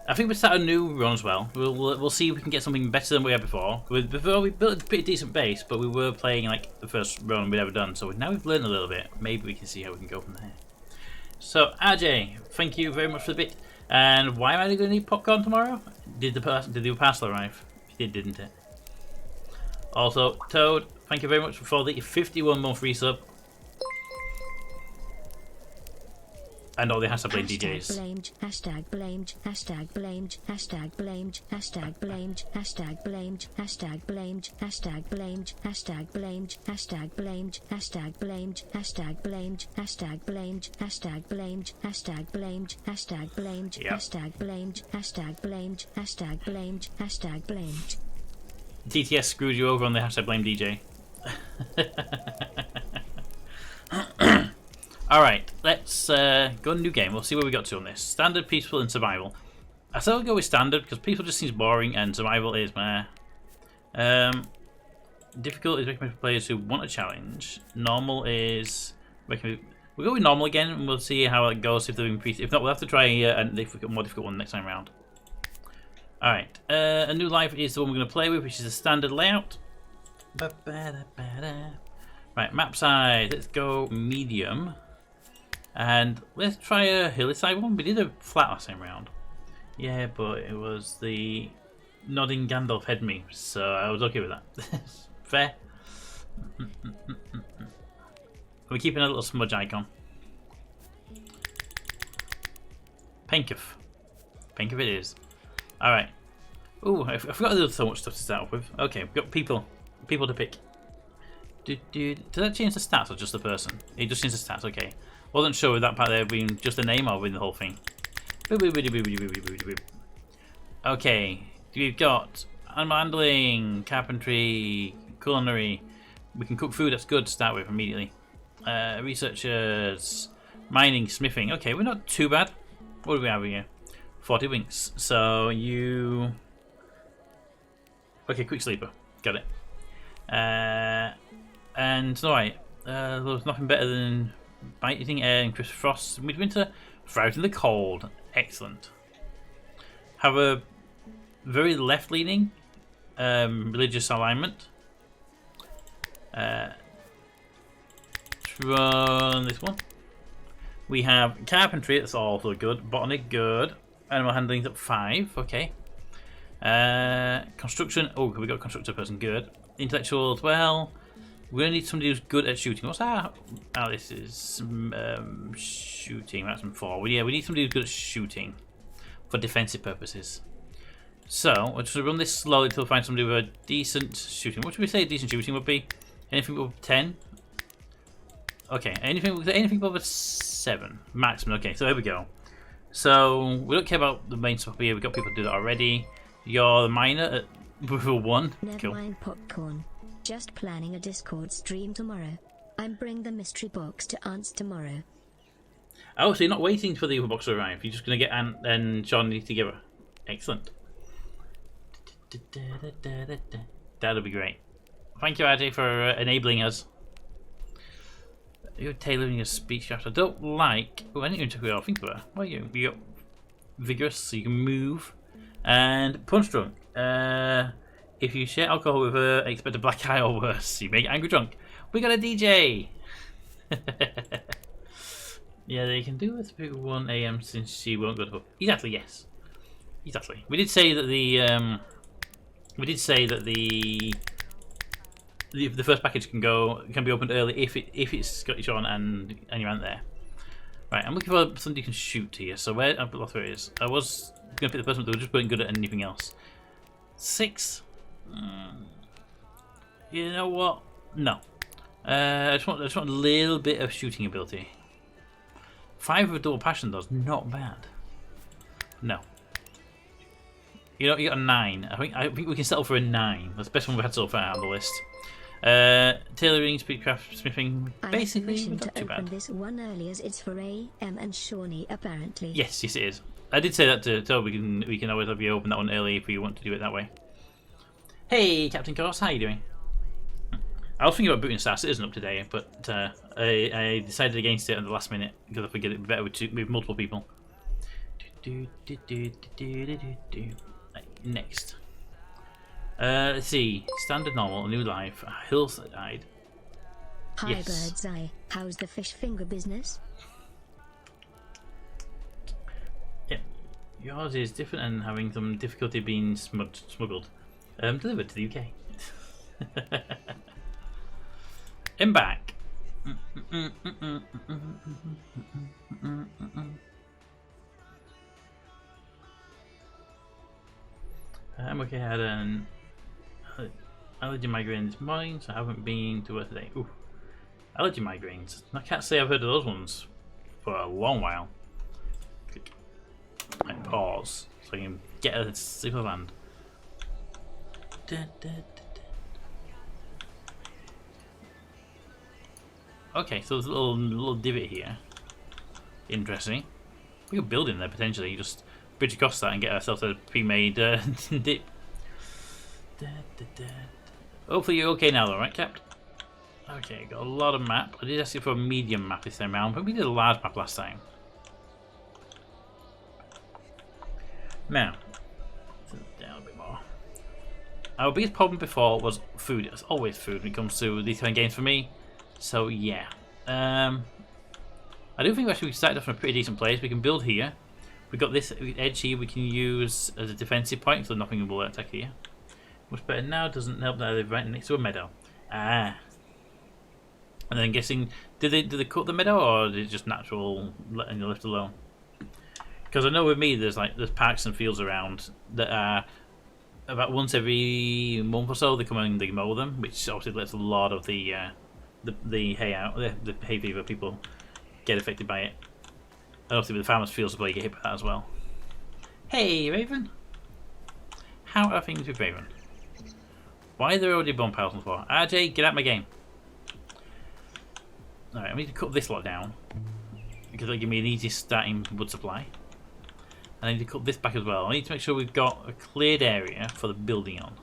I think we'll start a new run as well. We'll see if we can get something better than we had before. Before we built a pretty decent base, but we were playing like the first run we'd ever done. So now we've learned a little bit. Maybe we can see how we can go from there. So RJ, thank you very much for the bit. And why am I going to need popcorn tomorrow? Did the parcel arrive? It did, didn't it? Also, Toad, thank you very much for the 51-month resub. And all the hashtag blamed DJs. Blamed, hashtag blamed, hashtag blamed, hashtag blamed, hashtag blamed, hashtag blamed, hashtag blamed, hashtag blamed, hashtag blamed, hashtag blamed, hashtag blamed, hashtag blamed, hashtag blamed, hashtag blamed, hashtag blamed, hashtag blamed, hashtag blamed, hashtag blamed, hashtag blamed, hashtag blamed. TTS screwed you over on the hashtag blame DJ. Alright, let's go to a new game. We'll see where we got to on this. Standard, peaceful, and survival. I still go with standard because peaceful just seems boring and survival is meh. Difficult is recommended for players who want a challenge. Normal is recommended. We'll go with normal again and we'll see how it goes if they've increased. If not, we'll have to try a more difficult one next time around. Alright, a new life is the one we're going to play with, which is a standard layout. Right, map size. Let's go medium. And let's try a hilly side one. We did a flat last time round. Yeah, but it was the nodding Gandalf head me, so I was okay with that. Fair. We're keeping a little smudge icon. Pinkif. Pinkif it is. Alright. Ooh, I forgot there's so much stuff to start off with. Okay, we've got people. People to pick. Does that change the stats or just the person? It just changes the stats, okay. Wasn't sure with that part there being just a name or with the whole thing. Okay, we've got animal handling, carpentry, culinary. We can cook food, that's good to start with immediately. Researchers, mining, smithing. Okay, we're not too bad. What do we have here? 40 winks. So you... Okay, quick sleeper. Got it. And alright, there's nothing better than biting air and crisp frost. Midwinter, thrives in the cold. Excellent. Have a very left-leaning religious alignment. Run this one. We have carpentry, that's also good. Botany, good. Animal handling's at 5, okay. Construction, oh, we got a constructor person, good. Intellectual as well. We're going to need somebody who's good at shooting. What's that? Oh, this is shooting. That's 4. Yeah, we need somebody who's good at shooting for defensive purposes. So, we'll just run this slowly until we find somebody with a decent shooting. What should we say decent shooting would be? Anything above 10? Okay, anything above a 7 maximum. Okay, so there we go. So, we don't care about the main stuff here. We've got people to do that already. You're the miner at level 1. Never Cool. mind popcorn. Just planning a Discord stream tomorrow. I'm bring the mystery box to Aunt's tomorrow. Oh, so you're not waiting for the other box to arrive. You're just going to get Ant and Johnny together. Excellent. That'll be great. Thank you, RJ, for enabling us. You're tailoring your speech after. I don't like... Oh, I didn't even think about it. What are you? You got vigorous, so you can move. And punch drunk. If you share alcohol with her, expect a black eye or worse. You make angry drunk. We got a DJ! Yeah, they can do it at 1 AM since she won't go to... Exactly, yes. Exactly. We did say that the... the first package can be opened early if it's got you on and you aren't there. Right, I'm looking for somebody who can shoot here. So where Lothar is, I was going to pick the person that just wasn't good at anything else. 6. You know what? No. I just want a little bit of shooting ability. 5 with double passion though is not bad. No. You know, you got a 9. I think we can settle for a 9. That's the best one we've had so far on the list. Tailoring, speedcraft, smithing, basically not too bad. This one early as it's for AM and Shawnee apparently. Yes, it is. I did say that to Toad. We can always have you open that one early if you want to do it that way. Hey, Captain Course, how you doing? I was thinking about booting Star Citizen up today, but I decided against it at the last minute because I think it better with multiple people. Next. Let's see. Standard normal, new life, hillside. Hi, Yes. Bird's Eye. How's the fish finger business? Yep. Yours is different and having some difficulty being smuggled. Delivered to the UK. And back. I'm okay. I had an allergy migraine this morning, so I haven't been to work today. Ooh, allergy migraines. I can't say I've heard of those ones for a long while. Click and pause so I can get a super land. Okay, so there's a little divot here. Interesting. We could build in there potentially. Just bridge across that and get ourselves a pre-made dip. Hopefully you're okay now though, right, Cap? Okay, got a lot of map. I did ask you for a medium map this time around, but we did a large map last time. Now, down a bit more. Our biggest problem before was food. It's always food when it comes to these kind of games for me. So yeah. I do think actually we started off in a pretty decent place. We can build here. We've got this edge here we can use as a defensive point, so nothing will attack here. Much better now, doesn't help that they're right next to a meadow. Ah. And then guessing, did they cut the meadow or did it just natural letting you left alone? Because I know with me there's parks and fields around that are about once every month or so they come and they mow them, which obviously lets a lot of the hay out, the hay fever people get affected by it. And obviously with the farmers' fields as get hit by that as well. Hey Raven! How are things with Raven? Why are there already bomb piles on the floor? RJ, get out of my game. Alright, I need to cut this lot down because that'll give me an easy starting wood supply. I need to cut this back as well. I need to make sure we've got a cleared area for the building on.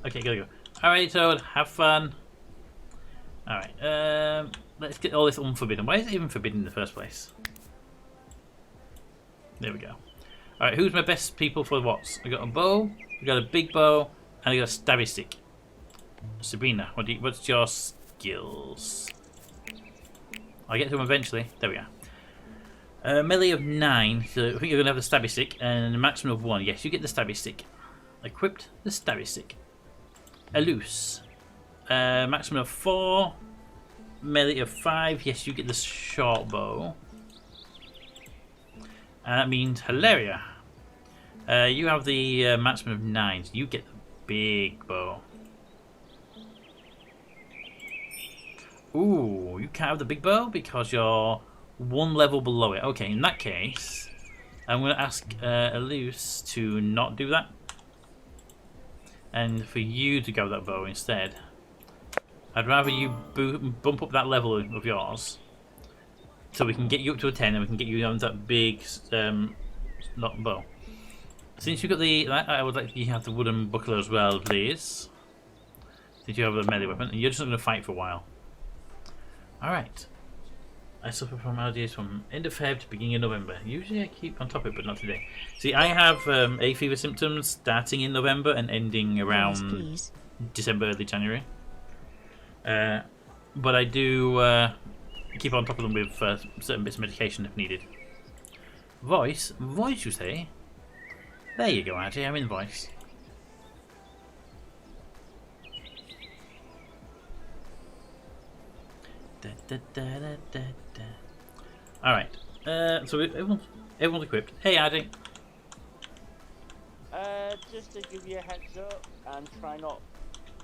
Okay, gotta go. Alright, Toad, have fun. Alright, let's get all this unforbidden. Why is it even forbidden in the first place? There we go. Alright, who's my best people for what's? I got a bow, I got a big bow, and I got a stabby stick. Sabrina, what's your skills? I'll get to them eventually. There we are. Melee of 9, so I think you're going to have the stabby stick, and a maximum of 1. Yes, you get the stabby stick. Equipped the stabby stick. A loose. Maximum of 4. Melee of 5. Yes, you get the short bow. And that means Hilaria. You have the maximum of 9. So you get the big bow. Ooh, you can't have the big bow because you're 1 level below it. Okay, in that case, I'm going to ask Elise to not do that. And for you to go that bow instead. I'd rather you bump up that level of yours. So we can get you up to a 10 and we can get you on that big not bow. Since you've got I would like you to have the wooden buckler as well, please. Since you have a melee weapon, and you're just not going to fight for a while. Alright. I suffer from allergies from end of Feb to beginning of November. Usually I keep on top of it, but not today. See, I have hay fever symptoms starting in November and ending around December, early January. But I do keep on top of them with certain bits of medication if needed. Voice you say? There you go, RJ, I'm in voice. Alright, so everyone's equipped. Hey, RJ. Just to give you a heads up and try not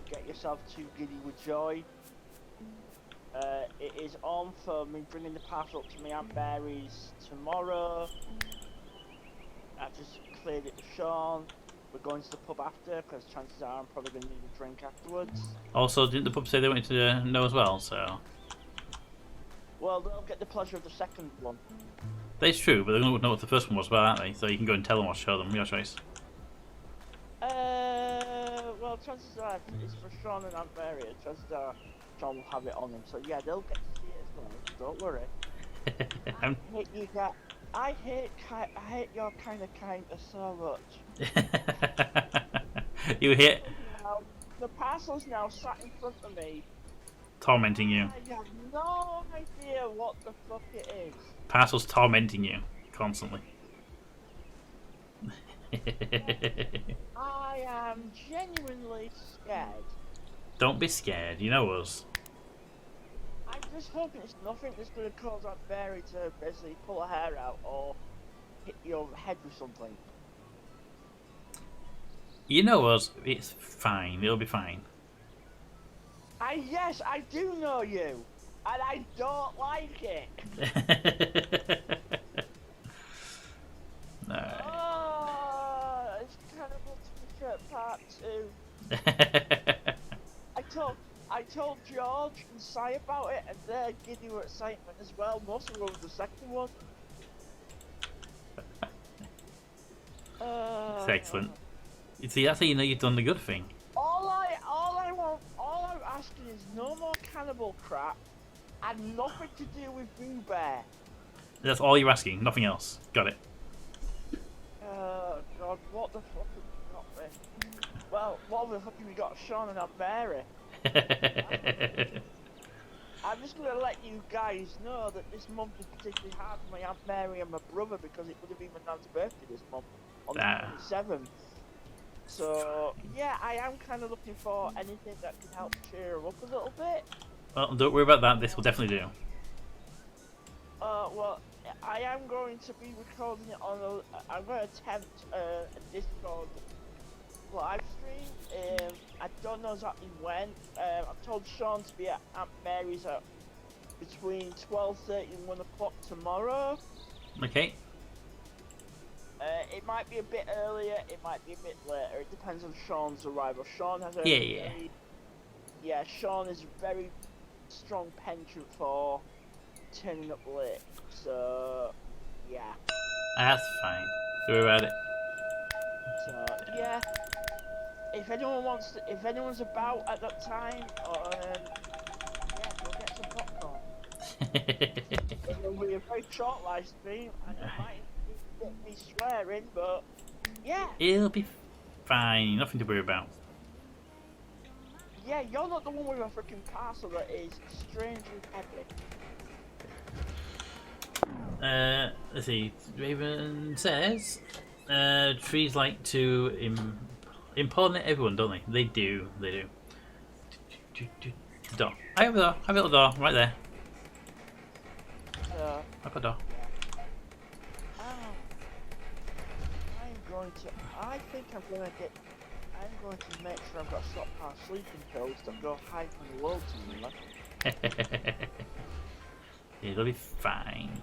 to get yourself too giddy with joy. It is on for me bringing the parcel up to my Aunt Mary's tomorrow. I've just cleared it with Sean. We're going to the pub after because chances are I'm probably going to need a drink afterwards. Also, didn't the pub say they wanted to know as well, so... Well, they'll get the pleasure of the second one. That's true, but they're going to know what the first one was about, aren't they? So you can go and tell them or show them, your choice. Well, chances are it's for Sean and Aunt Mary. Chances are Sean will have it on him. So yeah, they'll get to see it as well. Don't worry. I'm- hate you guys. I hate your kind of so much. You hit Now, the parcel's now sat in front of me. tormenting you. I have no idea what the fuck it is. Parcel's tormenting you constantly. I am genuinely scared. Don't be scared, you know us. I'm just hoping it's nothing that's going to cause Aunt Mary to basically pull her hair out or hit your head with something. You know us, it's fine, it'll be fine. Yes, I do know you, and I don't like it. Alright. Oh, it's Cannibal T-shirt part 2. I told George and Si about it, and they're giddy with excitement as well. Most of them were the second one. It's excellent. You see, that's how you know you've done the good thing. All I'm asking is no more cannibal crap, and nothing to do with Boo Bear. That's all you're asking, nothing else. Got it. God, what the fuck have we got there? Well, what the fuck have we got, Sean and Aunt Mary? I'm just gonna let you guys know that this month is particularly hard for my Aunt Mary and my brother because it would have been my nan's birthday this month on the 27th. So yeah, I am kind of looking for anything that can help cheer her up a little bit. Well, don't worry about that, this will definitely do. Well, I am going to be recording it on I'm going to attempt a Discord live stream. I don't know exactly when. I've told Sean to be at Aunt Mary's at between 12:30 and 1 o'clock tomorrow. Okay. It might be a bit earlier, it might be a bit later. It depends on Sean's arrival. Sean has a Sean is a very strong penchant for turning up late. So yeah. That's fine. Don't worry about it. So yeah. If anyone's about at that time, yeah, go get some popcorn. It will be a very short live stream, and it might get me swearing, but yeah. It'll be fine, nothing to worry about. Yeah, you're not the one with a freaking parcel that is strangely heavy. Let's see. Raven says, trees like to impregnate everyone, don't they? They do. They do. Door. I have a door. I have a little door right there. Up a door. I think I'm going to make sure I've got Stockpile sleeping pills to go hide from the world somewhere. It'll be fine.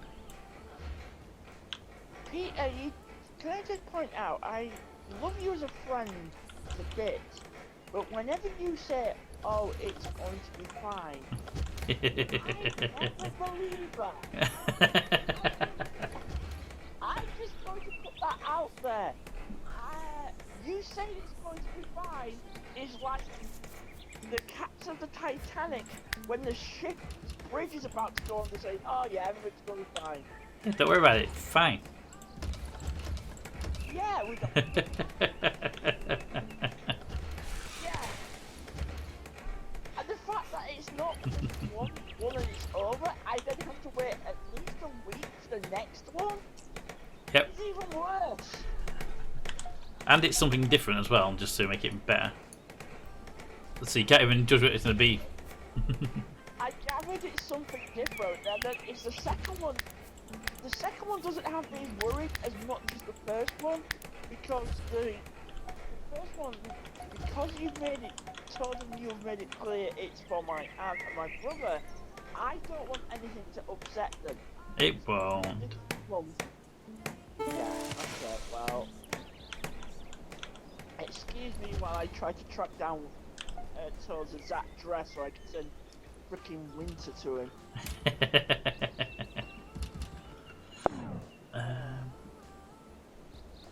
Peter, can I just point out, I love you as a friend a bit, but whenever you say, oh, it's going to be fine, I never believe that. I'm just going to put that out there. You saying it's going to be fine is like the cats of the Titanic when the ship's bridge is about to go on to say, oh yeah, everything's going to be fine. Yeah, don't worry about it. It's fine. Yeah, we got. Yeah. And the fact that it's not just one and it's over, I then have to wait at least a week for the next one. Yep. It's even worse. And it's something different as well, just to make it better. Let's see, you can't even judge what it's going to be. I gathered it's something different, and then it's the second one. The second one doesn't have me worried as much as the first one, because the first one, because you've made it clear it's for my aunt and my brother, I don't want anything to upset them. It won't. Yeah, okay, well, excuse me while I try to track down Toad's exact dress so I can send freaking Winter to him.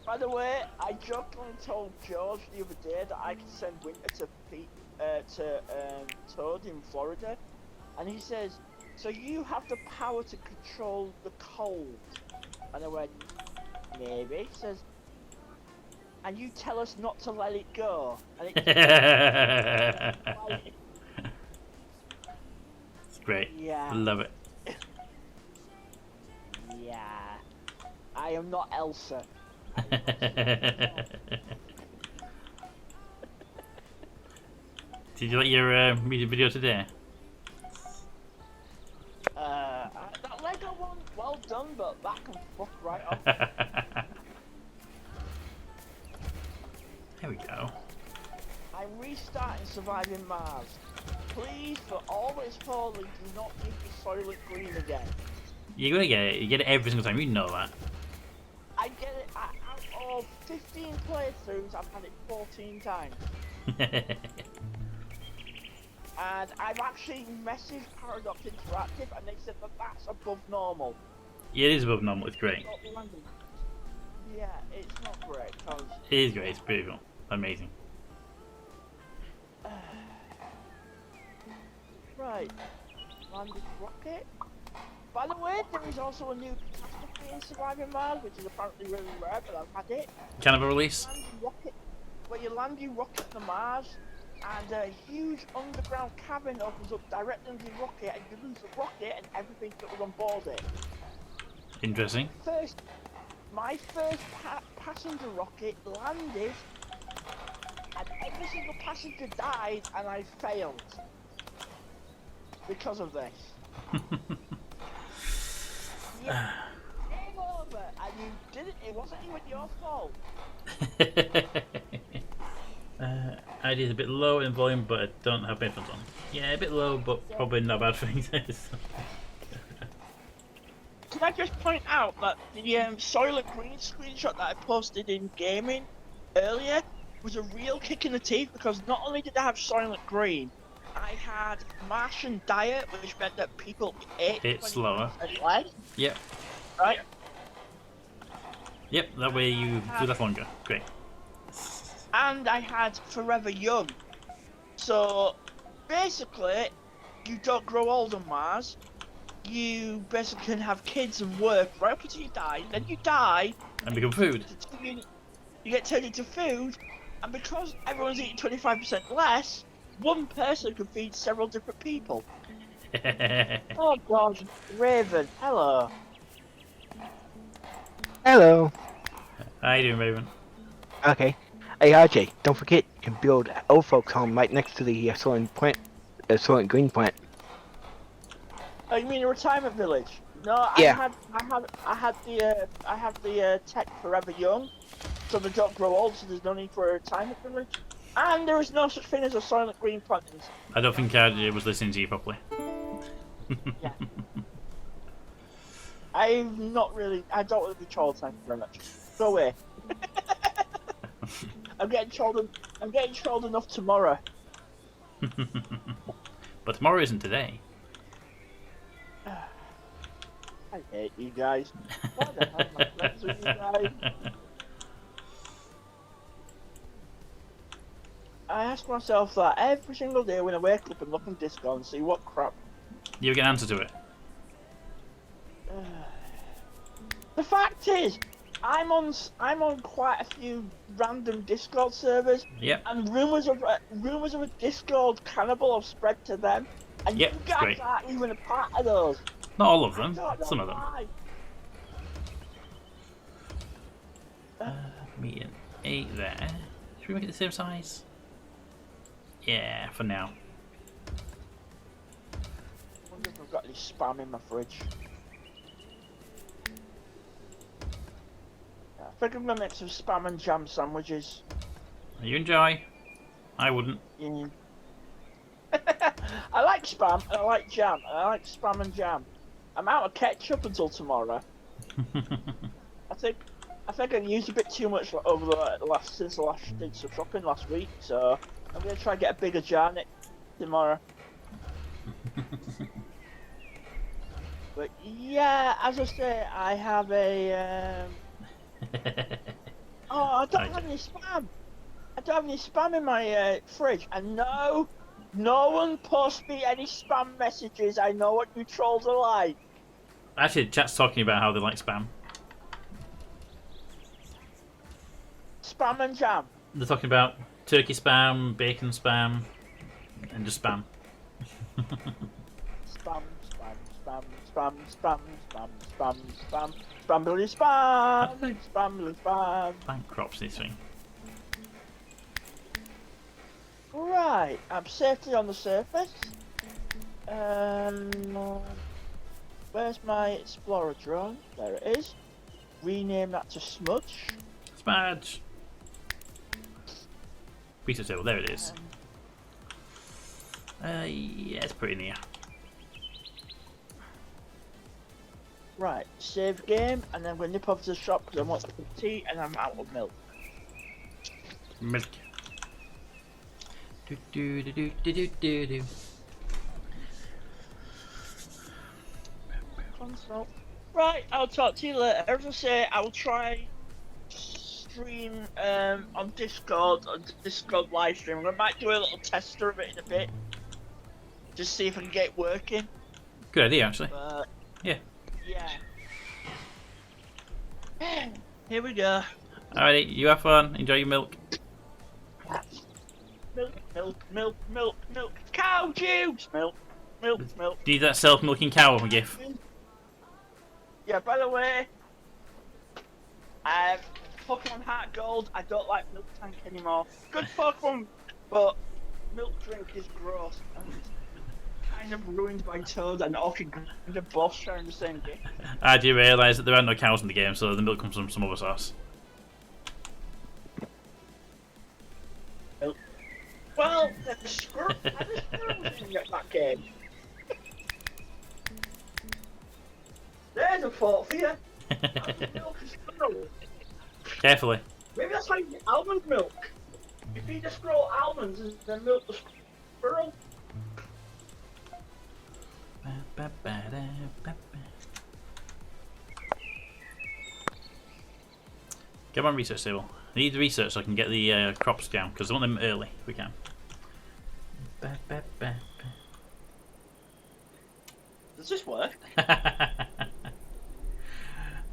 By the way, I jokingly told George the other day that I could send Winter to Toad in Florida, and he says, so you have the power to control the cold. And I went, maybe. He says, and you tell us not to let it go. And it It's great. Yeah. Love it. Yeah. I am not Elsa. Did you like your music video today? That Lego one, well done, but that can fuck right off. There we go. I'm restarting Surviving Mars. Please, for all its falling, do not give me Soylent Green again. You're gonna get it. You get it every single time. You know that. I get it out of 15 playthroughs, I've had it 14 times. And I've actually messaged Paradox Interactive and they said that that's above normal. Yeah, it is above normal. It's great. Yeah, it's not great, cause... It is great. It's beautiful. Amazing. Right. Landed rocket. By the way, there is also a new catastrophe in Surviving Mars, which is apparently really rare, but I've had it. Cannibal release? Where you land your rocket to Mars, and a huge underground cavern opens up directly under the rocket, and you lose the rocket and everything that was on board it. Interesting. My first passenger rocket landed, and every single passenger died, and I failed. Because of this. Yeah, game over, and you did it. It wasn't even your fault. ID is a bit low in volume, but I don't have headphones on. Yeah, a bit low, but probably not bad for things. Can I just point out that the Soylent Green screenshot that I posted in gaming earlier was a real kick in the teeth, because not only did I have Soylent Green, I had Martian diet, which meant that people ate It's slower. Less, Yep. right? Yep, that way you do that longer. Great. And I had Forever Young. So basically, you don't grow old on Mars. You basically can have kids and work right up until you die. Then you die. And become food. You get turned into food, and because everyone's eating 25% less, one person can feed several different people. Oh God, Raven, hello. Hello. How you doing, Raven? Okay. Hey RJ, don't forget you can build old folks home right next to the Soylent plant, Soylent Green plant. Oh, you mean a retirement village? No, Yeah. I had the tech Forever Young, so they don't grow old, so there's no need for a retirement village. And there is no such thing as a Soylent Green plant. I don't think I was listening to you properly. Yeah. I don't really control. Thank you very much. Go away. I'm getting trolled enough tomorrow. But tomorrow isn't today. I hate you guys. Why the hell am I friends with you guys? I ask myself that every single day when I wake up and look on Discord and see what crap. You get an answer to it. The fact is, I'm on quite a few random Discord servers. Yep. And rumors of a Discord cannibal have spread to them, and Yep, you it's guys great. aren't even a part of those. Not all of them. I don't know Some of them. why. Me and 8 there. Should we make it the same size? Yeah, for now. I wonder if I've got any spam in my fridge. I think I'm gonna make some spam and jam sandwiches. You enjoy? I wouldn't. Yeah. I like spam and I like jam and I like spam and jam. I'm out of ketchup until tomorrow. I think I used a bit too much over since I last did some shopping last week, so I'm gonna try and get a bigger jar tomorrow. But yeah, as I say, I have a. Oh, I don't have any spam. I don't have any spam in my fridge, and no, No one post me any spam messages. I know what you trolls are like. Actually, chat's talking about how they like spam. Spam and jam. They're talking about turkey spam, bacon spam, and just spam. Spam, spam, spam, spam, spam, spam, spam, spam, spambly spam, spambly spam. Thank crops this thing. Right, I'm safely on the surface. Where's my explorer drone? There it is. Rename that to Smudge. Smudge. Research table, there it is. Yeah, it's pretty near. Right, save game, and then we'll nip over to the shop because I want some tea and I'm out of milk. Milk. Do do do do do do do do. Console. Right, I'll talk to you later. As I say, I'll try stream on Discord live stream. I might do a little tester of it in a bit. Just see if I can get it working. Good idea, actually. Yeah. Yeah. Here we go. Alrighty, you have fun. Enjoy your milk. Milk, milk, milk, milk, milk. Cow juice! Milk, milk, milk. Do you need that self-milking cow gif? Yeah, by the way, Pokemon Heart Gold, I don't like Milk Tank anymore. Good Pokemon, but milk drink is gross. And it's kind of ruined by Toad and Orchid Grinder both sharing the same game. I do realise that there are no cows in the game, so the milk comes from some other source. Milk. Well, there's squirrels in that game. There's a thought for you. Milk is squirrel. Carefully. Maybe that's how you get almond milk. You feed a squirrel almonds and then milk the squirrel. Get on research table. I need the research so I can get the crops down because I want them early if we can. Does this work?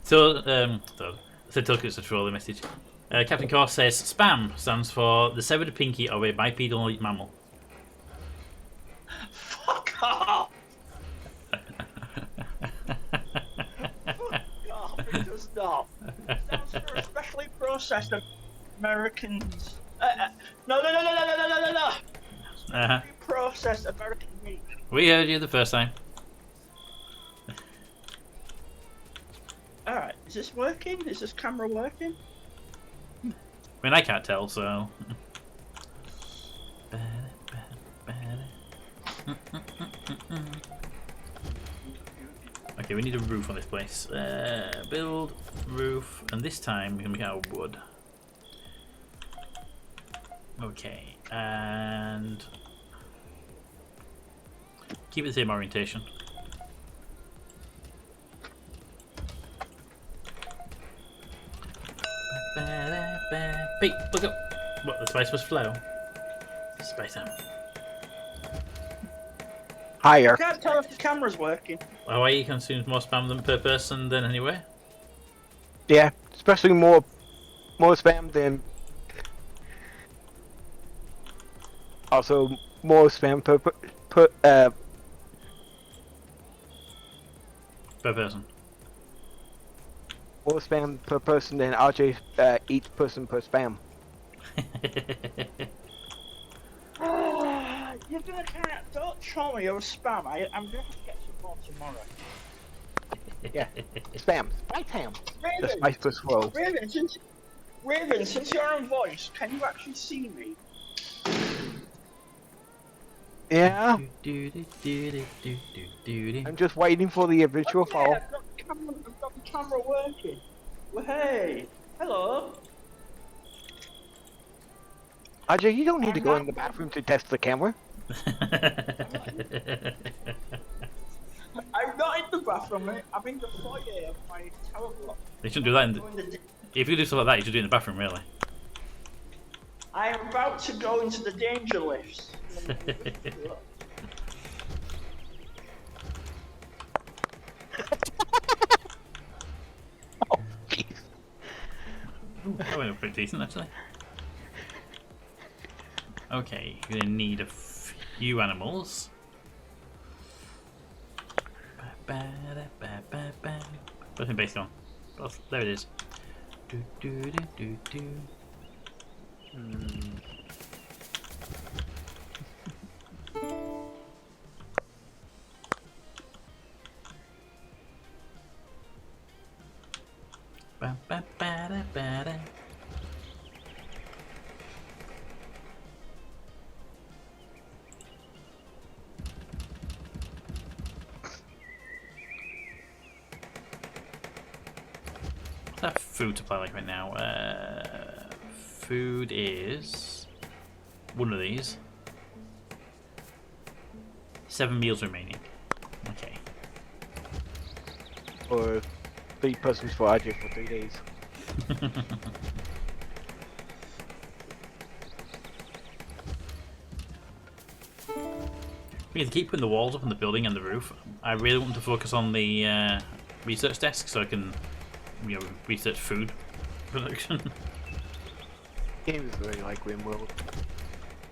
So, I said it's a trolling message. Captain Course says SPAM stands for the severed pinky of a bipedal mammal. Fuck off! Fuck off, it does not. It stands for especially processed Americans. No. Processed American meat. We heard you the first time. Alright, is this working? Is this camera working? I mean, I can't tell, so. Okay, we need a roof on this place. Build roof, and this time we're gonna make it out of wood. Okay, and keep it the same orientation. Pete, look up! What, the spice must flow? Spice out. Higher. I can't tell if the camera's working. Hawaii consumes more spam than per person than anywhere. Yeah, especially more spam than. Also, more spam per Per person. more spam per person than RJ each person per spam. You're gonna don't show me you're a spam. I'm gonna have to get some more tomorrow. Yeah, spam. Spice ham. The Raven, spice plus roll. Raven, since you're on voice, can you actually see me? Yeah, I'm I'm just waiting for the virtual Okay, fall. I've got the camera working. Well, hey, hello. RJ, you don't need to go in the bathroom to test the camera. I'm not in the bathroom, mate. I'm in the foyer of my tower block. You shouldn't do that. If you do stuff like that, you should do it in the bathroom, really. I am about to go into the danger lifts. Oh, jeez. That went up pretty decent, actually. Okay, you're gonna need a few animals. Nothing based on. Oh, there it is. Do, do, do, do, do. Ba, ba, ba, da, ba, da. What's that food supply like right now? Food is one of these. 7 meals remaining. Okay. Or 3 persons for RJ for 3 days. We can keep putting the walls up on the building and the roof. I really want to focus on the research desk so I can, you know, research food production. Games really like RimWorld.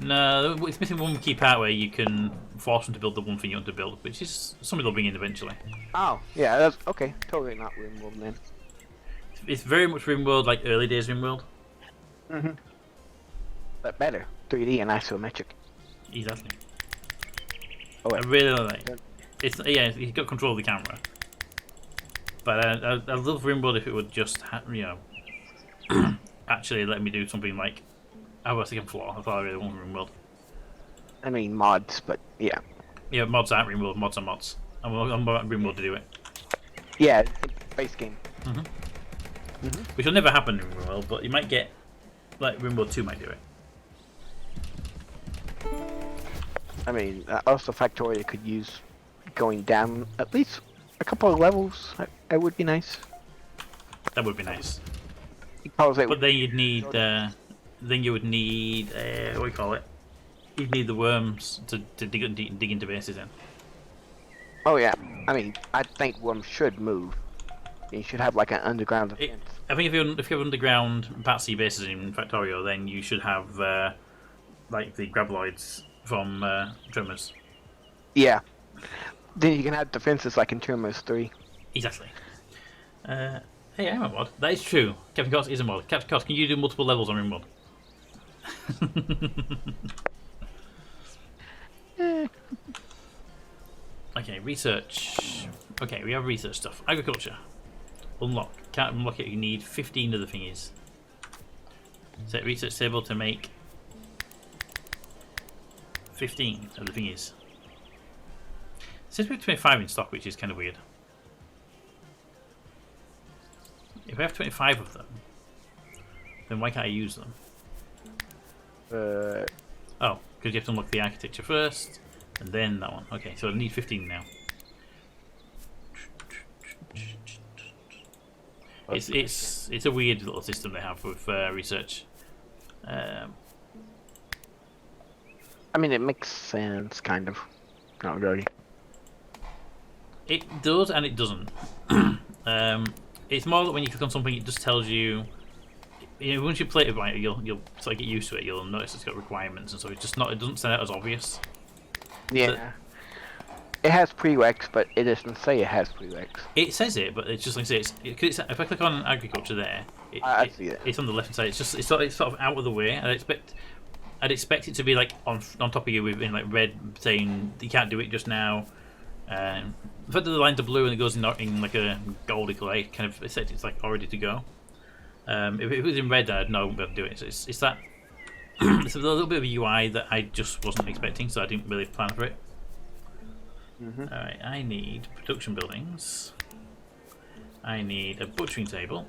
No, it's missing one key part where you can force them to build the one thing you want to build, which is something they'll bring in eventually. Oh, yeah, that's okay. Totally not RimWorld then. It's very much RimWorld, like early days RimWorld. But better. 3D and isometric. Exactly. Oh, I really like it. It's, yeah, you've got control of the camera. But I love RimWorld if it would just, you know, actually let me do something like a second floor. That's all I really want from RimWorld. I mean mods, but yeah. Yeah, mods aren't RimWorld, mods are mods. I'm RimWorld to do it. Yeah, base game. Which will never happen in RimWorld, but you might get, like, RimWorld 2 might do it. I mean, also Factoria could use going down at least a couple of levels. That would be nice. That would be nice. Because it But then you'd need, then you would need, what do you call it? You'd need the worms to dig into bases in. Oh yeah, I mean, I think worms should move. You should have like an underground defense. I think if you have underground Patsy bases in Factorio, then you should have like the Grabloids from Tremors. Yeah. Then you can have defenses like in Tremors 3. Exactly. Hey, I'm a mod. That is true. Captain Cost is a mod. Captain Cost, can you do multiple levels on RimWorld? Okay, research. Okay, we have research stuff. Agriculture. Unlock. Can't unlock it, you need 15 of the thingies. Set research table to make 15 of the thingies. It says we have 25 in stock, which is kind of weird. If we have 25 of them, then why can't I use them? Oh, because you have to unlock the architecture first, and then that one. Okay, so I need 15 now. It's a weird little system they have with research. I mean, it makes sense, kind of. Not really. It does and it doesn't. It's more that when you click on something, it just tells you. You know, once you play it right, you'll sort of get used to it. You'll notice it's got requirements and so it's just not. It doesn't stand out as obvious. Yeah. It has prereqs, but it doesn't say it has prereqs. It says it, but it's just like I say. If I click on agriculture there, I see it. It's on the left hand side. It's sort of out of the way. I'd expect it to be like on top of you in like red, saying you can't do it just now. The fact that the lines are blue and it goes in like a goldy colour, kind of it's like already to go. If it was in red, I'd know I'd do it. So it's that. It's a little bit of a UI that I just wasn't expecting, so I didn't really plan for it. Alright, I need production buildings. I need a butchering table.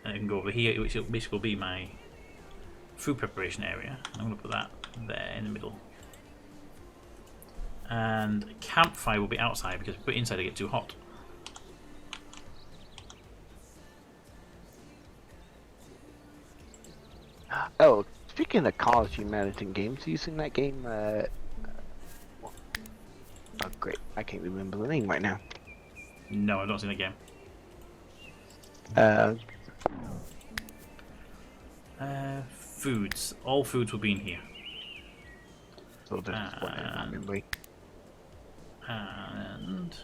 And I can go over here, which will be my food preparation area. I'm going to put that there in the middle. And a campfire will be outside because if I put it inside I get too hot. Oh, speaking of college humanities games, you seen that game, great. I can't remember the name right now. No, I've not seen the game. Foods. All foods will be in here. So there's one in my memory. And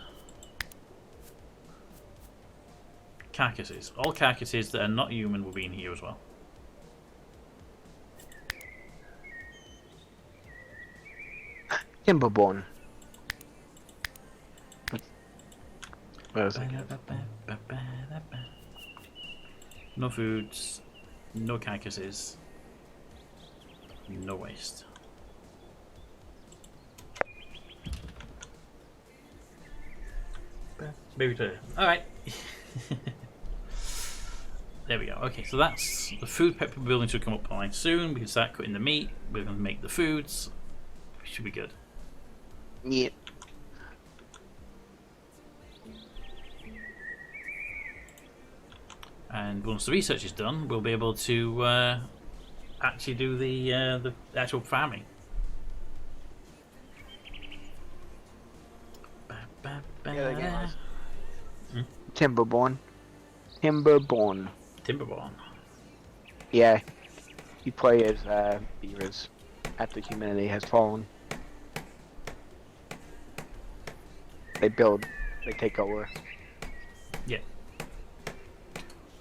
carcasses. All carcasses that are not human will be in here as well. Timberborn. Where was it? No foods, no carcasses, no waste. Baby toilet. Alright. There we go. Okay, so that's the food pepper building should come up online soon. We can start cutting the meat. We're going to make the foods. Should be good. Yeah. And once the research is done, we'll be able to actually do the actual farming. Yeah, guys. Timberborn. Timberborn. Timberborn. Yeah. You play as beavers after humanity has fallen. They build, they take over. Yeah.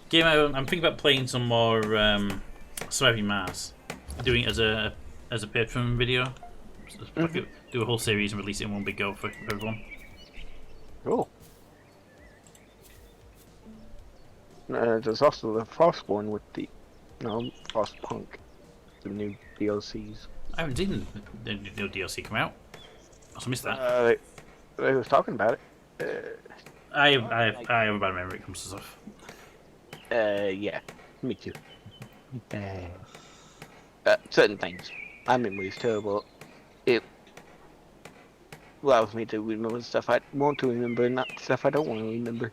Game. I'm thinking about playing some more Surviving Mars. Doing it as a Patreon video. Do a whole series and release it in one big go for everyone. Cool. There's also the Frostborn with the Frostpunk, the new DLCs. I haven't seen the new DLC come out. I must have missed that. They was talking about it. I have a bad memory when it comes to stuff. Yeah, me too. Certain things. My memory is terrible. It allows me to remember stuff I want to remember and not stuff I don't want to remember.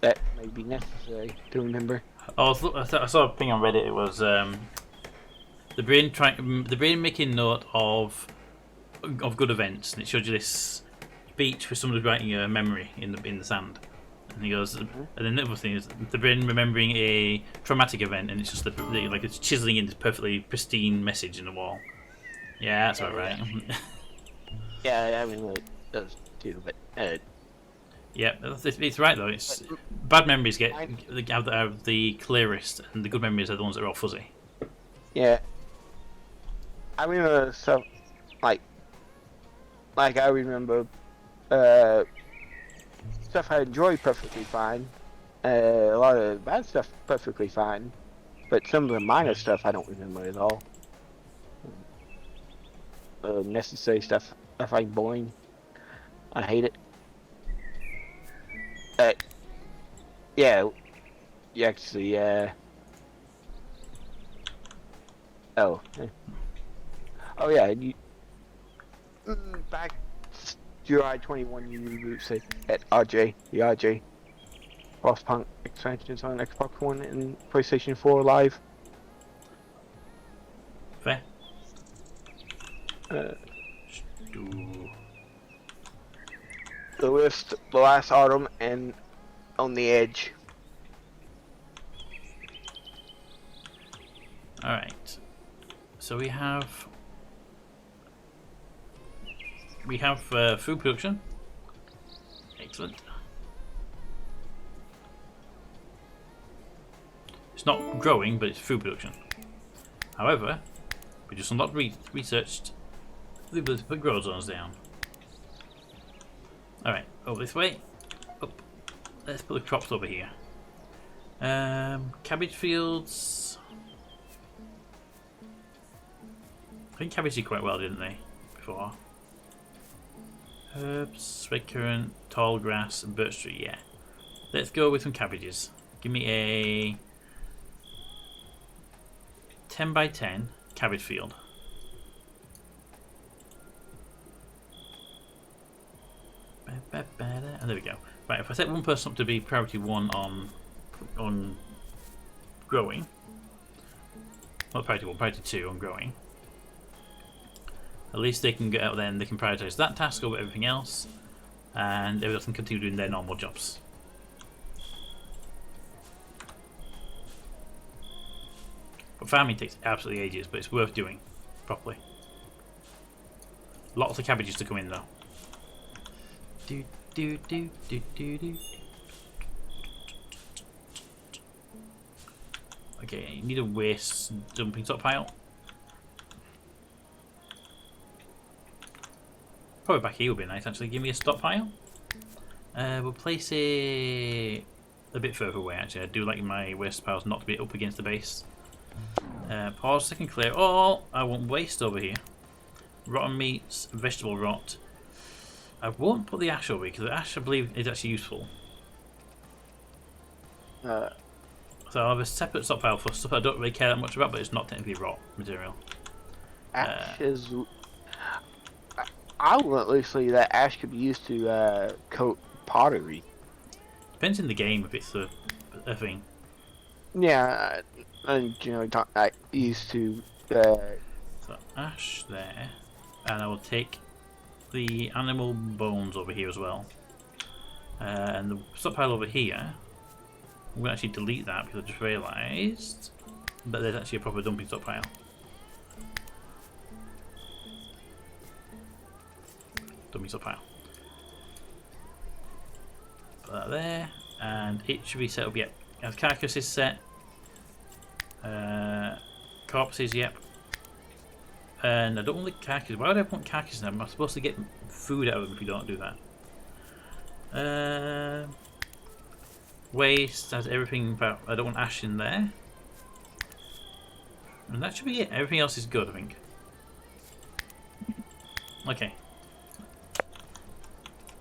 That may be necessary to remember. Oh, I saw a thing on Reddit. It was the brain making note of good events, and it showed you this beach where someone was writing a memory in the sand. And he goes, and then the other thing is the brain remembering a traumatic event, and it's just like it's chiseling in this perfectly pristine message in the wall. Yeah, that's about right. Yeah, I mean, it does too, but yeah, it's right though. It's bad memories have the clearest, and the good memories are the ones that are all fuzzy. yeah. I remember stuff like I remember stuff I enjoy perfectly fine. A lot of bad stuff perfectly fine, but some of the minor stuff I don't remember at all. Necessary stuff I find boring. I hate it. Yeah, you actually, oh yeah, you, back July 21, you say at the RJ, Frostpunk expansions on Xbox One and PlayStation 4 Live. Fair. The last autumn and On the Edge. Alright. So we have food production. Excellent. It's not growing, but it's food production. However, we just not researched the ability to put grow zones down. Alright, over this way. Up. Let's put the crops over here. Cabbage Fields. I think cabbage did quite well, didn't they? Before. Herbs, red currant, tall grass, and birch tree, yeah. Let's go with some cabbages. Give me a 10 by 10 cabbage field. And there we go. Right, if I set one person up to be priority 1 on growing, not priority 1, priority 2 on growing, At least they can get out there and they can prioritise that task over everything else, and everyone else can continue doing their normal jobs. But farming takes absolutely ages, but it's worth doing properly. Lots of cabbages to come in though. Do do do do do do. Okay, you need a waste dumping stockpile. Probably back here would be nice actually. Give me a stockpile. We'll place it a bit further away actually. I do like my waste piles not to be up against the base. Pause so I can clear all. I want waste over here. Rotten meats, vegetable rot. I won't put the ash over here because the ash I believe is actually useful. So I'll have a separate stockpile for stuff I don't really care that much about, but it's not technically rot material. Ash is. I would at least say that ash could be used to coat pottery. Depends in the game if it's a thing. Yeah, and you know, I used to. So ash there, and I will take the animal bones over here as well. And the stockpile over here, I'm going to actually delete that because I just realised that there's actually a proper dumping stockpile. Dumping stockpile. Put that there, and it should be set up, yep. As carcasses set. Corpses, yep. And I don't want the carcasses. Why would I want carcasses in them? I'm supposed to get food out of them if you don't do that. Waste has everything, but I don't want ash in there. And that should be it. Everything else is good, I think. Okay.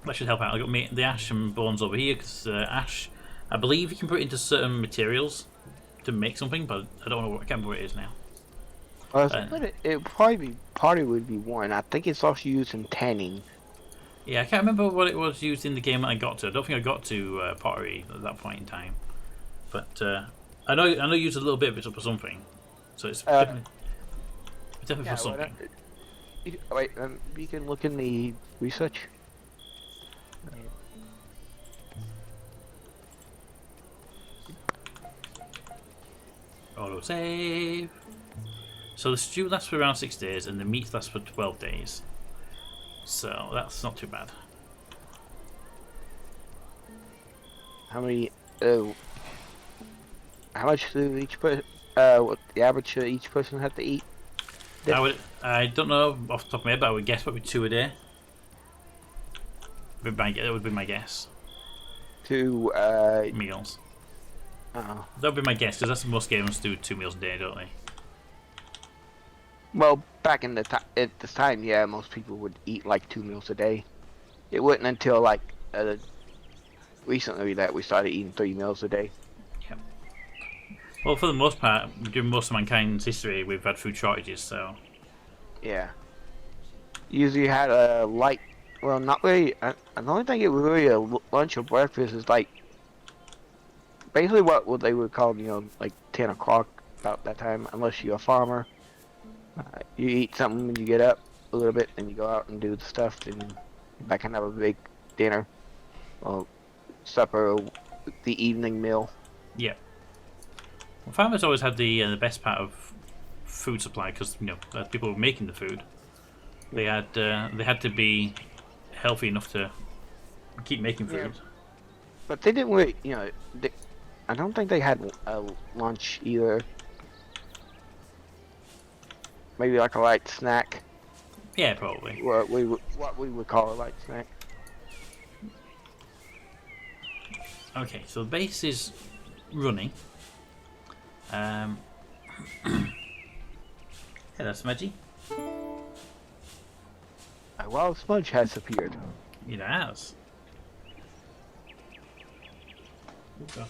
That should help out. I got the ash and bones over here because ash, I believe you can put it into certain materials to make something, but I don't know what, I can't remember what it is now. It probably would be one. I think it's also used in tanning. Yeah, I can't remember what it was used in the game that I got to. I don't think I got to pottery at that point in time, but I know you used a little bit of it for something, so it's definitely for something. Wait, you can look in the research. Auto save. So the stew lasts for around 6 days, and the meat lasts for 12 days. So that's not too bad. How many? How much do each person? What the average each person have to eat? I don't know off the top of my head, but I would guess probably 2 a day. That would be my guess. 2 meals. Oh. That would be my guess, because that's most gamers do 2 meals a day, don't they? Well, back in at this time, yeah, most people would eat like 2 meals a day. It wasn't until like recently that we started eating 3 meals a day. Yep. Well, for the most part, during most of mankind's history, we've had food shortages, so. Yeah. Usually had a light. Well, not really. I don't think it was really a lunch or breakfast. It's like basically what they would call, you know, like 10 o'clock about that time, unless you're a farmer. You eat something when you get up a little bit, then you go out and do the stuff, and back and have a big dinner, or supper, or the evening meal. Yeah. Well, farmers always had the best part of food supply because you know people were making the food. They had to be healthy enough to keep making food. Yeah. But they didn't really, you know. I don't think they had a lunch either. Maybe like a light snack. Yeah, probably. What we would call a light snack. Okay, so the base is running. Hello, Smudgy. A wild smudge has appeared. It has. Okay.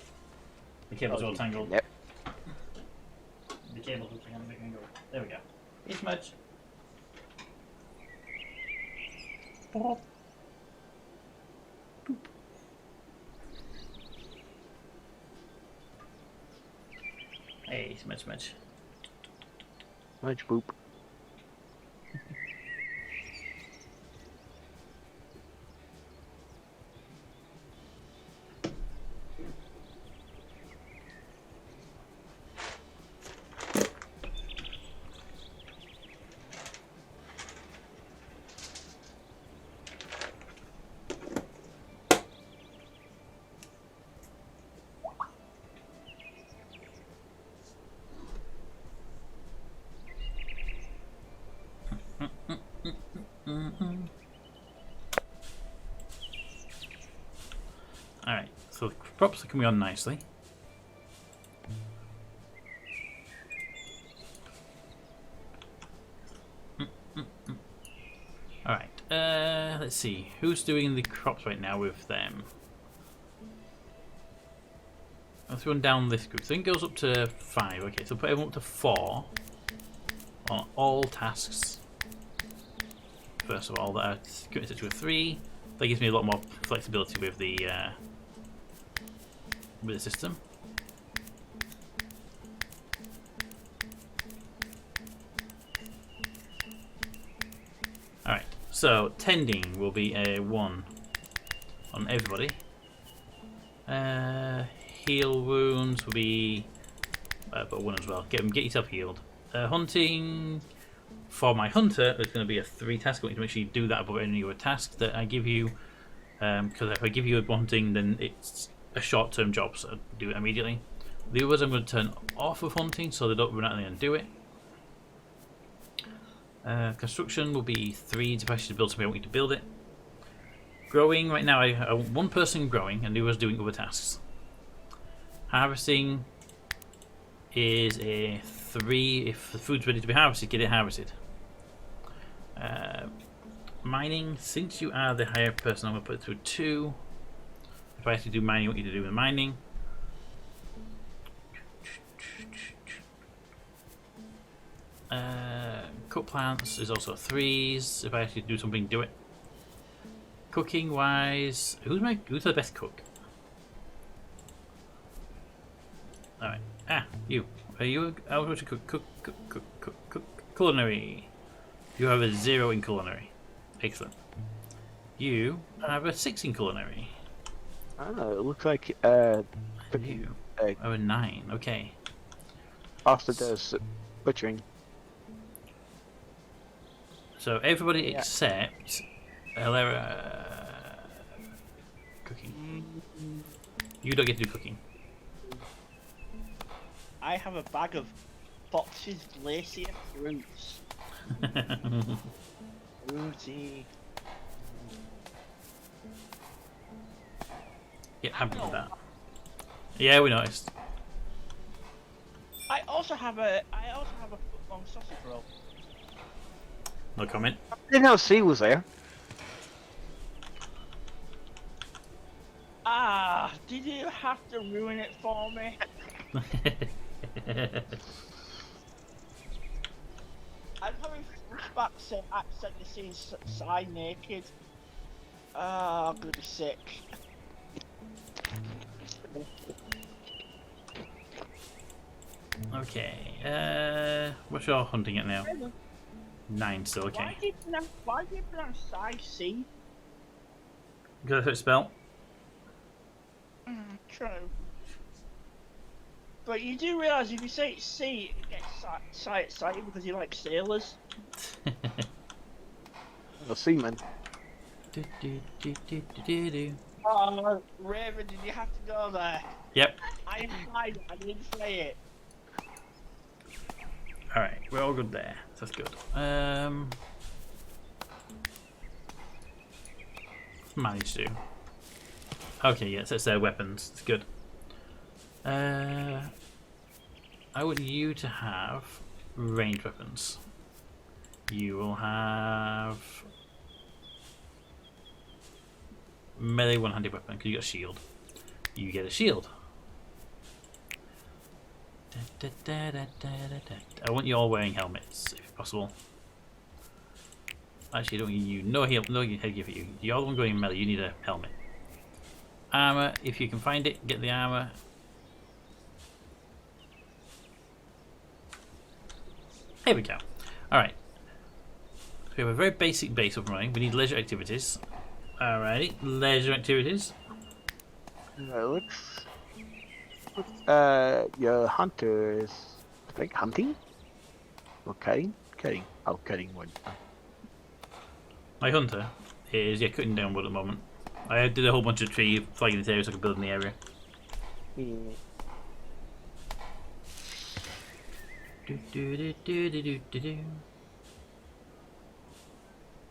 The cable's all tangled. Yep. The cable's all tangled. There we go. Hey, Smudge. Boop. Hey, Smudge. Smudge boop. Alright, so the crops are coming on nicely. Alright, let's see. Who's doing the crops right now with them? Let's run down this group. So it goes up to 5. Okay, so put everyone up to 4 on all tasks. First of all, that are committed to a 3. That gives me a lot more flexibility with the system. Alright, so tending will be a 1 on everybody. Heal wounds will be but 1 as well. Get yourself healed. Hunting for my hunter is going to be a 3 task. I want you to make sure you do that above any other task that I give you. Because if I give you a hunting, then it's a short-term job, so do it immediately. The others I'm going to turn off of hunting, so they don't run out and do it. Construction will be 3 to actually build something I want you to build it. Growing, right now I want 1 person growing and the others doing other tasks. Harvesting is a 3. If the food's ready to be harvested, get it harvested. Mining, since you are the higher person, I'm going to put it through 2. If I actually do mining, what you to do with mining. Cook plants is also 3s. If I actually do something, do it. Cooking wise, who's the best cook? Alright. You. Are you out to cook? Cook. Culinary. You have a 0 in culinary. Excellent. You have a 6 in culinary. I don't know, it looks like You have a 9. Okay. Asta does butchering. So everybody except Hilera cooking. You don't get to do cooking. I have a bag of Fox's Glacier fruits. Fruity. Yeah, I'm with that. Yeah, we noticed. I also have a foot-long sausage roll. No comment. I didn't know C was there. Did you have to ruin it for me? I'd probably flashbacks and accidentally seen Sai naked. Ah, I'm gonna be sick. Okay. What's your hunting at now? 9 still. Okay. Why do you pronounce Sai C? Go for a spell. True. But you do realise if you say it's C, it gets Sai excited because he likes sailors. The seaman. Oh, Raven, did you have to go there? Yep. I implied it, I didn't say it. Alright, we're all good there. That's good. Managed to. Okay, yes, that's their weapons. It's good. I want you to have ranged weapons. You will have melee one-handed weapon because you got a shield. You get a shield. I want you all wearing helmets if possible. Actually, I don't need you. No headgear for you. You're the one going melee. You need a helmet. Armor, if you can find it, get the armor. Here we go. Alright. So we have a very basic base up and running. We need leisure activities. Alrighty, leisure activities. Looks. Your hunter is, I think, hunting? Or cutting? Cutting. Oh, cutting wood. My hunter is, cutting down wood at the moment. I did a whole bunch of tree flagging this area so I could build in the area. Yeah.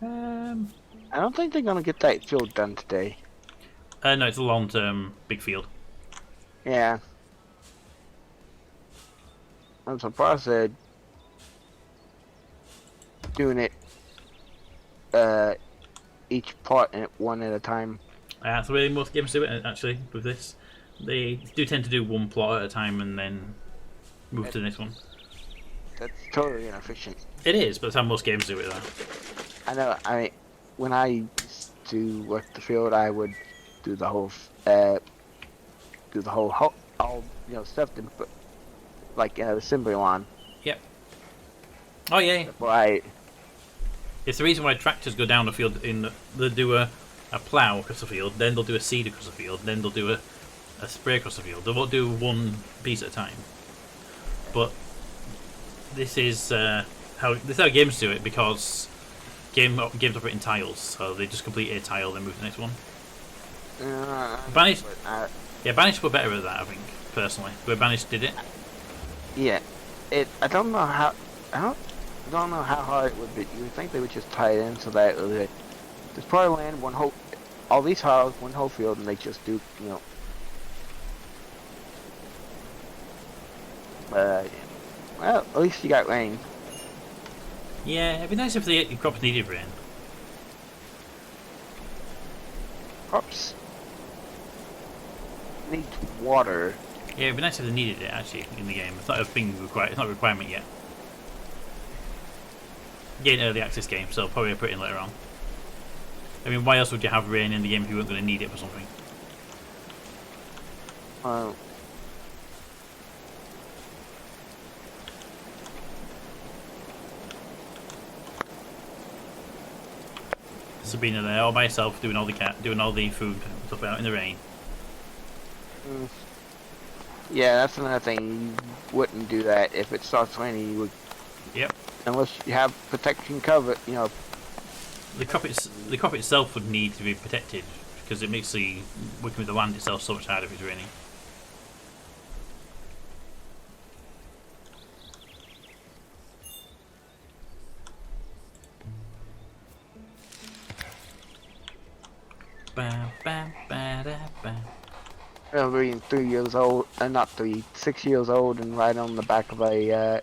I don't think they're gonna get that field done today. No, it's a long-term big field. Yeah. I'm surprised they're doing it each part in it one at a time. That's the way most games do it, actually, with this. They do tend to do one plot at a time and then move to the next one. That's totally inefficient. It is, but that's how most games do it, though. I know. When I used to work the field, I would do the whole, all stuff to put like in an assembly line. Yep. Oh yeah. Right. It's the reason why tractors go down the field. They'll do a plough across the field, then they'll do a seed across the field, then they'll do a spray across the field. They won't do one piece at a time. But this is how games do it, because games operate in tiles, so they just complete a tile, then move to the next one. Banished, Banished were better at that, I think, personally. Where Banished did it. Yeah, I don't know how. I don't know how hard it would be. You would think they would just tie it in so that there's probably land all these tiles, one whole field, and they just do well, at least you got rain. Yeah, it'd be nice if the crops needed rain. Crops need water. Yeah, it'd be nice if they needed it, actually, in the game. It's not a thing required. It's not a requirement yet. Yeah, an early access game, so probably put it in later on. I mean, why else would you have rain in the game if you weren't going to need it for something? Sabina there, all by herself, doing all the food stuff out in the rain. Yeah, that's another thing. You wouldn't do that if it starts raining. You would. Yep. Unless you have protection cover, The crop itself would need to be protected, because it makes the working with the land itself so much harder if it's raining. I'm being 3 years old, not 6 years old, and right on the back of a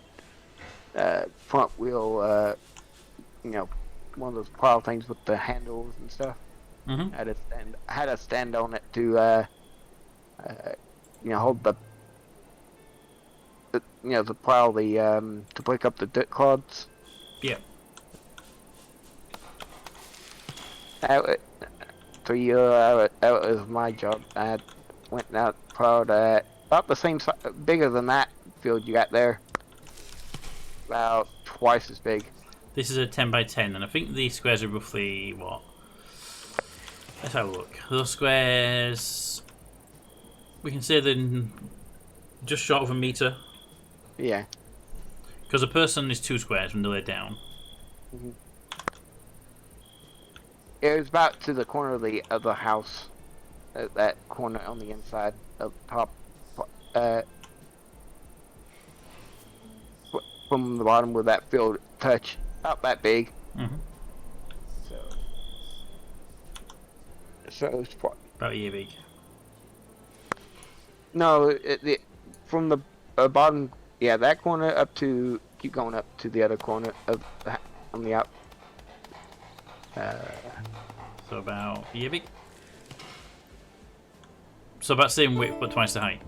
front wheel, one of those plow things with the handles and stuff. Mm-hmm. Had a stand on it to, hold the to plow to break up the dirt clods. Yeah. 3 years that was my job. I went out plowed about the same size, bigger than that field you got there. About twice as big. This is a 10 by 10, and I think the squares are roughly what? Let's have a look. Those squares, we can say they're just short of a meter. Yeah. Because a person is 2 squares when they're laid down. Mm-hmm. It was about to the corner of the other house. That corner on the inside of the top. From the bottom where that field touch, about that big. Mm-hmm. So it's About a year big. No, from the bottom, yeah, that corner up to keep going up to the other corner of on the out. So about a year big. So about same width but twice the height.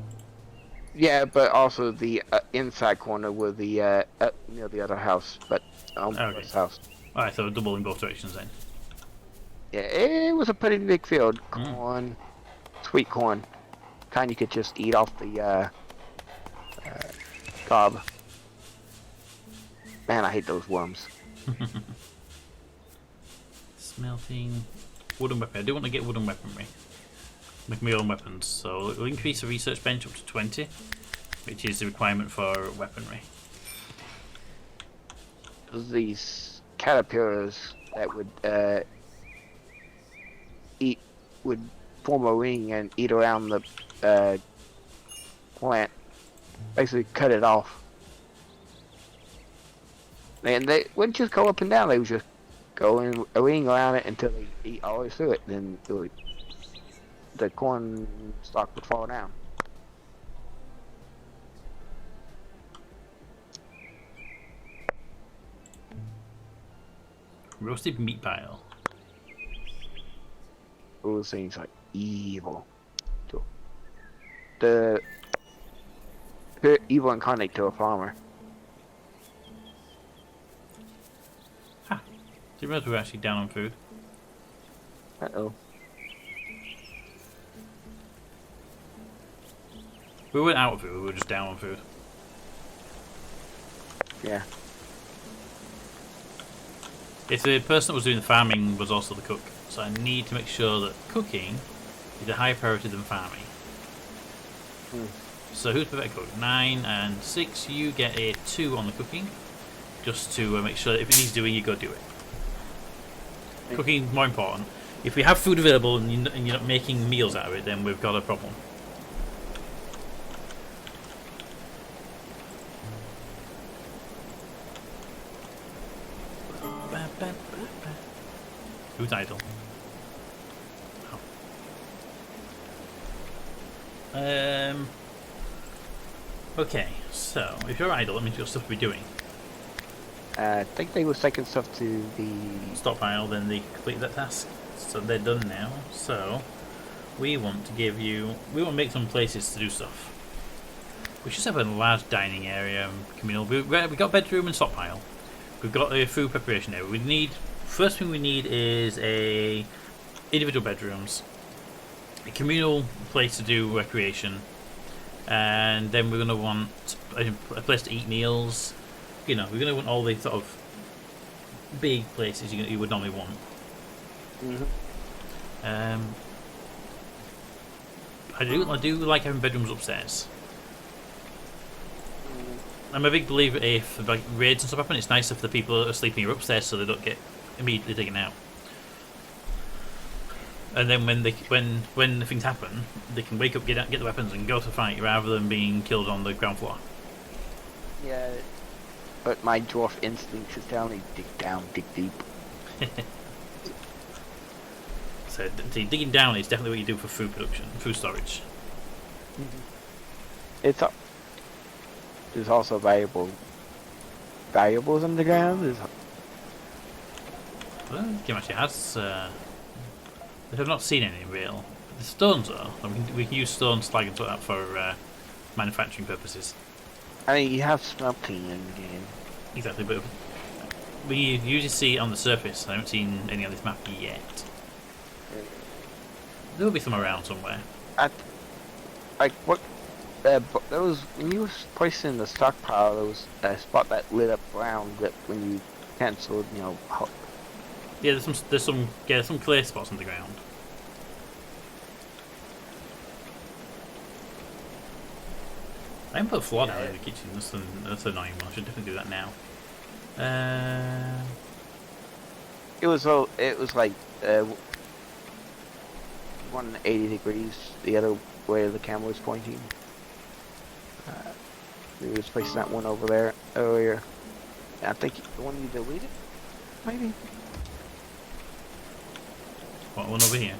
Yeah, but also the inside corner with the near the other house, but on this house. Alright, so double in both directions then. Yeah, it was a pretty big field. Corn, sweet corn, kind you could just eat off the cob. Man, I hate those worms. Smelting wooden weapon. I do want to get wooden weaponry. Make my own weapons. So we'll increase the research bench up to 20, which is the requirement for weaponry. These caterpillars that would form a ring and eat around the plant, basically cut it off. And they wouldn't just go up and down; they would just go in a ring around it until they eat all the way through it. Then the corn stalk would fall down. Roasted meat pile. Those things are evil. The evil incarnate to a farmer. Ha! Do you realize we're actually down on food? Uh-oh. We weren't out of food, we were just down on food. Yeah. If the person that was doing the farming was also the cook, so I need to make sure that cooking is a higher priority than farming. So who's the better cook? 9 and 6, you get a 2 on the cooking, just to make sure that if it needs doing, you go do it. Cooking more important. If we have food available and you're not making meals out of it, then we've got a problem. Who's idle? Oh. Okay, so if you're idle, that means you've got stuff to be doing. I think they were taking stuff to the Stockpile, then they complete that task. So they're done now. So we want to give you. We want to make some places to do stuff. We should have a large dining area, communal. We've got bedroom and stockpile. We've got a food preparation area. We need. First thing we need is a individual bedrooms, a communal place to do recreation, and then we're going to want a place to eat meals. You know, we're going to want all the sort of big places you would normally want. I do like having bedrooms upstairs. I'm a big believer if like raids and stuff happen, it's nice if the people are sleeping upstairs so they don't get immediately taken out. And then when the things happen, they can wake up, get the weapons, and go to fight rather than being killed on the ground floor. Yeah, but my dwarf instinct is telling me dig down, dig deep. So digging down is definitely what you do for food production, food storage. There's also valuables underground. Well, the game actually has. I've not seen any real. The stones though, we can use stone, slag, and sort that for manufacturing purposes. I mean, you have smelting in the game. Exactly, but we usually see it on the surface. I haven't seen any on this map yet. There will be some around somewhere. There was when you were placing the stockpile, there was a spot that lit up brown that when you cancelled, Yeah, there's some clear spots on the ground. I haven't put a floor down in the kitchen. That's annoying one. I should definitely do that now. It was like 180 degrees the other way the camera was pointing. We was placing that one over there earlier. I think the one you deleted, maybe. What one over here?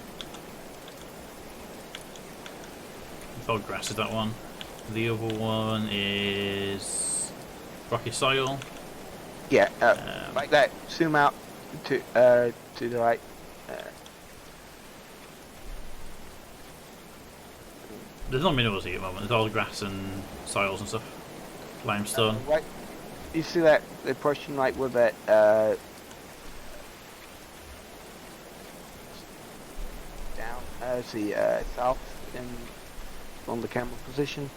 It's all grass. Is that one? The other one is rocky soil. Yeah, like that. Zoom out to the right. There's no minerals here at the moment. There's all grass and soils and stuff. Limestone. Right. You see that the portion like with that down the south in on the camera position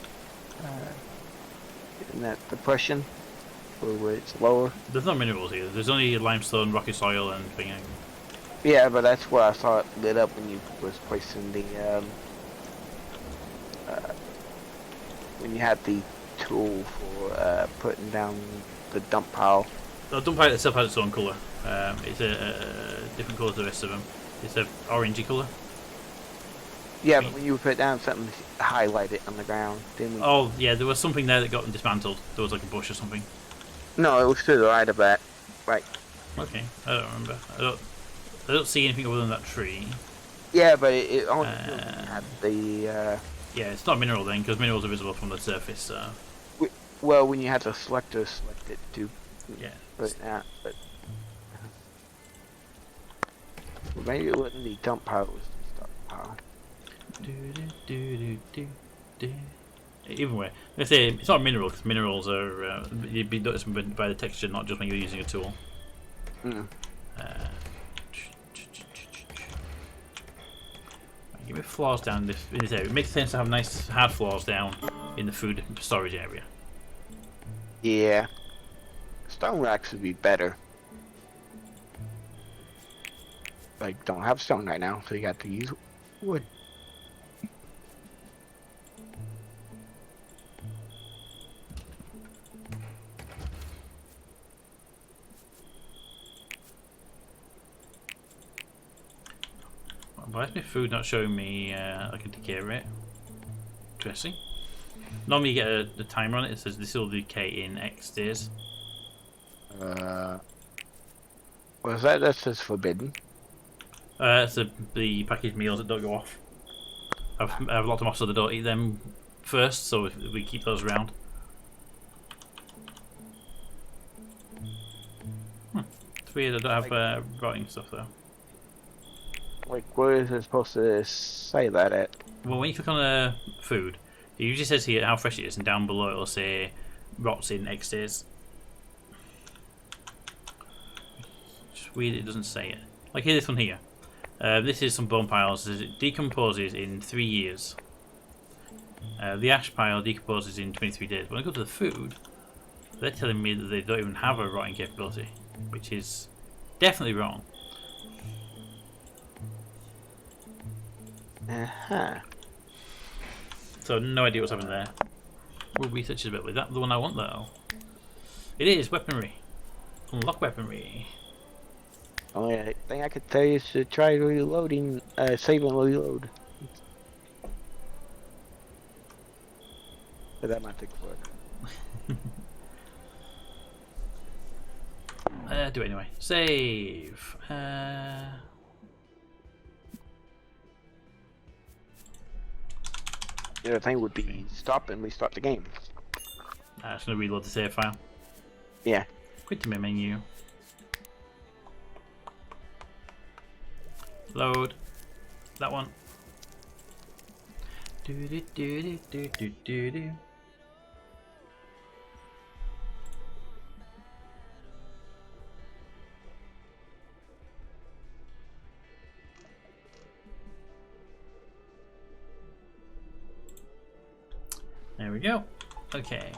in that depression where it's lower. There's no minerals here. There's only limestone, rocky soil, and thing. Yeah, but that's where I saw it lit up when you was placing the when you had the tool for putting down the dump pile. The dump pile itself has its own colour. It's a different colour to the rest of them. It's an orangey colour. Yeah, but when you put it down, something highlighted on the ground. Oh, yeah, there was something there that got dismantled. There was like a bush or something. No, it was to the right of that. Right. Okay, I don't remember. I don't see anything other than that tree. Yeah, but it only had the. Yeah, it's not mineral then, because minerals are visible from the surface. So Well, when you had the selector select it too. yeah. But maybe it wasn't the dump pile, it was the stockpile. Either way, let's say it's not mineral because minerals are you'd be noticed by the texture, not just when you're using a tool. Give me floors down in this area. It makes sense to have nice hard floors down in the food storage area. Yeah. Stone racks would be better. Like, don't have stone right now, so you got to use wood. Why is my food not showing me like a decay rate? Interesting. Normally you get a timer on it. It says this will decay in X days. Was that? That says forbidden. It's the packaged meals that don't go off. I have a lot of moss so they don't eat them first, so we keep those around. It's weird I don't have rotting stuff though. Like, where is it supposed to say that at? Well, when you click on food, it usually says here how fresh it is, and down below it'll say rots in X days. Just weird it doesn't say it. Like here, this one here. This is some bone piles. It decomposes in 3 years. The ash pile decomposes in 23 days. When I go to the food, they're telling me that they don't even have a rotting capability, which is definitely wrong. So no idea what's happening there. We'll research it a bit. Is that the one I want though? It is weaponry. Unlock weaponry. Only thing I could tell you is to try reloading, save and reload. But that might take forever. Do it anyway. Save. The other thing would be stop and restart the game. I'm just going to reload the save file. Yeah. Quit to my menu. Load. That one. Do do do do do do do. There we go. Okay.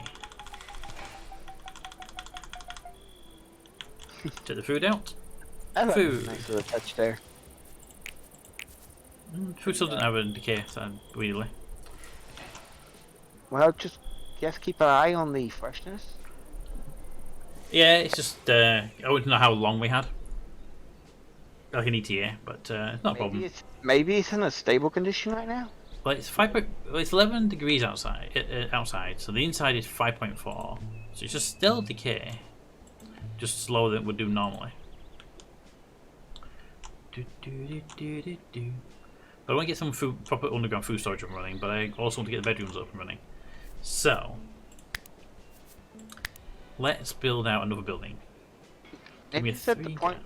Take the food out. Food. Nice little touch there. Food still doesn't have a decay, so weirdly. Well, just keep an eye on the freshness. Yeah, it's just I wouldn't know how long we had. Like an ETA, but it's not a problem. Maybe it's in a stable condition right now. Well, it's 11 degrees outside, so the inside is 5.4. So it's just still decay, just slower than it would do normally. But I want to get some proper underground food storage up and running, but I also want to get the bedrooms up and running. So let's build out another building. Maybe it's at the point.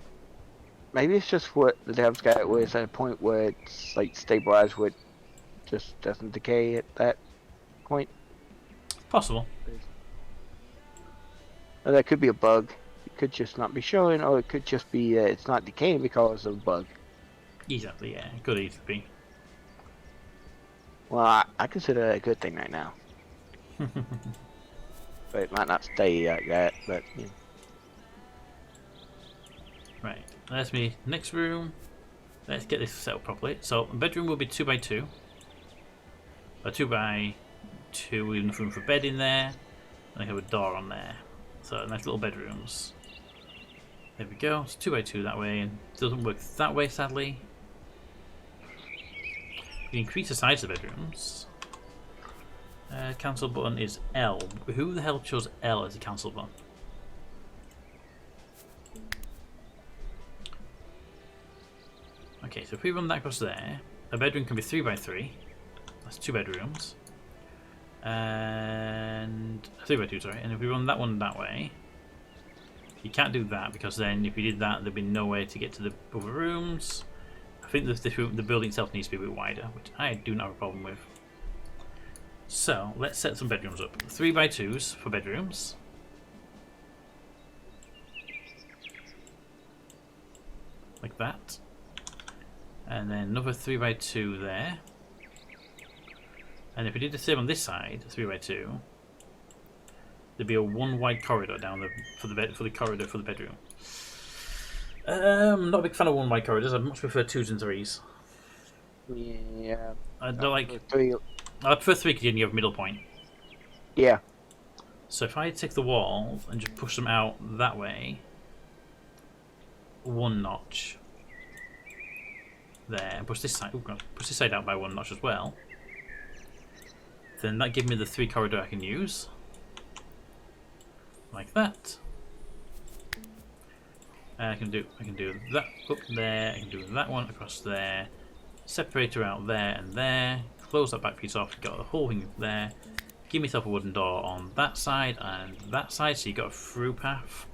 Maybe it's just what the devs got, where it's at a point where it's like stabilized, where it just doesn't decay at that point. Possible. Or that could be a bug. It could just not be showing, or it could just be it's not decaying because of a bug. Exactly, yeah. It could easily be. Well, I consider that a good thing right now. But it might not stay like that, but yeah. Right, that's me. Next room. Let's get this set up properly. So, bedroom will be 2x2. A 2x2 with enough room for a bed in there. And I have a door on there. So, nice little bedrooms. There we go. It's 2x2 that way. And it doesn't work that way, sadly. You can increase the size of the bedrooms. Cancel button is L. Who the hell chose L as a cancel button? Okay, so if we run that across there, a bedroom can be 3 by 3. That's 2 bedrooms. And 3 by 2, sorry. And if we run that one that way, you can't do that because then if you did that, there'd be no way to get to the other rooms. I think the building itself needs to be a bit wider, which I do not have a problem with. So let's set some bedrooms up. 3 by 2s for bedrooms. Like that. And then another 3 by 2 there. And if we did the same on this side, 3 by 2, there'd be a 1 wide corridor down for the corridor for the bedroom. Not a big fan of 1 wide corridors. I'd much prefer 2s and 3s. Yeah. I don't like. 3. I prefer 3 because you have a middle point. Yeah. So if I take the walls and just push them out that way, 1 notch there, and push this side. Push this side out by 1 notch as well. Then that gives me the 3 corridor I can use, like that. I can do that up there. I can do that one across there. Separator out there and there. Close that back piece off. Got the whole thing there. Give myself a wooden door on that side and that side, so you got a through path.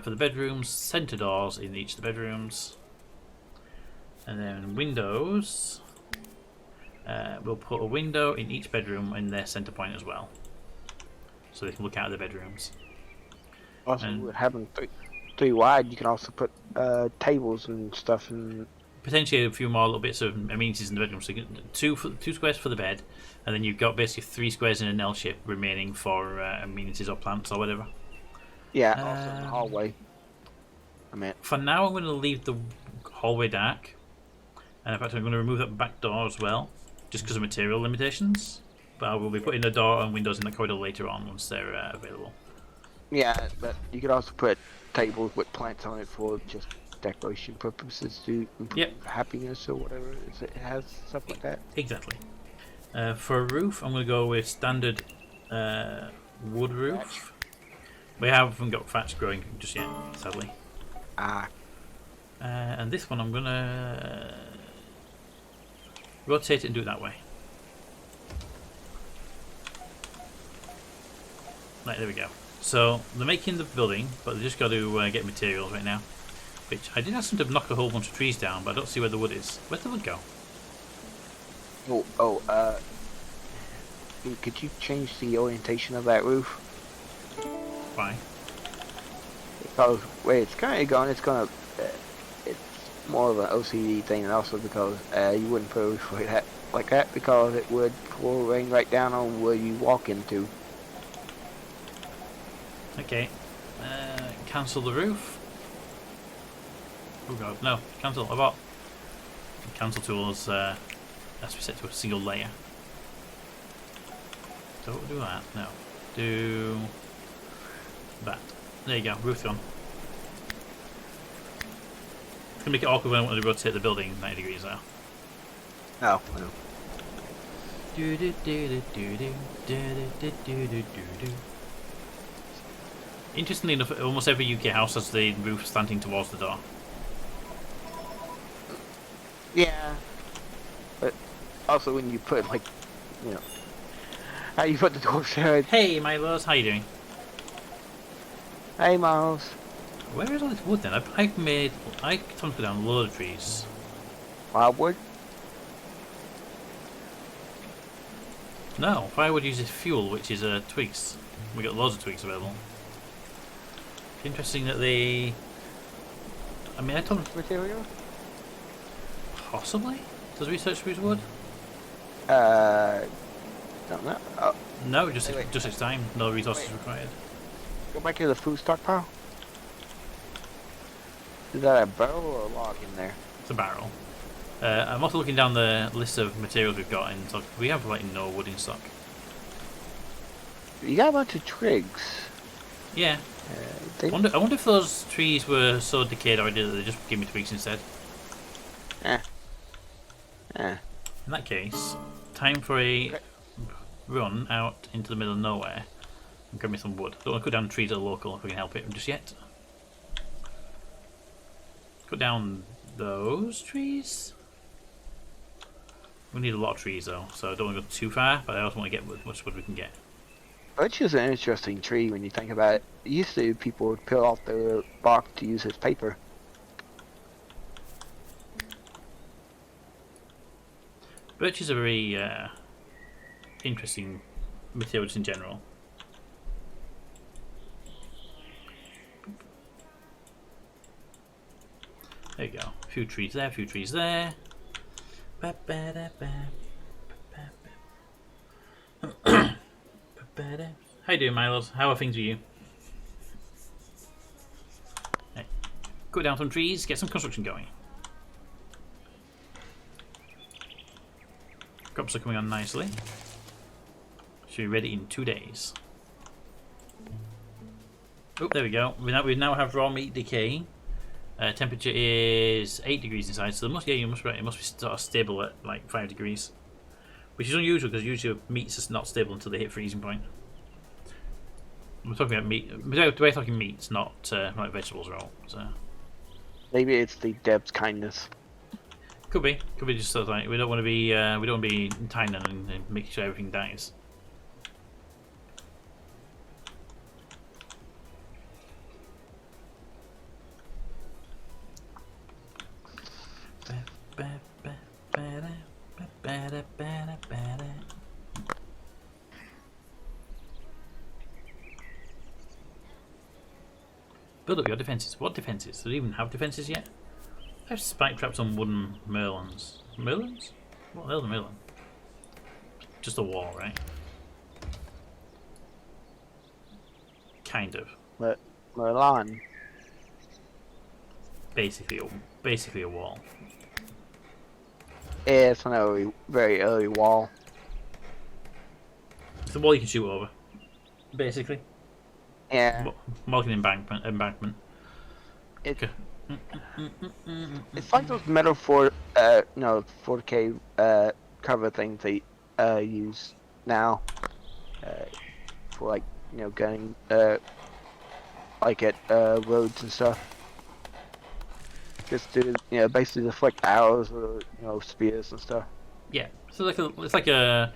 For the bedrooms, centre doors in each of the bedrooms, and then windows. We'll put a window in each bedroom in their centre point as well, so they can look out of the bedrooms. Also, with having 3 wide, you can also put tables and stuff in. Potentially a few more little bits of amenities in the bedroom. So you get 2 squares for the bed, and then you've got basically 3 squares in an L shape remaining for amenities or plants or whatever. Yeah, also in the hallway. I mean, for now, I'm going to leave the hallway dark, and in fact, I'm going to remove that back door as well, just because of material limitations. But I will be putting a door and windows in the corridor later on once they're available. Yeah, but you could also put tables with plants on it for just decoration purposes to improve happiness or whatever it has, stuff like that. Exactly. For a roof, I'm going to go with standard wood roof. Thatch. We haven't got thatch growing just yet, sadly. And this one I'm going to rotate it and do it that way. Right, there we go. So they're making the building, but they just got to get materials right now. Which I did ask them to knock a whole bunch of trees down, but I don't see where the wood is. Where'd the wood go? Could you change the orientation of that roof? Why? Because where it's currently going, it's more of an OCD thing, and also because you wouldn't put a roof like that because it would pour rain right down on where you walk into. Okay. Cancel the roof. Oh god, no. Cancel. Abort. Cancel tools has to be set to a single layer. So do that. No. Do that. There you go. Roof's gone. It's going to make it awkward when I want to rotate the building 90 degrees now. Oh, no. Interestingly enough, almost every UK house has the roof slanting towards the door. Yeah. But also when you put, like, you know, how you put the door there. Hey, Milos, how you doing? Hey, Miles. Where is all this wood then? I told put down a load of trees. Wildwood? No, firewood uses fuel, which is twigs. We got loads of twigs available. Interesting that they. I mean, I told them. Material? Possibly? Does research use wood? Don't know. Oh. No, just its time. No resources required. Go back to the food stockpile. Is that a barrel or a log in there? It's a barrel. I'm also looking down the list of materials we've got in stock. We have like no wood in stock. You got a bunch of twigs. Yeah. I wonder if those trees were so decayed already that they just give me twigs instead. In that case, time for a run out into the middle of nowhere and grab me some wood. Don't want to cut down trees that are local if we can help it just yet. Cut down those trees. We need a lot of trees though, so I don't want to go too far, but I also want to get as much wood we can get. Birch is an interesting tree when you think about it. Used to, people would peel off the bark to use as paper. Birch is a very interesting material just in general. There you go. A few trees there, a few trees there. How you doing, Milos? How are things with you? Hey. Cut down some trees, get some construction going. Crops are coming on nicely. Should be ready in 2 days. Oh, there we go. We now have raw meat decay. Temperature is 8 degrees inside, so it must be sort of stable at like 5 degrees, which is unusual because usually meat's just not stable until they hit freezing point. We're talking about meat. We're talking meats, not like vegetables or all. So Maybe it's the Deb's kindness. could be just sort of like we don't want to be tiny and make sure everything dies. Build up your defences. What defences? Do they even have defences yet? I have spike traps on wooden merlons. Merlons? What the hell's a merlon? Just a wall, right? Kind of. Merlon. Basically a wall. Yeah, it's an very early wall. It's the wall you can shoot over. Basically. Yeah. More like an embankment. It, Okay. it's like those metal 4K cover things they use now for like gunning like at roads and stuff. Just to basically deflect arrows or spears and stuff. Yeah. So it's like a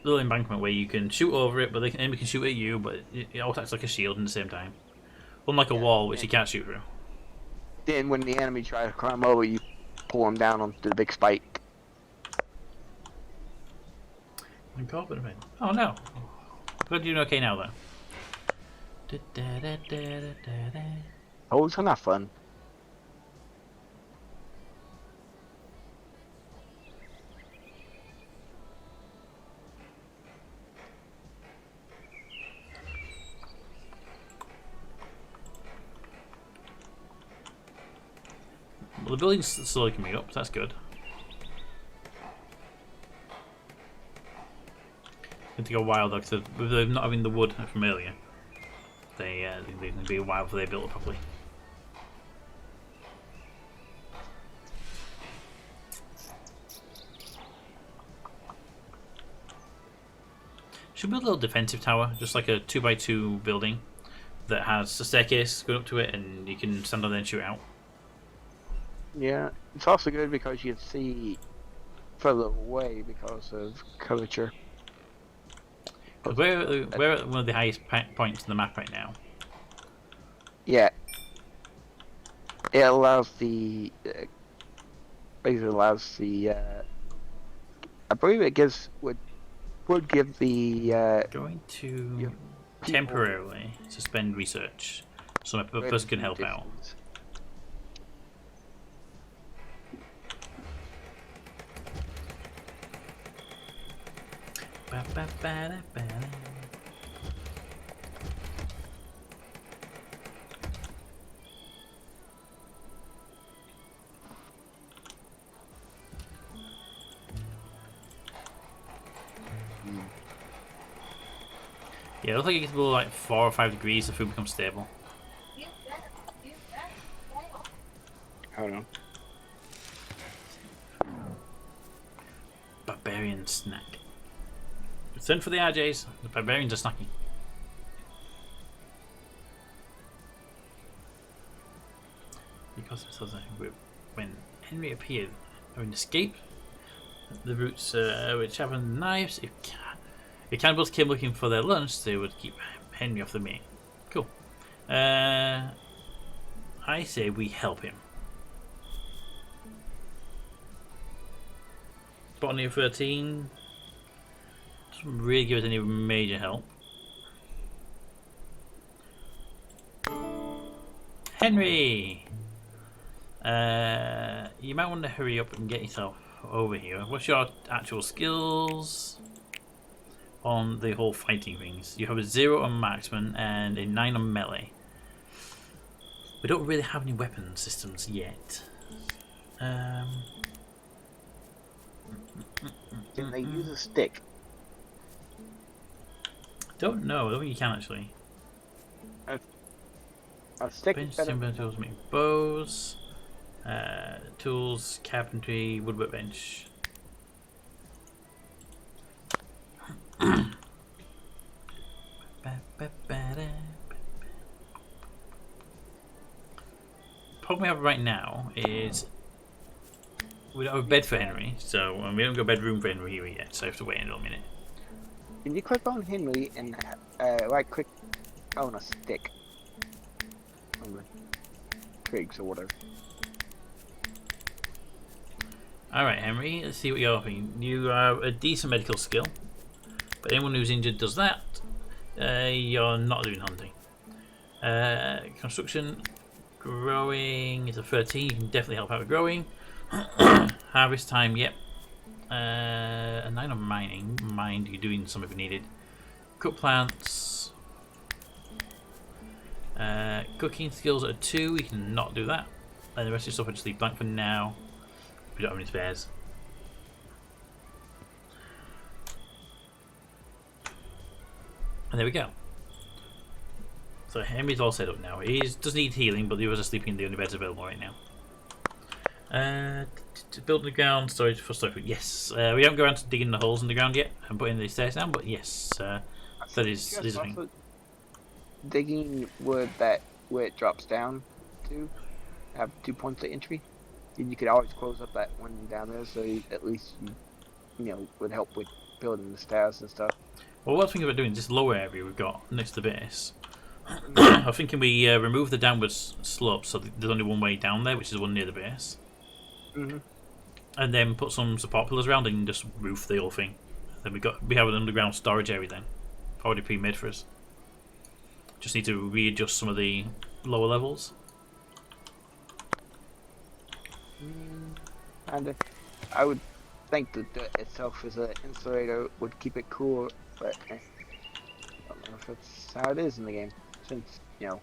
little embankment where you can shoot over it, but the enemy can shoot at you, but it also acts like a shield at the same time. Unlike a wall, which you can't shoot through. Then when the enemy tries to climb over, you pull them down onto the big spike. Oh no. We're doing okay now though. Oh, it's not fun. Well, the building's slowly coming up, so that's good. Going to go wild though, because with them not having the wood from earlier, they're going to be a while before they build it properly. Should build a little defensive tower, just like a 2x2 building that has a staircase going up to it, and you can stand on there and shoot out. Yeah, it's also good because you can see further away because of curvature. We're at one of the highest points in the map right now. Yeah, it allows the basically allows the I believe it would give the Going to temporarily suspend research so my person can help out. Yeah, it looks like it gets below like 4 or 5 degrees, the food becomes stable. Hold on. Barbarian snack. Send for the RJs. The barbarians are snacking. Because it says when Henry appeared. Having escaped the routes which have knives. If cannibals came looking for their lunch, they would keep Henry off the meat. Cool. I say we help him. Botany of 13 doesn't really give us any major help. Henry! You might want to hurry up and get yourself over here. What's your actual skills on the whole fighting things? You have a 0 on marksman and a 9 on melee. We don't really have any weapon systems yet. Can they use a stick? Don't know. I don't think you can actually. A stick Bench, is better. timber tools make bows. Tools, carpentry, woodwork bench. Problem we have right now is we don't have a bed for Henry, so we haven't got a bedroom for Henry here yet, so I have to wait a little minute. Can you click on Henry and right click on a stick? On the twigs or whatever. Alright, Henry, let's see what you're offering. You have a decent medical skill, but anyone who's injured does that. You're not doing hunting. Construction, growing is a 13, you can definitely help out with growing. Harvest time, yep. A 9 on mining, mind you're doing some if needed. Cook plants. Cooking skills are 2, you can not do that. And the rest of your stuff I just leave blank for now. We don't have any spares. And there we go. So Henry's all set up now. He does need healing, but the others are sleeping in the only beds available right now. To build the ground storage for stuff. Yes, we don't go around to digging the holes in the ground yet and putting the stairs down, but yes, that is a thing. Digging where it drops down to have 2 points of entry. And you could always close up that one down there, so at least you would help with building the stairs and stuff. Well, what I was thinking about doing this lower area we've got next to the base. I'm thinking we remove the downward slope, so there's only one way down there, which is the one near the base. And then put some support pillars around and just roof the whole thing. Then we have an underground storage area then, already pre-made for us. Just need to readjust some of the lower levels. And I would think that dirt itself as an insulator would keep it cool, but I don't know if that's how it is in the game, since the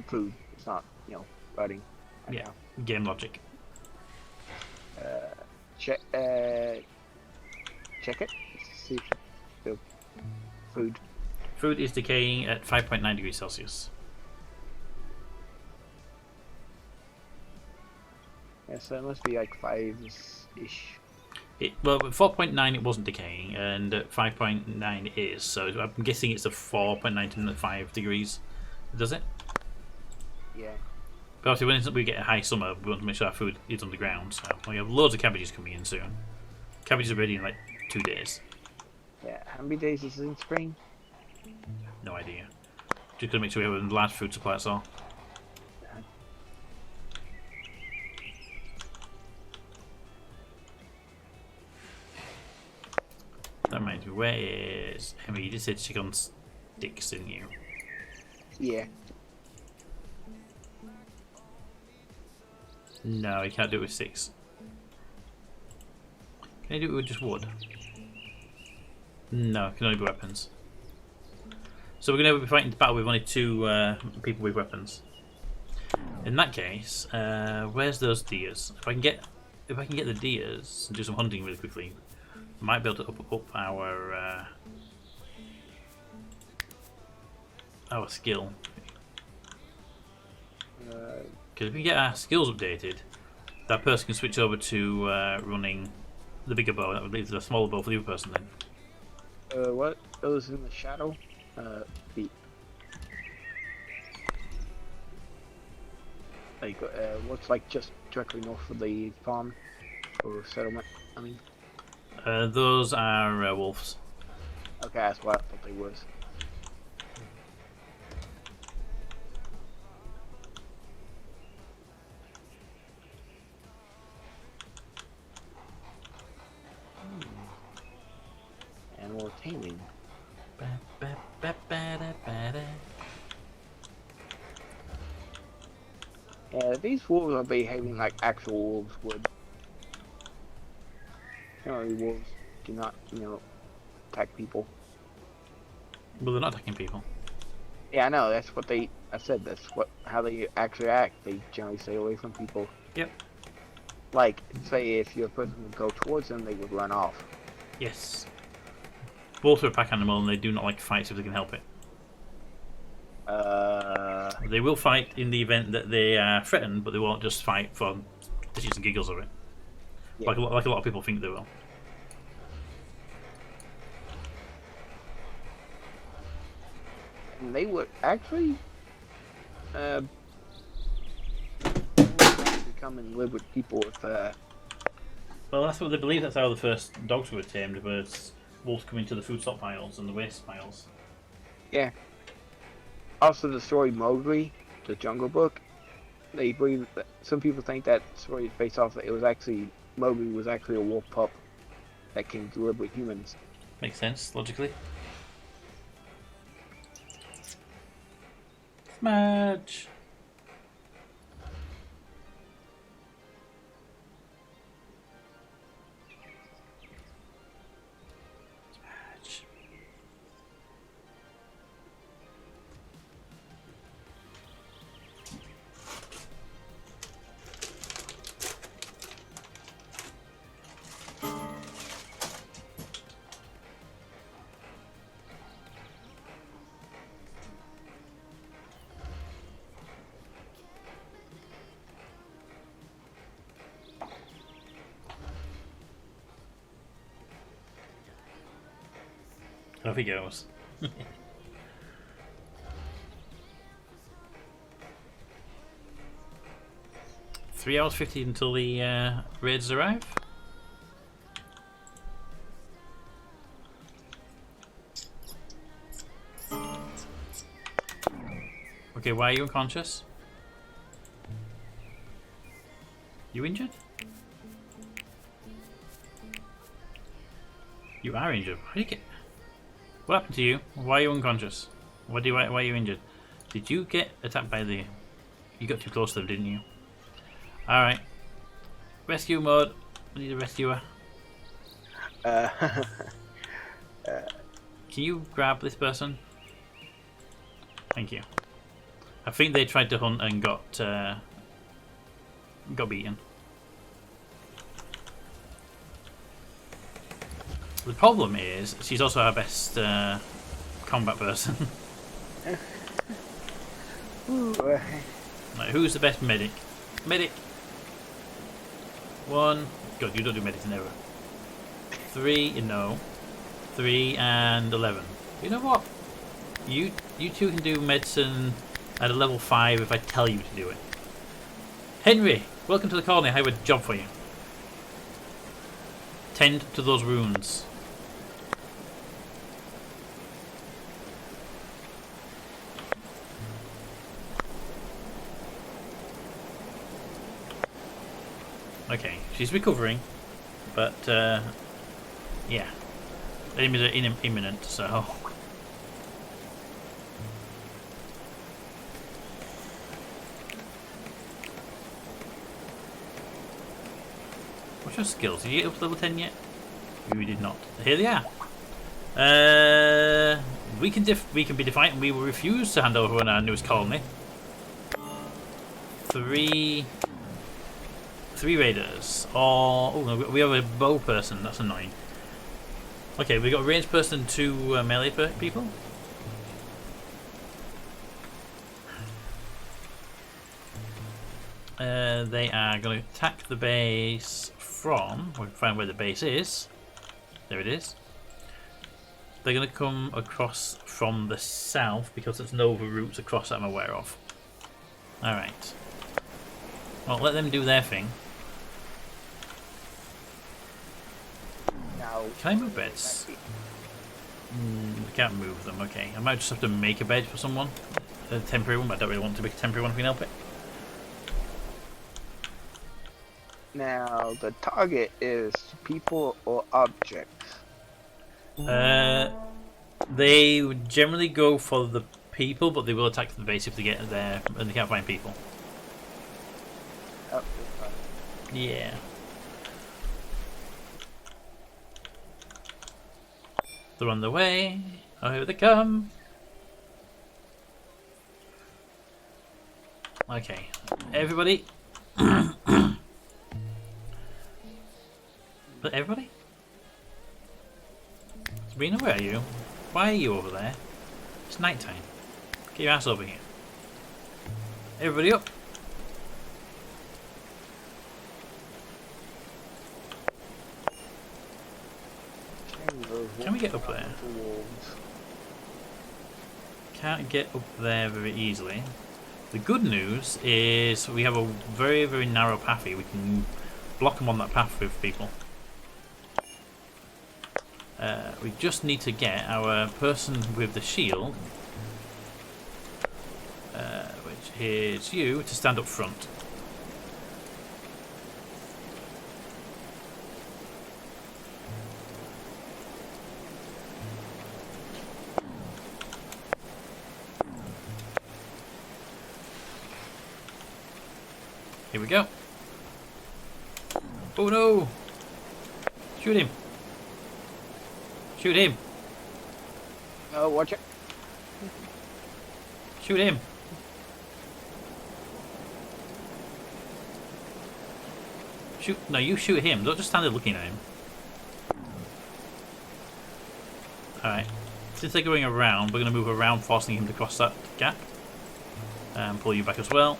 food is not rotting. Yeah, game logic. Check it. See if the food. Food is decaying at 5.9 degrees Celsius. Yeah, so it must be like 5-ish. Well, at 4.9 it wasn't decaying, and at 5.9 it is. So I'm guessing it's a 4.9 to the 5 degrees. Does it? Yeah. But obviously, when we get a high summer, we want to make sure our food is on the ground. So we have loads of cabbages coming in soon. Cabbages are ready in like 2 days. Yeah. How many days is it in spring? No idea. Just gonna make sure we have a large food supply. That's all. That reminds me, where is Henry? You just said check on sticks, didn't you? Yeah. No, you can't do it with sticks. Can you do it with just wood? No, it can only be weapons. So we're going to be fighting the battle with only 2 people with weapons. In that case, where's those deers? If I can get the deers and do some hunting really quickly, I might be able to up our skill. Because if we get our skills updated, that person can switch over to running the bigger bow. That would leave the smaller bow for the other person then. What? Those in the shadow? Feet. Like, what's like just directly north of the farm or settlement? I mean, Those are wolves. okay, that's what I thought they was. Animal taming. Yeah, these wolves are behaving like actual wolves would. Generally, wolves do not, attack people. Well, they're not attacking people. Yeah, I know. That's what I said. That's how they actually act. They generally stay away from people. Yep. Like, say, if your person would go towards them, they would run off. Yes. Wolves are a pack animal and they do not like fights if they can help it. They will fight in the event that they are threatened, but they won't just fight for the shits and giggles of it. Yeah. Like a lot of people think they will. And they would actually come and live with people if Well, that's what they believe. That's how the first dogs were tamed. Was wolves coming to the food stockpiles and the waste piles. yeah. Also, the story Mowgli, the Jungle Book, they believe that some people think that story is based off that it was actually Mowgli was actually a wolf pup that came to live with humans. Makes sense, logically. Smudge! Smudge. Off he goes. 3 hours 50 until the raiders arrive. Okay, why are you unconscious? You injured? You are injured. How did you get... What happened to you? Why are you unconscious? Why are you injured? Did you get attacked by the... You got too close to them, didn't you? Alright. Rescue mode. I need a rescuer. Can you grab this person? Thank you. I think they tried to hunt and got beaten. The problem is, she's also our best combat person. Right, who's the best medic? Medic! 1. God, you don't do medicine ever. 3, no. 3 and 11. You know what? You two can do medicine at a level 5 if I tell you to do it. Henry, welcome to the colony. I have a job for you. Tend to those wounds. Okay, she's recovering, but yeah, enemies are imminent, so. What's your skills? Did you get up to level 10 yet? We did not. Here they are. We can be defiant and we will refuse to hand over on our newest colony. 3 raiders. Oh, no, we have a bow person. That's annoying. Okay, we got a ranged person, 2 melee people. They are going to attack the base from... We'll find where the base is. There it is. They're going to come across from the south because there's no other routes across that I'm aware of. Alright. Well, let them do their thing. Now, Can I move beds? I can't move them, okay. I might just have to make a bed for someone. A temporary one, but I don't really want to make a temporary one if we can help it. now the target is people or objects. They would generally go for the people, but they will attack the base if they get there and they can't find people. Oh, it's fine. Yeah. They're on their way. Oh, here they come. Okay, everybody. But everybody? Sabrina, where are you? Why are you over there? It's night time. Get your ass over here. Everybody up. Can we get up there? Can't get up there very easily. The good news is we have a very, very narrow path here. We can block them on that path with people. We just need to get our person with the shield, which is you, to stand up front. Here we go. Oh no! Shoot him! Shoot him! Oh, watch it. Shoot him! Shoot! No, you shoot him. Don't just stand there looking at him. Alright. Since they're going around, we're going to move around, forcing him to cross that gap. And pull you back as well.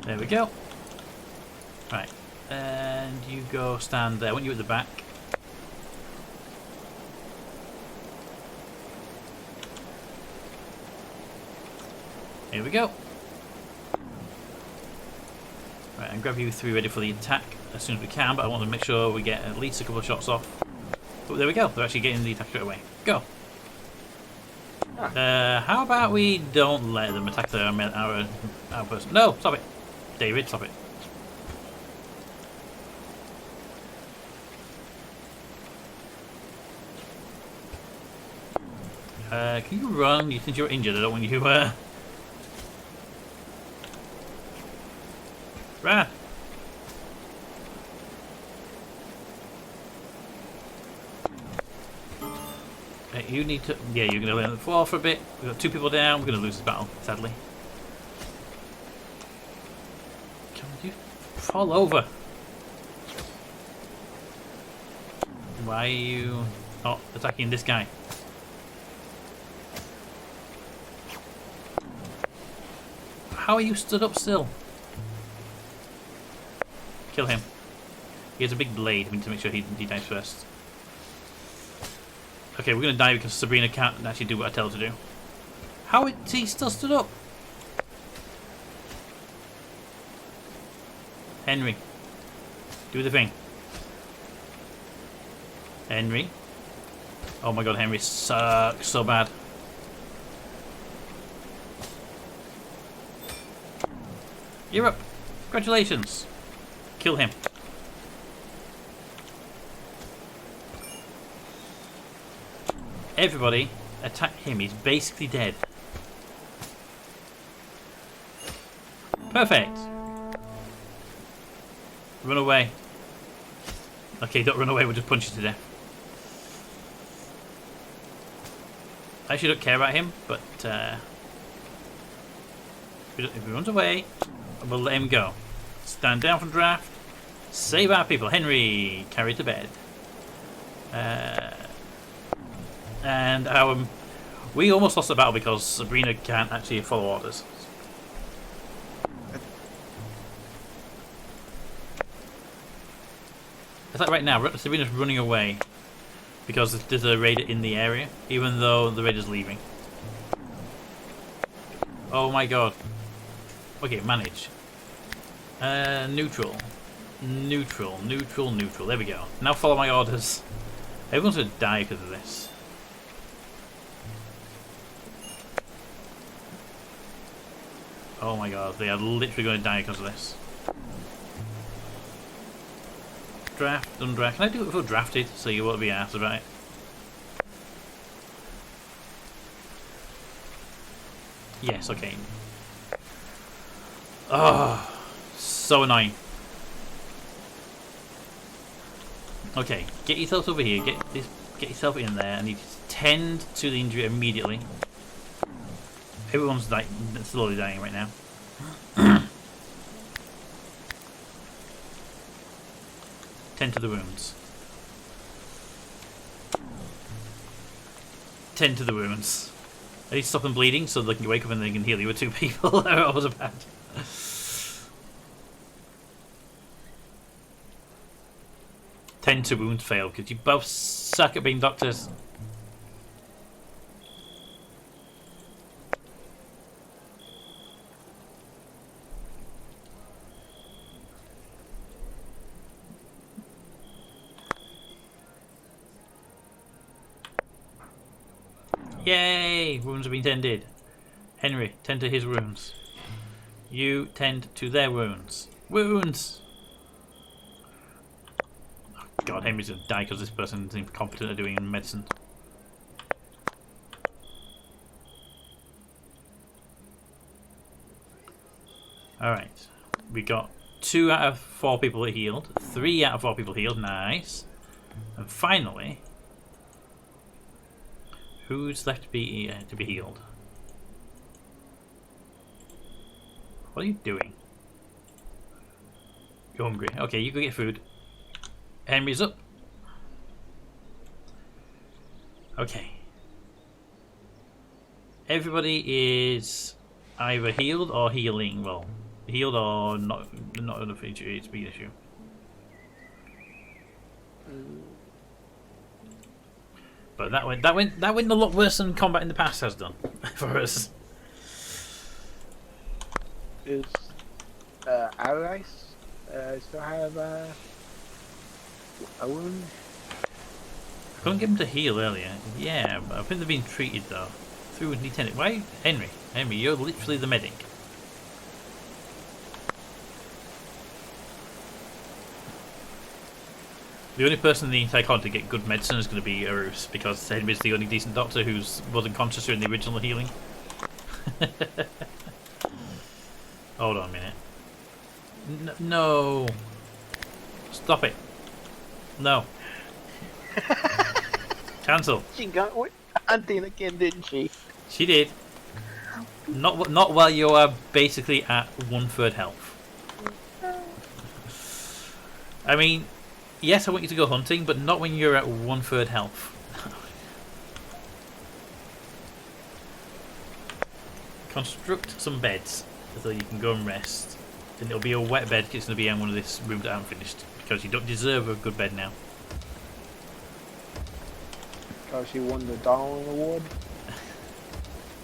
There we go. Right, and you go stand there. When you're at the back. Here we go. Right, and grab you three ready for the attack as soon as we can, but I want to make sure we get at least a couple of shots off. Oh, there we go. They're actually getting the attack straight away. Go. How about we don't let them attack our person? No, stop it. David, stop it. Can you run? You think you're injured? I don't want you to, Run! You need to... Yeah, you're going to lay on the floor for a bit. We've got two people down. We're going to lose this battle, sadly. Can you fall over? Why are you not attacking this guy? How are you stood up still? Kill him. He has a big blade. We need to make sure he dies first. Okay, we're going to die because Sabrina can't actually do what I tell her to do. How is he still stood up? Henry. Do the thing. Henry. Oh my god, Henry sucks so bad. You're up. Congratulations. Kill him. Everybody attack him. He's basically dead. Perfect. Run away. Okay, don't run away. We'll just punch you to death. I actually don't care about him, but if he runs away, we'll let him go. Stand down from draft. Save our people. Henry, carry to bed. And we almost lost the battle because Sabrina can't actually follow orders. It's like right now, Sabrina's running away. because there's a raider in the area, even though the raider's leaving. Oh my god. Okay, manage. Neutral. Neutral, neutral, neutral. There we go. Now follow my orders. Everyone's gonna die because of this. Oh my god, they are literally gonna die because of this. Draft, undraft. Can I do it before drafted so you won't be asked about it? Yes, okay. Oh, so annoying. Okay, get yourself over here. Get yourself in there. I need to tend to the injury immediately. Everyone's like slowly dying right now. Tend to the wounds. Tend to the wounds. I need to stop them bleeding so they can wake up and they can heal you with 2 people. That was bad. Tend to wound fail because you both suck at being doctors. Yay! Wounds have been tended. Henry, tend to his wounds. You tend to their wounds. Wounds! Oh god, Henry's gonna die because this person is incompetent at doing medicine. Alright. We got 2 out of 4 people healed. 3 out of 4 people healed. Nice. And finally... who's left to be healed? What are you doing? You're hungry. Okay, you go get food. Henry's up. Okay. Everybody is either healed or healing. Well, healed or not enough injury to be an issue. But that went a lot worse than combat in the past has done for us. Is Allies still have a wound? I couldn't get him to heal earlier. Yeah, but I think they're being treated though. Through Lieutenant. Why, Henry? Henry, you're literally the medic. The only person in the entire con to get good medicine is going to be Arus, because Henry's the only decent doctor who wasn't conscious during the original healing. Hold on a minute. No. Stop it. No. Cancel. She got with hunting again, didn't she? She did. Not while you are basically at 1/3 health. I mean, yes, I want you to go hunting, but not when you're at 1/3 health. Construct some beds so you can go and rest. And it'll be a wet bed, it's going to be in one of this rooms that I haven't finished. Because you don't deserve a good bed now. Oh, she won the Darwin Award?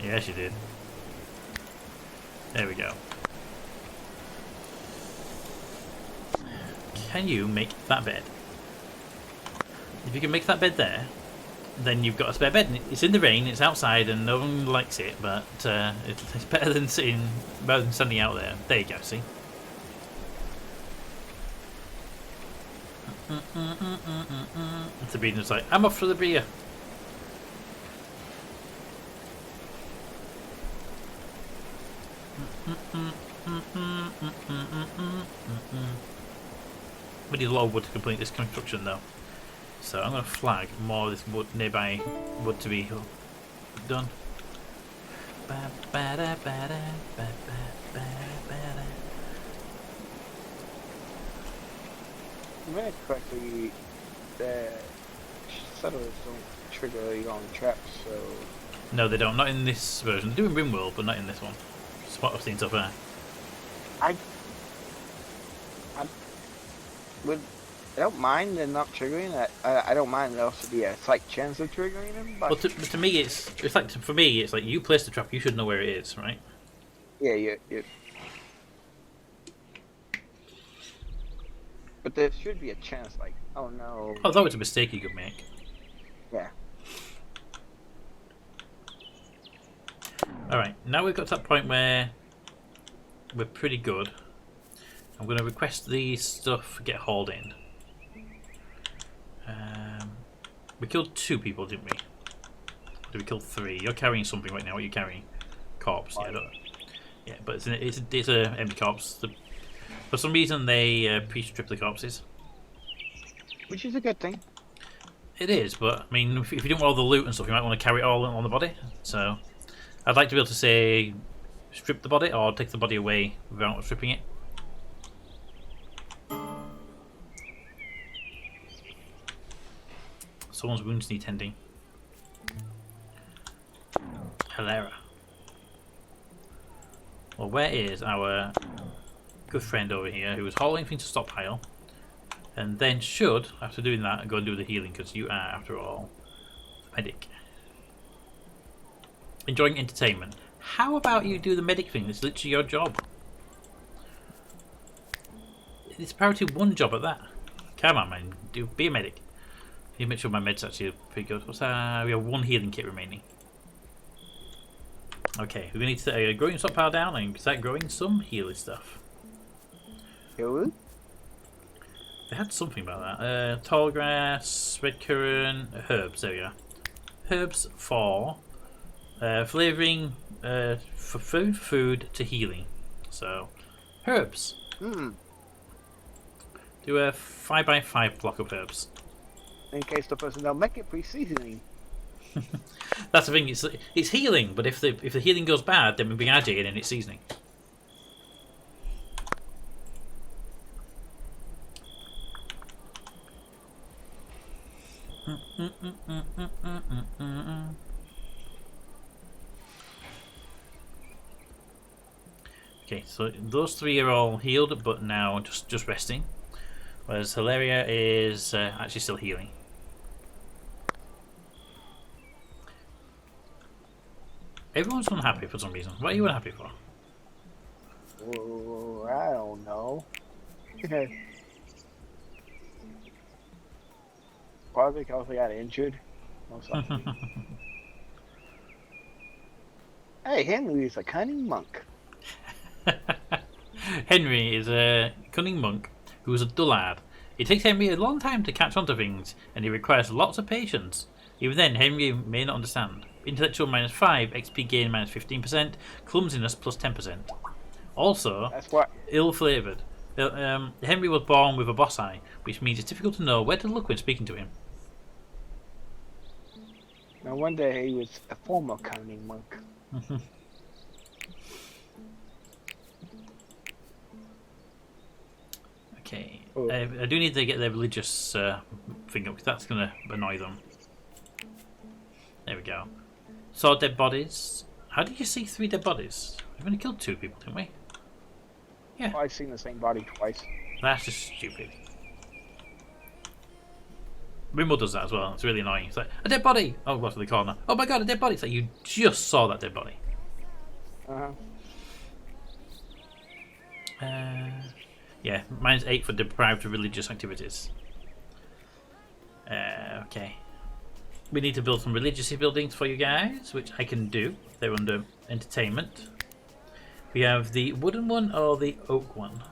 Yeah, she did. There we go. Can you make that bed? If you can make that bed there, then you've got a spare bed. It's in the rain, it's outside, and no one likes it, but it's better than standing out there. There you go, see? Sabrina's like, I'm off for the beer. We need a lot of wood to complete this construction though. So I'm going to flag more of this wood, nearby wood to be done. If I remember correctly, the settlers don't trigger you on traps, so... No, they don't. Not in this version. They do in RimWorld, but not in this one. It's what I've seen so far. With don't mind them not triggering it. I don't mind there also be a slight chance of triggering them, but Well, to me, it's like for me, it's like you place the trap, you should know where it is, right? yeah. But there should be a chance, like, oh no. Although it's a mistake you could make. Yeah. All right, now we've got to that point where we're pretty good. I'm going to request the stuff get hauled in. We killed 2 people, didn't we? Or did we kill 3? You're carrying something right now. What are you carrying? Corpse. Yeah, yeah, but it's a empty corpse. For some reason, they pre-strip the corpses. Which is a good thing. It is, but I mean, if you don't want all the loot and stuff, you might want to carry it all on the body. So, I'd like to be able to say, strip the body or take the body away without stripping it. Someone's wounds need tending. Hilera. Well, where is our good friend over here who was hauling things to Stockpile and then should, after doing that, go and do the healing because you are, after all, the medic. Enjoying entertainment. How about you do the medic thing? It's literally your job. It's priority 1 job at that. Come on, man. Be a medic. You make sure my meds actually are pretty good. What's that? We have 1 healing kit remaining. Okay, we need to growing stockpile down and start growing some healing stuff. Healing? They had something about that. Tall grass, red currant, herbs. There we are. Herbs for flavouring for food to healing. So, herbs. Do a 5x5 block of herbs. In case the person don't make it pre-seasoning. That's the thing. It's healing, but if the healing goes bad, then we're being agitated and it's seasoning. Okay, so those 3 are all healed, but now just resting. Whereas Hilaria is actually still healing. Everyone's unhappy for some reason. What are you unhappy for? Oh, I don't know. Probably because I got injured. Most likely. Hey, Henry is a cunning monk. Henry is a cunning monk who is a dullard. It takes Henry a long time to catch on to things, and he requires lots of patience. Even then, Henry may not understand. Intellectual -5, XP gain -15%, clumsiness +10%. Also, That's what. ill-flavoured. Henry was born with a boss eye, which means it's difficult to know where to look when speaking to him. No wonder he was a former cunning monk. Okay, Oh. I do need to get their religious thing up because that's going to annoy them. There we go. Saw dead bodies. How did you see 3 dead bodies? We've only killed 2 people, didn't we? Yeah. I've seen the same body twice. That's just stupid. RimWorld does that as well. It's really annoying. It's like, a dead body! Oh, go to the corner. Oh my god, a dead body! It's like, you just saw that dead body. Yeah, mine's 8 for deprived of religious activities. Okay. We need to build some religious buildings for you guys, which I can do. They're under entertainment. We have the wooden one or the oak one.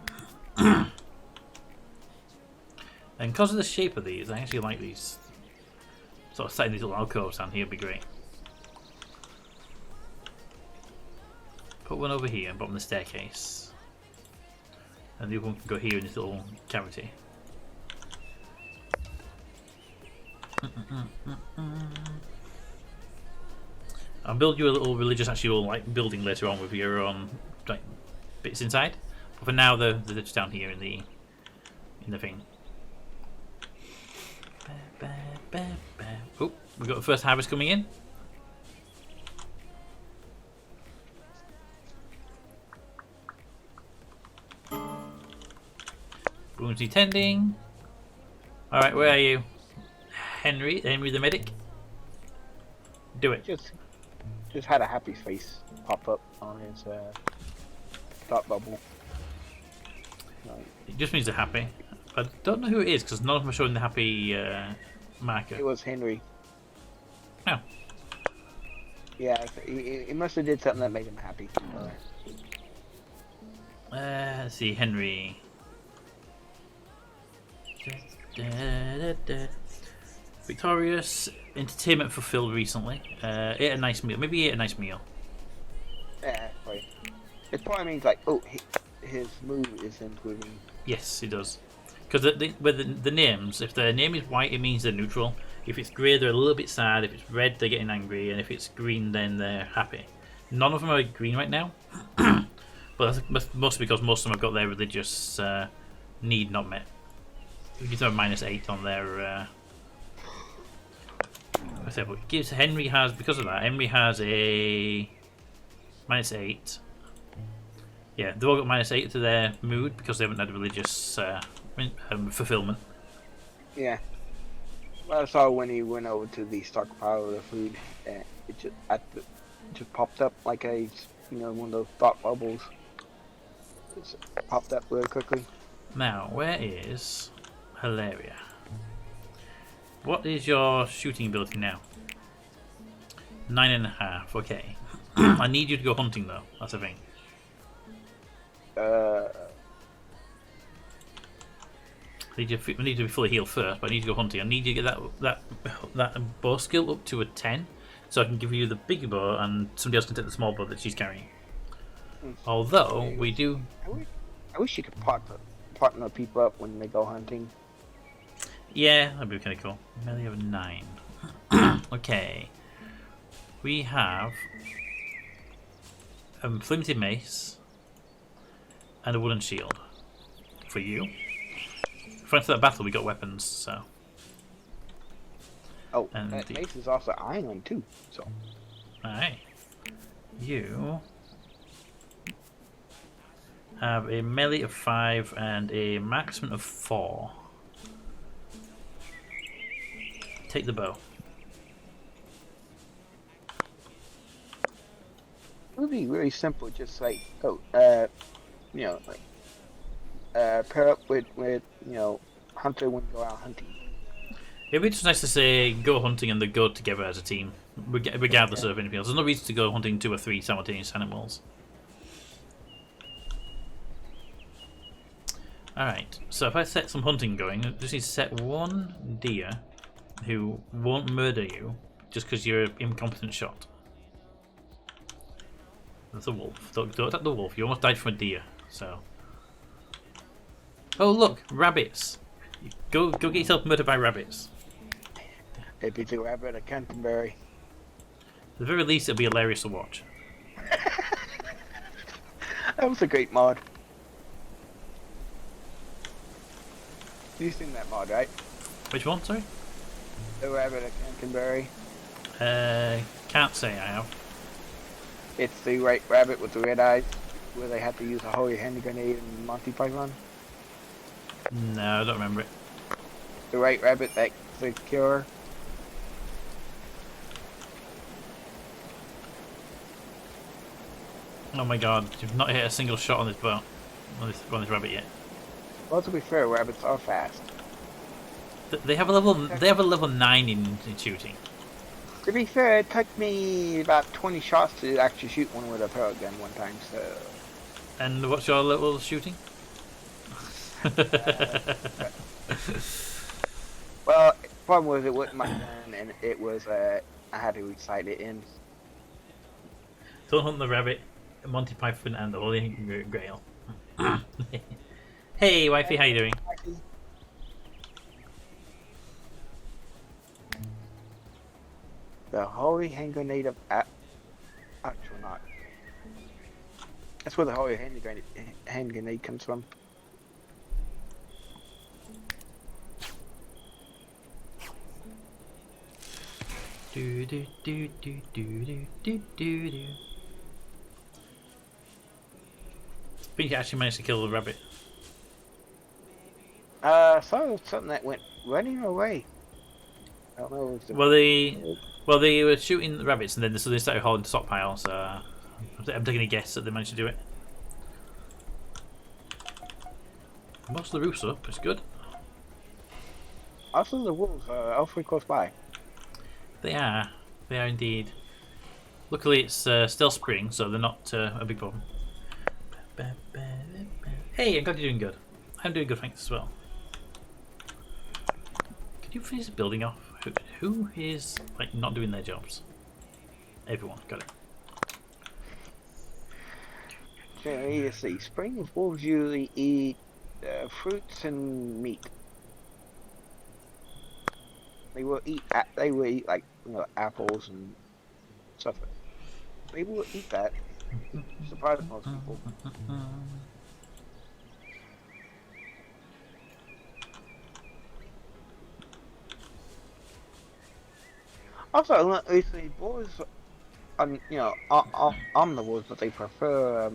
And because of the shape of these, I actually like these. Sort of setting these little alcoves down here would be great. Put one over here, bottom of the staircase. And the other one can go here in this little cavity. I'll build you a little religious actual like building later on with your own like bits inside. But for now they're just down here in the thing. Oh, we've got the first harvest coming in. Wounds need tending. Alright, where are you? Henry the medic? Do it. Just had a happy face pop up on his thought bubble. It just means they're happy. I don't know who it is because none of them are showing the happy marker. It was Henry. Oh. Yeah, he must have did something that made him happy. Let's see, Henry. Victorious, entertainment fulfilled recently. Ate a nice meal. Maybe he ate a nice meal. Yeah, right. It probably means like, oh, his mood is improving. Yes, it does. Because with the names, if their name is white, it means they're neutral. If it's grey, they're a little bit sad. If it's red, they're getting angry. And if it's green, then they're happy. None of them are green right now. But that's mostly because most of them have got their religious need not met. We give them a -8 on their... it gives Henry has, because of that, Henry has a -8. Yeah, they've all got -8 to their mood because they haven't had religious fulfillment. Yeah. Well, I saw when he went over to the stockpile of food, it just popped up like one of those thought bubbles. It popped up really quickly. Now, where is Hilaria? What is your shooting ability now? 9.5. Okay. I need you to go hunting though. That's the thing. I need you to be fully healed first, but I need you to go hunting. I need you to get that bow skill up to a 10, so I can give you the big bow, and somebody else can take the small bow that she's carrying. Although we do. I wish you could partner people up when they go hunting. Yeah, that'd be kind of cool. Melee of 9. Okay. We have a flimsy mace and a wooden shield for you. For that battle, we got weapons, so. Oh, and that mace is also iron too. So. Alright. You have a melee of 5 and a maximum of 4. Take the bow. It would be really simple, just like pair up with hunter when you go out hunting. It'd be just nice to say go hunting and they go together as a team, regardless of anything else. There's no reason to go hunting 2 or 3 simultaneous animals. Alright, so if I set some hunting going, I just need to set one deer who won't murder you just because you're an incompetent shot. That's a wolf. Don't attack the wolf. You almost died from a deer, so. Oh look, rabbits! Go get yourself murdered by rabbits. If it's a rabbit, a Canterbury. At the very least, it'll be hilarious to watch. That was a great mod. You've seen that mod, right? Which one, sorry? The rabbit at Canterbury. Can't say I have. It's the right rabbit with the red eyes, where they had to use a holy hand grenade in Monty Python. No, I don't remember it. The right rabbit that's the cure. Oh my god, you've not hit a single shot on this boat. On this rabbit yet. Well, to be fair, rabbits are fast. They have a level 9 in shooting. To be fair, it took me about 20 shots to actually shoot one with a pellet gun one time, so... And what's your level shooting? Well, the problem was it wasn't my gun, and it was, I had to recite it in. Don't hunt the rabbit, Monty Python and the Holy Grail. Hey wifey, how you doing? The holy hand grenade of actual not. That's where the holy hand grenade comes from. Do do do do do do do do do. I think you actually managed to kill the rabbit. So something that went running away. I don't know if Well, they were shooting the rabbits, and then so they started hauling the stockpile. So I'm taking a guess that they managed to do it. Most of the roof's up. It's good. Also, the wolves are awfully close by. They are. They are indeed. Luckily, it's still spring, so they're not a big problem. Hey, I'm glad you're doing good. I'm doing good, thanks as well. Could you finish the building off? Who is like not doing their jobs? Everyone, got it. So, you see, spring wolves usually eat fruits and meat. They will eat like apples and stuff. They will eat that. Surprise most people. Also, recently, boys, omnivores, but they prefer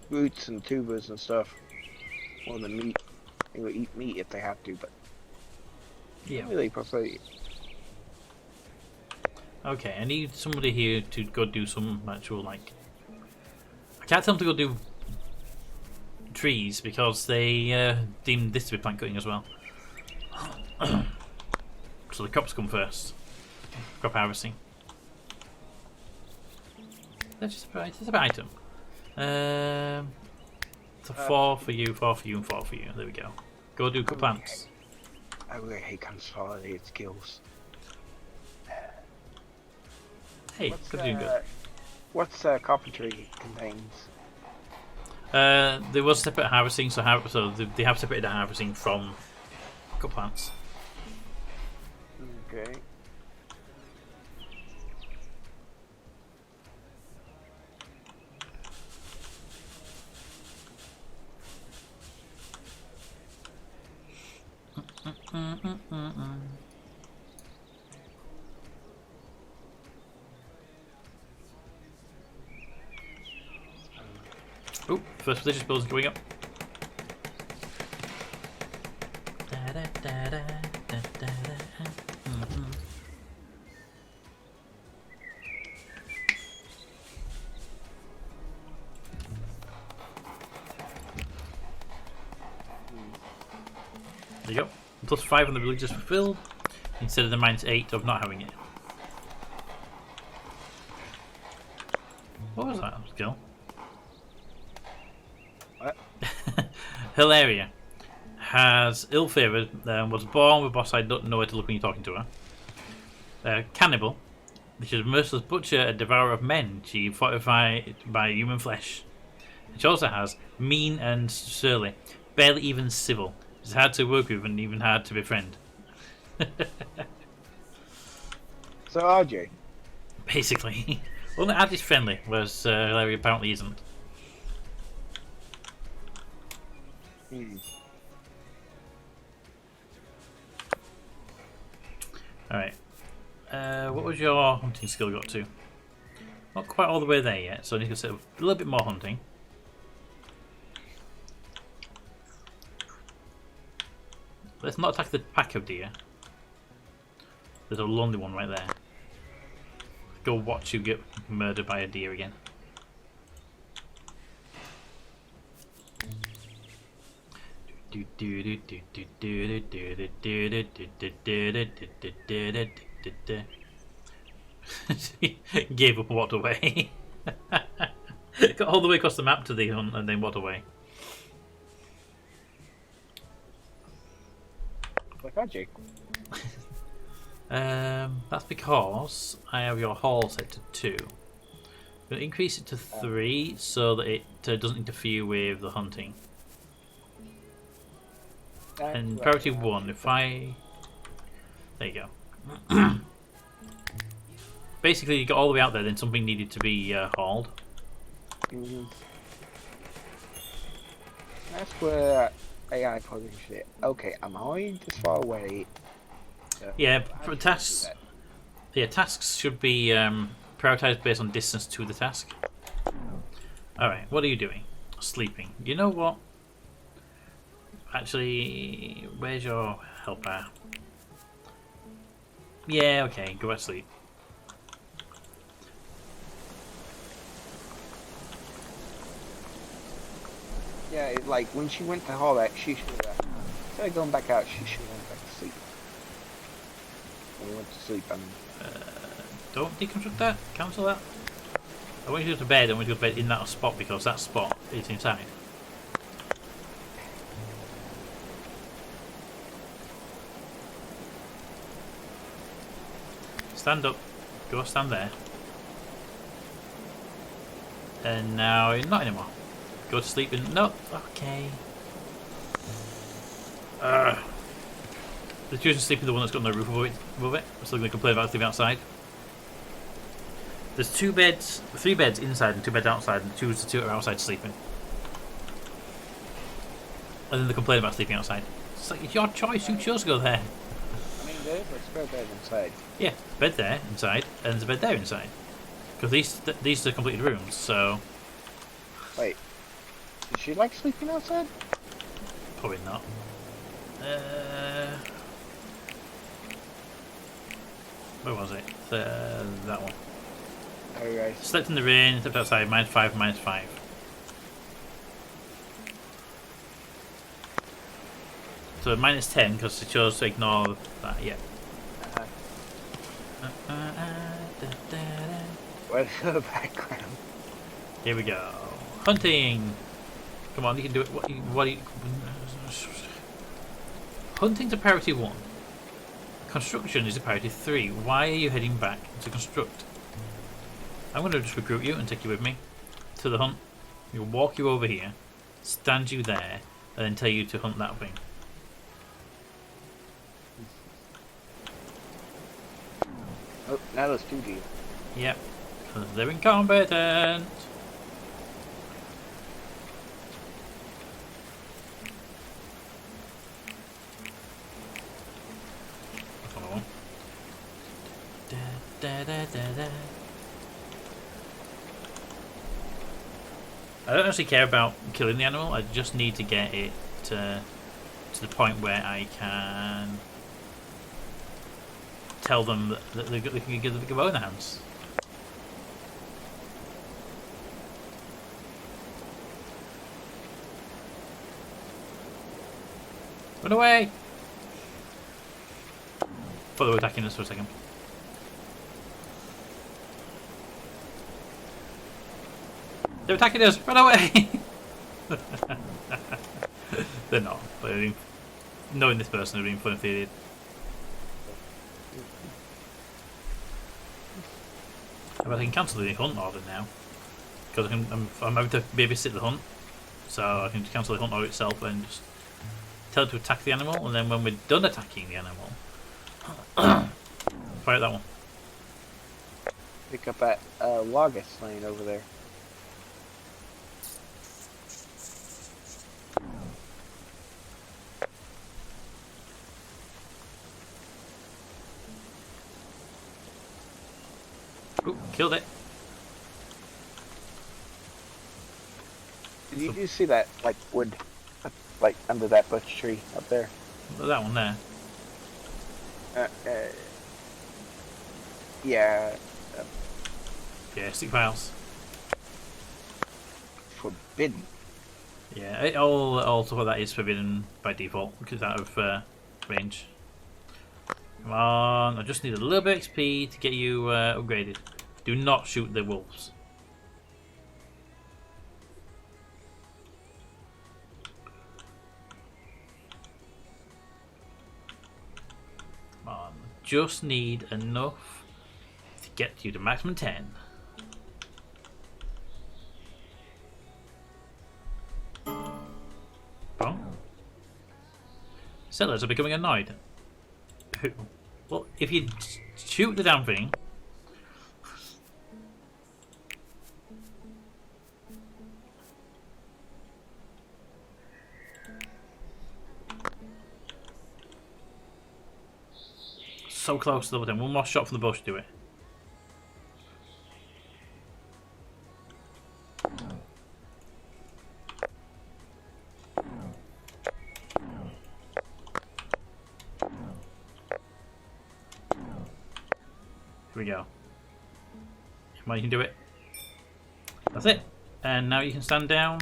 roots and tubers and stuff more than meat. They will eat meat if they have to, but Yeah. they really prefer it. Okay, I need somebody here to go do some actual like. I can't tell them to go do trees because they deem this to be plant cutting as well. So the crops come first. Crop harvesting. That's just a bit item. So 4 for you, 4 for you, and 4 for you. There we go. Go do cut plants. I really hate consolidated skills. Hey, good doing good. What's carpentry contains? There was separate harvesting, so they have separated the harvesting from cut plants. Okay. Oh, first religious build's going up. There you go. Plus 5 on the religious fulfilled instead of the -8 of not having it. What was that skill? What? Hilaria has ill-favoured, was born with boss eyed, don't know where to look when you're talking to her. Cannibal, which is merciless butcher and devourer of men. She fortified by human flesh. She also has mean and surly, barely even civil. It's hard to work with and even hard to befriend. So RJ. Basically. Only artist friendly, whereas Hilaria apparently isn't. Alright. What was your hunting skill got to? Not quite all the way there yet, so I need to set up a little bit more hunting. Let's not attack the pack of deer. There's a lonely one right there. Go watch you get murdered by a deer again. Gave up and walked away. Got all the way across the map to the hunt and then walked away. Like RJ. That's because I have your haul set to 2. I'm going to increase it to 3 so that it doesn't interfere with the hunting. And priority 1, if I... There you go. Basically, you got all the way out there, then something needed to be hauled. That's where AI probably shit. Okay, am I this far away? Yeah, for tasks. Yeah, tasks should be prioritized based on distance to the task. Alright, what are you doing? Sleeping. You know what? Actually, where's your helper? Yeah, okay, go back to sleep. Yeah, like when she went to haul that, she should have. Instead of going back out, she should have went back to sleep. When we went to sleep, I mean. Don't deconstruct that. Cancel that. I want you to go to bed. I want you to go to bed in that spot because that spot is inside. Stand up. Go stand there. And now you're not anymore. Go to sleep in. No. Okay. The choosing sleep in the one that's got no roof above it. I'm still going to complain about sleeping outside. There's 2 beds, 3 beds inside and 2 beds outside, and choose the 2 are outside sleeping. And then they complain about sleeping outside. It's like, it's your choice. You chose to go there. I mean, there's a spare bed inside. Yeah, bed there inside, and there's a bed there inside. Because these are completed rooms, so Wait, does she like sleeping outside? probably not. Where was it? That one. Alright. Slept in the rain, slept outside, -5, -5. So -10 because she chose to ignore that, yeah. Where's the background? Here we go. Hunting! Come on, you can do it. What do you... Hunting's a priority 1. Construction is a priority 3. Why are you heading back to construct? I'm going to just recruit you and take you with me to the hunt. We'll walk you over here, stand you there, and then tell you to hunt that thing. Oh, now there's 2 deer. Yep, because they're incompetent. I don't actually care about killing the animal. I just need to get it to the point where I can tell them that they can give the bow in the hands. Run away! Thought they were attacking us for a second. They're attacking us! Run away! They're not. But knowing this person would have been fun if they did. But I can cancel the hunt order now. Because I'm having to babysit the hunt. So I can cancel the hunt order itself and just tell it to attack the animal. And then when we're done attacking the animal, fire that one. Pick up that loggus laying over there. Ooh, killed it. Did you see that, like, wood, like, under that bush tree up there? That one there. Yeah. Yeah, stick piles. Forbidden. Yeah, all stuff like that is forbidden by default because it's out of range. Come on, I just need a little bit of XP to get you upgraded. Do not shoot the wolves. Come on, just need enough to get you to maximum 10. Oh. Settlers are becoming annoyed. Well, if you shoot the damn thing. So close to level 10. One more shot from the bush, do it. we go. Come on, you can do it. That's it. And now you can stand down.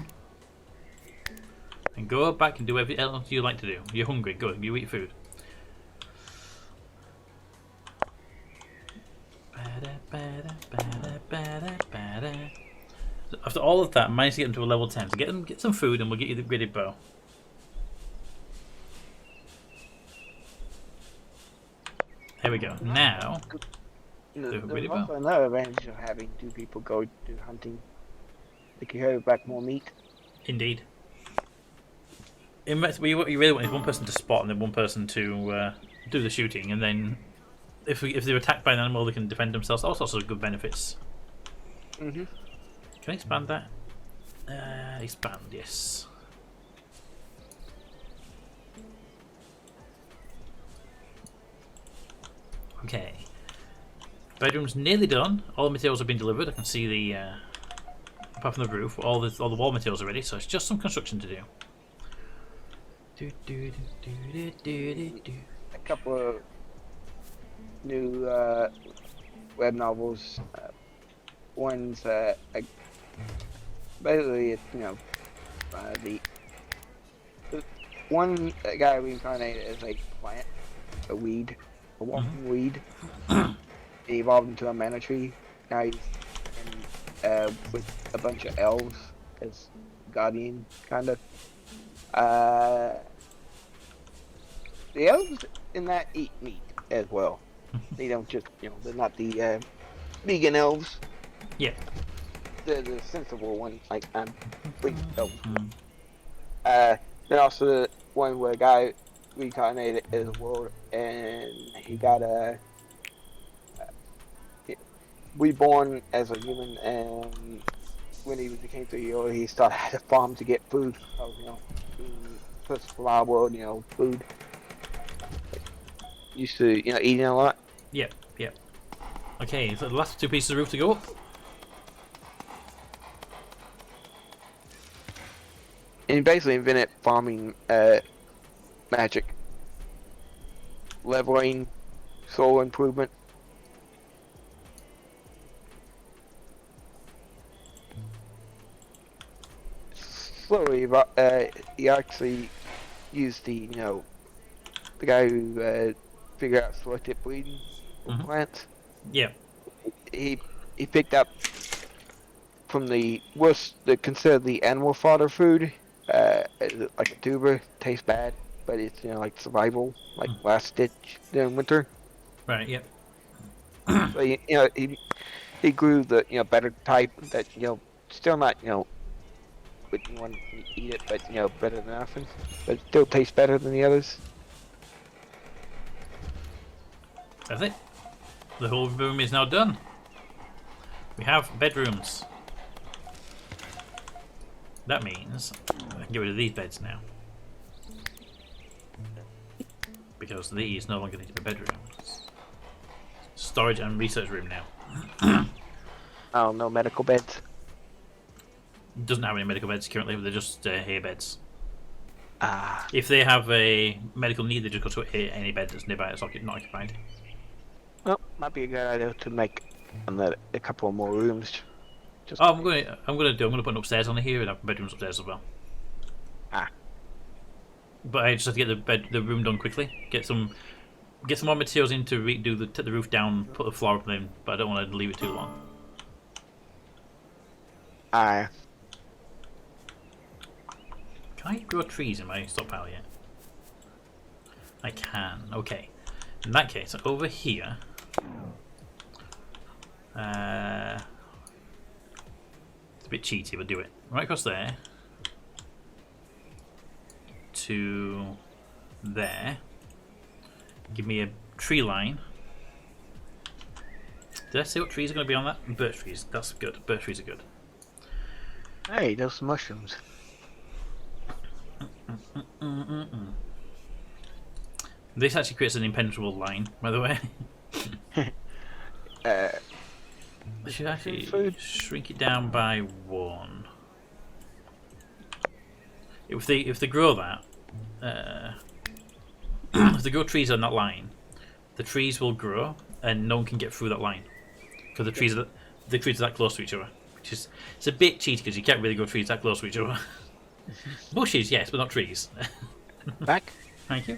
And go back and do everything else you like to do. You're hungry, good. You eat food. After all of that, manage to get them to a level 10. So get some food and we'll get you the upgraded bow. Here we go. Now, There's really also another advantage of having two people go do hunting. They can carry back more meat. indeed. What you really want is one person to spot and then one person to do the shooting, and then if they're attacked by an animal, they can defend themselves. All sorts of good benefits. Mhm. Can I expand that? Expand, yes. Okay. Bedroom's nearly done. All the materials have been delivered. I can see the apart from the roof, all the wall materials are ready. So it's just some construction to do. A couple of new web novels. One's basically it's the one guy reincarnated as a plant, a weed, a walking weed. He evolved into a mana tree. Now he's with a bunch of elves as guardian, kind of. The elves in that eat meat as well. They don't just, they're not the vegan elves. Yeah. They're the sensible ones, like wheat elves. Then also the one where a guy reincarnated as a world, and he got reborn as a human, and when he became 3 years old, he started at a farm to get food. Plus flour, food. Used to, eating a lot. Yep. Okay, so the last two pieces of roof to go up. And he basically invented farming magic. Leveling, soil improvement. Slowly, he actually used the guy who figured out selective breeding of plants. Yeah. He picked up from the considered the animal fodder food, like a tuber, tastes bad, but it's like survival, like last ditch during winter. Right. Yep. So he grew the better type that still not wouldn't want to eat it, but better than nothing. But it still tastes better than the others. That's it. The whole room is now done. We have bedrooms. That means I can get rid of these beds now. Because these no longer need to be bedrooms. Storage and research room now. Oh, no medical beds. Doesn't have any medical beds currently, but they're just hay beds. Ah. If they have a medical need, they just go to any bed that's nearby that's not occupied. Well, might be a good idea to make a couple more rooms. Just I'm gonna put an upstairs on here and have bedrooms upstairs as well. Ah. But I just have to get the room done quickly. Get some more materials in to take the roof down, put the floor up in, but I don't want to leave it too long. Ah. Can I grow trees in my stockpile yet? I can. Okay. In that case, over here. It's a bit cheaty, but do it. Right across there. To there. Give me a tree line. Did I say what trees are going to be on that? Birch trees. That's good. Birch trees are good. Hey, those mushrooms. This actually creates an impenetrable line, by the way. I should actually shrink it down by 1. If they grow that, if they grow trees on that line, the trees will grow, and no one can get through that line because the trees are that close to each other. Which is it's a bit cheaty because you can't really go trees that close to each other. Bushes, yes, but not trees. Back. Thank you.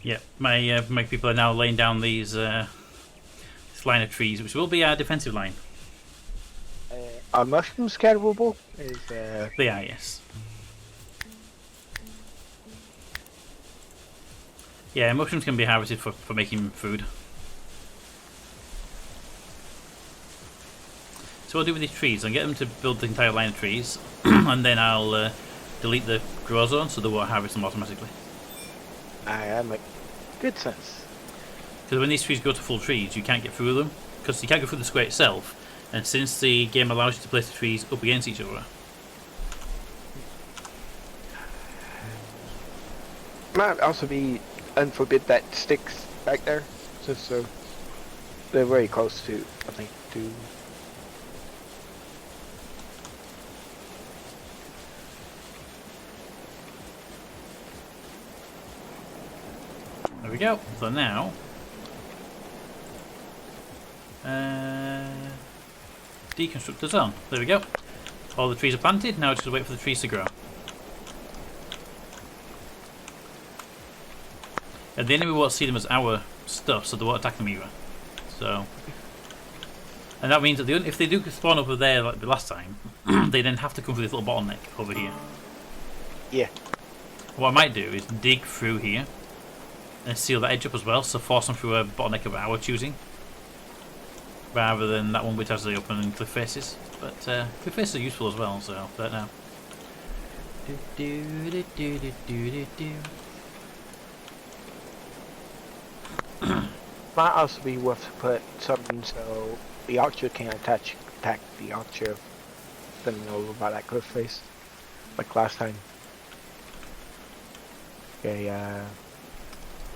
Yeah, my people are now laying down these this line of trees, which will be our defensive line. Are mushrooms scatterable? They are, yes. Yeah, mushrooms can be harvested for making food. So what I'll do with these trees, I'll get them to build the entire line of trees, and then I'll delete the grow zone so they won't harvest them automatically. That makes good sense. Because when these trees go to full trees, you can't get through them, because you can't go through the square itself, and since the game allows you to place the trees up against each other. Might also be unforbid that sticks back there, just so they're very close to, I think, to. There we go. So now, deconstruct the zone. There we go. All the trees are planted. Now just wait for the trees to grow. And the enemy won't see them as our stuff, so they won't attack them either. So, and that means that if they do spawn over there like the last time, they then have to come through this little bottleneck over here. Yeah. What I might do is dig through here and seal that edge up as well, so force them through a bottleneck of our choosing, rather than that one which has the open cliff faces. But cliff faces are useful as well, so I don't know. Might also be worth to put something so the archer can attack the archer standing over by that cliff face, like last time. Okay,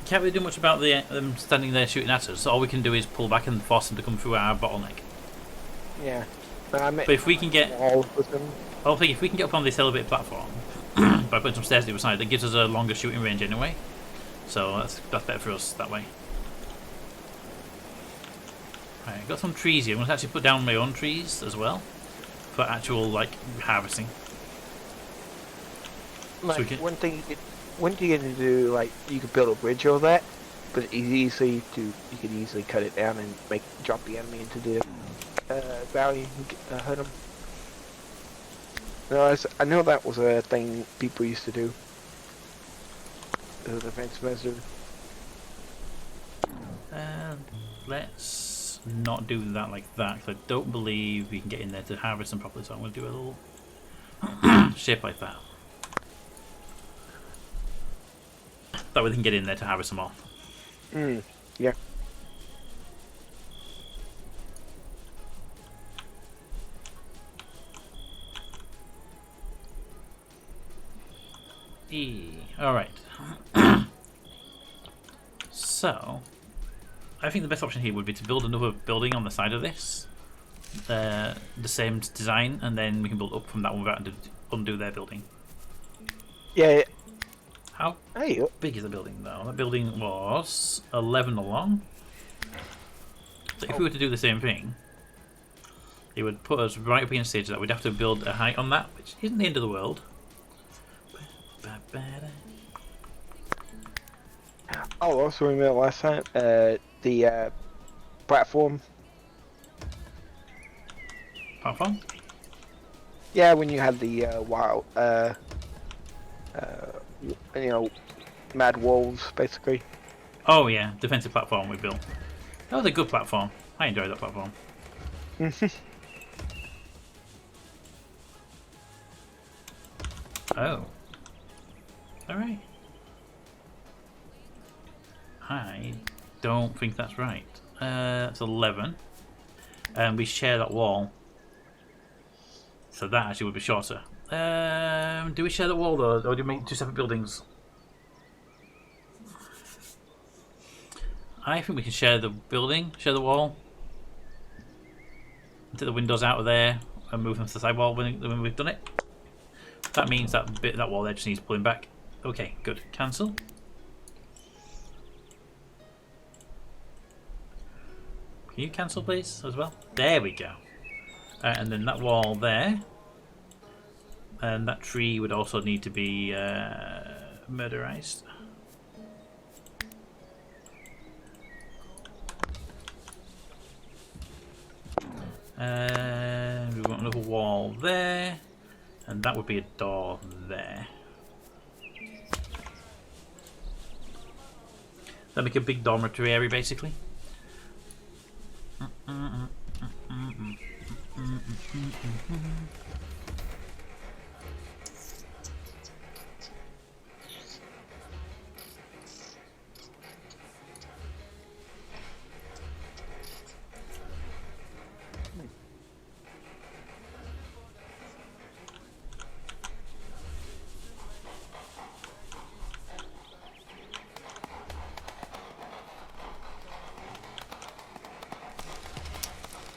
Can't really do much about them standing there shooting at us. So all we can do is pull back and force them to come through our bottleneck. yeah. But if we can get, all with them. I think if we can get up on this elevated platform by putting some stairs to the other side, that gives us a longer shooting range anyway. So that's better for us that way. Right, I've got some trees here. I'm going to actually put down my own trees as well for actual like harvesting. Like, So we can- one thing you can do, like, you could build a bridge over that, but you could easily cut it down and drop the enemy into the valley and hurt them. No, I know that was a thing people used to do. As a defense measure. Let's not do that like that, because I don't believe we can get in there to harvest them properly. So I'm going to do a little shape like that. That way they can get in there to harvest them off. Yeah. Alright. So, I think the best option here would be to build another building on the side of this. The same design, and then we can build up from that one without undo their building. Yeah. How Hey. big is the building though? That building was 11 along. So if we were to do the same thing, it would put us right up against the edge of that. We'd have to build a height on that, which isn't the end of the world. Oh, also remember last time, the platform. Platform? Yeah, when you had the wild, mad wolves, basically. Oh yeah, defensive platform we built. That was a good platform. I enjoyed that platform. Oh. Alright. I don't think that's right. That's 11. And we share that wall. So that actually would be shorter. Do we share the wall though, or do we make two separate buildings? I think we can share the building, share the wall. Take the windows out of there and move them to the side wall when we've done it. That means that wall there just needs pulling back. Okay, good. Cancel. Can you cancel, please, as well? There we go. And then that wall there. And that tree would also need to be murderized. We want another wall there. And that would be a door there. That make a big dormitory area, basically.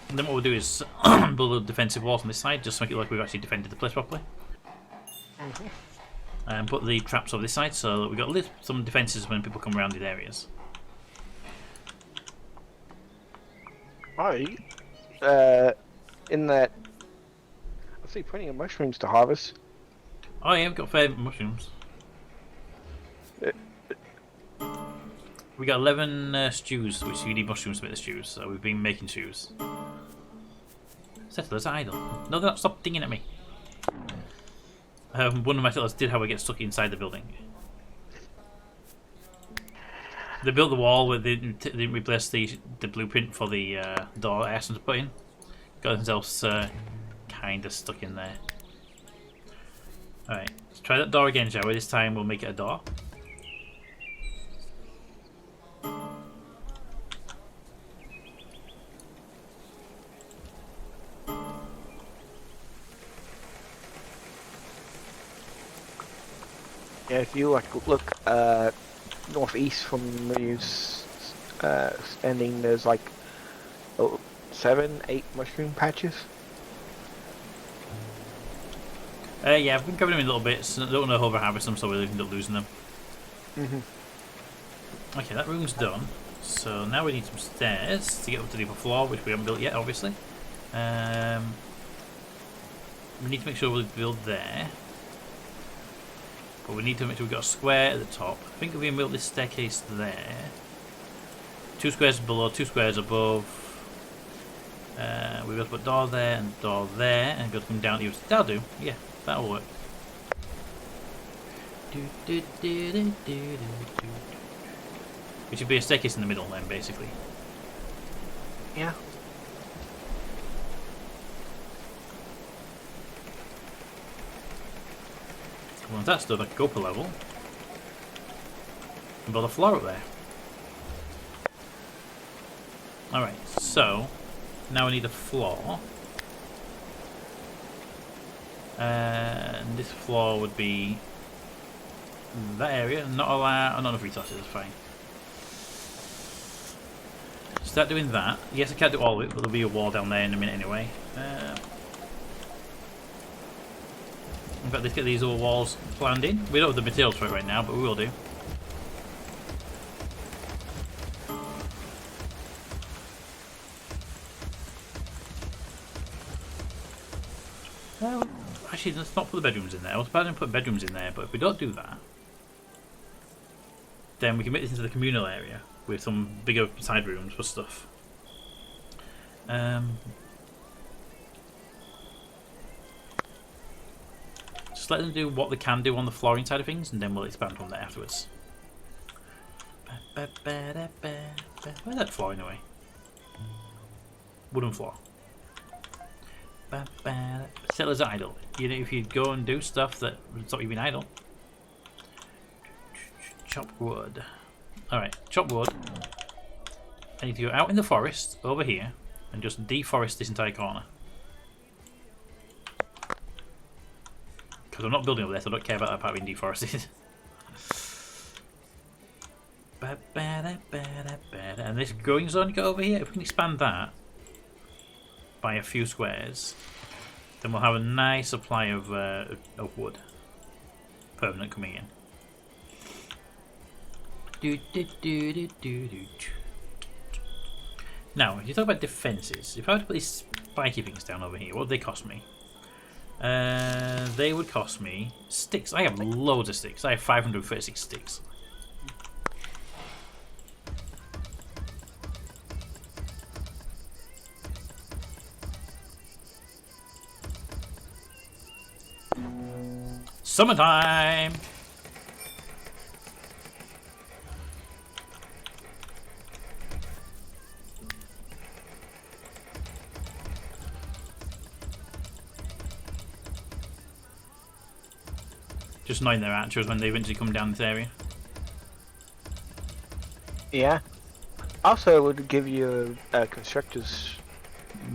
And then what we'll do is build a defensive walls on this side, just to make it like we've actually defended the place properly. And put the traps over this side, so that we've got some defences when people come around these areas. Alright. In that, I see plenty of mushrooms to harvest. Oh yeah, we've got fair mushrooms. We got 11 stews, which you need mushrooms to make the stews, so we've been making stews. Settlers idle. No, they're not. Stop dinging at me. One of my settlers did, however, get stuck inside the building. They built the wall where they didn't replace the blueprint for the door I asked them to put in. Got themselves kind of stuck in there. Alright, let's try that door again, shall we? This time we'll make it a door. Yeah, if you look northeast from where you're standing, there's like 7, 8 mushroom patches. Yeah, I've been covering them in little bits. I don't want to over-harvest them so we end up losing them. Okay, that room's done. So now we need some stairs to get up to the upper floor, which we haven't built yet, obviously. We need to make sure we build there. But we need to make sure we've got a square at the top. I think if we can build this staircase there. 2 squares below, 2 squares above. We've got to put a door there and a door there. And got to come down here. That'll do. Yeah, that'll work. Which should be a staircase in the middle then, basically. Yeah. Once that's done, I can go up a level and build a floor up there. Alright, so now we need a floor. And this floor would be that area, not enough resources, that's fine. Start doing that. Yes, I can't do all of it, but there'll be a wall down there in a minute anyway. In fact, let's get these other walls planned in. We don't have the materials for it right now, but we will do. Actually, let's not put the bedrooms in there. I was planning to put bedrooms in there, but if we don't do that, then we can make this into the communal area with some bigger side rooms for stuff. Just let them do what they can do on the flooring side of things, and then we'll expand from there afterwards. Where's that flooring away? Wooden floor. Settlers are idle. You know, if you go and do stuff that would stop you being idle. Chop wood. Alright, chop wood. And if you're out in the forest, over here, and just deforest this entire corner. Because I'm not building over there, so I don't care about that part being deforested. And this growing zone you got over here, if we can expand that by a few squares, then we'll have a nice supply of wood. Permanent coming in. Now, if you talk about defences, if I were to put these spiky things down over here, what would they cost me? They would cost me sticks. I have loads of sticks. I have 536 sticks. Summertime! Just annoying their archers when they eventually come down this area. Yeah. Also, it would give you constructors.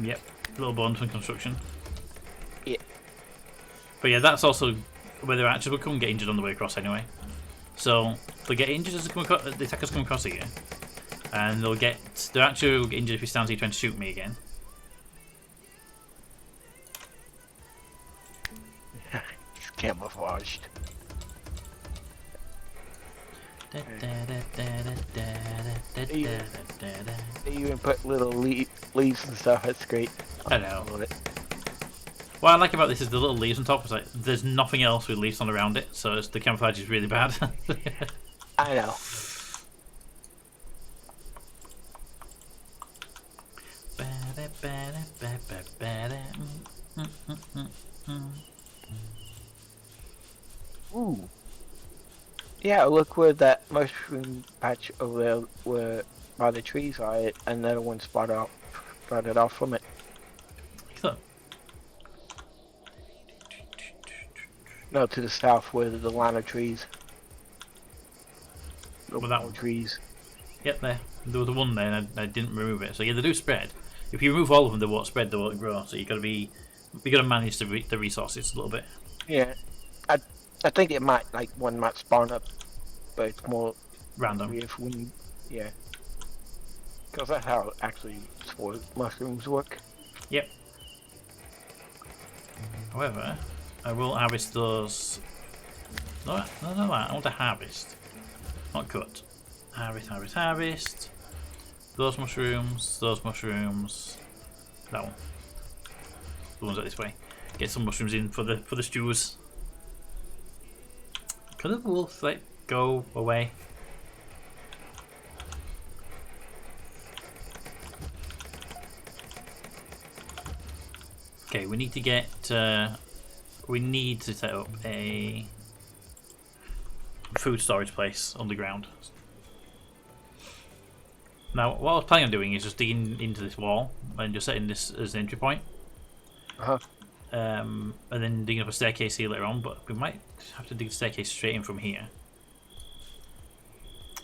Yep, little bonus from construction. Yeah. But yeah, that's also where their archers will come and get injured on the way across anyway. So they'll get injured as they come across, the attackers come across here, and they'll get their archer will get injured if he stands here trying to shoot me again. It's camouflaged. They even put little leaves and stuff. That's great. I know. I love it. What I like about this is the little leaves on top. It's like there's nothing else with leaves on around it, so the camouflage is really bad. I know. Ooh. Yeah, look where that mushroom patch over there where by the trees are, another one spotted off from it. Excellent. No, to the south where the line of trees. The Well, that wall one. trees. Yep, there was one there, and I didn't remove it. So yeah, they do spread. If you remove all of them, they won't spread. They won't grow. So you got to manage the resources a little bit. Yeah, I think it might one might spawn up, but it's more Random. if when yeah, because that's how actually spoiled mushrooms work. Yep. However, I will harvest those. No, I want to harvest, not cut. Harvest. Those mushrooms. That one. The ones out this way. Get some mushrooms in for the stews. Could the wolf go away? Okay, we need to get. We need to set up a food storage place underground. Now, what I was planning on doing is just digging into this wall and just setting this as an entry point. Uh-huh. And then digging up a staircase here later on, but we might have to dig the staircase straight in from here.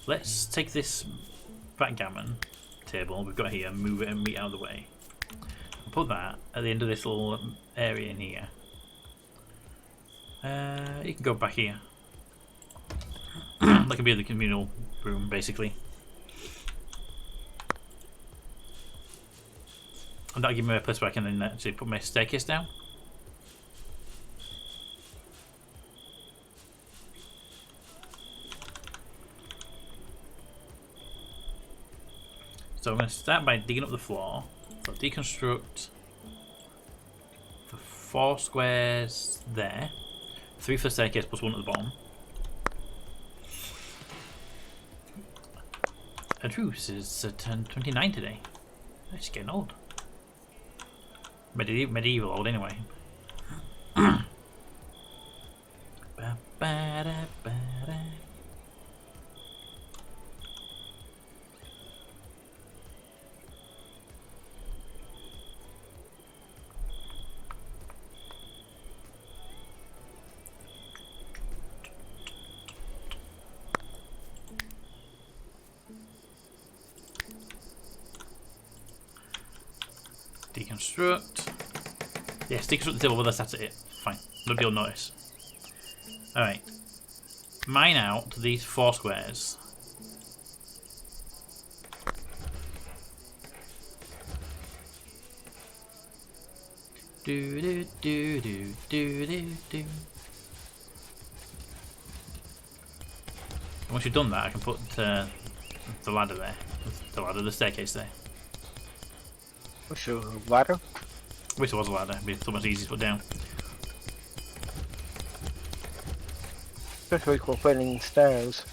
Let's take this backgammon table we've got here and move it and meet out of the way. And put that at the end of this little area in here. You can go back here. That can be the communal room, basically. And that'll give me a place where I can then actually put my staircase down. So I'm going to start by digging up the floor. So deconstruct the 4 squares there. 3 for the staircase plus 1 at the bottom. A truce is 29 today. It's getting old. Medieval old anyway. Deconstruct. Yes, deconstruct the table, but that's it. Fine. Nobody will notice. Alright. Mine out these 4 squares. Do. Once you've done that, I can put the ladder there. The staircase there. What's your ladder? Wish it was a ladder. It'd be so much easier to put down. Especially for putting stairs.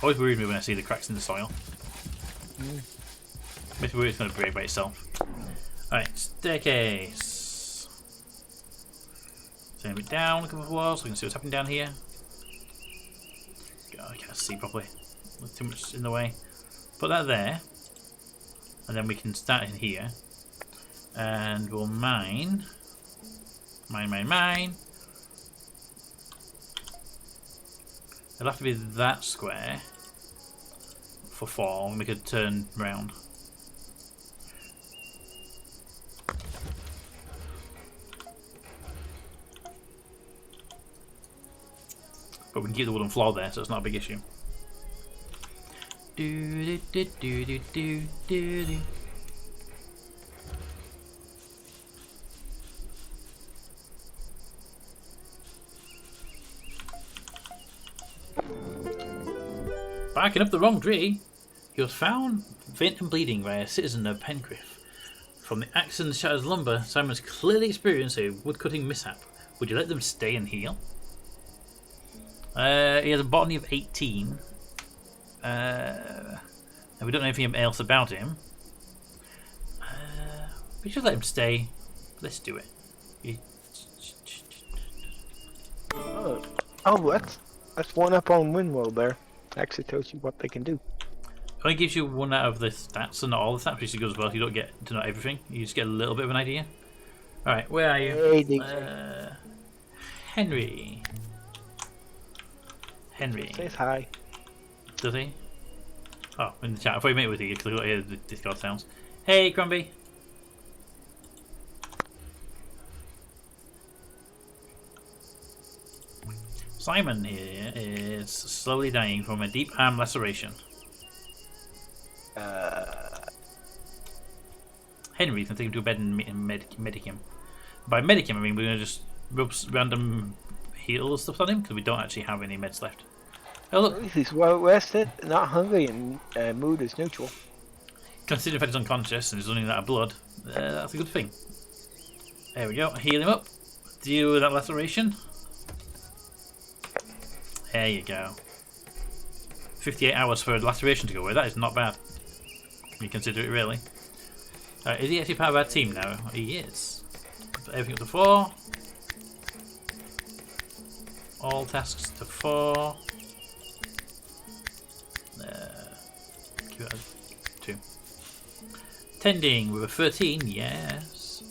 Always worries me when I see the cracks in the soil. Makes me worry it's going to break by itself. Alright, staircase. Turn it down a couple of walls so I can see what's happening down here. God, I can't see properly. There's too much in the way. Put that there. And then we can start in here. And we'll mine. Mine. It'll have to be that square for 4, and we could turn round. But we can keep the wooden floor there, so it's not a big issue. Do do do do do do do do. Barking up the wrong tree, he was found faint and bleeding by a citizen of Pencroff. From the axe and shattered lumber, Simon's clearly experienced a woodcutting mishap. Would you let them stay and heal? He has a botany of 18. And we don't know anything else about him. We should let him stay. Let's do it. Oh, that's one up on RimWorld there. Actually tells you what they can do. It only gives you one out of the stats and not all the stats, which is good as well. You don't get to know everything. You just get a little bit of an idea. Alright, where are you? Hey, Henry. Says hi. Does he? Oh, in the chat. I thought he met with you because I got to hear the Discord sounds. Hey, Grumpy. Simon here is slowly dying from a deep arm laceration. Henry can take him to a bed and medic him. By medic him, I mean we're going to just rub random heal stuff on him because we don't actually have any meds left. Oh look! He's well rested, not hungry, and mood is neutral. Considering if he's unconscious and he's running out of blood, that's a good thing. There we go. Heal him up. Deal with that laceration. There you go. 58 hours for a laceration to go away. That is not bad. You consider it really. Is he actually part of our team now? He is. Everything up to 4. All tasks to 4. Give it a 2. Tending with a 13, yes.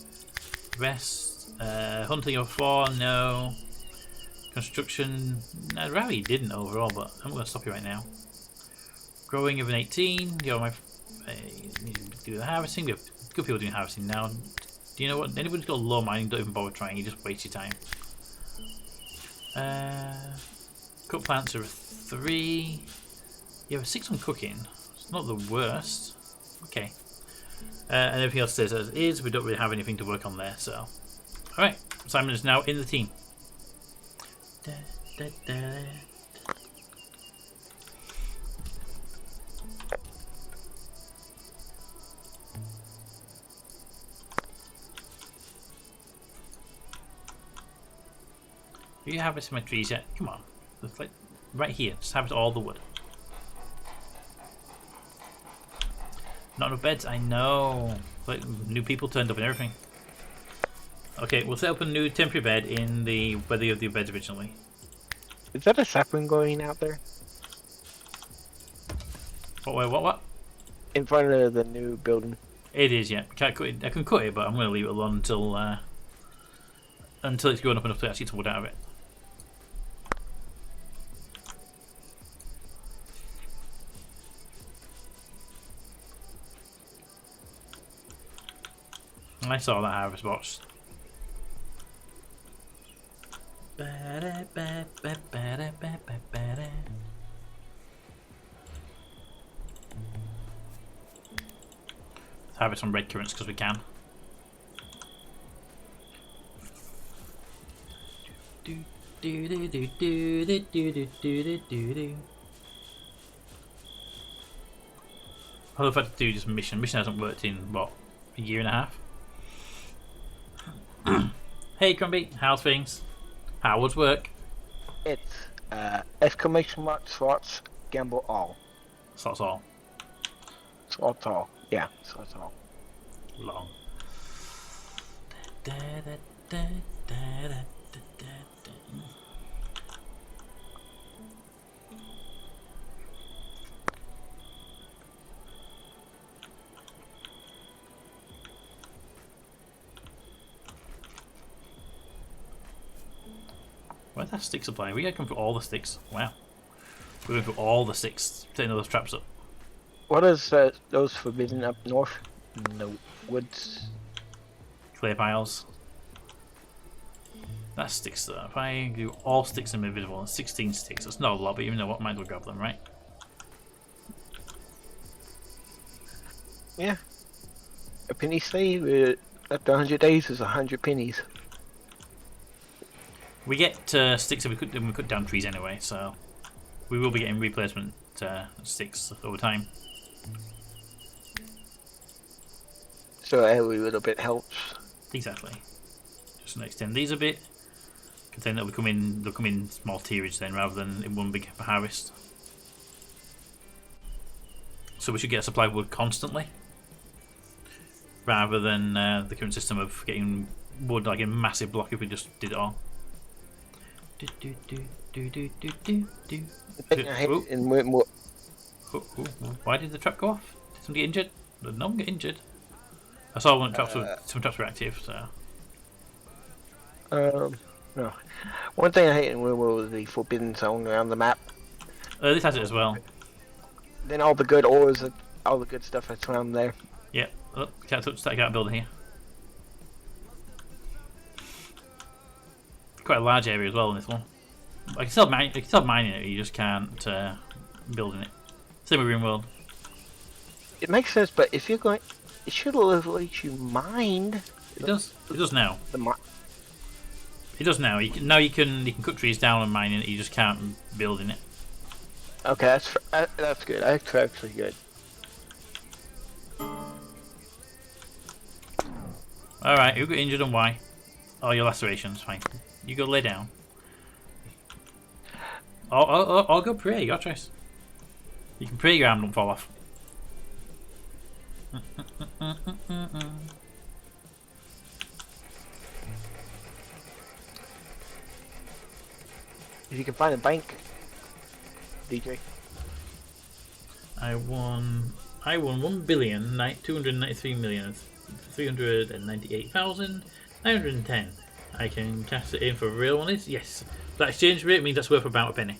Rest. Hunting of 4, no. Construction, I'd rather you didn't overall, but I'm going to stop you right now. Growing of an 18. You know, need to do the harvesting. We have good people doing harvesting now. Do you know what? Anybody who's got low mining, don't even bother trying. You just waste your time. Cook plants are a 3. You have a 6 on cooking. It's not the worst. Okay. And everything else stays as is. We don't really have anything to work on there, so. Alright, Simon is now in the team. Da, da, da. Do you harvest my trees yet? Come on. It's like right here. Just harvest all the wood. Not enough beds, I know. Like new people turned up and everything. Okay, we'll set up a new temporary bed in the where you have the beds originally. Is that a sapling going out there? What? In front of the new building. It is, yeah. Can't cut it. I can cut it, but I'm going to leave it alone until it's grown up enough to actually take wood out of it. I saw that harvest box. Let's harvest some red currants because we can. I'll have had to do just mission. Mission hasn't worked in, what, a year and a half? Hey, Crumbie, how's things? How was work? It's exclamation mark slots gamble all. Slots all. Slots all. Yeah, slots all. Long. Where's that stick supply? We gotta come for all the sticks. Wow. We're going for all the sticks, setting those traps up. What is those forbidden up north? No woods. Clear piles. That sticks though. If I do all sticks and invisible, 16 sticks. That's not a lot, but you know what? Might as well grab them, right? Yeah. A penny slave after 100 days is 100 pennies. We get sticks if we cut down trees anyway, so we will be getting replacement sticks over time. So every little bit helps. Exactly. Just gonna extend these a bit. Contain that they'll come in small tierage then, rather than in one big harvest. So we should get a supply of wood constantly, rather than the current system of getting wood like in a massive block if we just did it all. Why did the trap go off? Did somebody get injured? Did no one get injured? I saw one traps some traps were active, so. No. One thing I hate in RimWorld is the forbidden zone around the map. This has it as well. Then all the good ores, all the good stuff that's around there. Yep. Oh, can't touch that. Can't build here. Quite a large area as well in this one. I can still mine in it. You just can't build in it. Same with RimWorld. It makes sense, but if you're going, it should have let you mine. It does. It does now. It does now. You can cut trees down and mine in it. You just can't build in it. Okay, that's good. That's actually good. All right. Who got injured and why? Oh, your lacerations. Fine. You go lay down. I'll go pray. Your choice. You can pray your arm don't fall off. If you can find a bank, DJ. I won 1,293,398,910. I can cast it in for a real one. Yes. That exchange rate means that's worth about a penny.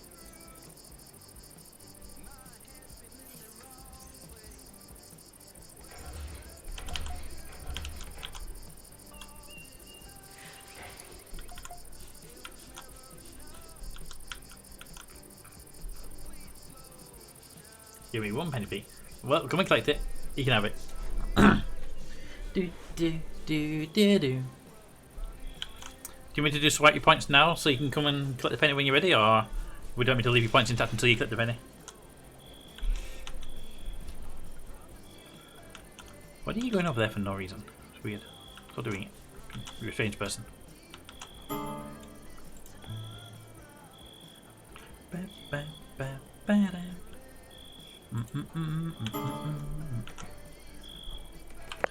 Give me 1 penny fee. Well, come and collect it. You can have it. Do. Do you want me to just swipe your points now so you can come and collect the penny when you're ready, or would you want me to leave your points intact until you collect the penny? Why are you going over there for no reason? It's weird. Stop doing it. You're a strange person.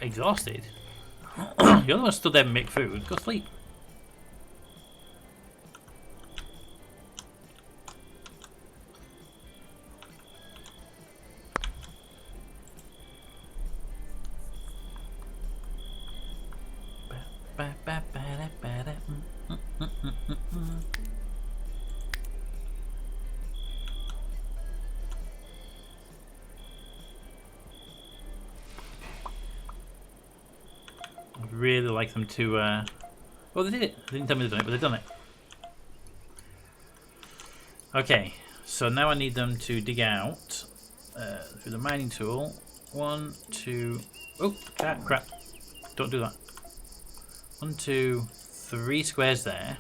Exhausted? You're the one who stood there and make food. Go sleep. I'd really like them to. Well, they did it. They didn't tell me they've done it, but they've done it. Okay, so now I need them to dig out through the mining tool. 1, 2. Oh, crap! Don't do that. 1, 2, 3 squares there.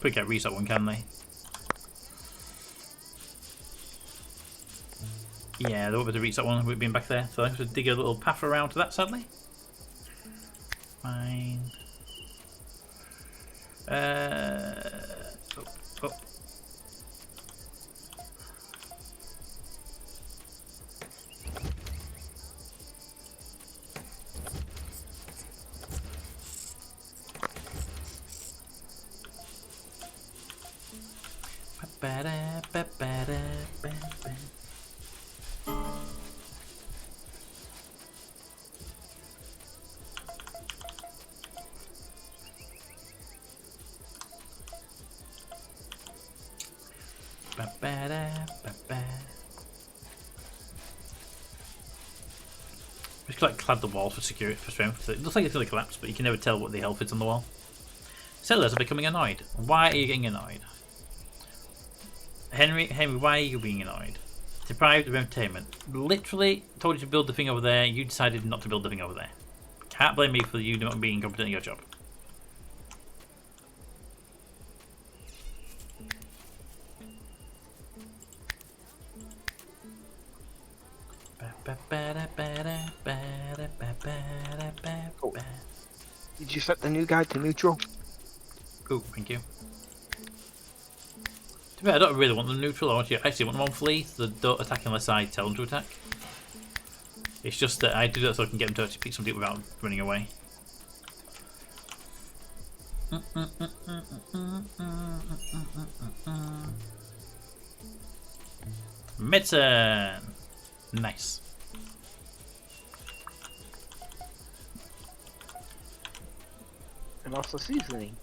probably can't reach that one, can they? Yeah, they won't be able to reach that one with being back there, so I have to dig a little path around to that, sadly. Fine. Oh. Just like clad the wall for security, for strength. It looks like it's going to collapse, but you can never tell what the health is on the wall. Settlers are becoming annoyed. Why are you getting annoyed? Henry, why are you being annoyed? Deprived of entertainment. Literally told you to build the thing over there, you decided not to build the thing over there. Can't blame me for you not being competent at your job. Oh. Did you set the new guy to neutral? Cool, thank you. To be fair, I don't really want them neutral. I actually want them on flee, so they don't attack unless I tell them to attack. It's just that I do that so I can get them to actually pick something up without running away. Medicine! Nice. And also seasoning.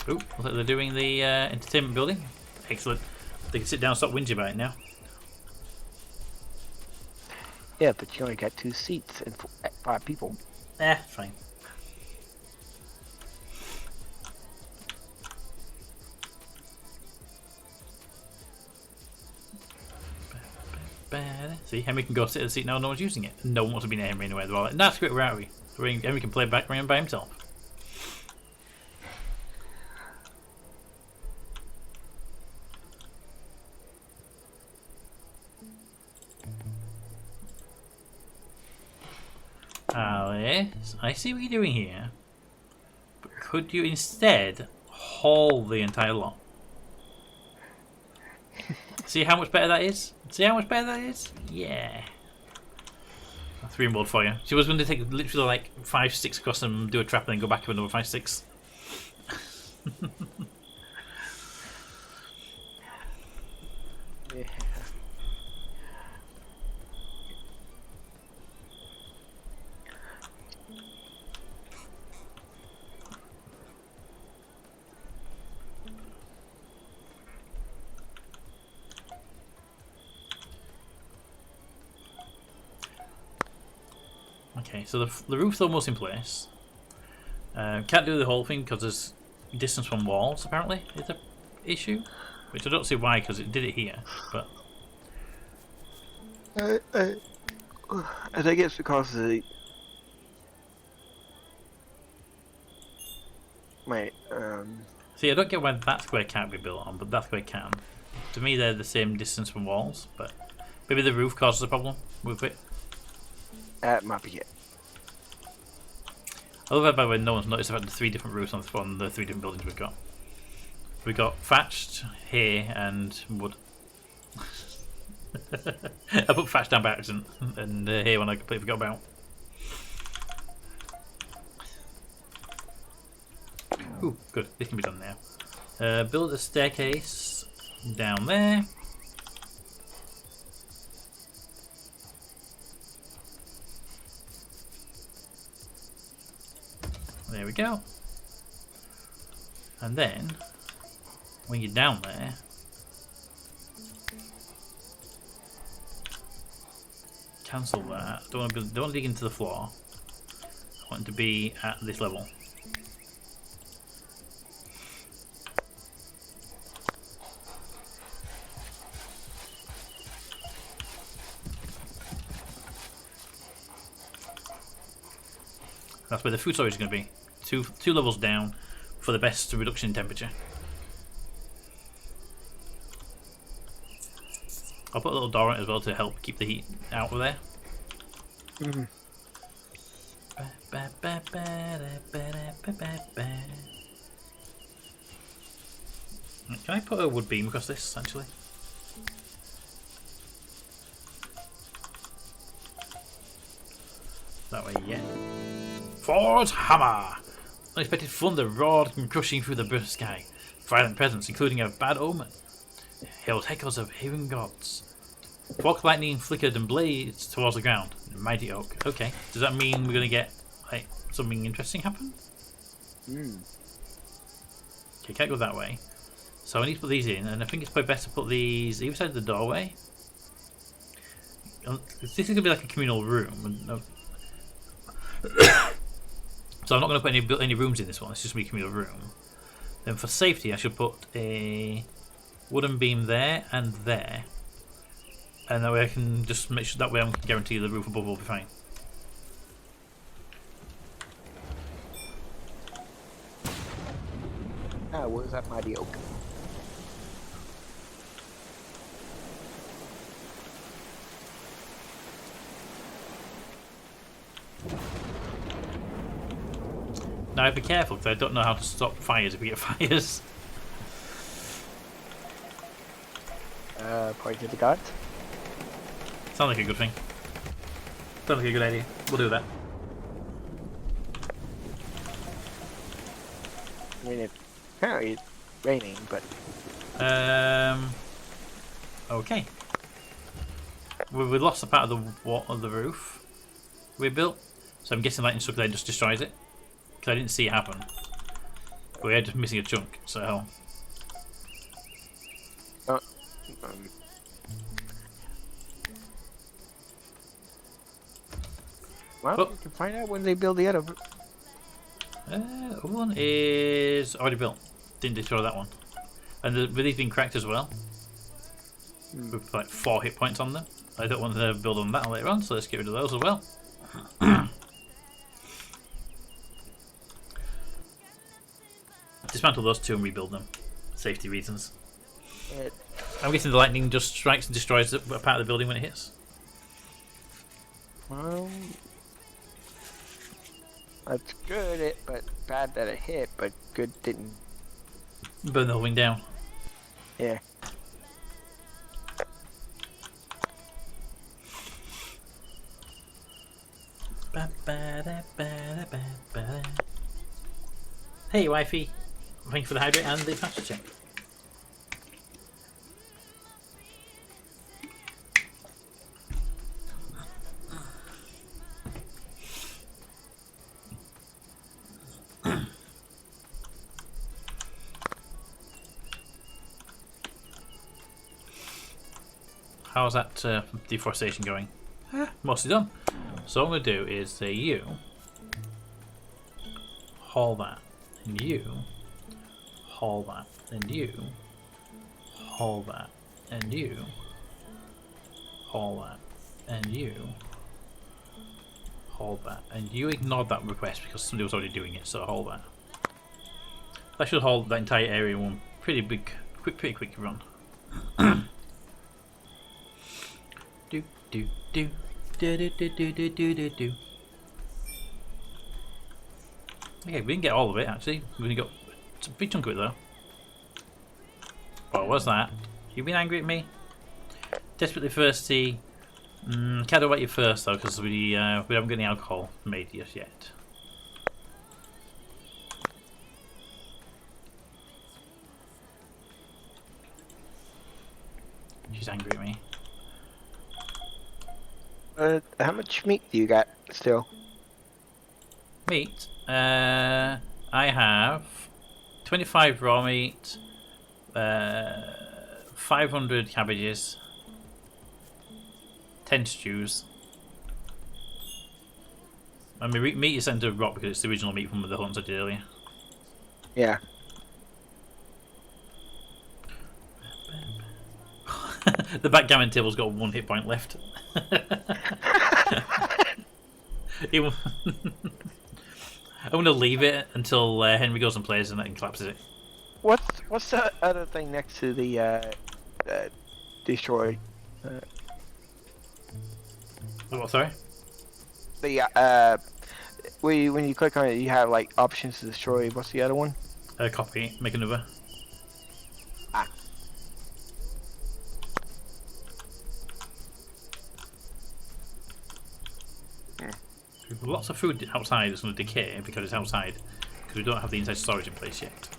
Ooh, looks like they're doing the entertainment building. Excellent. They can sit down and stop whinging about it now. Yeah, but you only got 2 seats and 5 people. Fine. See, Henry can go sit in the seat now, no one's using it. No one wants to be near Henry anyway. They're all like, that's great, where are we? Henry can play background by himself. Alice, I see what you're doing here. But could you instead haul the entire lot? See how much better that is? See how much better that is? Yeah. That's RimWorld for you. She was going to take literally like 5 sticks across and do a trap and then go back with another 5 sticks. Yeah. Okay, so the roof's almost in place. Can't do the whole thing because there's distance from walls, apparently, is the issue. Which I don't see why, because it did it here, but... I think it's because of the... Wait, See, I don't get why that square can't be built on, but that square can. To me, they're the same distance from walls, but maybe the roof causes a problem with it. That might be it. I love that, by the way, no one's noticed about the 3 different roofs on the 3 different buildings we've got. We've got thatched, hay, and wood. I put thatched down by accident, and hay one I completely forgot about. Ooh, good. This can be done now. Build a staircase down there. There we go. And then, when you're down there, cancel that. Don't want to dig into the floor. I want it to be at this level. That's where the food storage is going to be. Two levels down for the best reduction in temperature. I'll put a little door on it as well to help keep the heat out of there. Mhm. Can I put a wood beam across this, actually? That way, yeah. Ford's hammer! Unexpected thunder roared and crushing through the blue sky. Violent presence, including a bad omen. Hailed echoes of hearing gods. Fork lightning flickered and blazed towards the ground. Mighty oak. Okay. Does that mean we're gonna get like something interesting happen? Okay, can't go that way. So I need to put these in, and I think it's probably best to put these either side of the doorway. This is gonna be like a communal room. So I'm not gonna put any rooms in this one. It's just gonna be a communal room. Then for safety, I should put a wooden beam there and there. And that way I can just make sure, that way I can guarantee the roof above will be fine. Ah, where's that mighty oak? Now be careful because I don't know how to stop fires if we get fires. Point to the gods? Sounds like a good thing. Sounds like a good idea. We'll do that. I mean, apparently it's raining, but... Okay. We lost a part of the roof we built, so I'm guessing lightning struck there just destroys it. Because I didn't see it happen. But we're just missing a chunk, so... Well, Oh. you can find out when they build the other... One is already built. Didn't destroy that one. And with these being cracked as well. With like 4 hit points on them. I don't want to build on that later on, so let's get rid of those as well. Dismantle those two and rebuild them. Safety reasons. I'm guessing the lightning just strikes and destroys a part of the building when it hits. Well... That's good, but bad that it hit, but good didn't. Burn the whole thing down. Yeah. Hey, wifey. Thank you for the hydrate and the faster check. How's that deforestation going? Mostly done. So what I'm going to do is say you haul that, and you haul that, and you haul that, and you haul that, and you haul that, and you ignored that request because somebody was already doing it. So haul that. That should hold that entire area in one pretty quick run. Do. Okay, we didn't get all of it actually. We only got a big chunk of it though. What was that? You been angry at me? Desperately thirsty. Can't do about you first though, because we haven't got any alcohol made just yet. She's angry at me. How much meat do you got still? Meat? I have 25 raw meat, 500 cabbages, 10 stews. I mean, meat is sent to rot because it's the original meat from the hunts I did earlier. Yeah. The backgammon table's got 1 hit point left. going to leave it until Henry goes and plays and then collapses it. What's the other thing next to the destroy? What, sorry? The when you click on it, you have like options to destroy. What's the other one? Copy, make another. Ah. Lots of food outside that's going to decay because it's outside, because we don't have the inside storage in place yet.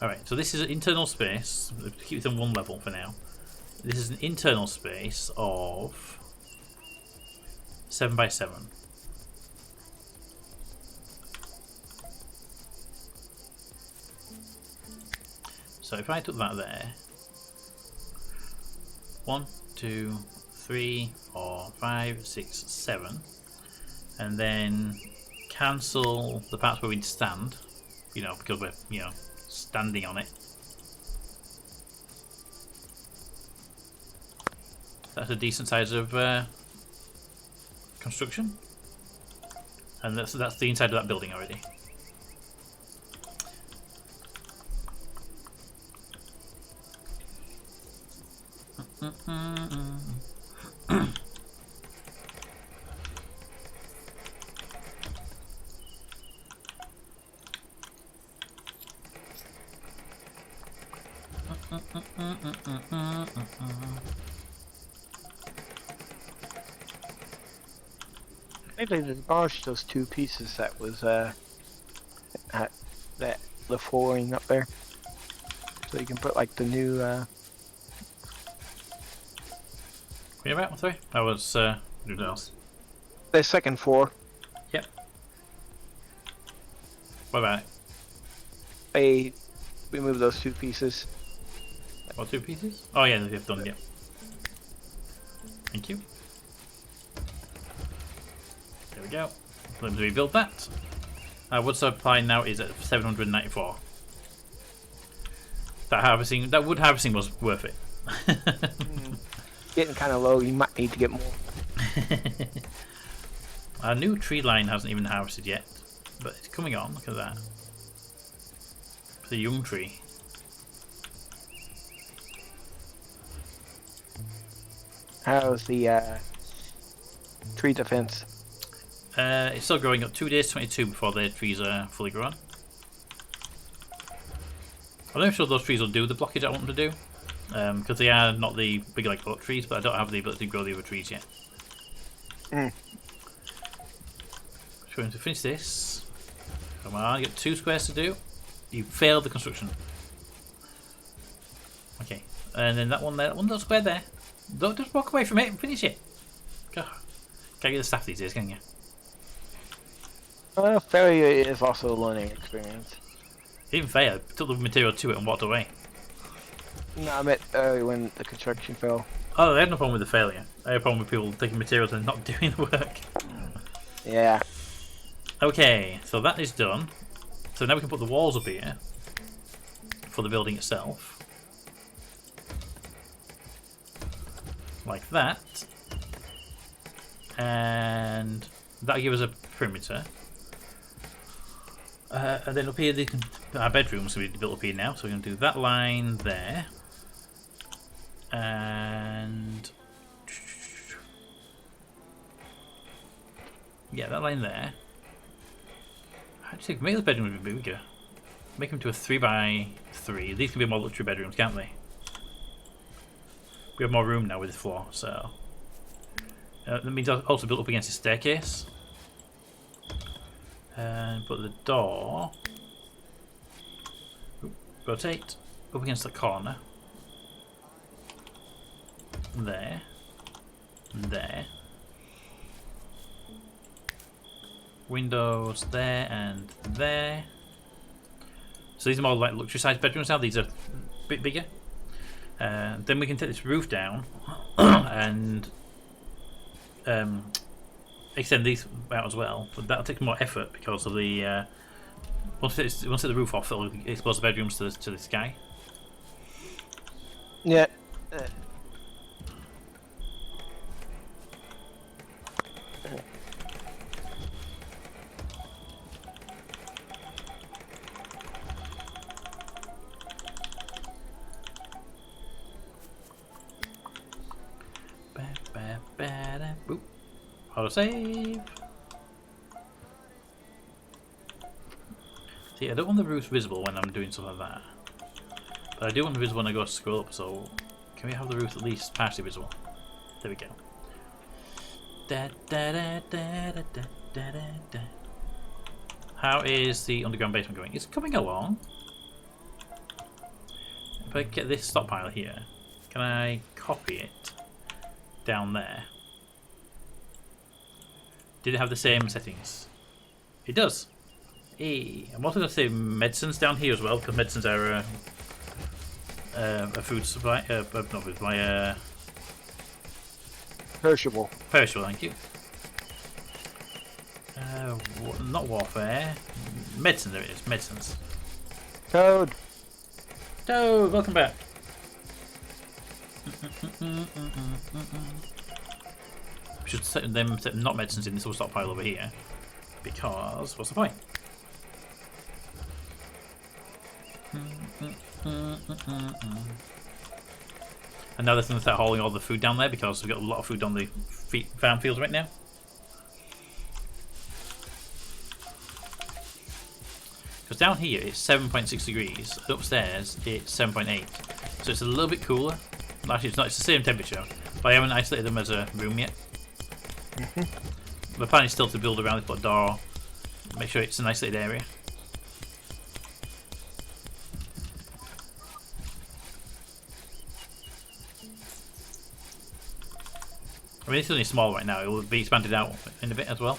Alright, so this is an internal space. Let's keep it on one level for now. This is an internal space of 7 by 7. So if I took that there, 1, 2, 3, 4, 5, 6, 7, and then cancel the parts where we'd stand, you know, because we're, you know, standing on it. That's a decent size of construction, and that's the inside of that building already. I think they demolished those two pieces that was at the flooring up there, so you can put like the new. What are you about? Sorry, I was doing else. The second floor. Yep. What about it? They removed those two pieces. What, 2 pieces? Oh yeah, they've done it. Yep. Thank you. There we go. Let me rebuild that. Wood supply now is at 794. That wood harvesting was worth it. Getting kind of low. You might need to get more. Our new tree line hasn't even harvested yet, but it's coming on. Look at that. It's a young tree. How's the tree defense? It's still growing up. 2 days, 22 before the trees are fully grown. I'm not sure those trees will do the blockage I want them to do, because they are not the big like oak trees, but I don't have the ability to grow the other trees yet. Mm. So we're going to finish this. Come on, you got 2 squares to do. You failed the construction. Okay, and then that one there, that one little square there. Don't just walk away from it and finish it. God. Can't get the staff these days, can you? Failure is also a learning experience. Even failed, took the material to it and walked away. No, I meant early when the construction fell. Oh, they had no problem with the failure. They had a problem with people taking materials and not doing the work. Yeah. Okay, so that is done. So now we can put the walls up here for the building itself. Like that. And that'll give us a perimeter. And then up here, our bedrooms will be built up here now. So we're going to do that line there. And yeah, that line there. Actually, make the bedroom a bit bigger. Make them to a 3 by 3. These can be more luxury bedrooms, can't they? We have more room now with the floor, so that means I'll also build up against the staircase. And put the door. Rotate up against the corner. There. There. Windows there and there. So these are more like luxury sized bedrooms now. These are a bit bigger. Then we can take this roof down and extend these out as well. But that'll take more effort because of the once it's the roof off, it'll expose the bedrooms to the sky. Yeah. Boop. Auto save. See, I don't want the roofs visible when I'm doing stuff like that. But I do want the visible when I go to scroll up, so can we have the roof at least partially visible? There we go. How is the underground basement going? It's coming along. If I get this stockpile here, can I copy it down there? Did it have the same settings? It does. Hey, I'm also going to say medicines down here as well, because medicines are a food supply. Not food supply. Perishable. Perishable, thank you. Not warfare. Medicine, there it is. Medicines. Toad. Toad, welcome back. We should set not medicines in this little stockpile over here. Because, what's the point? And now they're going to start hauling all the food down there because we've got a lot of food on the farm fields right now. Because down here it's 7.6 degrees, upstairs it's 7.8, so it's a little bit cooler. Actually, it's not. It's the same temperature, but I haven't isolated them as a room yet. The plan is still to build around this, put a door, make sure it's an isolated area. I mean, it's only small right now. It will be expanded out in a bit as well.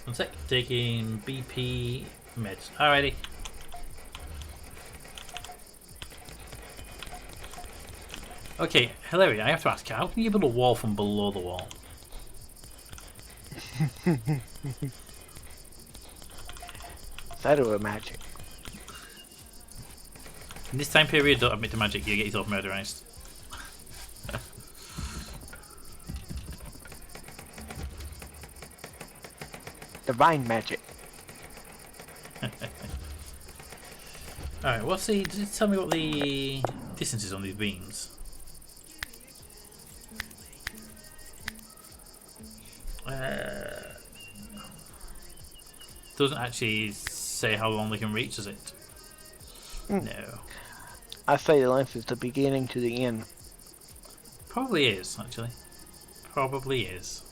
One sec. Taking BP meds. Alrighty. Okay, Hilary, I have to ask, how can you build a wall from below the wall? That or magic. In this time period, don't admit to magic, you get yourself murderized. Divine magic. Alright, what's the... Does it tell me what the distance is on these beams? Doesn't actually say how long they can reach, does it? No. I say the length is the beginning to the end. Probably is, actually. Probably is.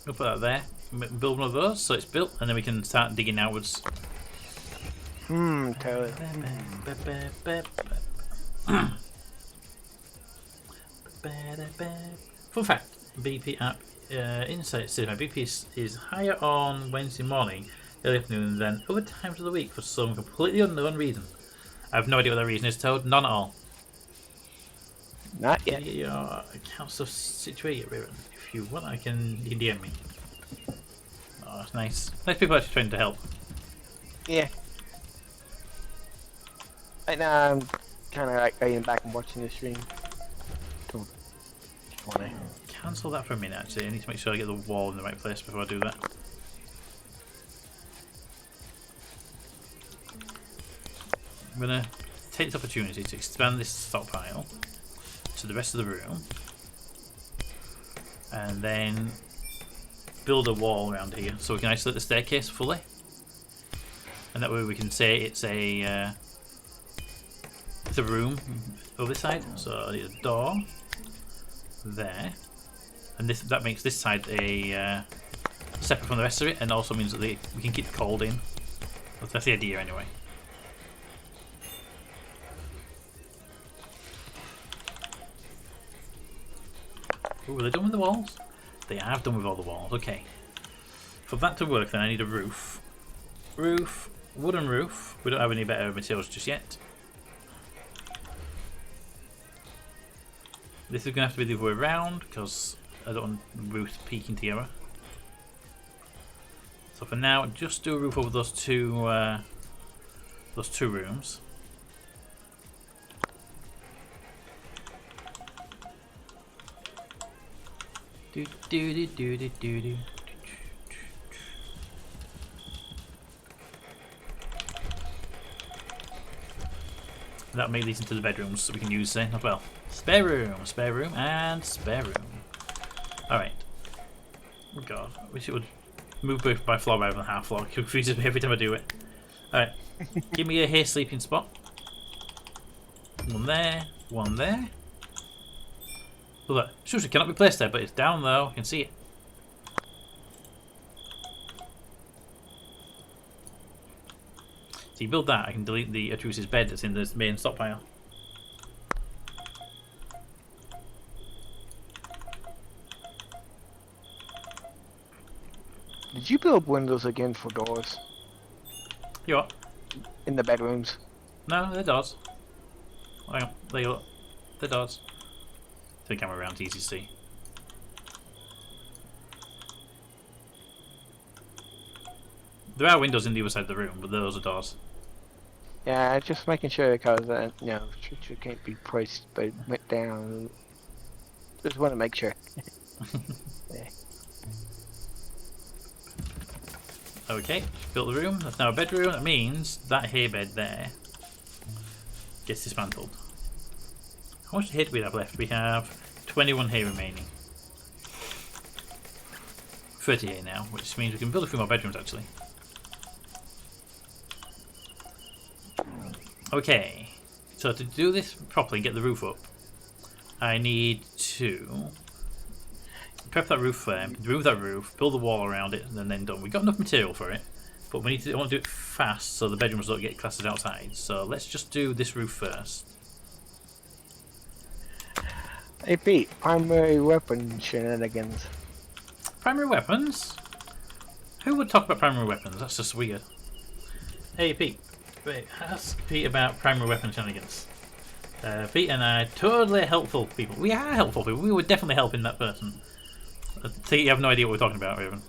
We'll put that there. Build one of those, so it's built, and then we can start digging outwards. Toad. Fun fact: BP app insight says my BP is higher on Wednesday morning, early afternoon than other times of the week for some completely unknown reason. I have no idea what that reason is, Toad. None at all. Not yet. Get your account stuff situated, Riven. If you want, you can DM me. Oh, that's nice. Nice people actually trying to help. Yeah. Right now I'm kind of like going back and watching the stream. Don't wanna. Cancel that for a minute, actually. I need to make sure I get the wall in the right place before I do that. I'm going to take this opportunity to expand this stockpile to the rest of the room. And then build a wall around here so we can isolate the staircase fully. And that way we can say it's a room over this side. So I need a door there. And that makes this side a separate from the rest of it, and also means that we can keep the cold in. That's the idea anyway. Ooh, are they done with the walls? They have done with all the walls, okay. For that to work then I need a roof. Roof, wooden roof. We don't have any better materials just yet. This is going to have to be the other way around because I don't want roofs peeking together. So for now, just do a roof over those two rooms. Do, do, do, do, do, do, do. That'll make these into the bedrooms that we can use then as well. Spare room, and spare room. Alright. Oh god, I wish it would move by floor rather than half floor. It confuses me every time I do it. Alright. Give me a hair sleeping spot. One there, one there. Look, sure, it cannot be placed there, but it's down though. I can see it. So you build that, I can delete the Atreus' bed that's in the main stockpile. Did you build windows again for doors You what? in the bedrooms? No, they're doors. Hang on, there you look. They're doors. Turn the camera around, it's easy to see. There are windows in the other side of the room, but those are doors. Yeah, just making sure because you know, it can't be priced but went down. Just want to make sure. Yeah. Okay, built the room. That's now a bedroom. That means that hay bed there gets dismantled. How much hay do we have left? We have 21 hay remaining. 30 hay now, which means we can build a few more bedrooms actually. Okay, so to do this properly and get the roof up, I need to prep that roof there, remove that roof, build the wall around it, and then done. We've got enough material for it, but we need to want to do it fast so the bedrooms don't get classes outside. So let's just do this roof first. Hey Pete, primary weapon shenanigans. Primary weapons? Who would talk about primary weapons? That's just weird. Hey Pete, wait, ask Pete about primary weapon shenanigans. Pete and I are totally helpful people. We are helpful people. We were definitely helping that person. I think you have no idea what we're talking about, Raven.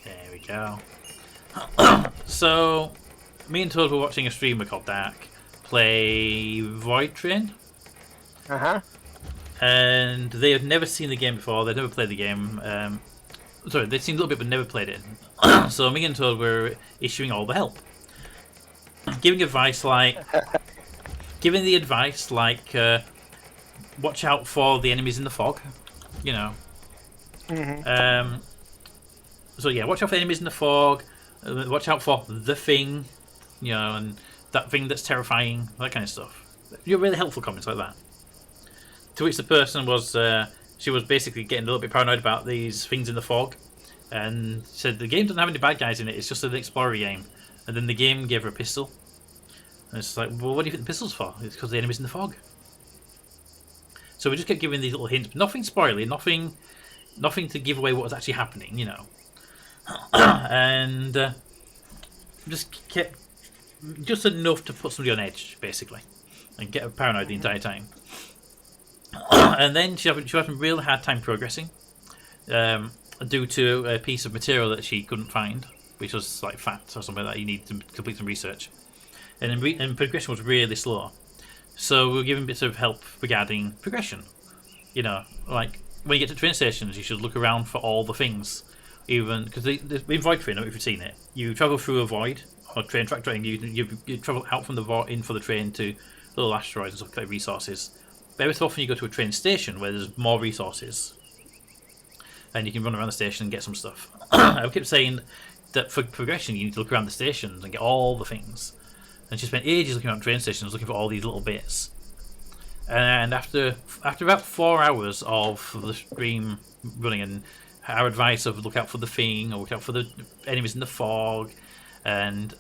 There we go. So, me and Toad were watching a streamer called Dark play Void Train. Uh-huh. And they have never seen the game before. They've never played the game. Sorry, they've seen a little bit but never played it. So me and Toad were issuing all the help. Giving advice like... giving the advice like... watch out for the enemies in the fog. You know. Mm-hmm. So yeah, watch out for the enemies in the fog. Watch out for the thing. You know, and that thing that's terrifying. That kind of stuff. You're really helpful comments like that. To which the person was... she was basically getting a little bit paranoid about these things in the fog. And said the game doesn't have any bad guys in it. It's just an explorer game. And then the game gave her a pistol. And it's like, well, what do you think the pistol's for? It's because the enemy's in the fog. So we just kept giving these little hints, but nothing spoiling, nothing to give away what was actually happening, you know. And just kept just enough to put somebody on edge, basically, and get her paranoid the entire time. And then she had a real hard time progressing, due to a piece of material that she couldn't find, which was like fat or something like that. You need to complete some research, and progression was really slow. So we were giving bits of help regarding progression. You know, like when you get to train stations, you should look around for all the things, even because in Void Train, I don't know if you've seen it. You travel through a void or train track, and you travel out from the void in for the train to little asteroids and stuff like resources. But every so often you go to a train station where there's more resources, and you can run around the station and get some stuff. I kept saying that for progression you need to look around the stations and get all the things. And she spent ages looking around train stations looking for all these little bits. And after about 4 hours of the stream running, and our advice of look out for the thing or look out for the enemies in the fog, and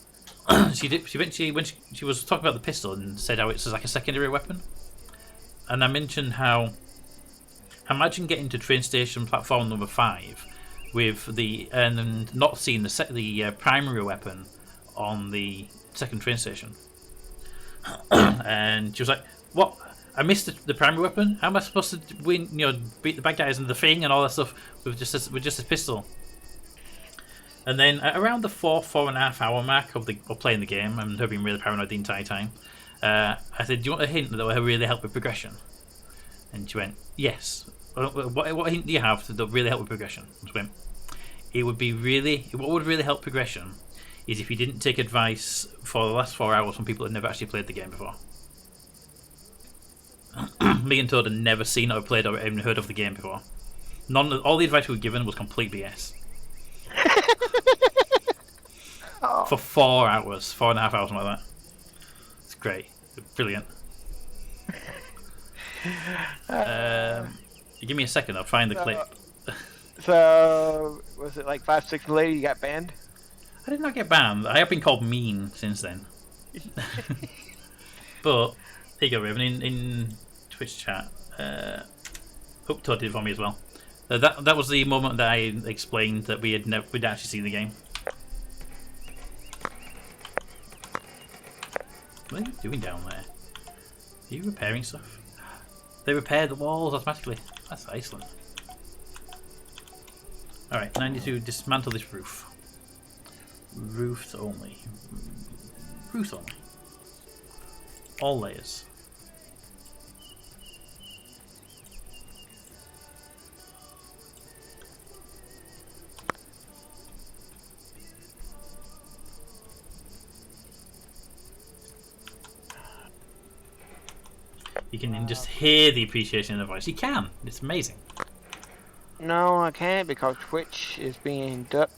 she eventually, when she was talking about the pistol and said how it's like a secondary weapon. And I mentioned how, imagine getting to train station platform number 5 with and not seeing the primary weapon on the second train station. And she was like, "What? I missed the primary weapon. How am I supposed to win? You know, beat the bad guys and the thing and all that stuff with just a pistol?" And then at around the 4.5 hour mark of playing the game, and her being really paranoid the entire time, I said, "Do you want a hint that will really help with progression?" And she went, "Yes." What hint do you have that will really help with progression? And she went, what would really help progression is if you didn't take advice for the last 4 hours from people that never actually played the game before. Me and Toad had never seen or played or even heard of the game before. All the advice we were given was complete BS. For 4 hours, 4.5 hours, something like that. It's great. Brilliant. Give me a second, I'll find the clip. So, was it like 5, 6 later you got banned? I did not get banned. I have been called mean since then. But, there you go, Raven, in Twitch chat. Hope Todd did it for me as well. That was the moment that I explained that we'd actually seen the game. What are you doing down there? Are you repairing stuff? They repair the walls automatically. That's excellent. Alright, now I need to dismantle this roof. Roofs only. Roofs only. All layers. You can just hear the appreciation in the voice. You can. It's amazing. No, I can't because Twitch is being dup.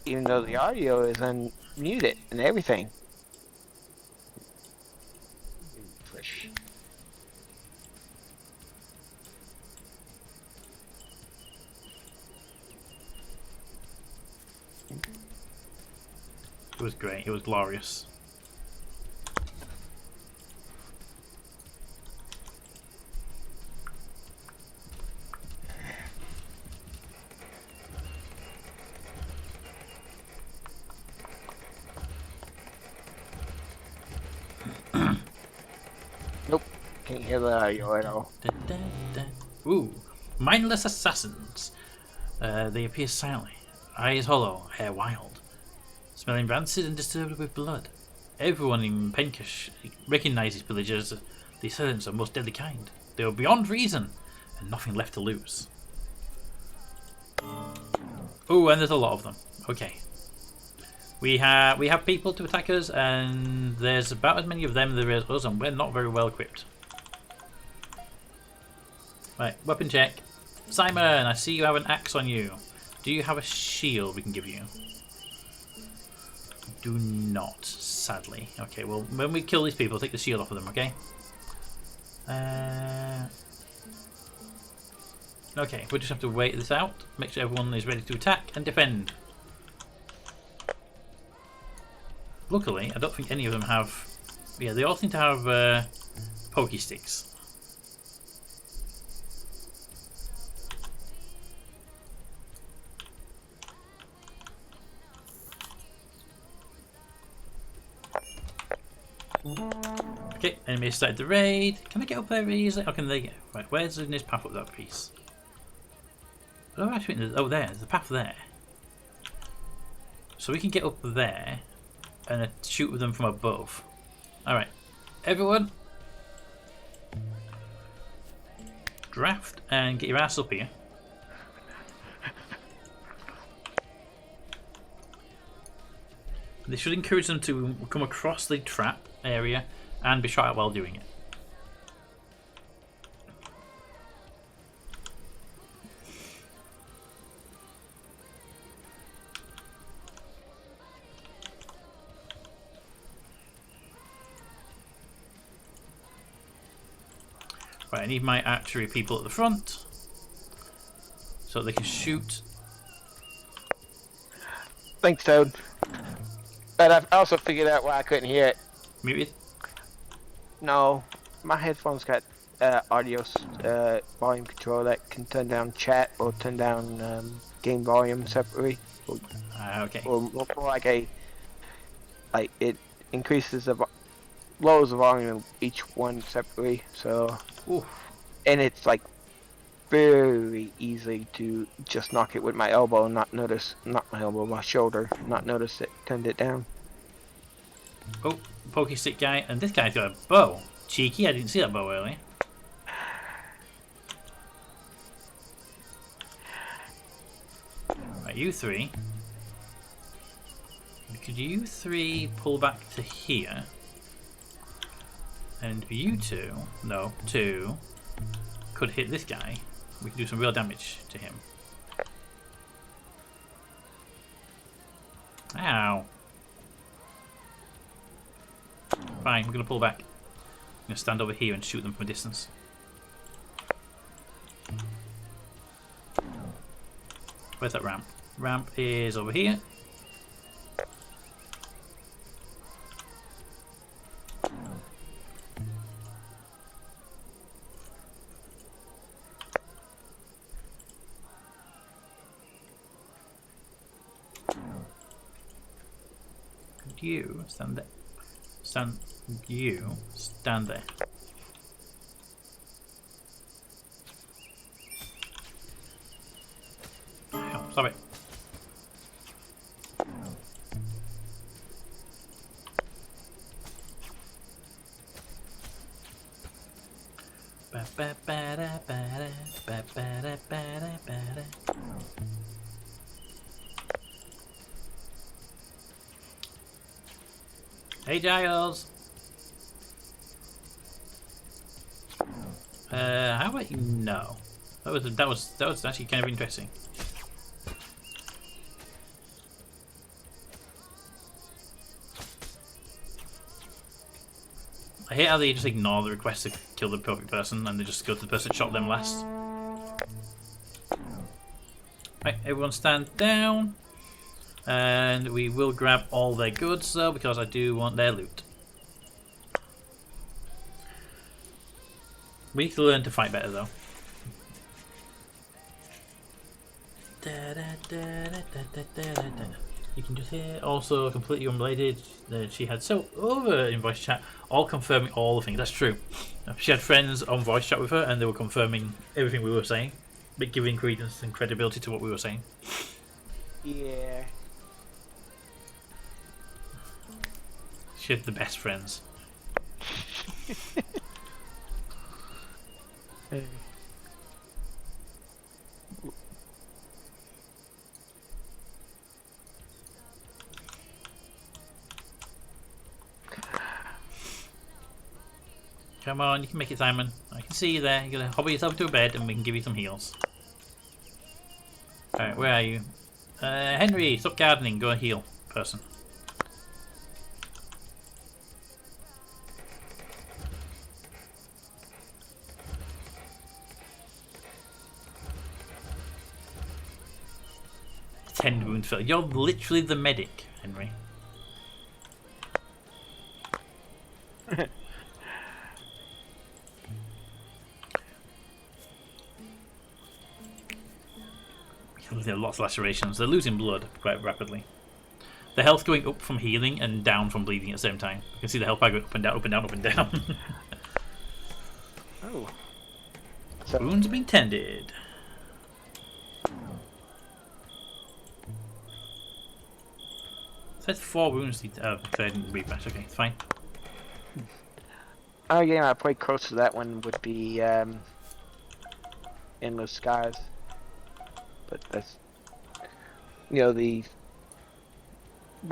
Even though the audio is unmuted and everything. Twitch. It was great. It was glorious. Nope, can't hear the audio at all. Ooh, mindless assassins. They appear silently, eyes hollow, hair wild, smelling rancid and disturbed with blood. Everyone in Penkish recognizes villagers. The assassins are most deadly kind. They are beyond reason, and nothing left to lose. Oh, and there's a lot of them. Okay. We have people to attack us, and there's about as many of them as there is us, and we're not very well equipped. Right, weapon check. Simon, I see you have an axe on you. Do you have a shield we can give you? Do not, sadly. Okay, well, when we kill these people, take the shield off of them, okay? Okay, we'll just have to wait this out. Make sure everyone is ready to attack and defend. Luckily, I don't think any of them have... Yeah, they all seem to have pokey sticks. Okay, enemy started the raid. Can I get up there very easily? How can they get? Right, where's the nearest path up that piece? Oh, actually, there's the path there. So we can get up there and shoot with them from above. Alright, everyone, draft and get your ass up here. This should encourage them to come across the trap area and be shot at while doing it. Right, I need my archery people at the front so they can shoot. Thanks, Toad. But I've also figured out why I couldn't hear it. Muted? No, my headphones got audio volume control that can turn down chat or turn down game volume separately. Okay. Or more like it increases the lowers the volume of each one separately. So, Ooh. and it's like very easy to just knock it with my elbow and not notice, not my elbow, my shoulder, not notice it, turned it down. Oh, pokey stick guy, and this guy's got a bow. Cheeky, I didn't see that bow earlier. Right, you three. Could you three pull back to here? And you two, no, two, could hit this guy. We can do some real damage to him. Ow. Fine, we're going to pull back. I'm going to stand over here and shoot them from a distance. Where's that ramp? Ramp is over here. You stand there. You stand there. Ow, stop it. Hey Giles. How about you know? That was actually kind of interesting. I hate how they just ignore the request to kill the perfect person and they just go to the person that shot them last. Right, everyone stand down. And we will grab all their goods though, because I do want their loot. We need to learn to fight better though. You can just hear, also completely unrelated, she had so over in voice chat, all confirming all the things. That's true. She had friends on voice chat with her and they were confirming everything we were saying, but giving credence and credibility to what we were saying. Yeah. She had the best friends. Come on, you can make it, Simon. I can see you there. You're gonna hobble yourself to a bed and we can give you some heals. Alright, where are you? Henry, stop gardening. Go and heal, person. Ten wounds filled. You're literally the medic, Henry. Lots of lacerations. They're losing blood quite rapidly. The health going up from healing and down from bleeding at the same time. You can see the health bar going up and down, up and down, up and down. Oh. So, wounds being tended. Says 4 wounds. Rematch. Okay, it's fine. Oh yeah, I played close to that one would be Endless Skies. But that's, you know, about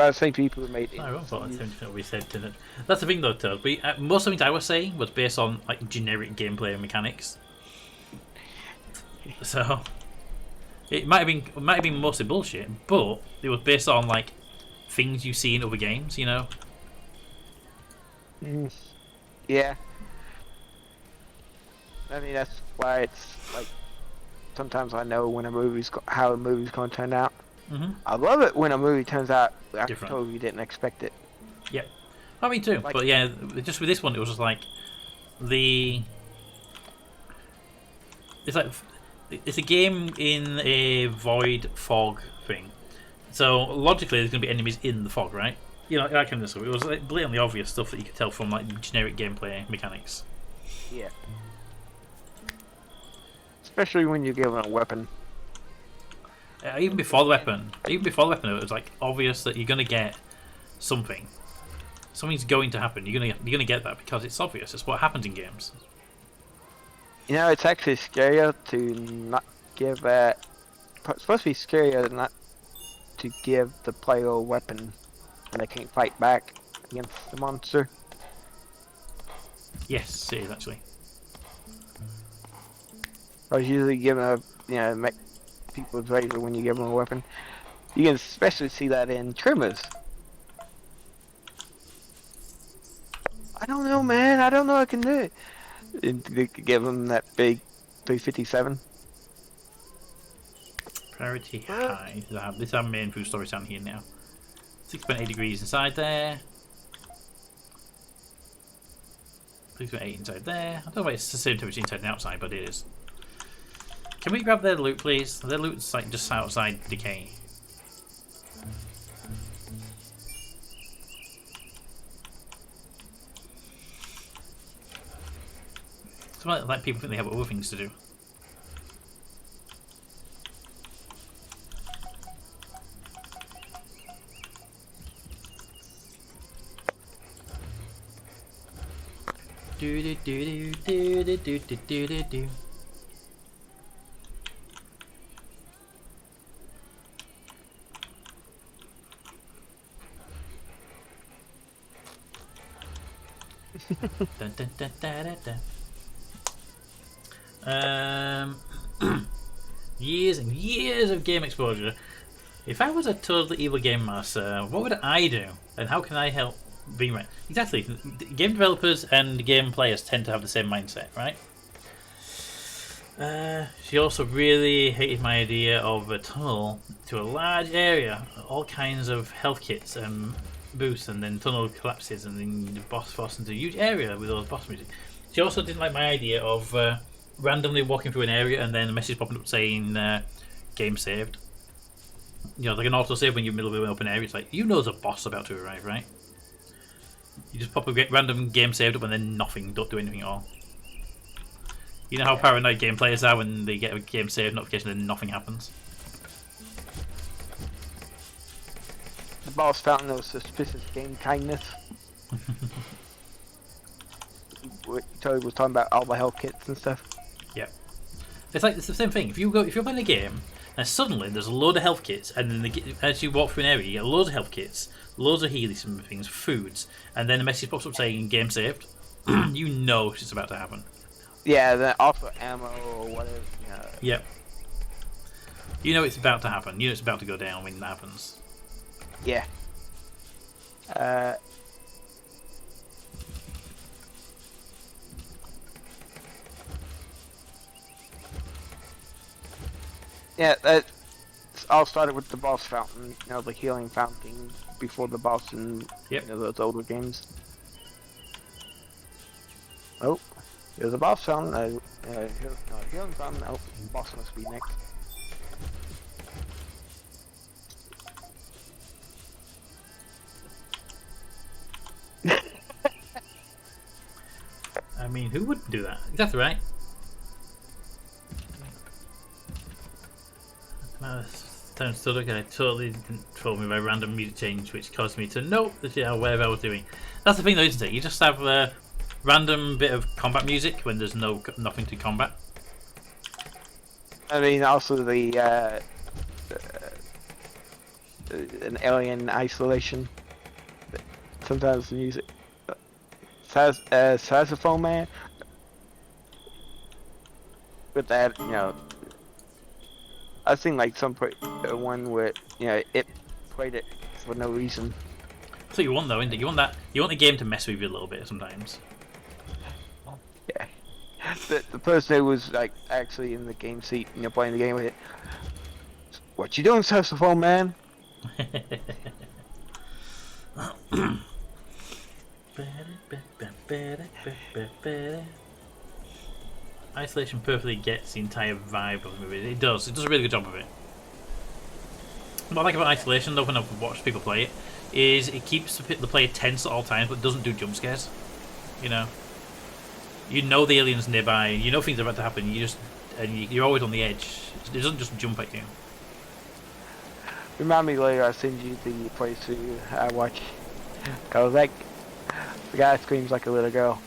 the same people who made it. I thought that's what we said, didn't it? That's the thing though, Toad. Most of the things I was saying was based on like generic gameplay and mechanics. So it might have been mostly bullshit, but it was based on like things you see in other games, you know. Yeah. I mean, that's why it's like sometimes I know when how a movie's going to turn out. I love it when a movie turns out I totally didn't expect it. Yeah, I mean too. But yeah, just with this one, it was just like it's a game in a void fog thing. So logically, there's going to be enemies in the fog, right? You know, that kind of stuff. It was like blatantly obvious stuff that you could tell from like generic gameplay mechanics. Yeah. Especially when you give them a weapon. Even before the weapon, it was like obvious that you're gonna get something. Something's going to happen. You're gonna get that because it's obvious. It's what happens in games. You know, it's actually scarier to not give it's supposed to be scarier not to give the player a weapon when they can't fight back against the monster. Yes, it is actually. I was usually given make people razor when you give them a weapon. You can especially see that in trimmers. I don't know, man. I don't know I can do it. They could give them that big 357. Priority high. This is our main food storage down here now. 6.8 degrees inside there. 6.8 inside there. I don't know if it's the same temperature inside and outside, but it is. Can we grab their loot, please? Their loot's like just outside decay. Like people think they have other things to do. Do do do do do do do do do do. Dun, dun, dun, dun, dun, dun. Years and years of game exposure. If I was a totally evil game master, what would I do? And how can I help being right? Exactly. Game developers and game players tend to have the same mindset, right? She also really hated my idea of a tunnel to a large area, all kinds of health kits and boosts, and then tunnel collapses, and then the boss falls into a huge area with all the boss music. She also didn't like my idea of randomly walking through an area and then a message popping up saying game saved. You know, like an autosave when you're in the middle of an open area. It's like, you know there's a boss about to arrive, right? You just pop a random game saved up and then nothing, don't do anything at all. You know how paranoid game players are when they get a game saved notification and nothing happens? The boss found no suspicious game kindness. Totally was talking about all the health kits and stuff. Yeah, it's like it's the same thing. If you're playing a game and suddenly there's a load of health kits, and then as you walk through an area, you get loads of health kits, loads of healing things, foods, and then a message pops up saying game saved. You know it's about to happen. Yeah, then also ammo or whatever. Yep. You know it's about to happen. You know it's about to go down when that happens. Yeah. Yeah, that all started with the boss fountain, the healing fountain before the boss in those older games. Oh, there's a boss fountain. Healing fountain. Oh, the boss must be next. I mean, who wouldn't do that? Exactly right. Sounds so okay. I totally didn't troll me by random music change, which caused me to know whatever I was doing. That's the thing, though, isn't it? You just have a random bit of combat music when there's nothing to combat. I mean, also an alien isolation. Sometimes the music. Saxophone man. With that, I've seen like one where it played it for no reason. That's what you want, though, isn't it? You want the game to mess with you a little bit sometimes. Yeah. The person who was like actually in the game seat, playing the game with it. What you doing, saxophone man? Isolation perfectly gets the entire vibe of the movie. It does a really good job of it. What I like about Isolation, though, when I've watched people play it, is it keeps the player tense at all times, but doesn't do jump scares. You know the alien's nearby, you know things are about to happen, you just and you're always on the edge. It doesn't just jump at you. Remind me later, I'll send you the place I watch. Cause like, the guy screams like a little girl.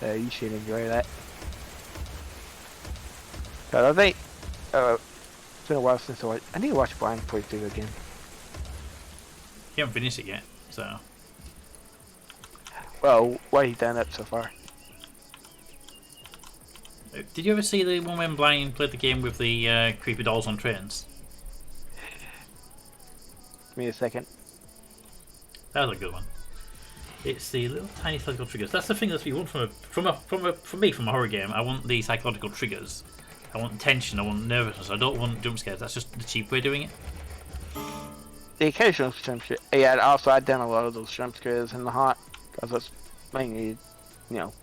You should enjoy that. Cause I think, it's been a while since I need to watch Brian's playthrough again. You haven't finished it yet, so. Well, what he's done up so far. Did you ever see the one when Brian played the game with the creepy dolls on trains? Give me a second. That was a good one. It's the little tiny psychological triggers. That's the thing that you want from a horror game. I want the psychological triggers. I want tension. I want nervousness. I don't want jump scares. That's just the cheap way of doing it. The occasional jump scare. Yeah, also I've done a lot of those jump scares in the haunt, because that's mainly, you know.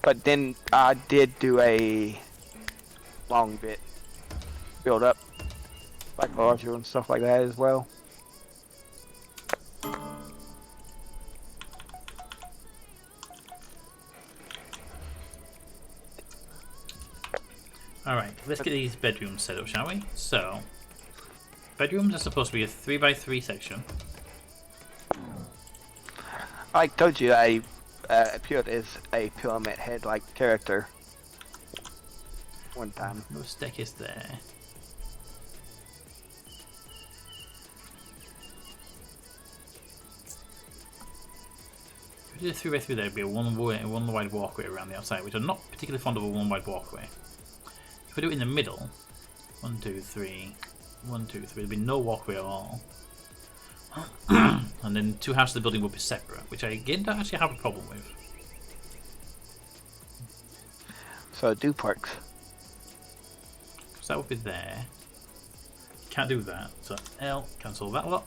But then I did do a long bit build up, psychological and stuff like that as well. Alright, let's get these bedrooms set up, shall we? So, bedrooms are supposed to be a 3x3 section. I told you I appeared as a pyramid head like character one time. No staircase there. If we did a 3x3 there, it'd be a one wide walkway around the outside, which I'm not particularly fond of a one wide walkway. If we do it in the middle, 1, 2, 3, 1, 2, 3, there'd be no walkway at all. And then two halves of the building would be separate, which I again don't actually have a problem with. So duplex. So that would be there. Can't do that, so L, cancel that lot.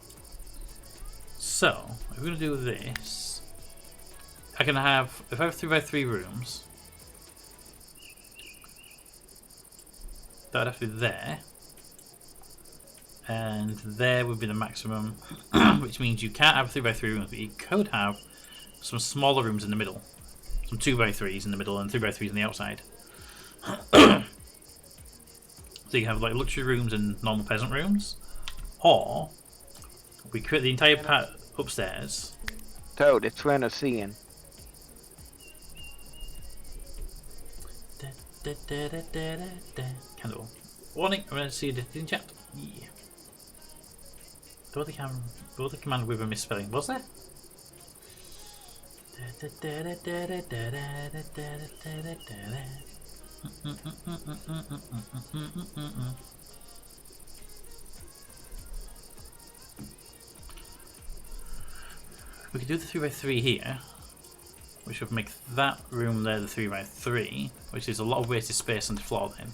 So, if we're going to do this, I can have, if I have 3x3 rooms, that would have to be there. And there would be the maximum, which means you can't have 3x3 rooms, but you could have some smaller rooms in the middle. Some 2x3s in the middle and 3x3s on the outside. So you can have like luxury rooms and normal peasant rooms. Or, we create the entire part upstairs. Toad, it's when a seeing. Candle. Warning, I'm going to see it in chat. Yeah. Both the command with a misspelling, was there? We could do the 3x3 here, which would make that room there the 3x3, which is a lot of wasted space on the floor then.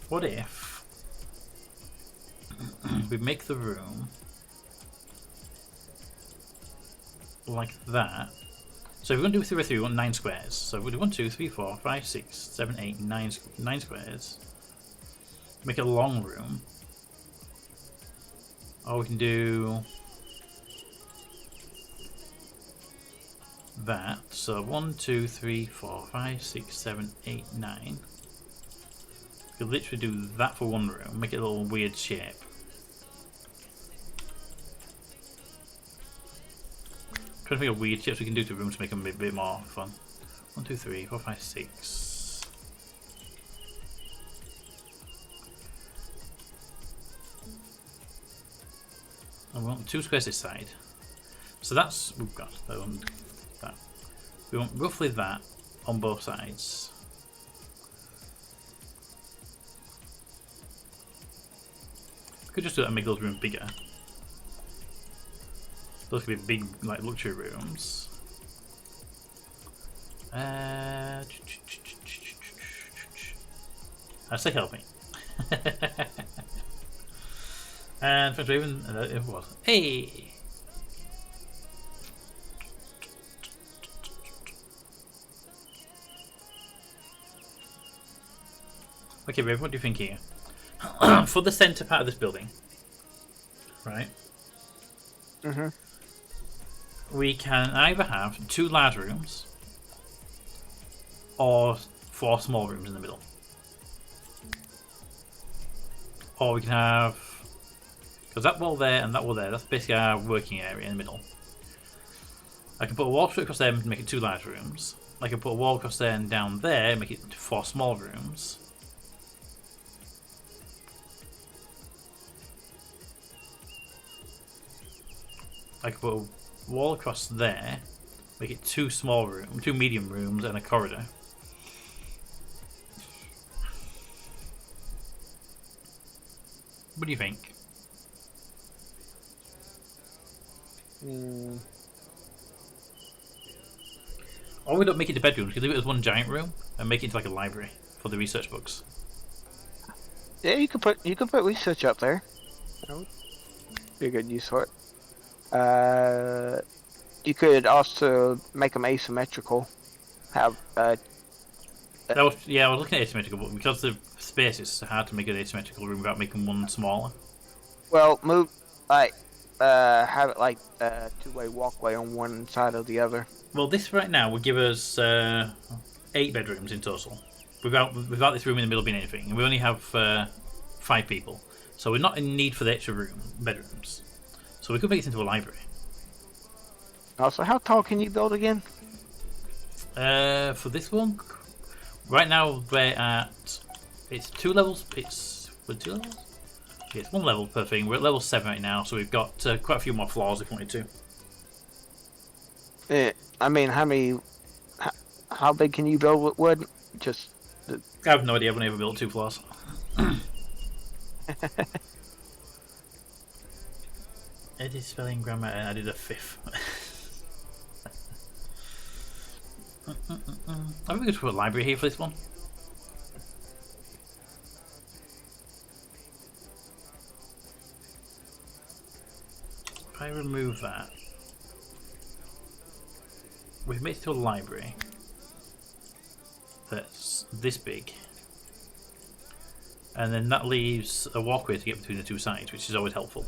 What if we make the room like that? So if we're going to do 3x3, we want 9 squares. So if we do 1, 2, 3, 4, 5, 6, 7, 8, 9 squares. Make it a long room. Or we can do that. So 1, 2, 3, 4, 5, 6, 7, 8, 9. We could literally do that for one room, make it a little weird shape. Trying to think of weird shapes we can do to rooms to make them a bit more fun. 1, 2, 3, 4, 5, 6. And we want 2 squares this side. So that's, we've got that one, that. We want roughly that on both sides. Could just do that and make those rooms bigger. Those could be big, like luxury rooms. I say help me. And French Raven, it was. Hey! Okay, Raven, what do you think here? For the centre part of this building, right? we can either have 2 large rooms or 4 small rooms in the middle. Or we can have, because that wall there and that wall there, that's basically our working area in the middle. I can put a wall straight across there and make it 2 large rooms. I can put a wall across there and down there and make it 4 small rooms. I can put a wall across there, make it 2 medium rooms and a corridor. What do you think? Or we don't make it to bedrooms, we could leave it as one giant room and make it into like a library for the research books. Yeah, you could put research up there. That would be a good use for it. You could also make them asymmetrical. Have I was looking at asymmetrical, but because the space is hard to make an asymmetrical room without making one smaller. well move like have it like a 2-way walkway on one side or the other. Well, this right now would give us 8 bedrooms in total, without this room in the middle being anything. And we only have 5 people, so we're not in need for the extra bedrooms. So we could make it into a library. Also, how tall can you build again? For this one, right now we're at, it's 2 levels. It's 2 levels. Yeah, it's 1 level per thing. We're at level 7 right now, so we've got quite a few more floors if we wanted to. I mean, how big can you build with wood? Just. I have no idea. I've never built 2 floors. Edit spelling grammar, and I did a 5th. I think we could put a library here for this one. If I remove that, we've made it to a library that's this big, and then that leaves a walkway to get between the 2 sides, which is always helpful.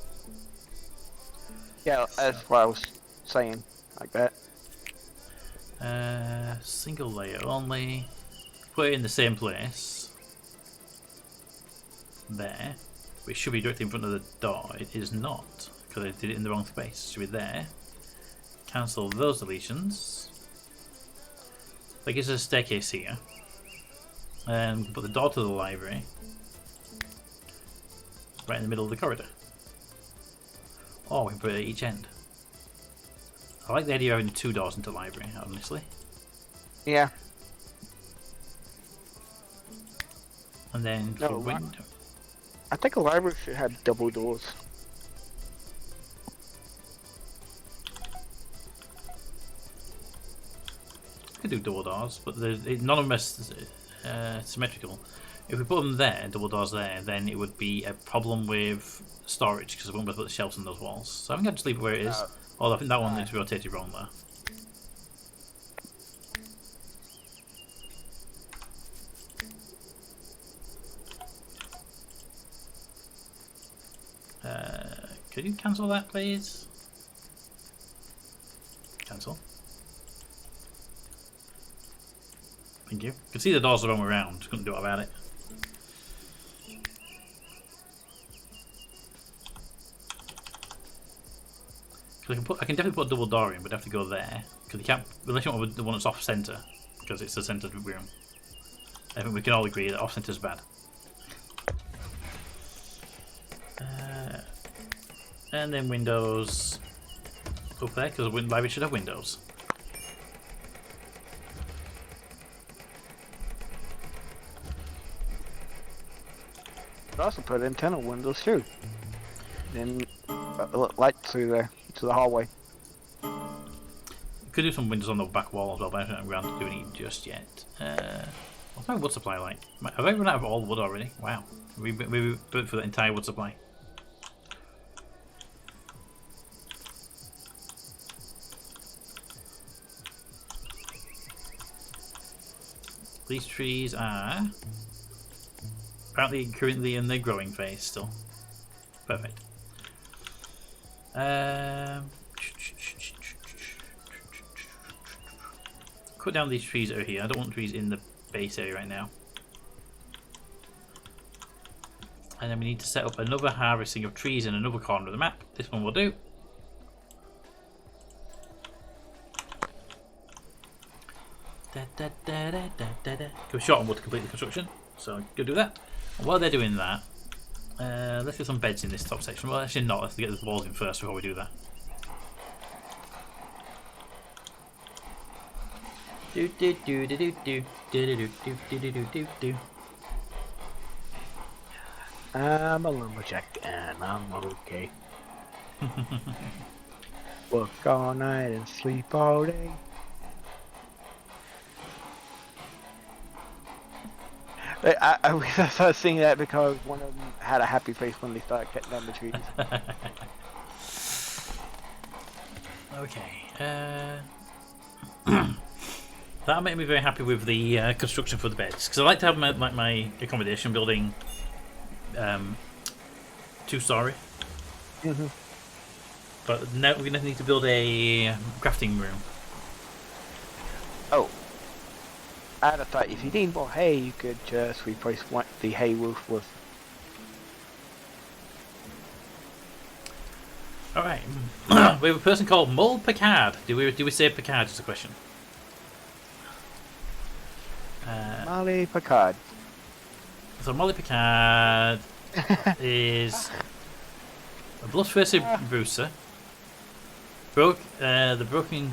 Yeah, that's what I was saying, like that. Single layer only. Put it in the same place. There. Which should be directly in front of the door. It is not, because I did it in the wrong space. It should be there. Cancel those deletions. That gives us a staircase here. And we can put the door to the library right in the middle of the corridor. Or we can put it at each end. I like the idea of having 2 doors into the library, honestly. Yeah. And then for window. I think a library should have double doors. We could do double doors, but none of them are symmetrical. If we put them there, double doors there, then it would be a problem with storage because I won't be able to put the shelves on those walls. So I think I'll just leave it where it is. Although I think that one is rotated wrong there. Could you cancel that, please? Cancel. Thank you. You can see the doors the wrong way around. Just couldn't do it about it. I can definitely put a double door in, but I have to go there because you can't. Unless you want the one that's off center, because it's the centered room. I think we can all agree that off center is bad. And then windows up there because the library should have windows. Could also put antenna windows too. Then light through there to the hallway. Could do some windows on the back wall as well, but I haven't gotten around to doing it just yet. What's my wood supply like? Have I run out of all wood already? Wow. We built for the entire wood supply. These trees are apparently currently in their growing phase still. Perfect. cut down these trees that are here. I don't want trees in the base area right now. And then we need to set up another harvesting of trees in another corner of the map. This one will do. Go short on wood to complete the construction. So go do that. And while they're doing that, let's get some beds in this top section. Well, actually not. Let's get the walls in first before we do that. Do do do do do do do do do do do do do. I'm a lumberjack and I'm okay. Work all night and sleep all day. I was singing that because one of them had a happy face when they started cutting down the trees. Okay. That made me very happy with the construction for the beds, because I like to have my accommodation building 2-story. But now we're going to need to build a crafting room. Oh. I'd have thought if you need more hay, you could just replace the hay roof with. Alright. We have a person called Mold Picard. Do we say Picard? Just a question. Molly Picard. So Molly Picard is a bloodthirsty Bruiser. The broken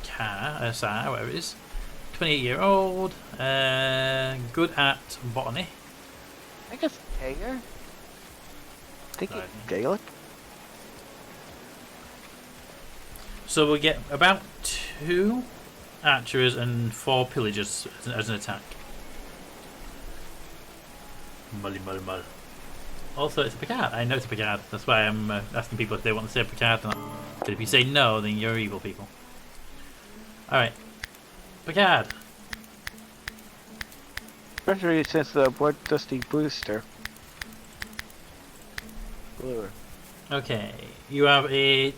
car, whatever it is. 28-year-old, good at botany. I guess Hager. I think it's Gaelic. So we'll get about 2 archers and 4 pillagers as an attack. Mully. Also, it's a Picard. I know it's a Picard. That's why I'm asking people if they want to say Picard or not. But if you say no, then you're evil people. Alright. Picard. Especially since the bloodthirsty booster. Blue. Okay. You have a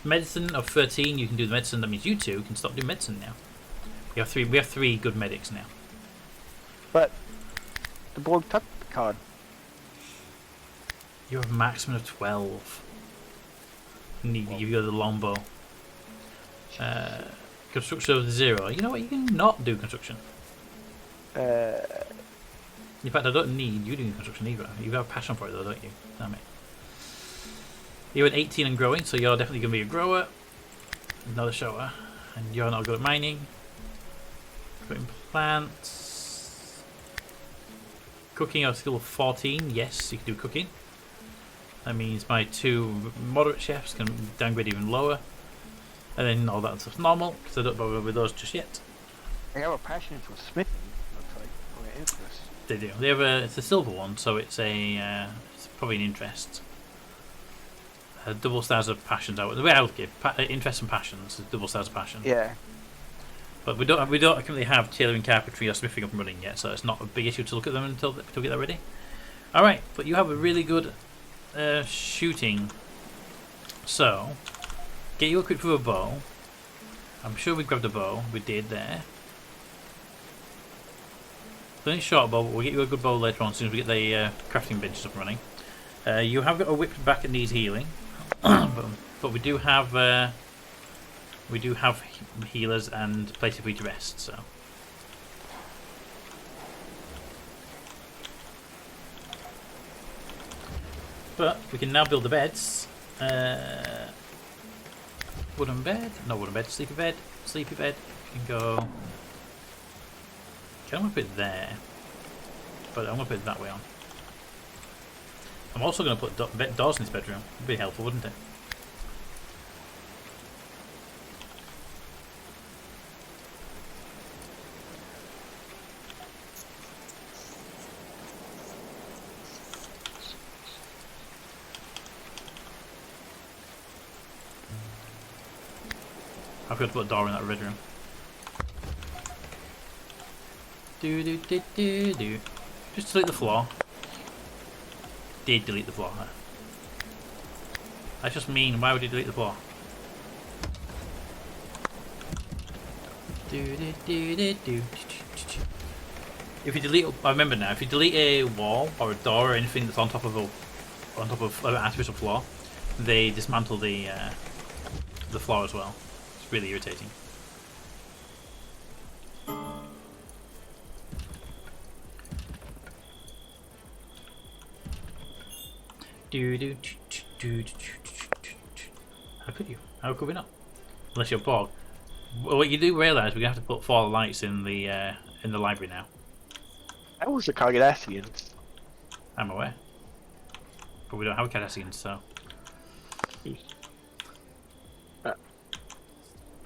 medicine of 13. You can do the medicine. That means you two can stop doing medicine now. We have 3 good medics now. But the board took Picard. You have a maximum of 12. Need to give you the longbow. Construction of 0. You know what? You can not do construction. In fact, I don't need you doing construction either. You have a passion for it though, don't you? Damn it. You're at 18 and growing, so you're definitely going to be a grower. Another shower. And you're not good at mining. Putting plants. Cooking, you're still 14. Yes, you can do cooking. That means my 2 moderate chefs can downgrade even lower. And then all that stuff's normal, because I don't bother with those just yet. They have a passion for smithing, looks like, or an interest. They do. They have it's a silver one, so it's it's probably an interest. Double stars of passions. The way I would give interest and passions is double stars of passion. Yeah. But we don't currently have tailoring, carpentry, or smithing up and running yet, so it's not a big issue to look at them until we get that ready. All right, but you have a really good shooting. So get you equipped with a bow. I'm sure we grabbed a bow. We did there. Only short bow, but we'll get you a good bow later on as soon as we get the crafting benches up and running. You have got a whip back that needs healing, but we do have healers and places for you to rest. So. But we can now build the beds. Wooden bed, no wooden bed, sleepy bed. Sleepy bed. You can go. Okay, I'm gonna put it there, but I'm gonna put it that way on. I'm also gonna put doors in this bedroom. It'd be helpful, wouldn't it? I've got to put a door in that red room. Do. Just delete the floor. Did delete the floor. That's just mean. Why would you delete the floor? If you delete, I remember now. If you delete a wall or a door or anything that's on top of an artificial floor, they dismantle the floor as well. It's really irritating. How could you? How could we not? Unless you're bored. Well, what you do realise we're gonna have to put 4 lights in the library now. That was the Cardassians. I'm aware, but we don't have a Cardassian, so.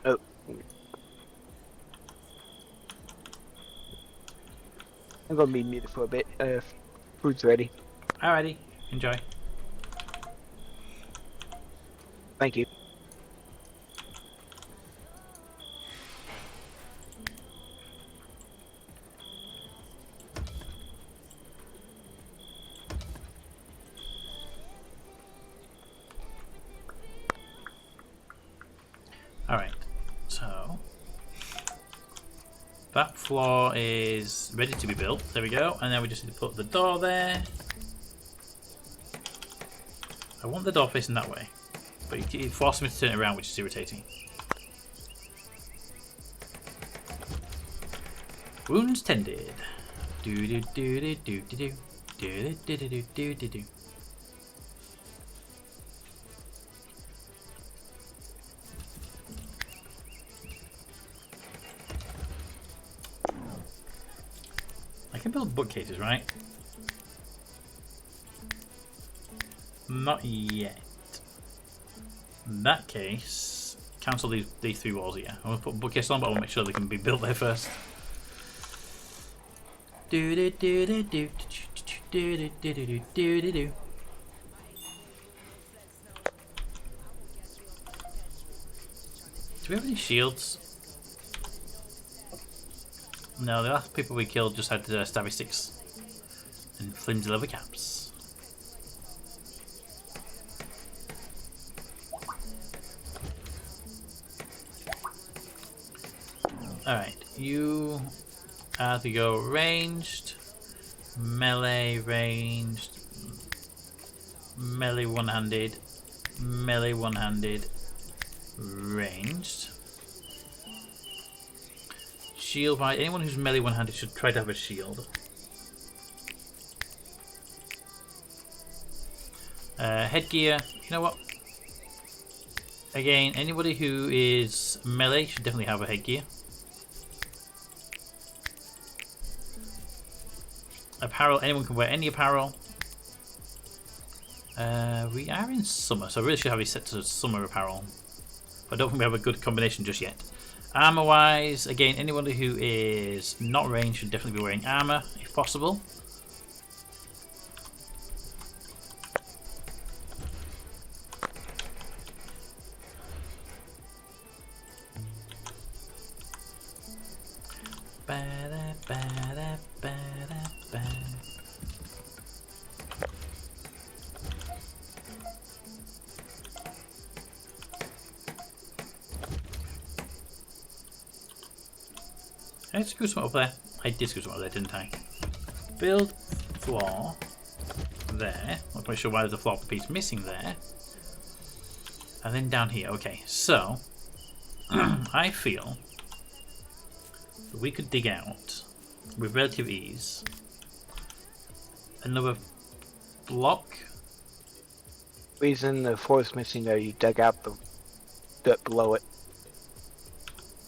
Oh. I'm gonna be muted for a bit. Food's ready. Alrighty, enjoy. Thank you. Alright, so that floor is ready to be built. There we go, and then we just need to put the door there. I want the door facing that way, but it forces me to turn it around, which is irritating. Wounds tended. Do do do do do do do do do do do do do. I can build bookcases, right? Not yet. In that case, cancel these 3 walls here. I want to put bookcases on, but I want to make sure they can be built there first. Do do do do do do do do do do do do. Do we have any shields? No, the last people we killed just had stabby sticks and flimsy leather caps. Alright, you have to go ranged, melee ranged, melee one-handed, ranged. Shield, right? Anyone who's melee one-handed should try to have a shield. Headgear, you know what? Again, anybody who is melee should definitely have a headgear. Apparel, anyone can wear any apparel. We are in summer, so I really should have it set to summer apparel. But I don't think we have a good combination just yet. Armor wise, again, anyone who is not ranged should definitely be wearing armor if possible. I screw something up there. I did screw something up there, didn't I? Build floor there. Not quite sure why there's a floor piece missing there. And then down here. Okay, so I feel that we could dig out with relative ease another block. Reason the floor is missing there, you dug out the dirt below it.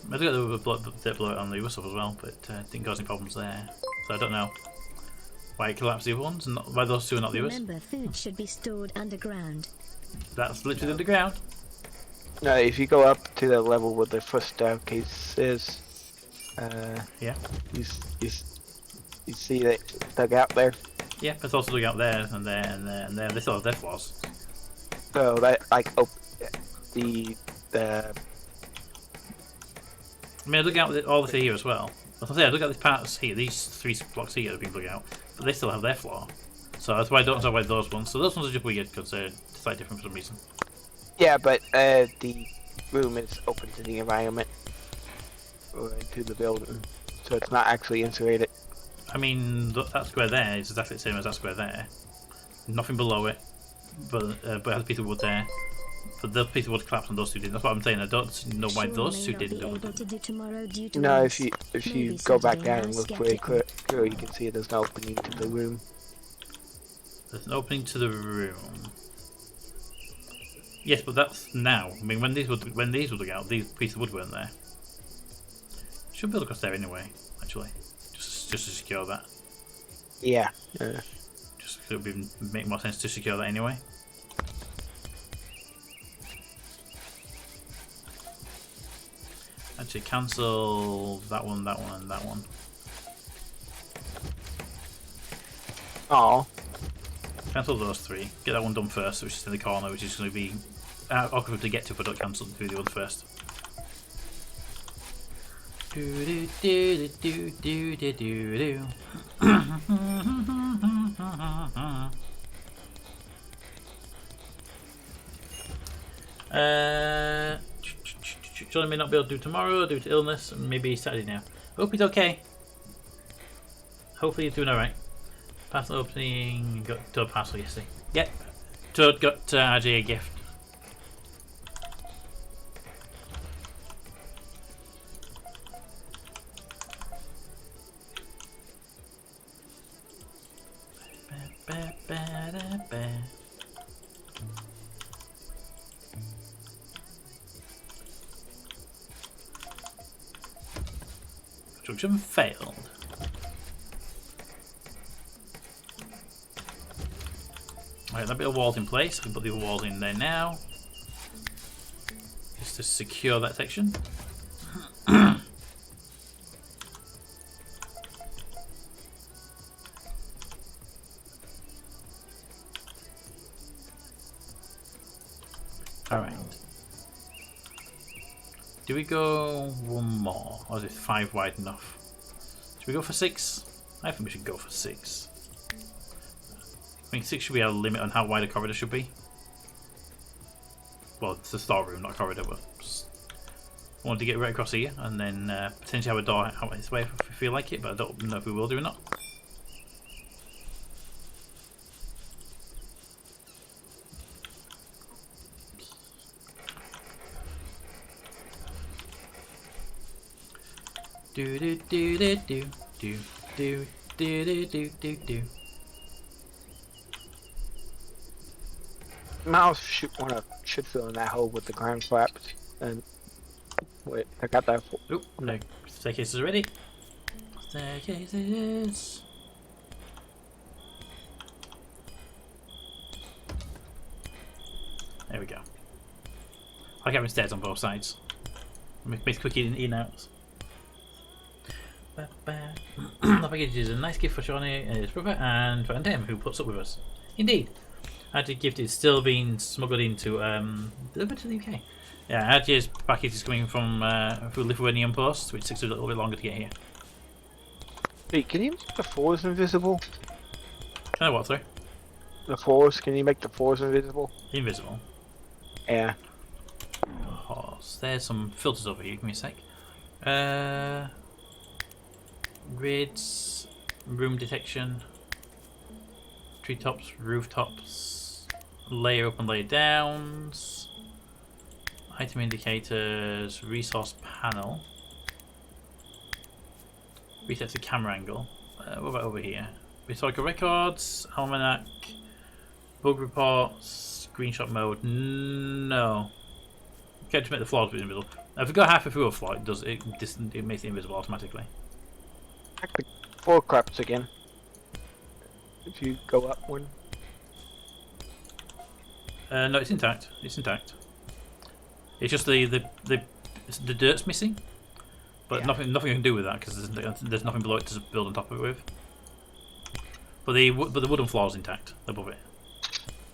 I think there was a dirt below it on the other stuff as well, but didn't cause any problems there. So I don't know why it collapsed the other ones, and why those 2 are not the others. Remember, food should be stored underground. That's literally underground. No, if you go up to the level where the first staircase is, yeah. You see that dug out there. Yeah, but it's also dug out there and there and there and there. This all death was. So that the I mean, I dug out all this here as well. As I say, I dug out these parts here. These 3 blocks here have been dug out, but they still have their floor. So that's why I don't know why those ones. So those ones are just weird because they're slightly different for some reason. Yeah, but the room is open to the environment. into the building, so it's not actually insulated. I mean, that square there is exactly the same as that square there. Nothing below it, but it has a piece of wood there. But the piece of wood collapsed and those two didn't. That's what I'm saying. I don't know why those two didn't do it. No, if you go back down and look very clear, you can see there's an opening to the room. There's an opening to the room. Yes, but that's now. I mean, when these were dug out, these pieces of wood weren't there. Should build across there anyway. Actually, just to secure that. Yeah. Just it would make more sense to secure that anyway. Actually, cancel that one, and that one. Oh. Cancel those three. Get that one done first, which is in the corner, which is going to be awkward to get to if I don't cancel do the others first. Do do do do do do do. John may not be able to do tomorrow due to illness, and maybe Saturday now. Hope he's okay. Hopefully he's doing alright. Parcel opening, got Toad parcel yesterday. Yep, Toad got RJ a gift. Construction failed. Right, that bit of wall's in place. I can put the walls in there now. Just to secure that section. Alright. Do we go one more? Or is it 5 wide enough? Should we go for 6? I think we should go for 6. I think 6 should be our limit on how wide a corridor should be. Well, it's a storeroom, not a corridor, but I wanted to get right across here and then potentially have a door out this way if we feel like it, but I don't know if we will do or not. Do do do do do do do do do do do. Mouse should fill in that hole with the ground flaps. And wait, I got that. Oh, no. Staircases are ready. Staircases. There we go. I like having stairs on both sides. Makes quick in and out. The package is a nice gift for Shawnee and his brother and for Andem, who puts up with us. Indeed. Adj's gift is still being smuggled into delivered to the UK. Yeah, Adj's package is coming from through Lithuanian post, which takes a little bit longer to get here. Hey, can you make the floors invisible? Can I what, sorry? The floors, can you make the floors invisible? Invisible. Yeah. Oh, there's some filters over here, give me a sec. Grids, room detection, treetops, rooftops, layer up and layer downs, item indicators, resource panel, reset to camera angle. What about over here? Historical records, almanac, bug reports, screenshot mode. No. Okay, to make the floors invisible. If we go halfway through a floor, it makes it invisible automatically. The floor collapse again. If you go up one. No, it's intact. It's intact. It's just the dirt's missing, but yeah. nothing I can do with that because there's nothing below it to build on top of it with. But the wooden floor's intact above it.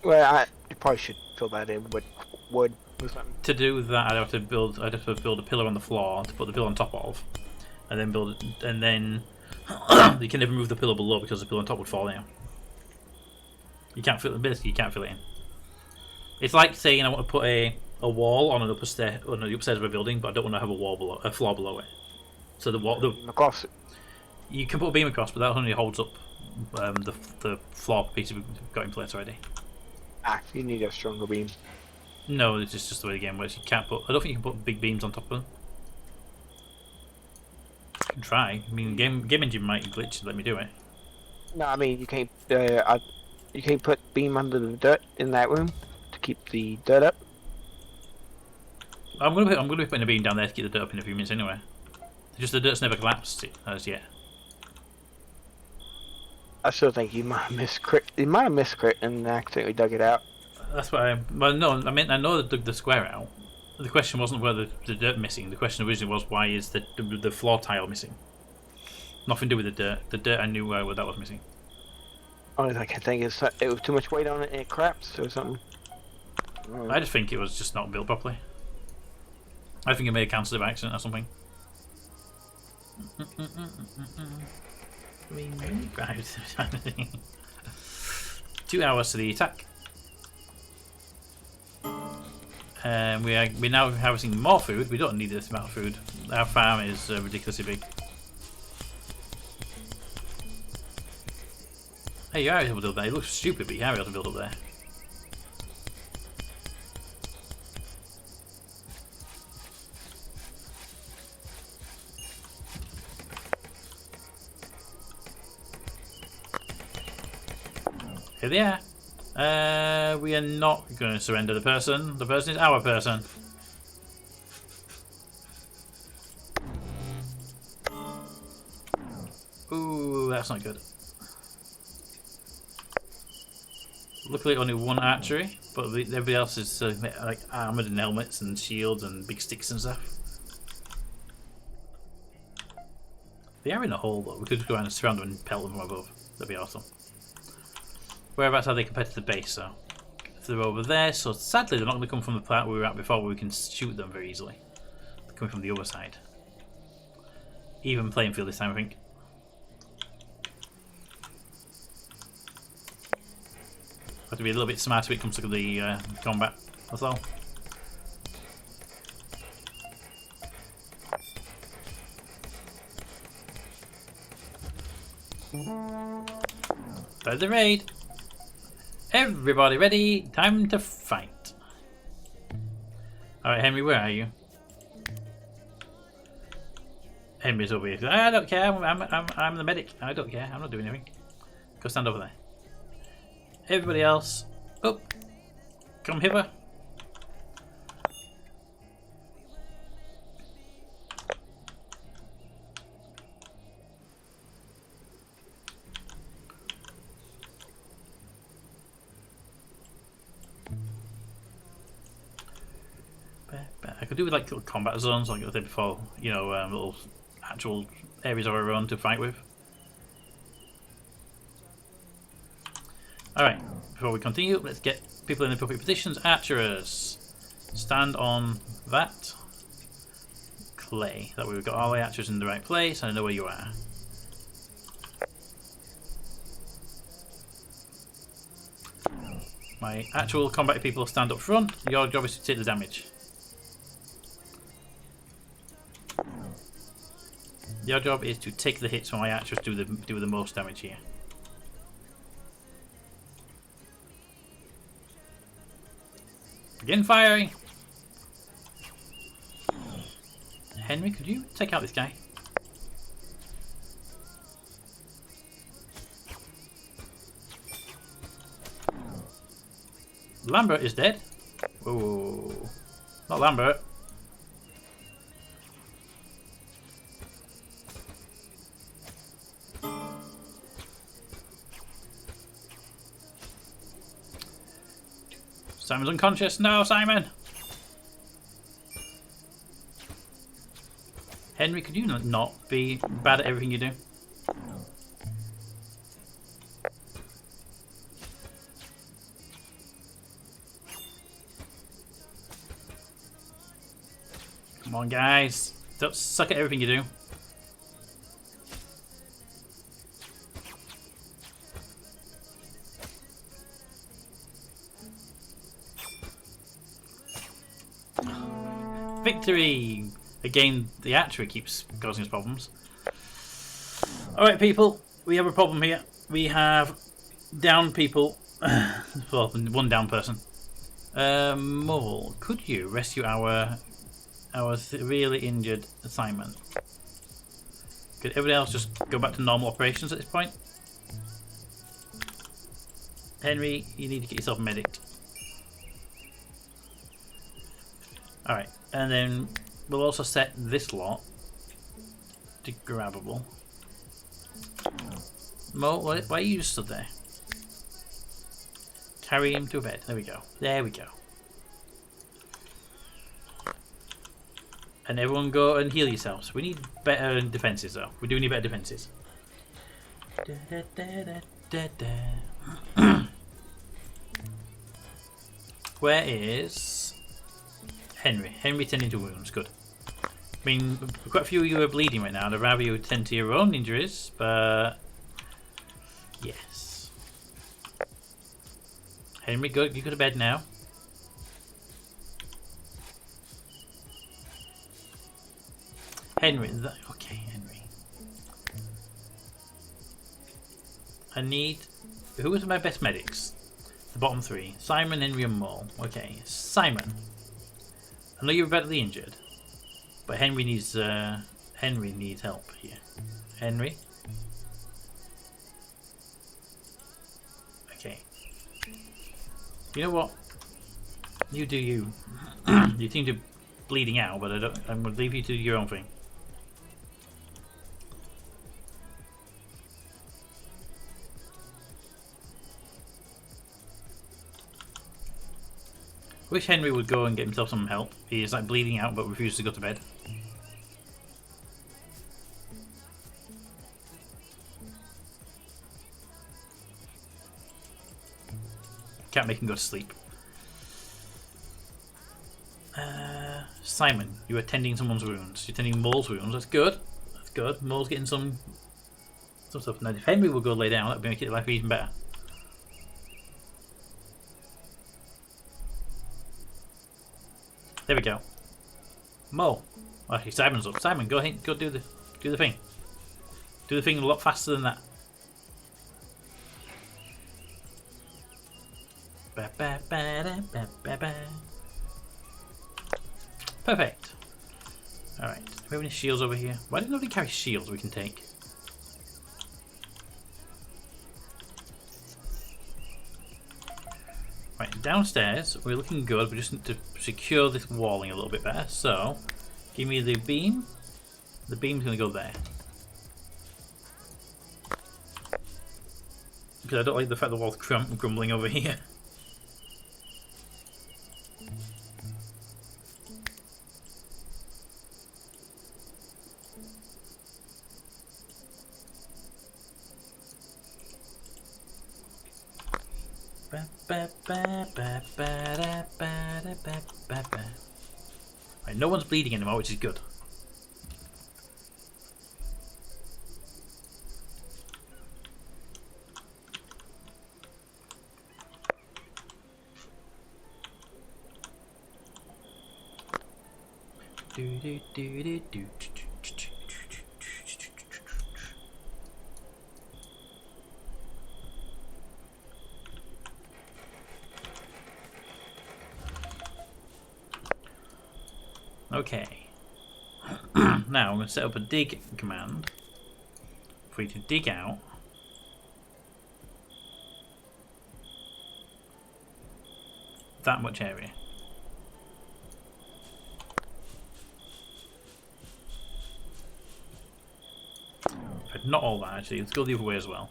Well, you probably should fill that in with wood or something. To do that, I'd have to build a pillar on the floor to put the pillar on top of, and then you can never move the pillar below because the pillar on top would fall down. You can't fill it. Basically, you can't fill it in. It's like saying I want to put a wall on an upper stair, on the upstairs of a building, but I don't want to have a floor below it. So the across it. you can put a beam across, but that only holds up the floor piece we've got in place already. Ah, you need a stronger beam. No, it's just the way the game works. You can't put. I don't think you can put big beams on top of them. You can try. I mean, game engine might glitch to let me do it. No, I mean you can't. You can't put beam under the dirt in that room to keep the dirt up. I'm gonna be putting a beam down there to keep the dirt up in a few minutes anyway. Just the dirt's never collapsed as yet. I still think you might have miscrit. You might have miscrit and accidentally dug it out. That's why. Well, no, I mean I know they dug the square out. The question wasn't whether the dirt missing. The question originally was why is the floor tile missing? Nothing to do with the dirt. The dirt I knew where that was missing. Only thing I can think is it was too much weight on it and it collapsed or something. I just think it was just not built properly. I think it may have cancelled it by accident or something. Right. 2 hours to the attack. We're now harvesting more food. We don't need this amount of food. Our farm is ridiculously big. Hey, you are able to build that. It looks stupid, but you are able to build up there. Here they are. We are not going to surrender the person. The person is our person. Ooh, that's not good. Luckily, only one archery, but everybody else is like armored and helmets and shields and big sticks and stuff. They are in a hole though. We could just go around and surround them and pelt them from above. That'd be awesome. Whereabouts are they compared to the base, though? If they're over there, so sadly they're not going to come from the part we were at before, where we can shoot them very easily. They're coming from the other side. Even playing field this time, I think. Have to be a little bit smarter when it comes to the combat as well. By the raid. Everybody ready? Time to fight. Alright, Henry, where are you? Henry's over here. I don't care. I'm the medic. I don't care. I'm not doing anything. Go stand over there. Everybody else, up. Come hither. I could do with like little combat zones like I did before, you know, little actual areas of our own to fight with. Alright, before we continue, let's get people in appropriate positions. Archers, stand on that clay. That way we've got all the archers in the right place and I know where you are. My actual combat people stand up front. Your job is to take the damage. Your job is to take the hits when my archers do the most damage here. Begin firing! Henry, could you take out this guy? Lambert is dead. Oh, not Lambert. Simon's unconscious. No, Simon! Henry, could you not be bad at everything you do? Come on, guys. Don't suck at everything you do. Victory! Again, the archery keeps causing us problems. Alright, people, we have a problem here. We have down people. Well, one down person. Mole, could you rescue our severely injured Simon? Could everybody else just go back to normal operations at this point? Henry, you need to get yourself a medic. Alright, and then we'll also set this lot to grabbable. Mo, why are you just stood there? Carry him to a bed. There we go. There we go. And everyone go and heal yourselves. We need better defenses though. We do need better defenses. Where is Henry? Henry tending to wounds. Good. I mean, quite a few of you are bleeding right now. I'd rather you tend to your own injuries, but yes. Henry, go. You go to bed now. Henry, okay, Henry. I need. Who is my best medics? The bottom three: Simon, Henry, and Mole. Okay, Simon. I know you're badly injured, but Henry needs help here. Henry. Okay. You know what? You do you. You seem to be bleeding out, but I'm going to leave you to your own thing. Wish Henry would go and get himself some help. He is like bleeding out but refuses to go to bed. Can't make him go to sleep. Simon, you are tending someone's wounds. You're tending Mole's wounds. That's good. That's good. Mole's getting some stuff. Now if Henry will go lay down, that would make life even better. There we go. Mo. Actually, Simon's up. Simon, go ahead, go do the thing. Do the thing a lot faster than that. Perfect. Alright. Do we have any shields over here? Why did nobody carry shields we can take? Right, downstairs, we're looking good. We just need to secure this walling a little bit better. So, give me the beam. The beam's going to go there. Because I don't like the fact the wall's crumbling over here. Right, no one's bleeding anymore, which is good. Okay. Now I'm going to set up a dig command for you to dig out that much area. But not all that actually, let's go the other way as well.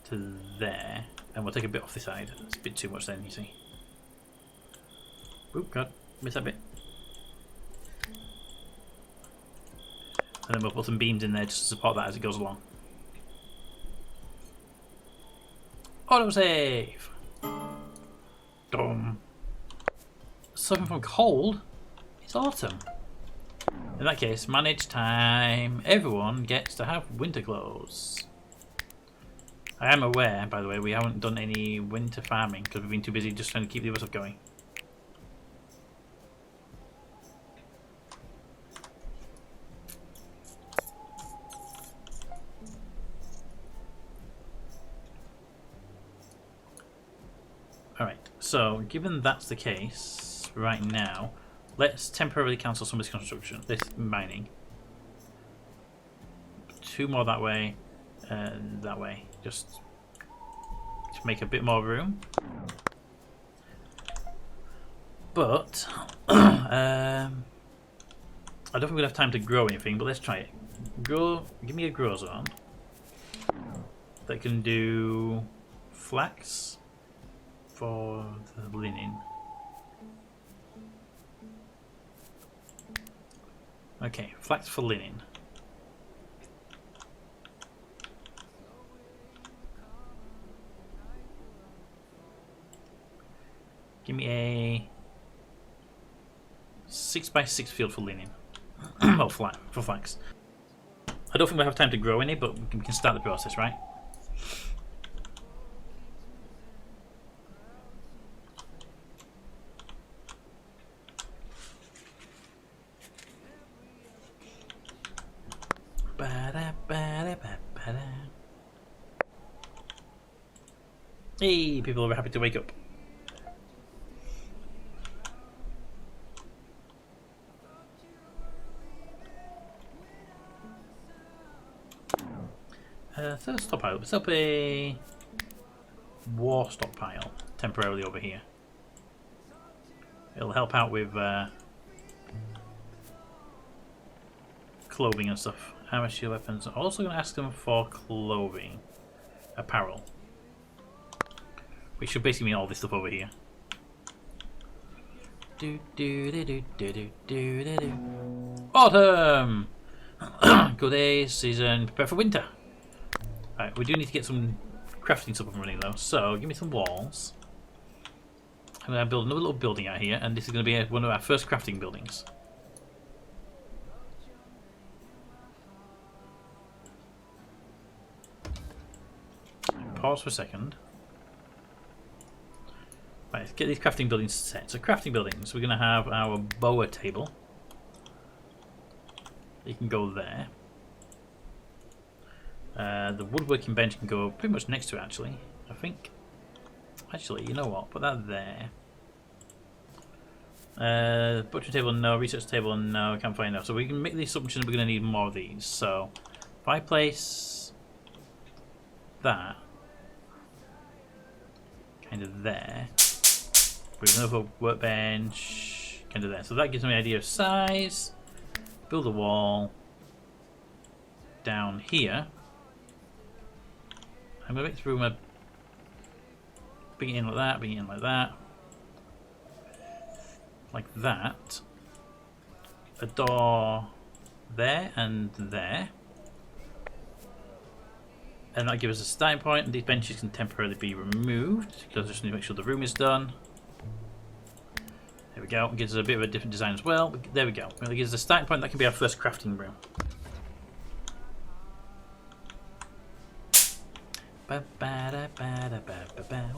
To there. And we'll take a bit off the side. It's a bit too much then, you see. Oop, God. Missed that bit. And then we'll put some beams in there just to support that as it goes along. Autosave! Dum. Suffering from cold? It's autumn. In that case, manage time. Everyone gets to have winter clothes. I am aware, by the way, we haven't done any winter farming because we've been too busy just trying to keep the other stuff going. So, given that's the case right now, let's temporarily cancel some of this construction, this mining. 2 more that way, and that way, just to make a bit more room. But I don't think we'll have time to grow anything. But let's try it. Give me a grow zone that can do flax for the linen. Okay, flax for linen. Give me a 6x6 field for linen. Well, for flax. I don't think we'll have time to grow any, but we can start the process, right? Hey, people are happy to wake up. Third stockpile. Let's up a war stockpile temporarily over here. It'll help out with clothing and stuff. Amateur weapons. I'm also going to ask them for clothing, apparel. Which should basically mean all this stuff over here. Autumn! Good day, season, prepare for winter. Alright, we do need to get some crafting stuff up and running though, so give me some walls. I'm going to build another little building out here, and this is going to be one of our first crafting buildings. Pause for a second. Right, let's get these crafting buildings set. So crafting buildings, we're going to have our boa table. You can go there. The woodworking bench can go pretty much next to it, actually. I think. Actually, you know what? Put that there. Butcher table, no. Research table, no. Can't find enough. So we can make the assumption we're going to need more of these. So if I place that kind of there, with another workbench kind of there. So that gives me an idea of size. Build a wall down here. I'm going to make this room a bring it in like that, bring it in like that. Like that. A door there and there. And that gives us a starting point, and these benches can temporarily be removed because I just need to make sure the room is done. There we go. It gives us a bit of a different design as well. There we go. It gives us a starting point. That can be our first crafting room. What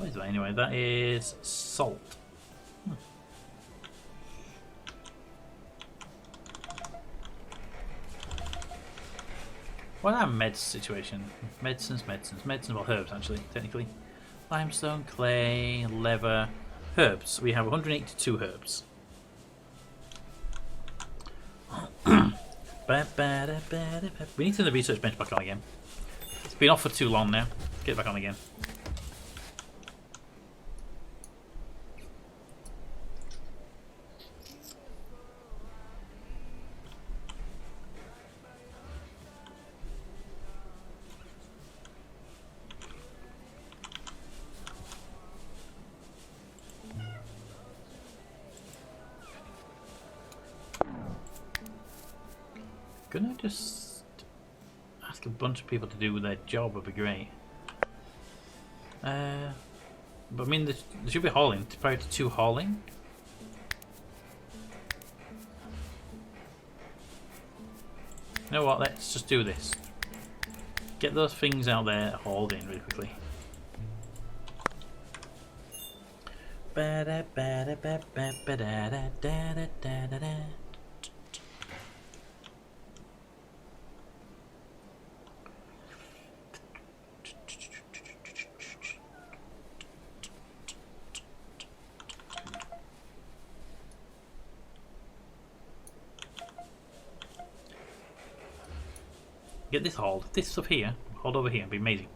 is that anyway? That is salt. What's our meds situation? Medicines, well, herbs actually, technically. Limestone, clay, leather, herbs. We have 182 herbs. We need to turn the research bench back on again. It's been off for too long now. Get it back on again. Gonna just ask a bunch of people to do their job would be great. But I mean, there should be hauling. Prior to 2 hauling. You know what? Let's just do this. Get those things out there hauled in really quickly. Get this hauled. This stuff here, hauled over here. It'd be amazing.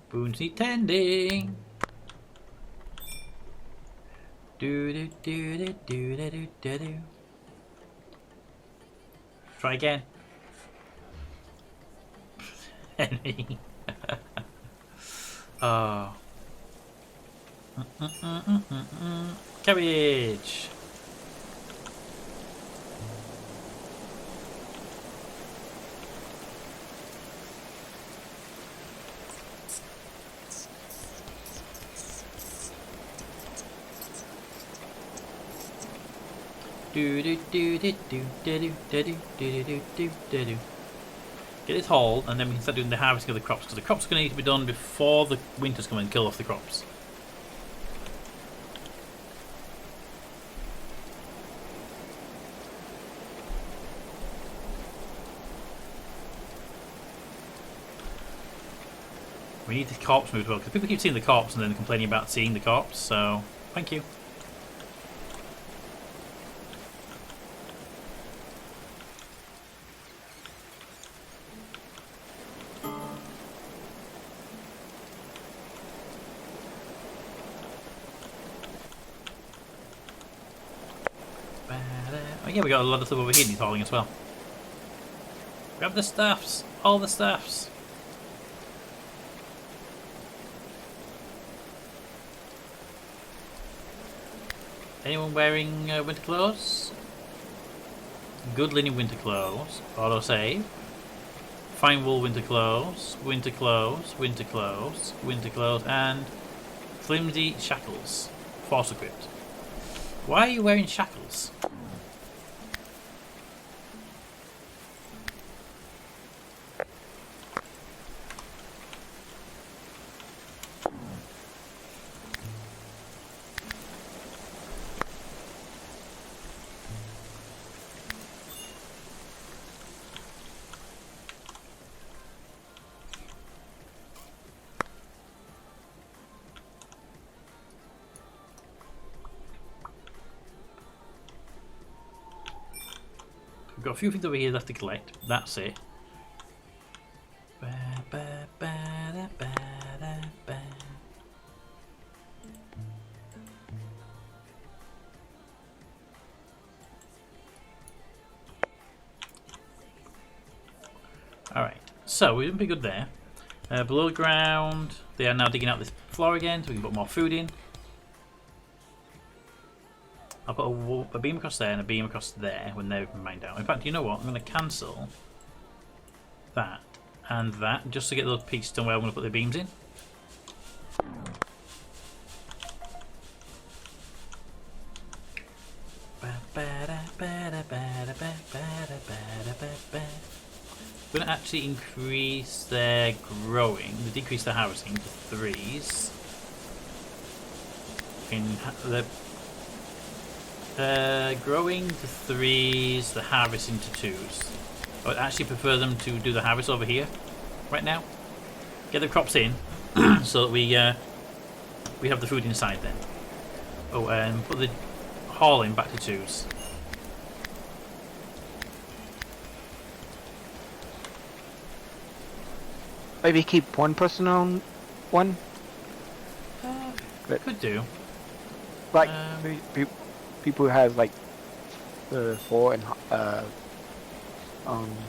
Boons need tending. Do do do do do do do do do. Try again. Oh. Cabbage. Do do do do do do do do do do do do do. Get this hauled, and then we can start doing the harvesting of the crops, because the crops are going to need to be done before the winters come and kill off the crops. We need the corpse moved as well, because people keep seeing the corpse and then complaining about seeing the corpse, so thank you. Oh yeah, we got a lot of stuff over here needs hauling as well. Grab the staffs! All the staffs! Anyone wearing winter clothes? Good linen winter clothes. Auto save. Fine wool winter clothes. Winter clothes. Winter clothes. Winter clothes. And flimsy shackles. Force equipped. Why are you wearing shackles? We've got a few things over here left to collect. That's it. Alright, so we're doing pretty good there. Below the ground, they are now digging out this floor again so we can put more food in. I'll put a beam across there and a beam across there when they're mined out. In fact, you know what? I'm going to cancel that and that just to get those pieces done where I'm going to put the beams in. We're going to actually increase their growing, decrease their harvesting to 3s. In the growing to 3s, the harvesting to 2s. I would actually prefer them to do the harvest over here right now. Get the crops in so that we have the food inside then. Oh, and put the hauling back to 2s. Maybe keep one person on one. Could do. Like people who have like 4 and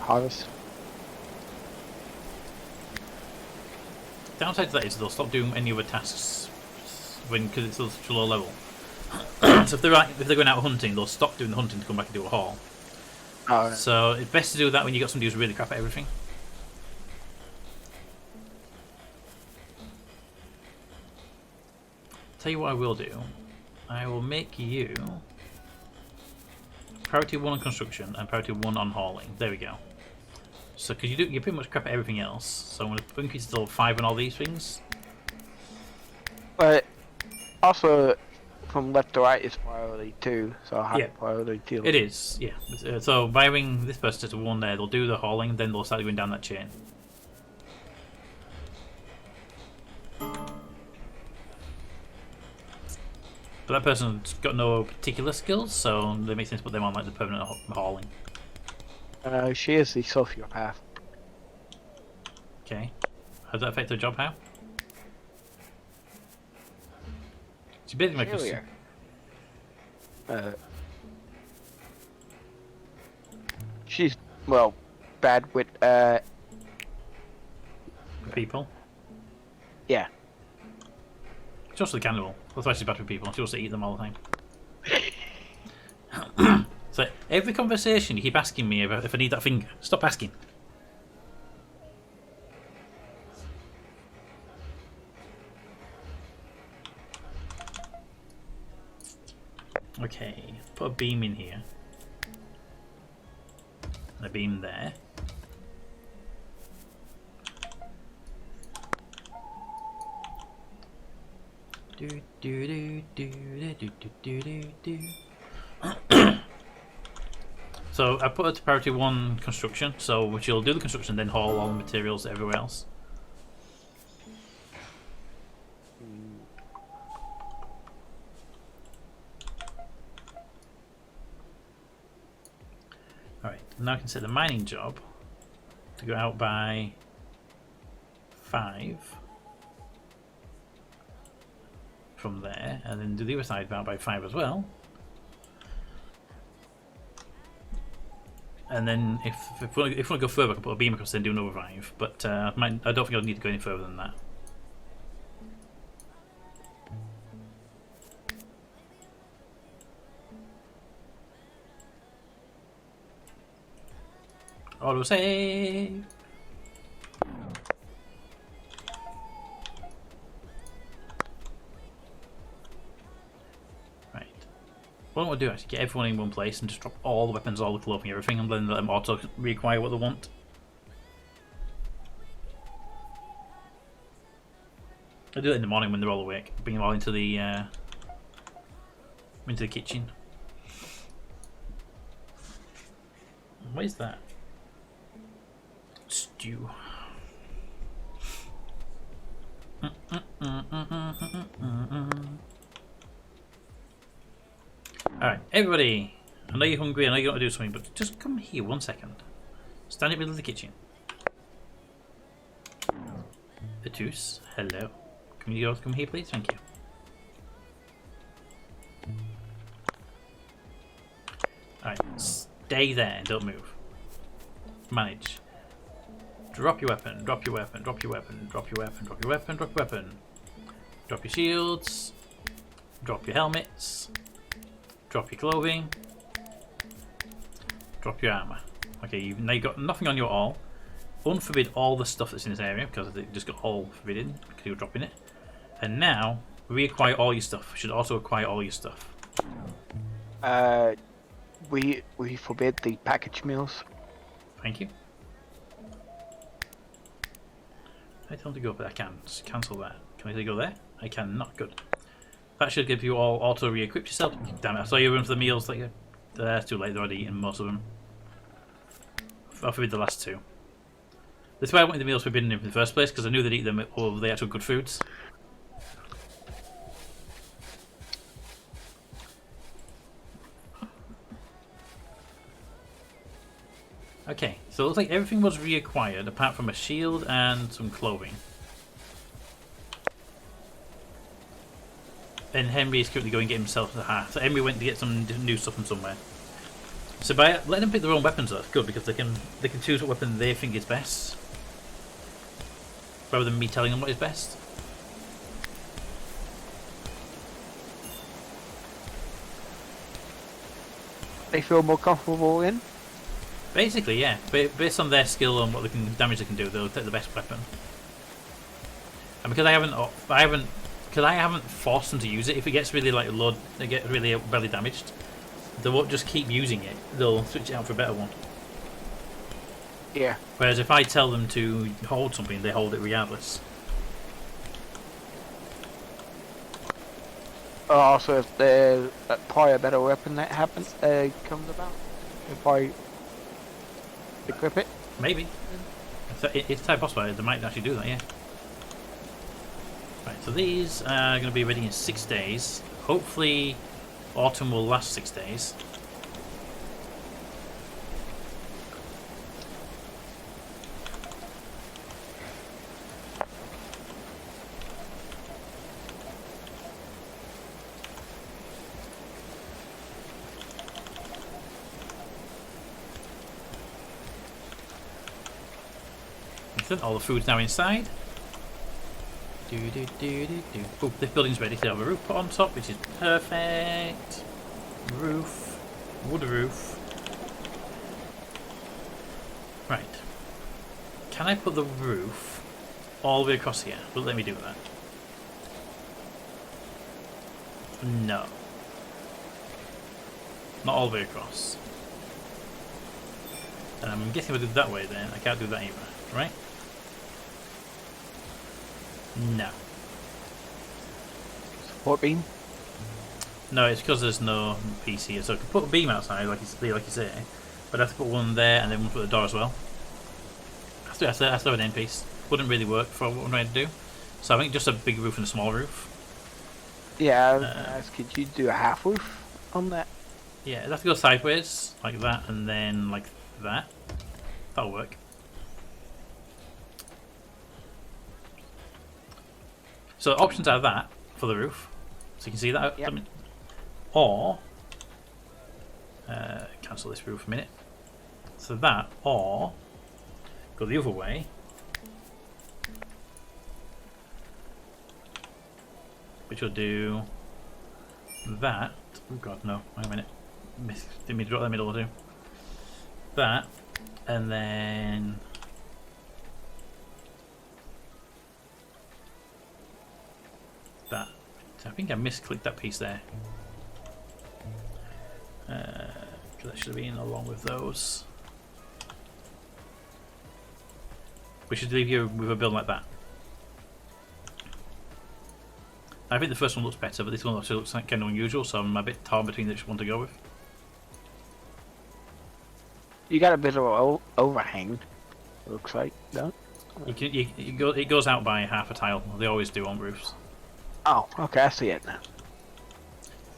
harvest. Downside to that is they'll stop doing any other tasks because it's such a low level. So if they're going out hunting, they'll stop doing the hunting to come back and do a haul. Oh, right. So it's best to do that when you got somebody who's really crap at everything. Tell you what I will do. I will make you priority 1 on construction and priority 1 on hauling. There we go. So because you're pretty much crap at everything else, so I'm going to increase it to 5 on all these things. But also from left to right is priority 2, so I have priority 2. It is, yeah. So by having this person to 1 there, they'll do the hauling, then they'll start going down that chain. But that person's got no particular skills, so it makes sense to put them on like the permanent hauling. She is the sociopath. Okay. How does that affect her job? How? She's basically like Failure. She's, well, bad with, people. yeah. She's also the cannibal. That's why she's bad with people. She wants to eat them all the time. So every conversation you keep asking me about if I need that finger. Stop asking. Okay, put a beam in here. And a beam there. Do do do do do do do do. So I put it to priority 1 construction, so which you'll do the construction, then haul all the materials everywhere else. Alright, now I can set the mining job to go out by 5 from there, and then do the other side out by 5 as well. And then if we want to go further, I can put a beam across and do another 5. But I don't think I'll need to go any further than that. Auto save. Right. What I want to do is get everyone in one place and just drop all the weapons, all the clothing, everything, and then let them auto reacquire what they want. I do it in the morning when they're all awake. Bring them all into the kitchen. What is that? Stew. Alright, everybody. I know you're hungry, I know you want to do something, but just come here 1 second. Stand in the middle of the kitchen. Atus, hello. Can you come here, please? Thank you. Alright, stay there and don't move. Manage. Drop your weapon, drop your weapon, drop your weapon, drop your weapon, drop your weapon, drop your weapon. Drop your shields. Drop your helmets. Drop your clothing. Drop your armor. Okay, now you've got nothing on your all. Unforbid all the stuff that's in this area because it just got all forbidden because you're dropping it. And now, reacquire all your stuff. Should also acquire all your stuff. We forbid the packaged meals. Thank you. I tell them to go, but I can cancel that. Can I go there? I cannot. Good. That should give you all auto re-equip yourself. Damn it! I saw you run for the meals. Like it's too late. They're already eaten most of them. I'll forbid the last 2. That's why I wanted the meals forbidden in the first place, because I knew they'd eat them over the actual good foods. Okay, so it looks like everything was reacquired apart from a shield and some clothing. And Henry is currently going to get himself a hat. So Henry went to get some new stuff from somewhere. So by letting them pick their own weapons, that's good because they can choose what weapon they think is best, rather than me telling them what is best. They feel more comfortable in. Basically, yeah. Based on their skill and what damage they can do, they'll take the best weapon. And because I haven't forced them to use it, if it gets really like low, they get really badly damaged, they won't just keep using it. They'll switch it out for a better one. Yeah. Whereas if I tell them to hold something, they hold it regardless. Also, if there's probably a better weapon that happens comes about, if I equip it. Maybe. It's type possible. They might actually do that, yeah. Right, so these are going to be ready in 6 days. Hopefully, autumn will last 6 days. Excellent. All the food's now inside. Oh, this building's ready to have a roof put on top, which is perfect. Roof. Wood roof. Right. Can I put the roof all the way across here? Will it let me do that? No. Not all the way across. I'm guessing if I do it that way then, I can't do that either, right? No. Support beam? No, it's because there's no piece here. So I can put a beam outside, like you say, but I have to put one there and then one for the door as well. I have to have an end piece. Wouldn't really work for what I'm trying to do. So I think just a big roof and a small roof. Yeah, I was gonna ask, could you do a half roof on that? Yeah, it'd have to go sideways, like that, and then like that. That'll work. So options are that for the roof, so you can see that. Yep. Or cancel this roof a minute. So that, or go the other way. Which will do that. Oh god, no! Wait a minute. Didn't mean to drop that middle. Will do that, and then that. I think I misclicked that piece there. That should have been along with those. We should leave you with a build like that. I think the first one looks better, but this one also looks kind of unusual, so I'm a bit torn between which one to go with. You got a bit of an overhang, looks like, don't It goes out by half a tile. They always do on roofs. Oh, okay, I see it now.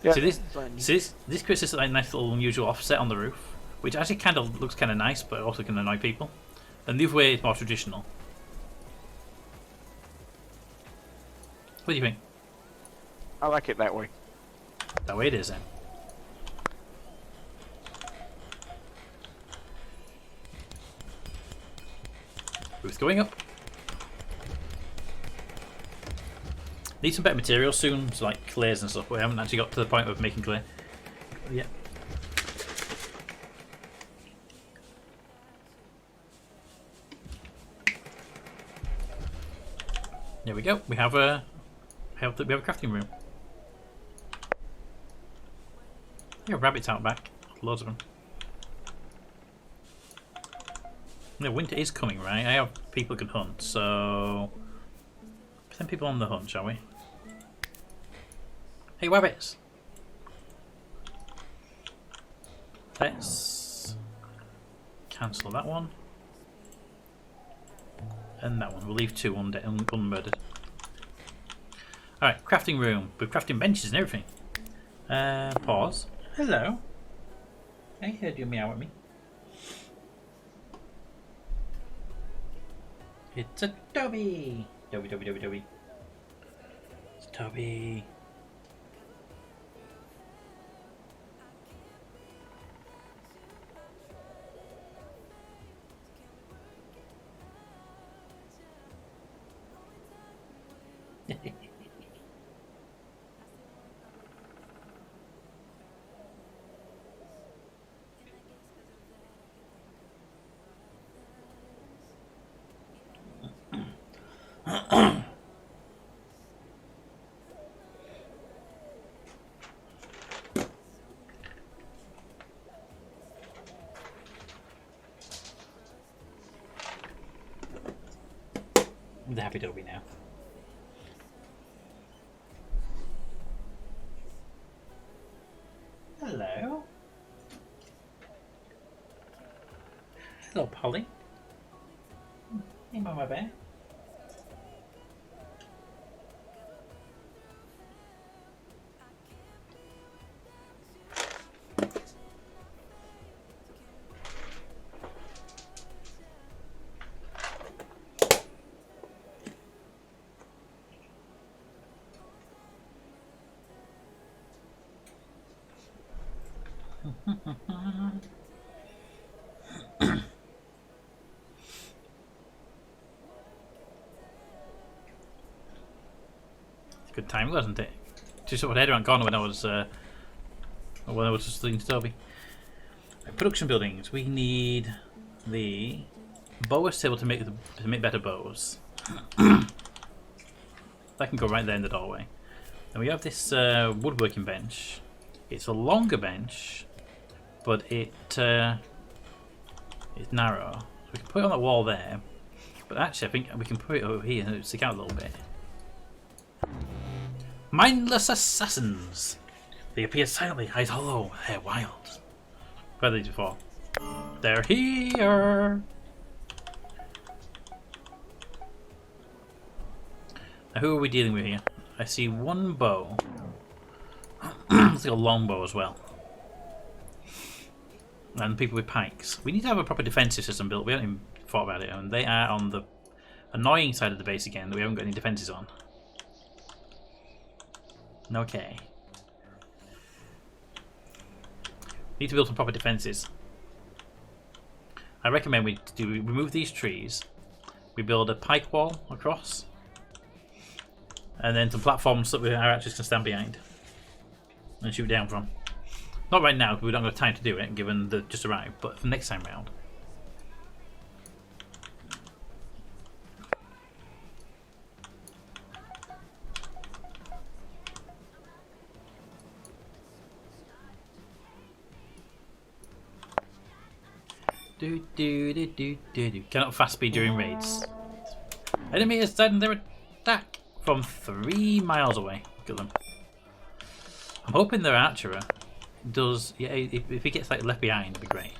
Yeah. See this creates this like nice little unusual offset on the roof, which actually kind of looks kind of nice, but also can annoy people. And the other way is more traditional. What do you think? I like it that way. That way it is then. Roof's going up. Need some better materials soon, so like clays and stuff. We haven't actually got to the point of making clay yet. There we go. We have a crafting room. We have rabbits out back. Loads of them. No, winter is coming, right? I have people who can hunt, so send people on the hunt, shall we? Hey, rabbits! Let's cancel that one. And that one. We'll leave two unmurdered. Alright, crafting room. With crafting benches and everything. Pause. Hello. I heard you meow at me. It's a Toby! Toby. It's Toby. The happy Toby now. Hello. Hello, Polly. Hey, Mama Bear. good time, wasn't it? Just sort of head around corner when I was just leading to Toby. Production buildings. We need the bower's table to make better bows. That can go right there in the doorway. And we have this woodworking bench. It's a longer bench, but it's narrow. So we can put it on that wall there. But actually, I think we can put it over here and stick out a little bit. Mindless assassins. They appear silently, eyes hollow, hair wild. Where are these before? They're here. Now, who are we dealing with here? I see one bow. It's like a long bow as well. And people with pikes. We need to have a proper defensive system built. We haven't even thought about it. And they are on the annoying side of the base again that we haven't got any defenses on. Okay. Need to build some proper defenses. I recommend we remove these trees. We build a pike wall across. And then some platforms that our archers can stand behind and shoot down from. Not right now, because we don't have time to do it, given the just arrived, but for next time round. Cannot fast speed during raids. Enemy is starting their attack from 3 miles away. Look at them. I'm hoping their archer does. Yeah, if he gets like left behind, it'd be great.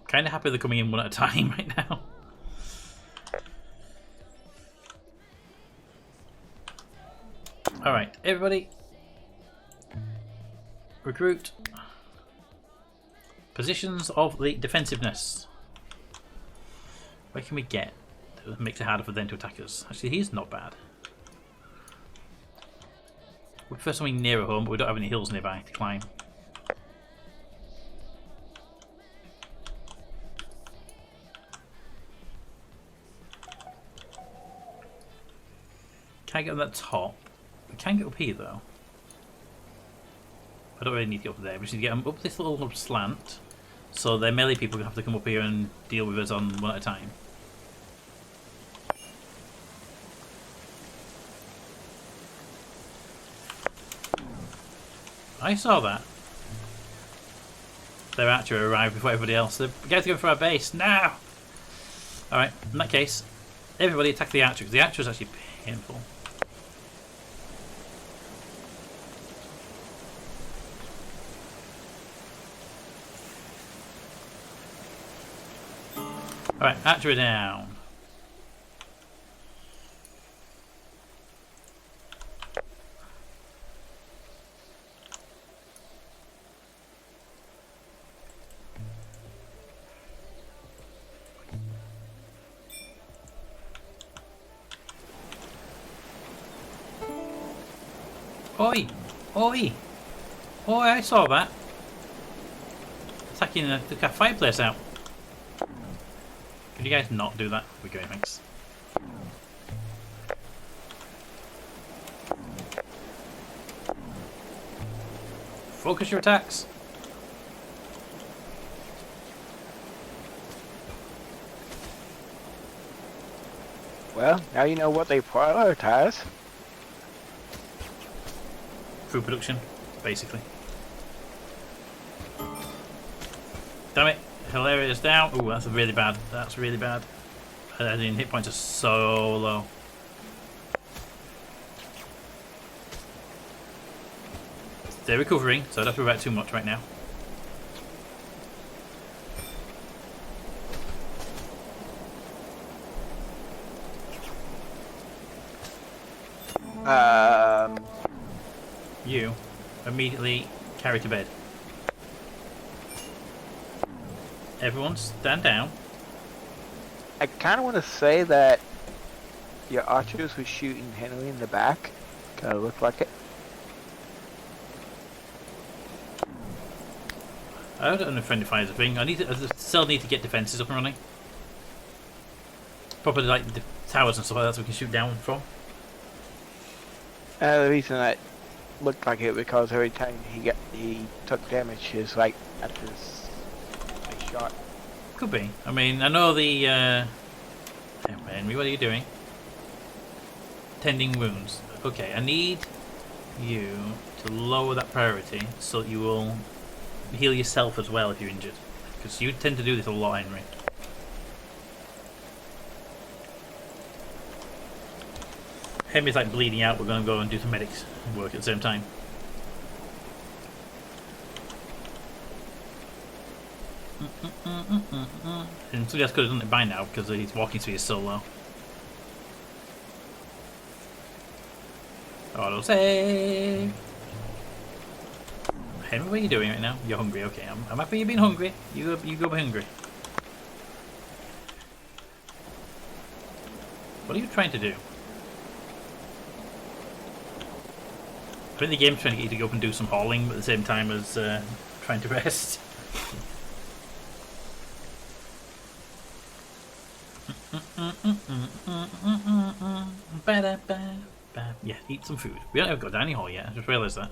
Kind of happy they're coming in one at a time right now. Alright, everybody. Recruit. Positions of the defensiveness. Where can we get that makes it harder for them to attack us? Actually, he's not bad. We prefer something nearer home, but we don't have any hills nearby to climb. Can't get on that top. We can get up here though. I don't really need to get up there. We just need to get them up this little slant, so their melee people have to come up here and deal with us on one at a time. I saw that. Their archer arrived before everybody else. The guys going for our base now. All right. In that case, everybody attack the archer because the archer is actually painful. Alright, archer down. Oi! Oi! Oi, I saw that. Attacking the fireplace out. Could you guys not do that? We're going, thanks. Focus your attacks. Well, now you know what they prioritize. Food production, basically. Damn it. Hilarious down. Ooh, that's really bad. That's really bad. I mean, hit points are so low. They're recovering, so I don't have to worry about too much right now. You immediately carry to bed. Everyone stand down. I kind of want to say that your archers were shooting Henry in the back. Kind of looked like it. I don't know if friendly fire is a thing. I still need to get defences up and running. Probably like the towers and stuff like that so we can shoot down from. The reason that looked like it because every time he took damage is like at this shot. Could be. I mean, I know the Henry, what are you doing? Tending wounds. Okay, I need you to lower that priority so that you will heal yourself as well if you're injured. Because you tend to do this a lot, Henry. Henry's like bleeding out, we're going to go and do some medics work at the same time. And somebody else could have done it by now because he's walking speed is so low. Auto save. Henry, what are you doing right now? You're hungry. Okay, I'm happy you're being hungry. You go be hungry. What are you trying to do? I think the game's trying to get you to go up and do some hauling, but at the same time as trying to rest. Yeah, eat some food. We don't have got dining hall yet. I just realised that.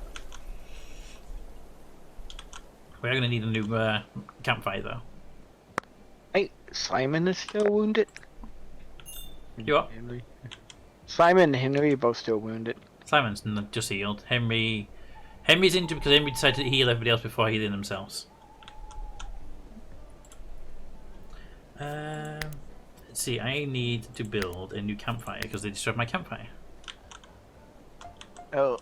We are going to need a new campfire though. Hey, Simon is still wounded. You are? Henry. Simon and Henry are both still wounded. Simon's just healed. Henry's injured because Henry decided to heal everybody else before healing themselves. Let's see, I need to build a new campfire because they destroyed my campfire. Oh.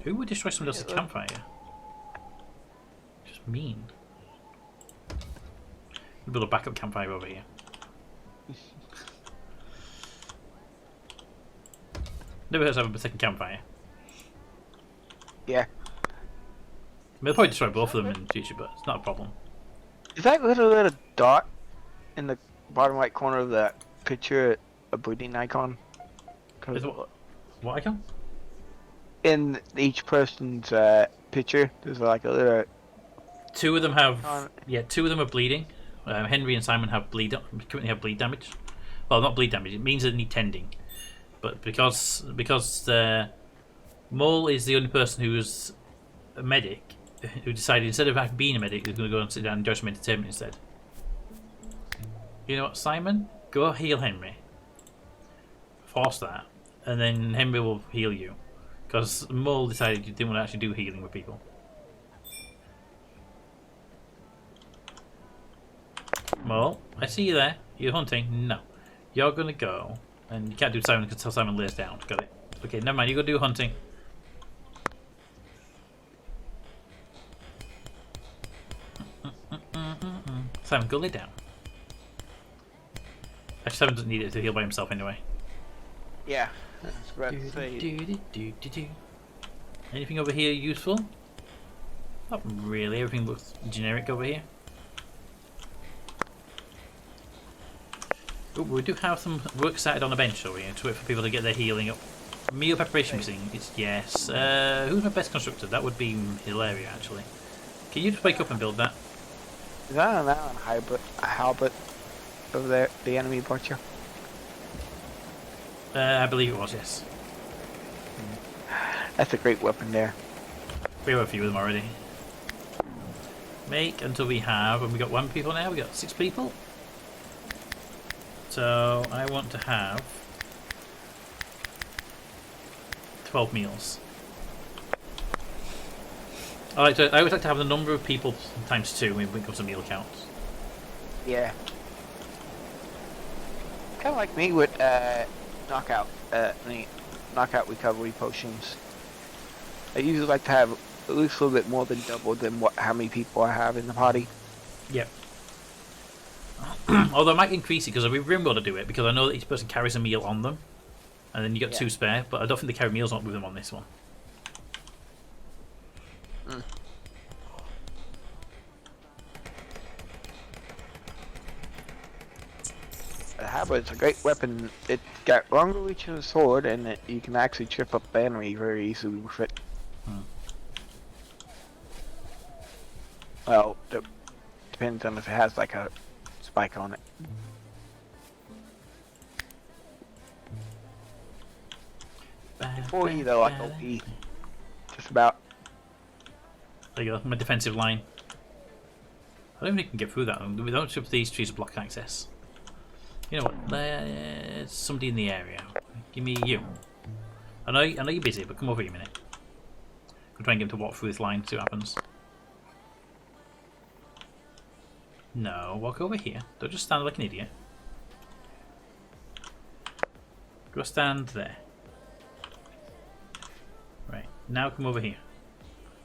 Who would destroy somebody else's campfire? Just mean. We'll build a backup campfire over here. Never hurts to have a second campfire. Yeah. They'll probably destroy both of them in the future, but it's not a problem. Is that little dot in the bottom right corner of that picture a bleeding icon? Is what icon? In each person's picture, there's like a little. Two of them have. Yeah, two of them are bleeding. Henry and Simon currently have bleed damage. Well, not bleed damage. It means they need tending. But because Mole is the only person who's a medic, who decided instead of being a medic, he's going to go and sit down and enjoy some entertainment instead. You know what, Simon? Go heal Henry. Force that, and then Henry will heal you. Because Mole decided you didn't want to actually do healing with people. Mole, I see you there. You're hunting. No. You're going to go. And you can't do Simon until Simon lays down. Got it. Okay, never mind. You go do hunting. Simon, go lay down. Actually, Simon doesn't need it to heal by himself anyway. Yeah. That's about to say. Anything over here useful? Not really. Everything looks generic over here. Ooh, we do have some work started on the bench over here to wait for people to get their healing up. Meal preparation machine. It's yes. Who's my best constructor? That would be Hilaria actually. Can you just wake up and build that? Is that an halberd over there? The enemy butcher. I believe it was, yes. That's a great weapon there. We have a few of them already. Make until we have, and we got 1 people now. We got 6 people. So I want to have 12 meals. I always like to have the number of people times 2 when it comes to meal counts. Yeah. Kind of like me with knockout recovery potions. I usually like to have at least a little bit more than double than how many people I have in the party. Yep. Although I might increase it because I'll be RimWorld to do it because I know that each person carries a meal on them, and then you get 2 spare. But I don't think they carry meals on with them on this one. The halberd's a great weapon. It's got longer reach than a sword, and you can actually trip up the enemy very easily with it. Well, depends on if it has like a spike on it. Before he though, I go E. Just about. There you go, my defensive line. I don't think we can get through that. We don't trip these trees to block access. You know what? There's somebody in the area. Give me you. I know you're busy, but come over here a minute. I'm trying to get him to walk through this line, see what happens. No, walk over here. Don't just stand like an idiot. Go stand there. Right, now come over here.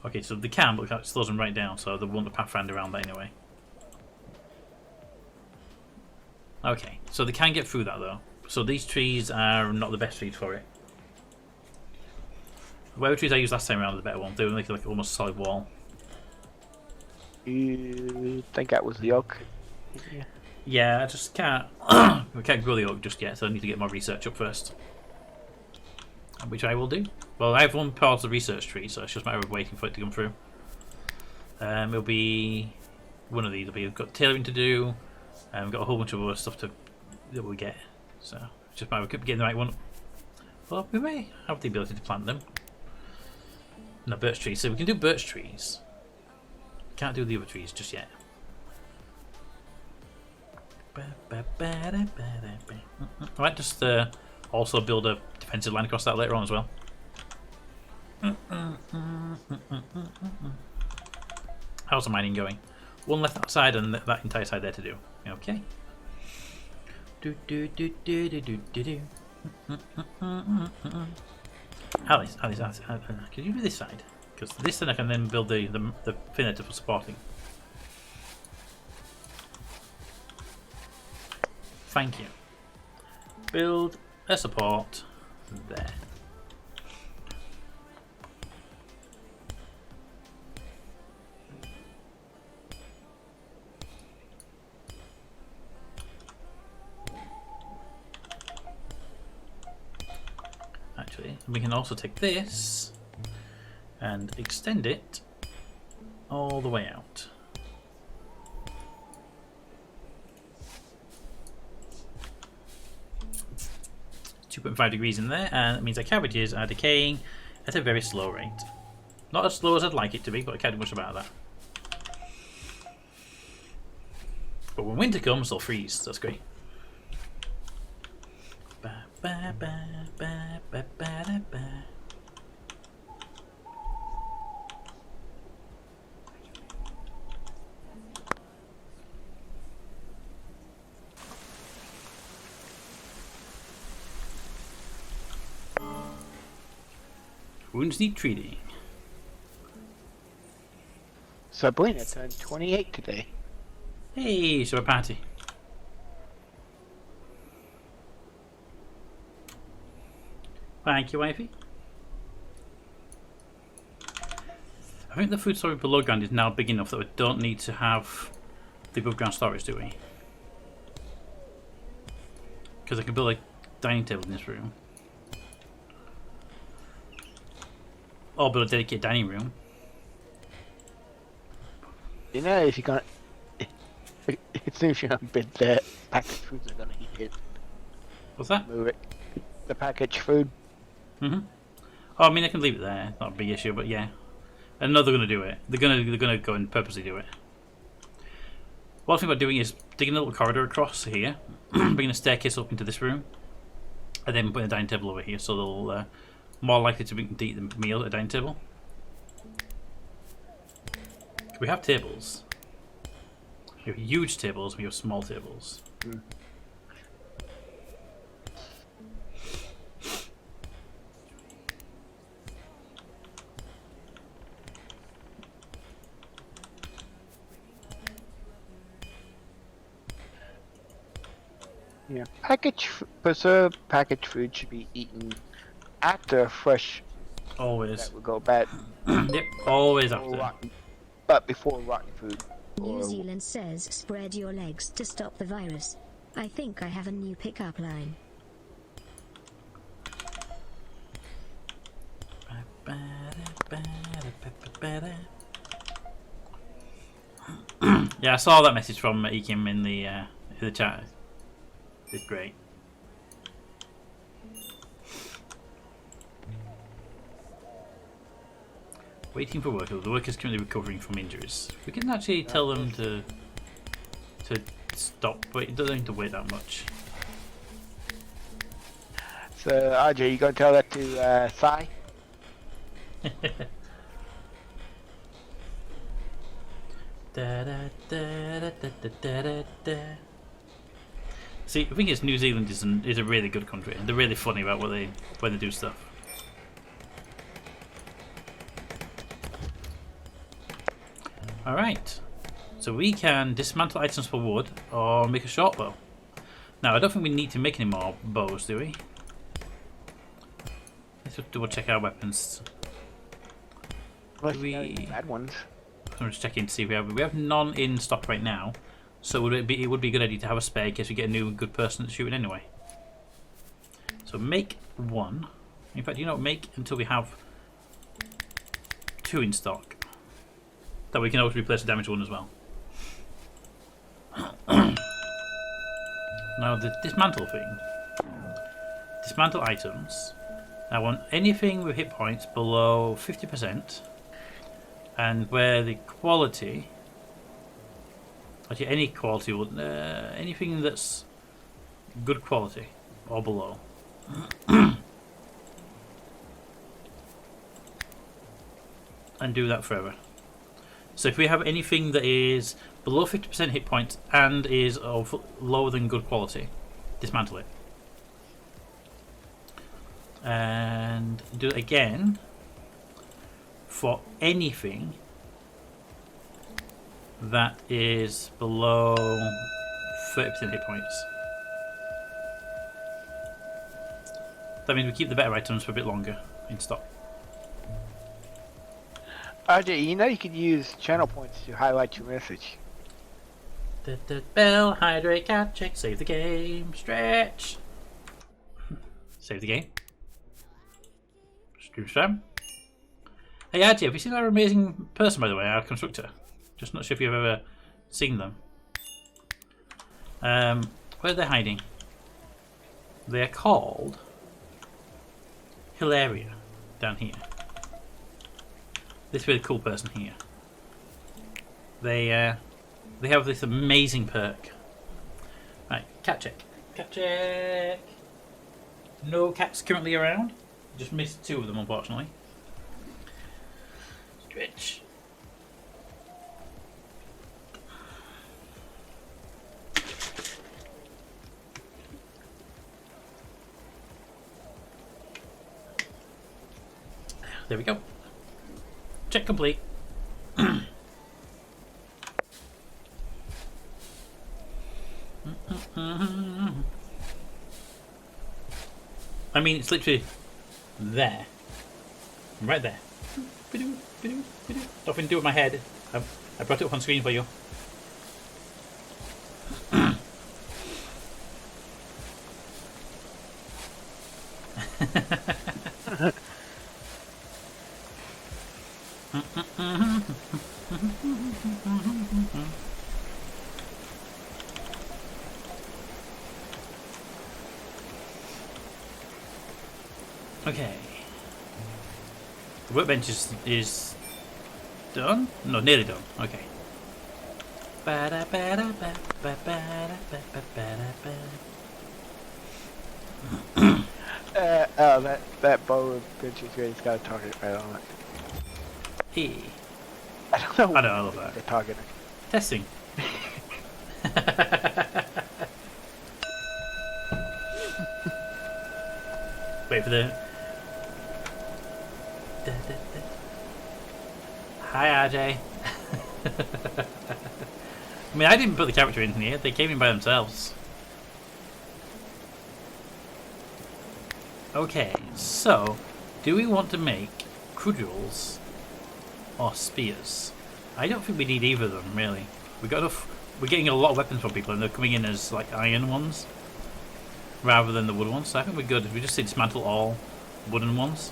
Okay, so they can, but it slows them right down, so they won't path round around that anyway. Okay, so they can get through that though. So these trees are not the best trees for it. Whatever trees I used last time around are the better ones. They were like almost a solid wall. You think that was the oak? Yeah, I just can't. We can't grow the oak just yet, so I need to get more research up first. Which I will do. Well, I have one part of the research tree, so it's just a matter of waiting for it to come through. It'll be one of these. We've got tailoring to do. We've got a whole bunch of other stuff that we'll get. So it's just a matter of getting the right one. Well, we may have the ability to plant them. No, birch trees. So we can do birch trees. Can't do the other trees just yet. I might just also build a defensive line across that later on as well. How's the mining going? One left that side and that entire side there to do. Okay. Alice, can you do this side? Because this then I can then build the finner for supporting. Thank you. Build a support there. Actually, we can also take this and extend it all the way out. 2.5 degrees in there, and that means our cabbages are decaying at a very slow rate. Not as slow as I'd like it to be, but I can't do much about that. But when winter comes, they'll freeze. That's great. Wounds need treating. Sabrina turned 28 today. Hey, so a party. Thank you, wifey. I think the food storage below ground is now big enough that we don't need to have the above ground storage, do we? Because I can build a dining table in this room. Or build a dedicated dining room. You know, if you're gonna, it seems you're gonna bid the packaged foods are gonna eat it. What's that? Move it. The packaged food. Oh, I mean, I can leave it there. Not a big issue, but yeah. I know they're gonna do it. They're gonna go and purposely do it. What I think about doing is digging a little corridor across here, bringing a staircase up into this room, and then putting a dining table over here, so they'll more likely to eat the meal at a dining table. We have tables. We have huge tables. We have small tables. Yeah, preserved packaged food should be eaten after fresh. Always. That would go bad. Yep, always Or after. rotten, but before rotten food. New Zealand says spread your legs to stop the virus. I think I have a new pickup line. Yeah, I saw that message from Ekim in the chat. It's great. Waiting for workers. The workers currently recovering from injuries. We can actually tell them to stop. Wait, it doesn't need to wait that much. So, RJ, you gonna tell that to Sai? See, the thing is, New Zealand is a really good country. They're really funny about when they do stuff. Alright, so we can dismantle items for wood or make a short bow. Now, I don't think we need to make any more bows, do we? Let's just double check our weapons. Unless you got any bad ones. I'm just checking to see if we have none in stock right now. So it would be a good idea to have a spare in case we get a new good person that's shooting anyway. So make one. In fact, you know, make until we have 2 in stock. That we can always replace a damaged one as well. Now the dismantle thing. Dismantle items. I want anything with hit points below 50%, and where the quality, actually any quality, anything that's good quality or below. And do that forever. So if we have anything that is below 50% hit points and is of lower than good quality, dismantle it. And do it again for anything that is below 30% hit points. That means we keep the better items for a bit longer in stock. RJ, you know you could use channel points to highlight your message. Bell, hydrate, cat check, save the game, stretch. Save the game. Stream. Hey RJ, have you seen our amazing person, by the way, our constructor? Just not sure if you've ever seen them. Where are they hiding? They are called Hilaria, down here. This really cool person here. They have this amazing perk. Right, cat check. Cat check. No cats currently around. Just missed 2 of them, unfortunately. Stretch. There we go. Check complete. I mean, it's literally there. Right there. Nothing to do with my head. I brought it up on screen for you. Okay. The workbench is done? No, nearly done. Okay. That bow bench is great. It's got a target right on it. Hey. I don't know. I know, I love that. The target. Testing. Wait for the... Hi, RJ. I mean, I didn't put the character in here. They came in by themselves. Okay, so do we want to make cudgels or spears? I don't think we need either of them, really. We got enough. We're getting a lot of weapons from people, and they're coming in as like iron ones rather than the wood ones. So I think we're good if we just dismantle all wooden ones.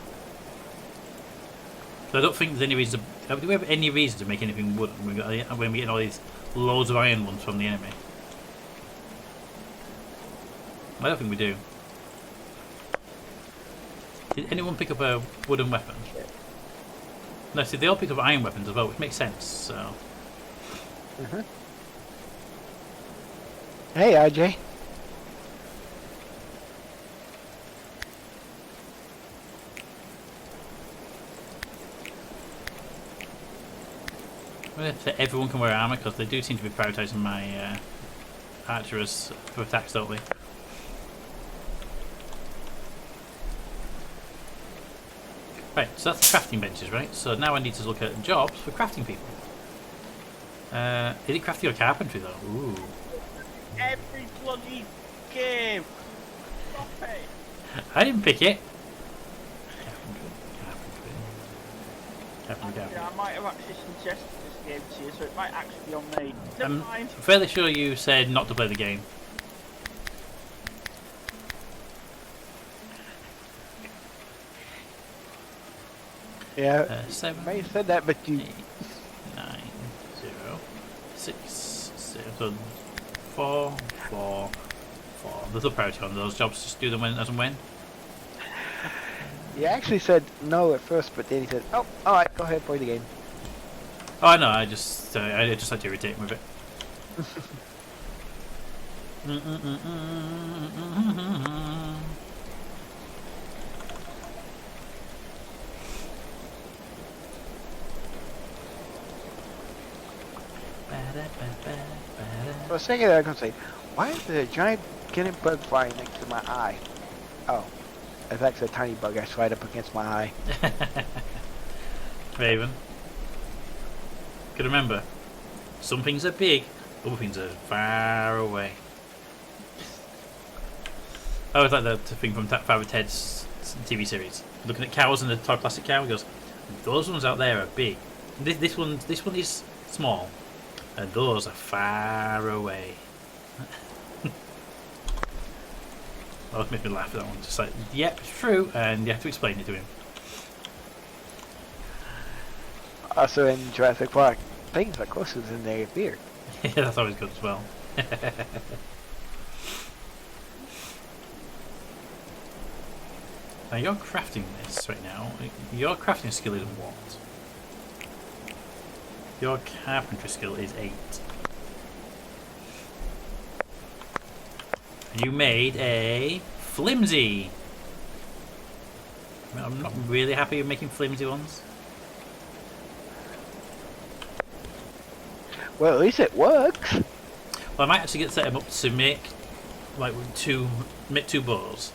So I don't think there's any reason to Do we have any reason to make anything wooden when we get all these loads of iron ones from the enemy? I don't think we do. Did anyone pick up a wooden weapon? No, see, they all picked up iron weapons as well, which makes sense, so... Hey, RJ. I'm going to say everyone can wear armour, because they do seem to be prioritising my archers for attacks, don't they? Right, so that's the crafting benches, right? So now I need to look at jobs for crafting people. Is it crafting or carpentry, though? Ooh. Every bloody game. Stop it. I didn't pick it. Carpentry. Yeah, I might have actually suggested this game to you, so it might actually be on me. Never I'm mind. fairly sure you said not to play the game. Yeah, 7, you may have said that, but you... 8, 9, 0, 6, 0, so 4, 4, 4. There's no priority on those jobs, just do them when, as and when. You actually said no at first, but then he said, oh, alright, go ahead, play the game. Oh, I know, I just had to irritate him with it. For a second there, I was going to say, why is there a giant killing bug flying next to my eye? Oh, it's actually a tiny bug I right up against my eye. Raven. Good remember, some things are big, other things are far away. I always like the thing from Father Ted's TV series. Looking at cows and the toy plastic cow, he goes, "Those ones out there are big. This one is small, and those are far away." Oh, it made me laugh at that one. Just like, yep, it's true, and you have to explain it to him. Also in Jurassic Park, things are closer than they appear. Yeah, that's always good as well. Now you're crafting this right now. Your crafting skill is what? Your carpentry skill is 8. And you made a flimsy. I'm not really happy with making flimsy ones. Well, at least it works. Well, I might actually set them up to make like two bows,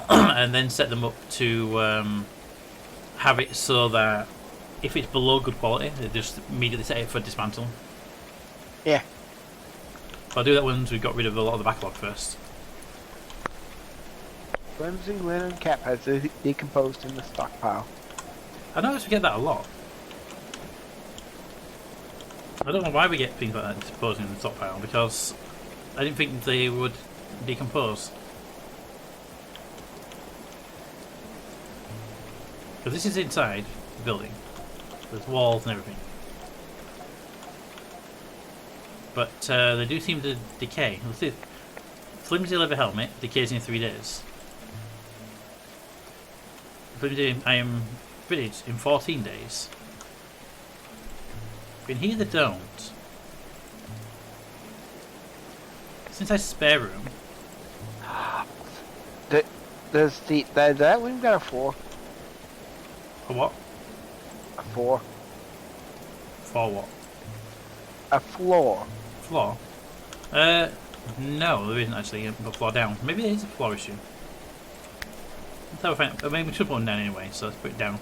and then set them up to have it so that if it's below good quality, they just immediately set it for dismantling. Yeah. But I'll do that once we've got rid of a lot of the backlog first. Flimsy linen cap has decomposed in the stockpile. I notice we get that a lot. I don't know why we get things like that decomposing in the stockpile, because I didn't think they would decompose. Because this is inside the building. There's walls and everything. But they do seem to decay. Let's see. Flimsy leather helmet decays in 3 days. Flimsy iron village in 14 days. In here they don't. Since I spare room. There's that one got a 4. A what? A 4. For what? A floor. Floor? No, there isn't actually a floor down. Maybe it is a floor issue. Let's have a find. I mean, we should put one down anyway, so let's put it down.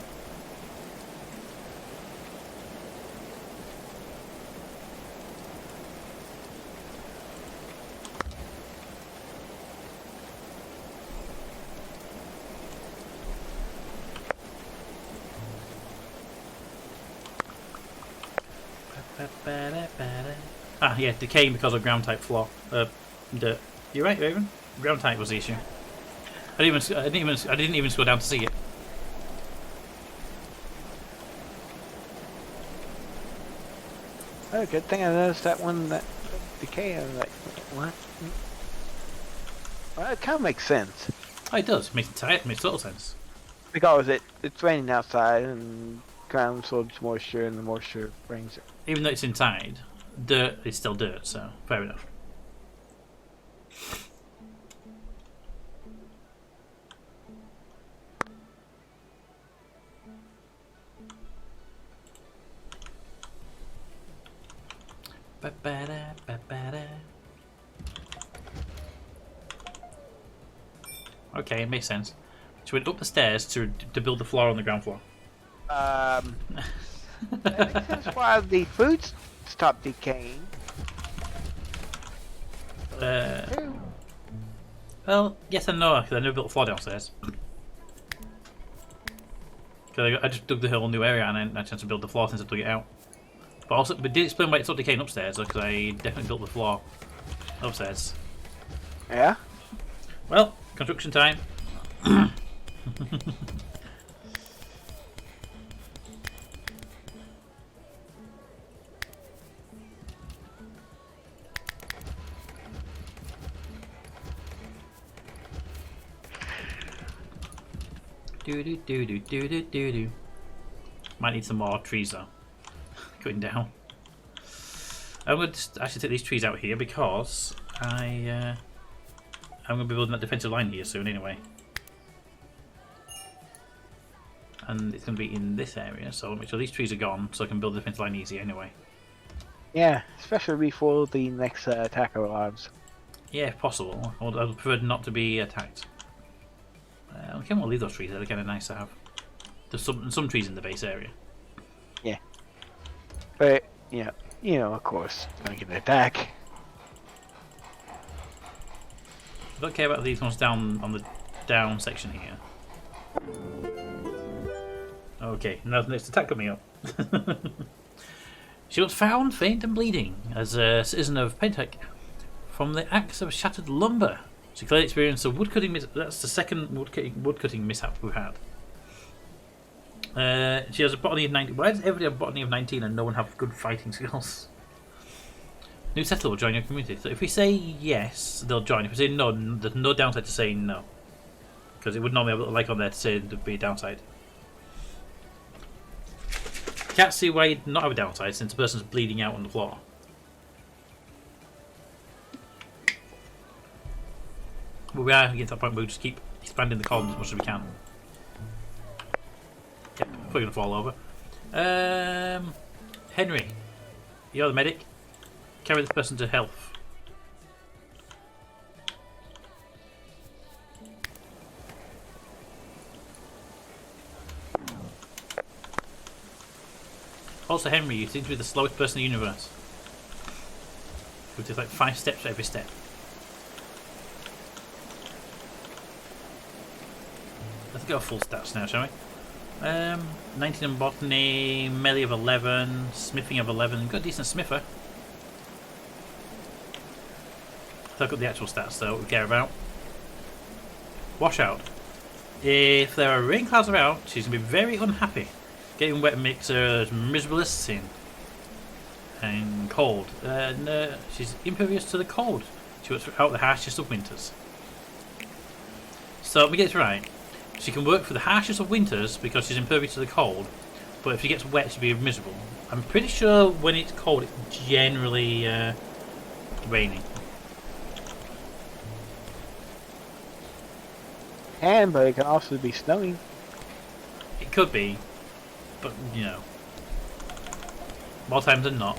Ah, yeah, decaying because of ground type floor. Dirt. You're right, Raven. Ground type was the issue. I didn't even go down to see it. Oh, good thing I noticed that one that decay. I was like, what? Well, it kind of makes sense. Oh, it does. It makes total sense. Because it's raining outside and ground absorbs moisture and the moisture brings it. Even though it's inside, dirt is still dirt, so fair enough. Ba-ba-da, ba-ba-da. Okay, it makes sense. So we went up the stairs to build the floor on the ground floor. That makes sense why the foods stop decaying. Well, yes and no, because I never built a floor downstairs. Because I just dug the whole new area and I had a chance to build the floor since I dug it out. But did explain why it's not decaying upstairs, because I definitely built the floor upstairs. Yeah? Well, construction time. Do. Might need some more trees though. Going down. I'm going to actually take these trees out here because I'm going to be building that defensive line here soon anyway. And it's going to be in this area, so I'll make sure these trees are gone so I can build the defensive line easy anyway. Yeah, especially before the next attack arrives. Yeah, if possible. I would prefer not to be attacked. I can't leave those trees, they're kind of nice to have. There's some trees in the base area. Yeah. But, yeah, you know, of course, don't get an attack. I don't care about these ones down on the down section here. Okay, now the next attack coming up. She was found faint and bleeding as a citizen of Pentek from the axe of shattered lumber. She clearly experienced a woodcutting that's the second woodcutting mishap we've had. She has a botany of 19. Why does everybody have a botany of 19 and no one have good fighting skills? New settler will join your community. So if we say yes, they'll join. If we say no, there's no downside to saying no. Because it would normally have a like on there to say there'd be a downside. Can't see why you'd not have a downside since the person's bleeding out on the floor. But we are getting to that point where we just keep expanding the column as much as we can. Yep, probably gonna fall over. Henry, you're the medic. Carry this person to health. Also, Henry, you seem to be the slowest person in the universe. We take like 5 steps for every step. Let's go full stats now, shall we? 19 in botany, melee of 11, smithing of 11. Got a decent smither. So I've got the actual stats though, what we care about. Washout. If there are rain clouds around, she's going to be very unhappy. Getting wet makes her as miserable as sin. And cold. No, she's impervious to the cold. She works out the harshest of winters. So let me get it right. She can work for the harshest of winters because she's impervious to the cold, but if she gets wet, she'll be miserable. I'm pretty sure when it's cold, it's generally raining. But it can also be snowing. It could be, but you know, more times than not.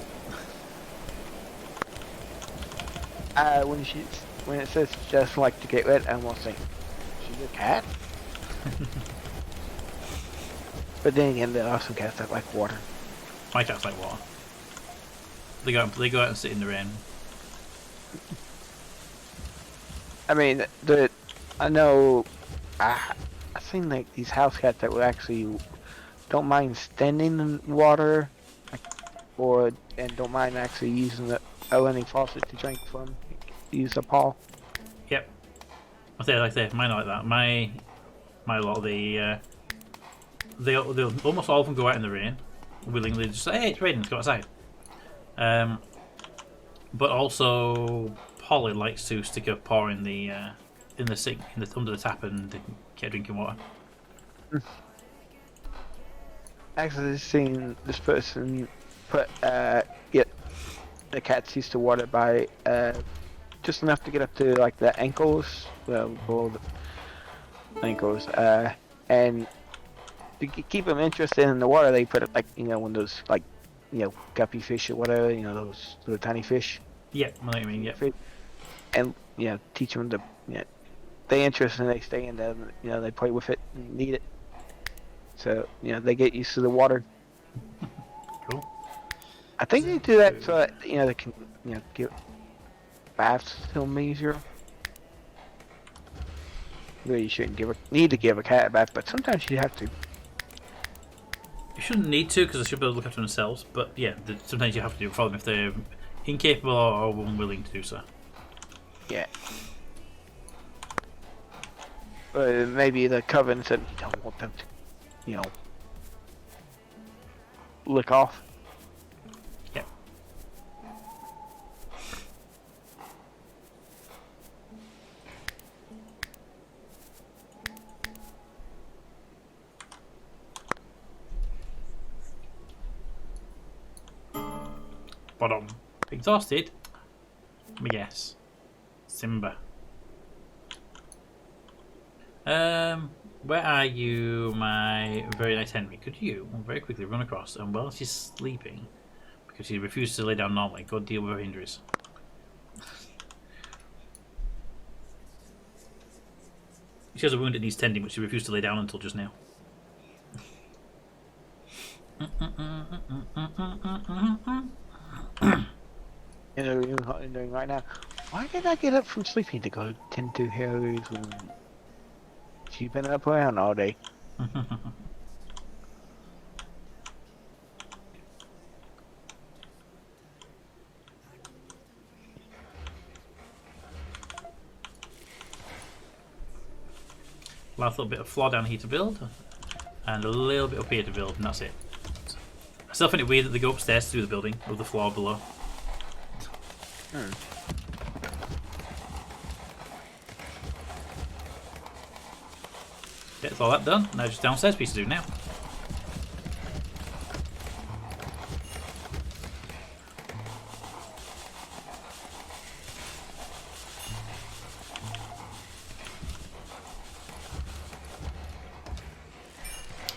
When it says just like to get wet, I'm almost saying, she's a cat. But then again, there are some cats that like water. My cats like water. They go out and sit in the rain. I mean, I know. I've seen like these house cats that would actually don't mind standing in water, and don't mind actually using the running faucet to drink from. Use a paw. Yep. Like I say, mine are like that. My lot of they'll almost all of them go out in the rain willingly. Just say, hey, it's raining, let's go outside. But also, Polly likes to stick her paw in the sink, under the tap, and get drinking water. Actually, seen this person put get the cat's used to water by just enough to get up to like the ankles, well, below the ankles, and to keep them interested in the water, they put it like one of those like guppy fish or whatever, those little tiny fish. Yeah, I know what you mean. Yeah. And teach them to stay interested, and they stay in there. They play with it and need it. So they get used to the water. Cool. I think they do that so that they can give baths to them easier. Really, you shouldn't need to give a cat a bath, but sometimes you have to. You shouldn't need to, because they should be able to look after themselves. But yeah, sometimes you have to do it for them if they're incapable or unwilling to do so. Yeah. Maybe the coven said you don't want them to, lick off. Yeah. Bottom. Exhausted? Let me guess. Simba. Where are you, my very nice Henry? Could you very quickly run across and while she's sleeping, because she refuses to lay down normally, go deal with her injuries? She has a wound that needs tending, but she refused to lay down until just now. What I'm doing right now. Why did I get up from sleeping to go tend to Harry's wound? She's been up around all day. Last little bit of floor down here to build, and a little bit up here to build, and that's it. I still find it weird that they go upstairs to do the building with the floor below. Get all that done. Now just downstairs piece to do now.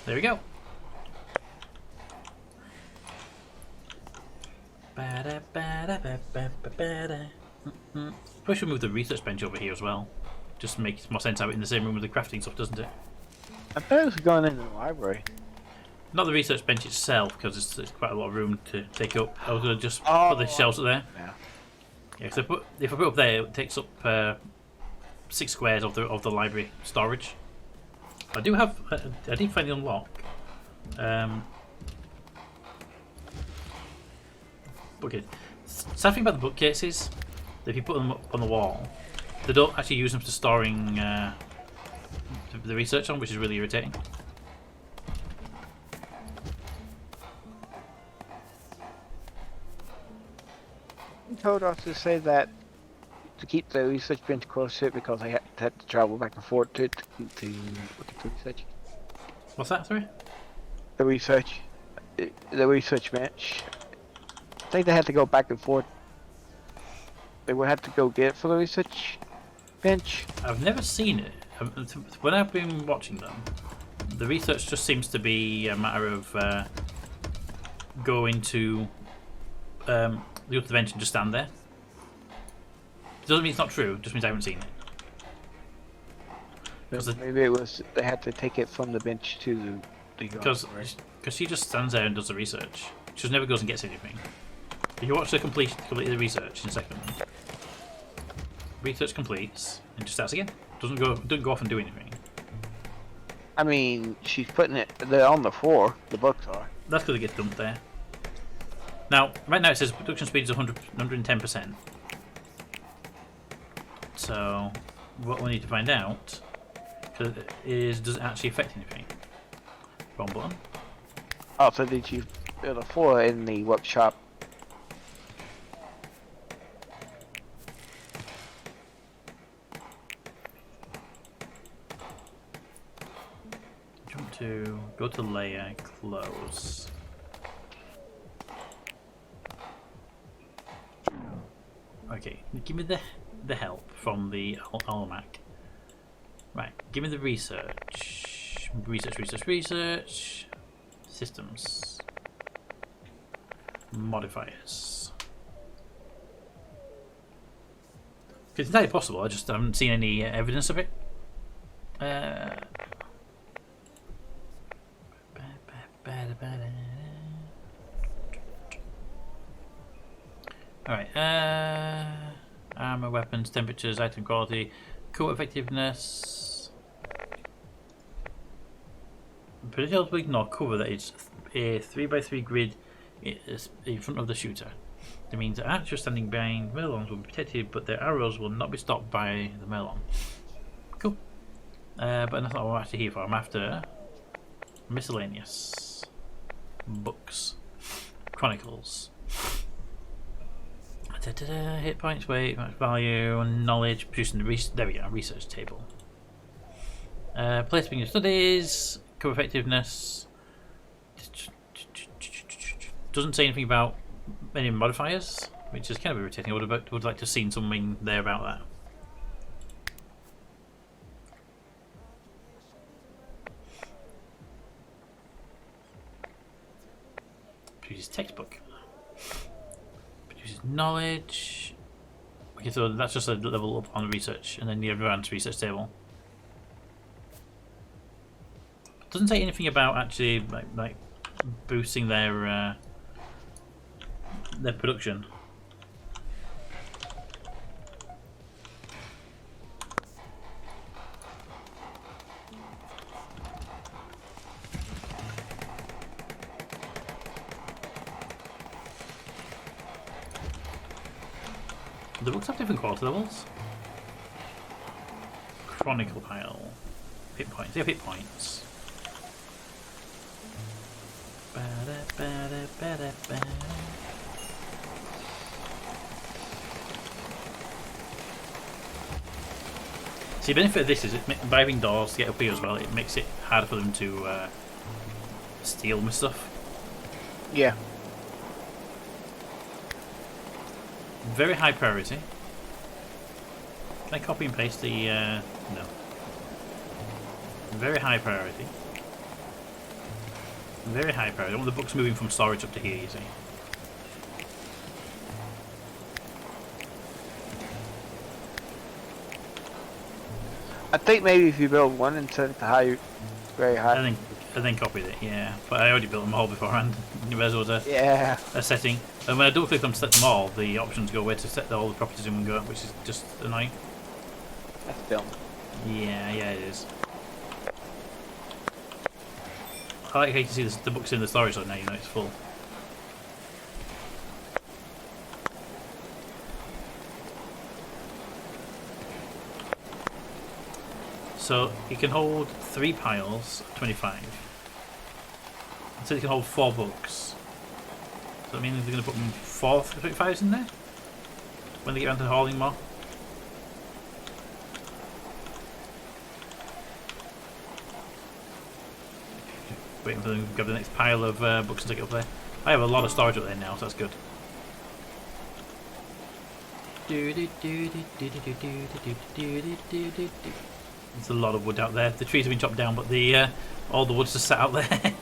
There we go. Probably should move the research bench over here as well. Just makes more sense having it in the same room with the crafting stuff, doesn't it? I thought it was going in the library. Not the research bench itself, because it's quite a lot of room to take up. I was going to just put the shelves up there. Yeah, because if I put it up there, it takes up 6 squares of the library storage. I do have. I did find the unlock. Okay. Sad thing about the bookcases, if you put them up on the wall, they don't actually use them for storing the research on, which is really irritating. You told us to say that to keep the research bench close to it because I had to travel back and forth to look at the research. What's that, sorry? The research bench. I think they had to go back and forth. They would have to go get it for the research bench. I've never seen it. When I've been watching them, the research just seems to be a matter of going to the other bench and just stand there. It doesn't mean it's not true, it just means I haven't seen it. Maybe it was they had to take it from the bench to the because she just stands there and does the research. She just never goes and gets anything. If you watch the complete the research in a second, research completes and just starts again. Doesn't go off and do anything. I mean, she's putting it. They're on the floor. The books are. That's because it gets dumped there. Now, right now it says production speed is 110%. So, what we need to find out is does it actually affect anything? Wrong button. Oh, so did you build a floor in the workshop jump to, go to layer, close. Okay, give me the help from the almanac. Right, give me the research. Research. Systems. Modifiers. It's entirely possible, I just haven't seen any evidence of it. Alright, armor, weapons, temperatures, item quality, coat effectiveness. Predictable to ignore cover that is a 3x3 grid in front of the shooter. That means that archers standing behind melons will be protected, but their arrows will not be stopped by the melon. Cool. But that's not what I'm actually here for. I'm after miscellaneous books, chronicles. Hit points, weight, match value, knowledge, producing the there we go, research table. Placing your studies, cover effectiveness. Doesn't say anything about any modifiers, which is kind of irritating. I would like to have seen something there about that. Produces textbook. Produces knowledge. Okay, so that's just a level up on research, and then the advanced research table. Doesn't say anything about actually like boosting their production. The books have different quality levels. Chronicle pile. Hit points. They have hit points. See, the benefit of this is by having doors to get up here as well, it makes it harder for them to steal my stuff. Yeah. Very high priority. Can I copy and paste the... no. Very high priority. Very high priority. I want the books moving from storage up to here, you see. I think maybe if you build one and turn it to high, very high. And then copied it, yeah. But I already built them all beforehand. There was Yeah. a setting. And when I double click on set them all, the options go where to set all the properties in one go, which is just annoying. That's dumb. Yeah, it is. I like how you can see the books in the storage right now, you know it's full. So you can hold 3 piles, 25. So you can hold 4 books. So that means they're going to put 4 25s in there when they get around to hauling more. Waiting for them to grab the next pile of books and take it up there. I have a lot of storage up there now, so that's good. There's a lot of wood out there. The trees have been chopped down, but the all the wood's just sat out there.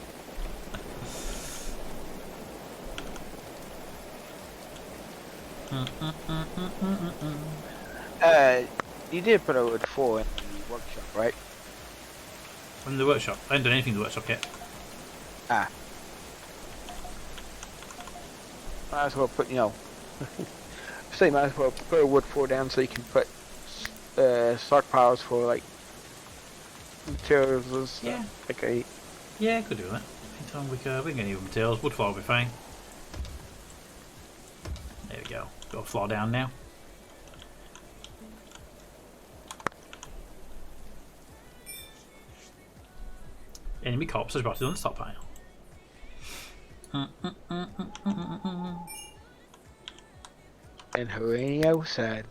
You did put a wood 4 in the workshop, right? From the workshop. I haven't done anything in the workshop yet. Ah. Might as well put, say might as well put a wood 4 down so you can put stockpiles for like materials and stuff. Yeah. Okay. Yeah, could do that. Anytime we can get even materials. Wood floor will be fine. There we go. Got a floor down now. Enemy corpse has brought it on the stockpile. And Horanio said,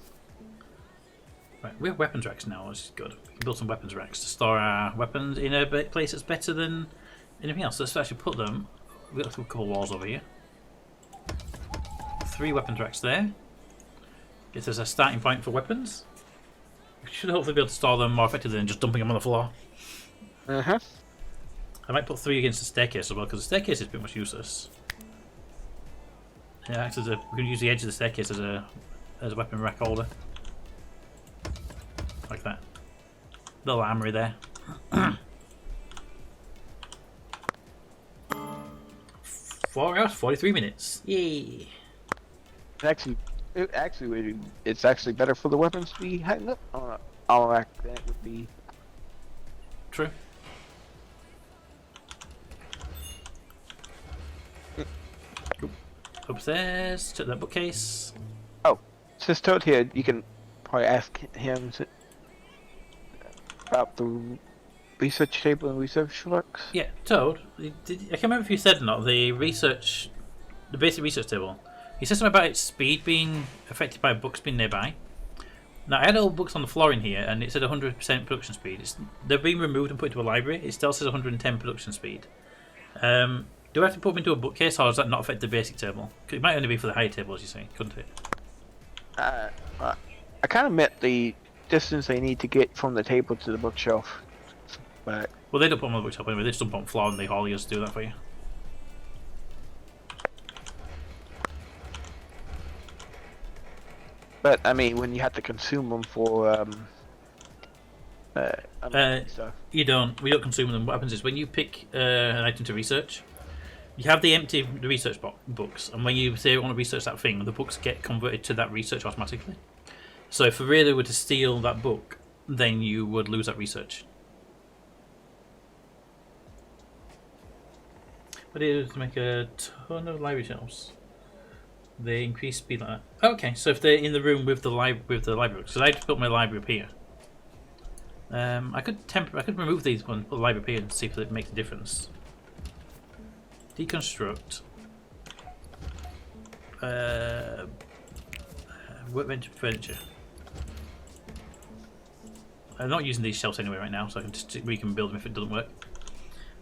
Right, we have weapons racks now, which is good. We can build some weapons racks to store our weapons in a place that's better than anything else. Let's actually put them. We've got a couple walls over here. 3 weapons racks there. Gives us a starting point for weapons. We should hopefully be able to store them more effectively than just dumping them on the floor. Uh-huh. I might put 3 against the staircase as well, because the staircase is pretty much useless. Yeah, acts as a, we can use the edge of the staircase as a weapon rack holder. Like that. Little armory there. 4 hours, 43 minutes. Yay! It's actually better for the weapons to be hanging up on a rack than it would be. True. Upstairs, check that bookcase. Oh, since Toad here, you can probably ask him about the research table and research works. Yeah, Toad. I can't remember if you said or not. The basic research table. He said something about its speed being affected by books being nearby. Now, I had all books on the floor in here, and it said 100% production speed. They've been removed and put into a library. It still says 110 production speed. Do I have to put them into a bookcase, or does that not affect the basic table? 'Cause it might only be for the higher tables, you say, couldn't it? I kind of meant the distance they need to get from the table to the bookshelf. But Well, they don't put them on the bookshelf anyway. They just dump them on the floor, and the hauliers do that for you. I mean, when you have to consume them for stuff. We don't consume them. What happens is when you pick an item to research, you have the empty research books, and when you say you want to research that thing, the books get converted to that research automatically. So if a raider were to steal that book, then you would lose that research. But it is to make a ton of library shelves. They increase speed like that. Okay, so if they're in the room with the library books, because I just built my library up here. I could remove these ones, put the library up here, and see if it makes a difference. Deconstruct. Workbench furniture. I'm not using these shelves anyway right now, so I can just build them if it doesn't work.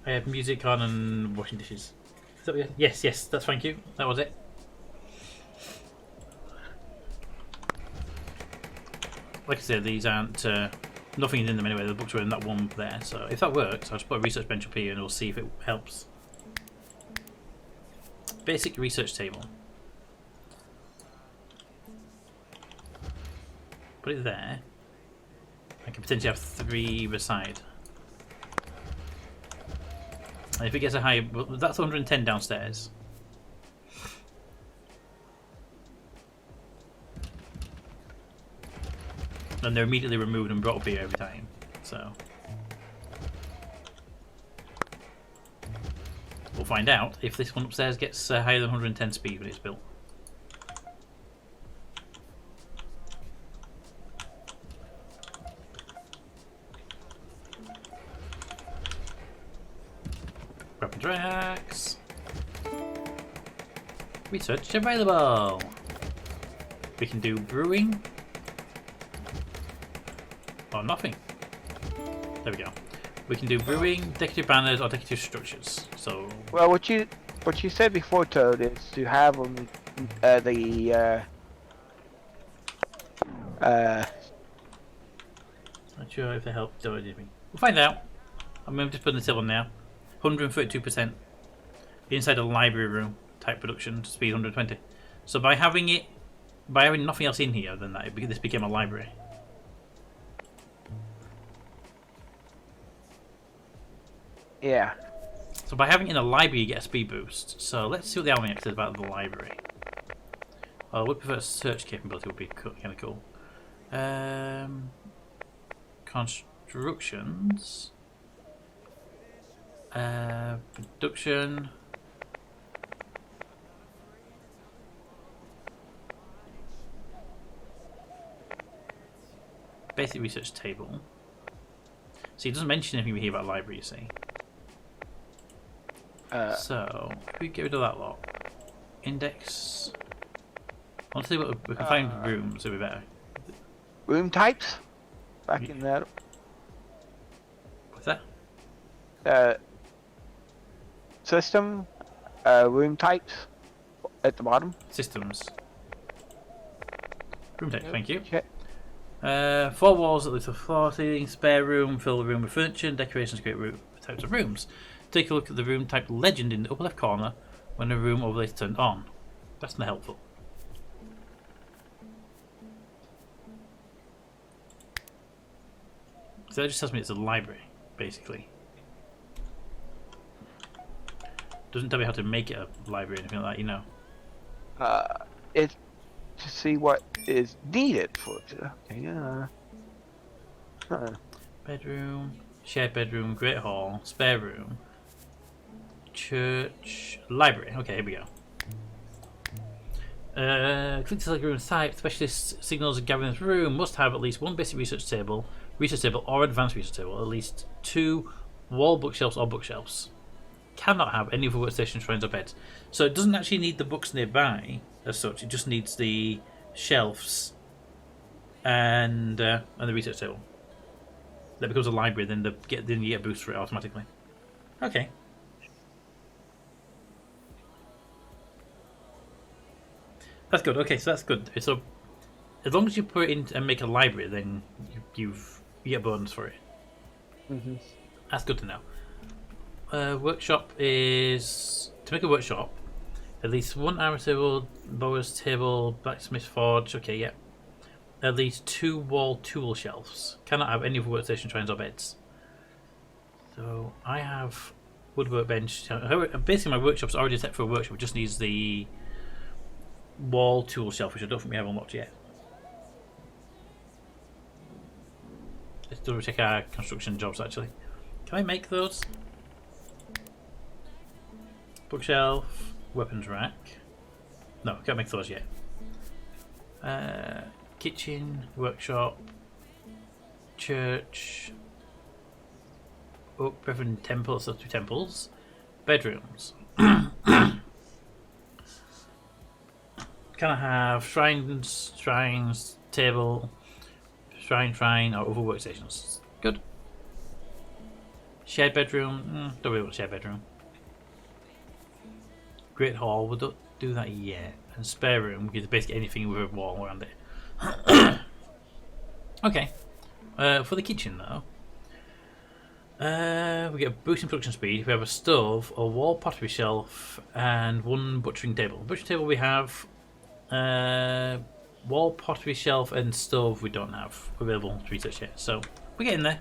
I have music on and washing dishes. Is that what you had? Yes, that's thank you. That was it. Like I said, these aren't nothing in them anyway. The books were in that one there, so if that works, I'll just put a research bench up here and we'll see if it helps. Basic research table. Put it there. I can potentially have 3 beside. And if it gets a high, that's 110 downstairs. And they're immediately removed and brought up here every time. So we'll find out if this one upstairs gets higher than 110 speed when it's built. Weapons racks. Research available. We can do brewing. Or nothing. There we go. We can do brewing, decorative banners, or decorative structures. So. Well, what you said before, Toad, is to have them Not sure if they help do anything. We'll find out. I'm just putting the table now. 132%. Inside a library room type production speed 120. So by having nothing else in here than that, this became a library. Yeah. So by having it in a library, you get a speed boost. So let's see what the almanac says about the library. Well, I would prefer search capability would be kind of cool. Constructions. Production. Basic research table. See, it doesn't mention anything here about library, you see. So, if we get rid of that lot. Index. I want to see what we can find rooms, it'll be better. Room types? Back in that. What's that? System, room types at the bottom. Systems. Room type, thank you. Check. 4 walls at least a floor, ceiling, spare room, fill the room with furniture and decorations, create types of rooms. Take a look at the room type legend in the upper left corner when the room overlay is turned on. That's not helpful. So that just tells me it's a library, basically. Doesn't tell me how to make it a library or anything like that, you know. It's to see what is needed for it. Okay, Bedroom, shared bedroom, great hall, spare room, church, library. Okay, here we go. Click to select room type. Specialist signals a gathering room must have at least one basic research table or advanced research table, at least 2 wall bookshelves or bookshelves. Cannot have any other workstations, shrines or beds. So it doesn't actually need the books nearby as such, it just needs the shelves and the research table. That becomes a library, then you get a boost for it automatically. Okay. That's good. Okay, so that's good. So as long as you put it in and make a library, then you get a bonus for it. Mm-hmm. That's good to know. Workshop is to make a workshop. At least 1 armor table, bower's table, blacksmith forge. Okay, yeah. At least 2 wall tool shelves. Cannot have any other workstation, shrines, or beds. So I have woodwork bench. Basically, my workshop's already set for a workshop. It just needs the wall tool shelf, which I don't think we have unlocked yet. Let's double check our construction jobs actually. Can I make those? Bookshelf, weapons rack. No, can't make those yet. Kitchen, workshop, church, Oak Brethren Temple, so 2 temples, bedrooms. Can I have shrines, table, shrine, or other workstations? Good. Shared bedroom, don't really want a shared bedroom. Great hall, we don't do that yet. And spare room, we get basically anything with a wall around it. Okay. For the kitchen though, we get a boost in production speed. We have a stove, a wall pottery shelf, and 1 butchering table. Butchering table we have. Wall pottery shelf and stove we don't have available to research yet. So we're getting there.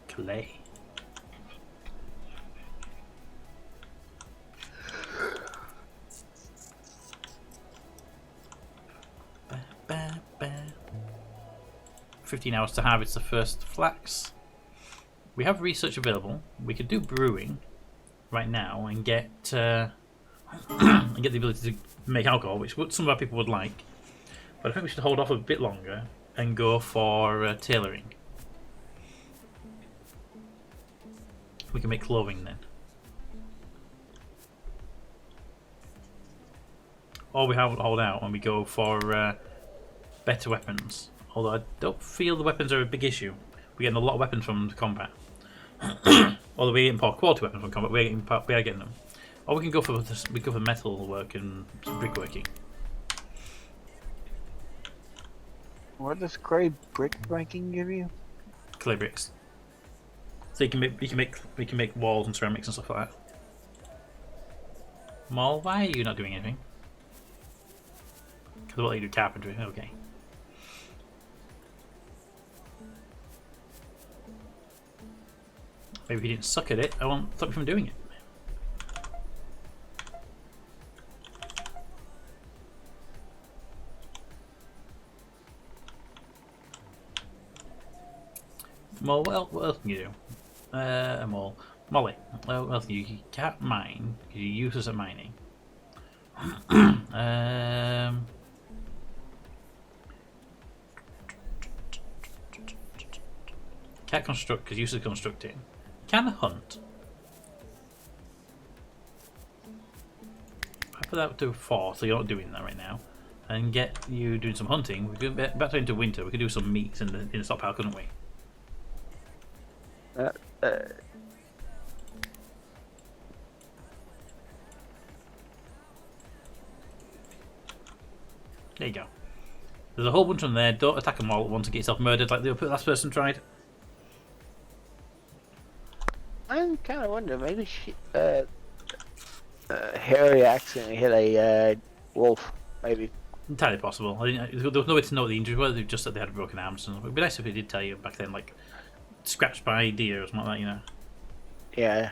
Clay. Ba, ba, ba. 15 hours to harvest the first flax. We have research available. We could do brewing right now and get and get the ability to make alcohol, which some of our people would like. But I think we should hold off a bit longer and go for tailoring. We can make clothing then. Or we hold out and we go for better weapons. Although I don't feel the weapons are a big issue. We're getting a lot of weapons from the combat. Although we're getting poor quality weapons from combat, we are getting them. Or we can go for metal work and some brickworking. What does clay brick breaking give you? Clay bricks. So we can make walls and ceramics and stuff like that. Maul, why are you not doing anything? Because what you do carpentry, okay. Maybe if you didn't suck at it, I won't stop you from doing it. Well, what else can you do? Molly, what else can you? You can't mine because you're useless at mining. Can't construct because useless constructing. Can hunt. I put that to 4, so you're not doing that right now. And get you doing some hunting. We could back into winter. We could do some meats in the stockpile, couldn't we? There you go. There's a whole bunch of them there. Don't attack them all at once and get yourself murdered like the last person tried. I'm kind of wondering, maybe Harry accidentally hit a wolf, maybe. Entirely possible. There was no way to know what the injuries were. They just said they had broken arms. And it'd be nice if they did tell you back then, like scratched by deer or something like that, you know. Yeah.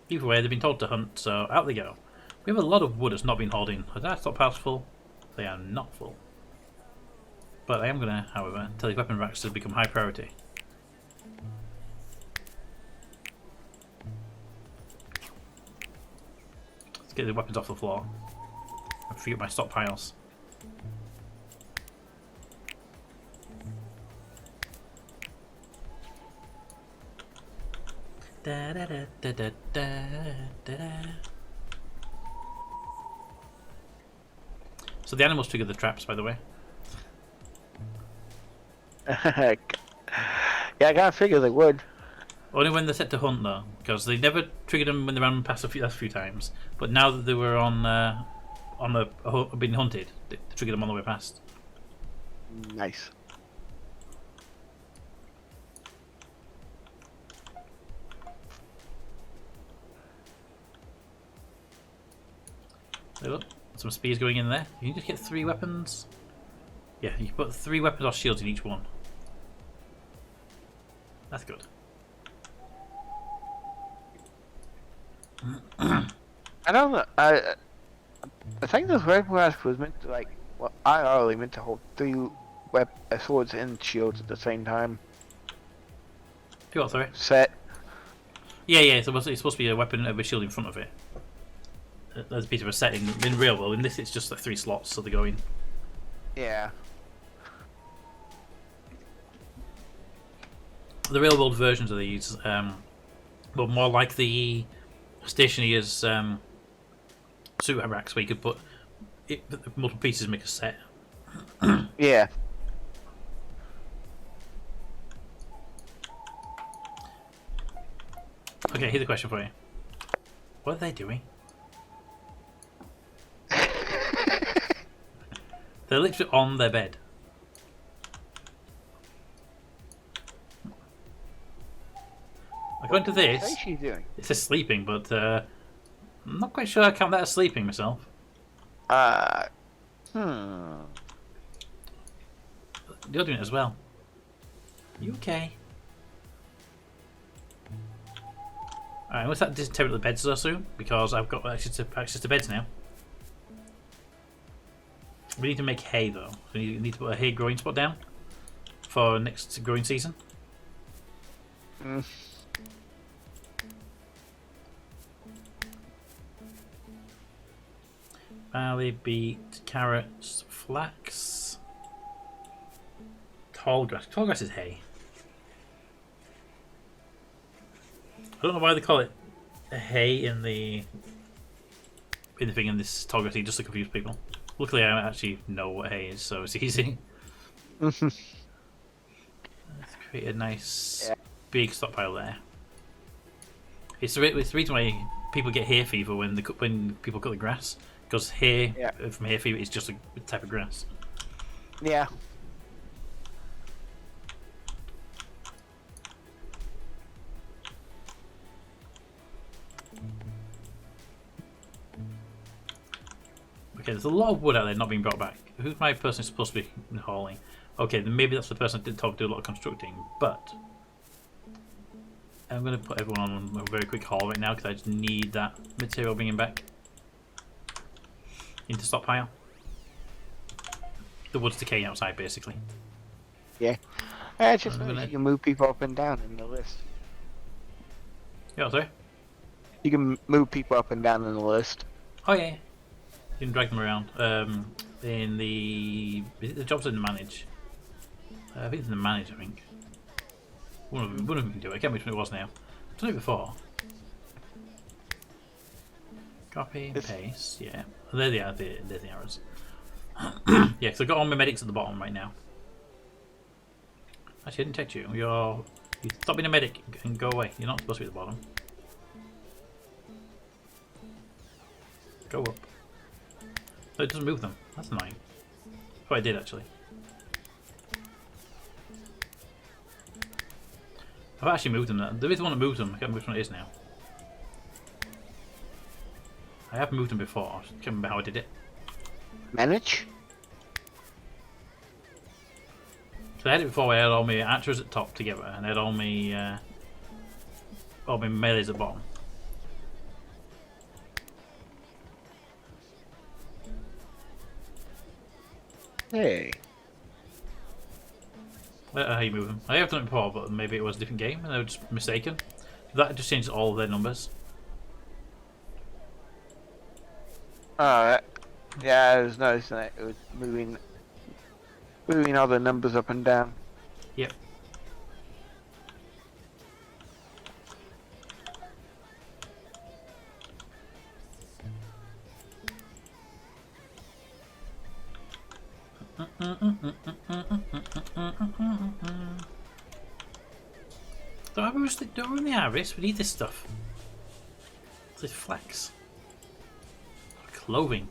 Either way, they've been told to hunt, so out they go. We have a lot of wood that's not been hauled in. Are our stockpiles full? They are not full. But I am going to, however, tell these weapon racks to become high priority. Let's get the weapons off the floor. And free up my stockpiles. Da da da da da da da. So the animals trigger the traps, by the way. Yeah, I gotta figure they would. Only when they're set to hunt, though, because they never triggered them when they ran past last few times. But now that they were being hunted, they triggered them on the way past. Nice. There you look. Some spears going in there. You can just get 3 weapons. Yeah, you can put 3 weapons or shields in each one. That's good. I don't know. I think this weapon rack was meant to I already meant to hold 3 swords and shields at the same time. You what, sorry? Set. Yeah, it's supposed to be a weapon of a shield in front of it. There's a bit of a setting in real world. In this, it's just like 3 slots, so they go in. Yeah. The real world versions of these, but more like the stationer's suit racks, where you could put multiple pieces and make a set. Yeah. Okay, here's a question for you. What are they doing? They're literally on their bed. According to this, What is she doing? it says sleeping, but I'm not quite sure I count that as sleeping myself. Hmm. You're doing it as well. You okay? Alright, let's start disintegrating the beds so soon, because I've got access to beds now. We need to make hay though. We need to put a hay growing spot down for next growing season. Mm. Barley, beet, carrots, flax, tall grass. Tall grass is hay. I don't know why they call it a hay in the thing in this tall grass, just to confuse people. Luckily, I actually know what hay is, so it's easy. Let's create a nice big stockpile there. It's the reason why people get hay fever when people cut the grass, because hay from hay fever is just a type of grass. Yeah. Okay, there's a lot of wood out there not being brought back. Who's my person supposed to be hauling? Okay, then maybe that's the person that did talk to do a lot of constructing, but I'm going to put everyone on a very quick haul right now because I just need that material bringing back into stockpile. The wood's decaying outside, basically. Yeah. I just I'm know gonna- you can move people up and down in the list. Yeah, sorry? You can move people up and down in the list. Oh, yeah. You can drag them around. In the jobs in manage. I think it's the manager, I think. One of them can do it. I can't remember which one it was now. I've done it before. Copy and paste, yeah. There they are, there's the arrows. Yeah, because I've got all my medics at the bottom right now. Actually, I didn't text you. You stop being a medic and go away. You're not supposed to be at the bottom. Go up. No, it doesn't move them. That's annoying. Oh, I did actually. I've actually moved them. There is one that moves them. I can't remember which one it is now. I have moved them before. I can't remember how I did it. Manage? So I had it before where I had all my archers at top together and I had all my melees at bottom. Hey. I don't know how you move them. I have done it before, but maybe it was a different game and I was just mistaken. That just changes all of their numbers. Alright. Yeah, I was noticing it. It was moving all the numbers up and down. Yep. Don't ruin the harvest. We need this stuff. What's this flax? Clothing.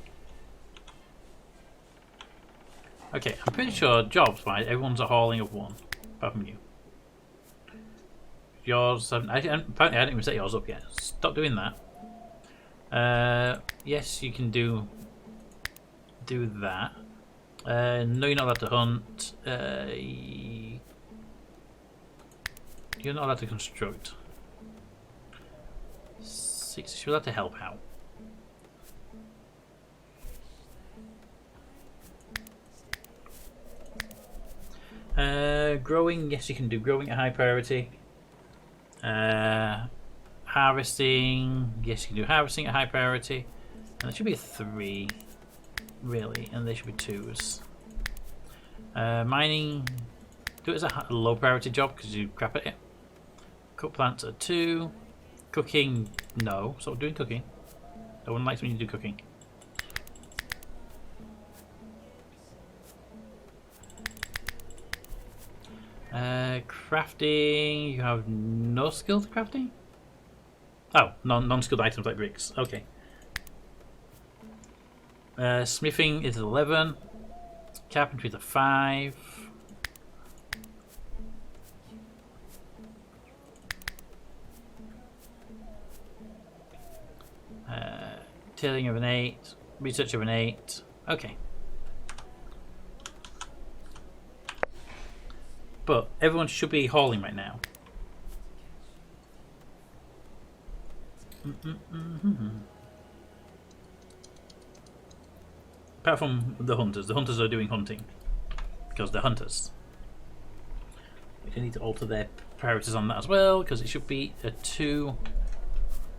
Okay, I'm pretty sure jobs-wise, everyone's a hauling of one, apart from you. Yours, apparently I didn't even set yours up yet. Stop doing that. Yes, you can do that. No, you're not allowed to hunt. You're not allowed to construct. 6, you're allowed to help out. Growing, yes you can do growing at high priority. Harvesting, yes you can do harvesting at high priority. And there should be a 3, really, and there should be 2s. Mining, do it as a low priority job because you crap at it. Cook plants at 2. Cooking, no. Stop doing cooking. No one likes when you do cooking. Crafting, you have no skill to crafting? Oh, non-skilled items like bricks. Okay. Smithing is 11. Carpentry is a 5. Tailing of an 8. Research of an 8. Okay. But everyone should be hauling right now. Apart from the hunters. The hunters are doing hunting. Because they're hunters. We need to alter their priorities on that as well. Because it should be a 2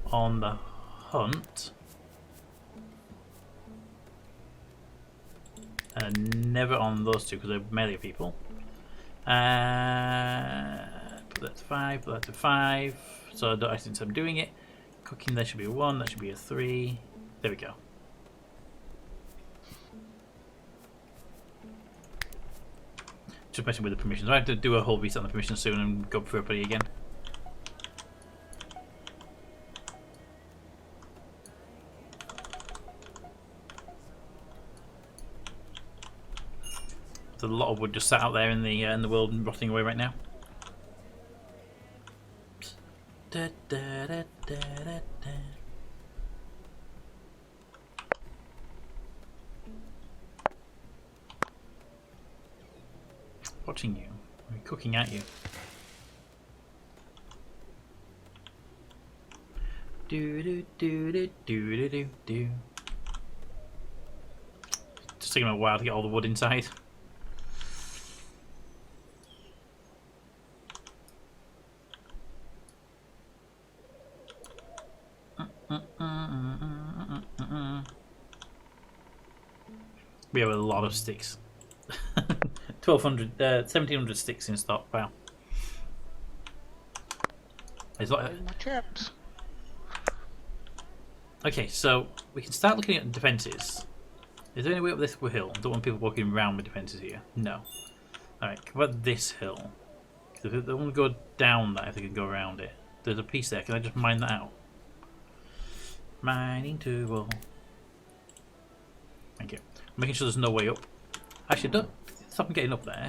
on the hunt. And never on those 2 because they're melee people. Put that to 5, put that to 5. So I don't actually think I'm doing it. Cooking, there should be a 1, that should be a 3. There we go. Just messing with the permissions. I have to do a whole reset on the permissions soon and go through everybody again. There's a lot of wood just sat out there in the world and rotting away right now. Da, da, da, da, da, da. Watching you. I'm cooking at you. Do do do do do do do do. Just taking a while to get all the wood inside. We have a lot of sticks. 1,700 sticks in stockpile. It's like, My chaps. okay, so we can start looking at defences. Is there any way up this hill? I don't want people walking around with defences here. No. Alright, what about this hill? If they want to go down that, if they can go around it. There's a piece there. Can I just mine that out? Mining tool. Thank you. Making sure there's no way up. Actually, don't stop them getting up there.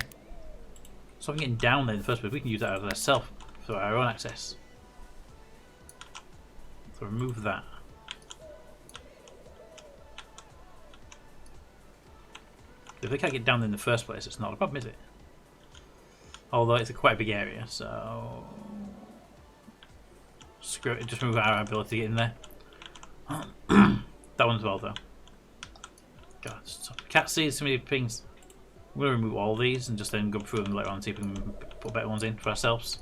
Stop them getting down there in the first place. We can use that as ourselves for our own access. So remove that. If they can't get down there in the first place, it's not a problem, is it? Although it's quite a big area, so screw it. Just remove our ability to get in there. That one as well, though. God, cat sees so many things. I'm going to remove all these and just then go through them later on and see if we can put better ones in for ourselves.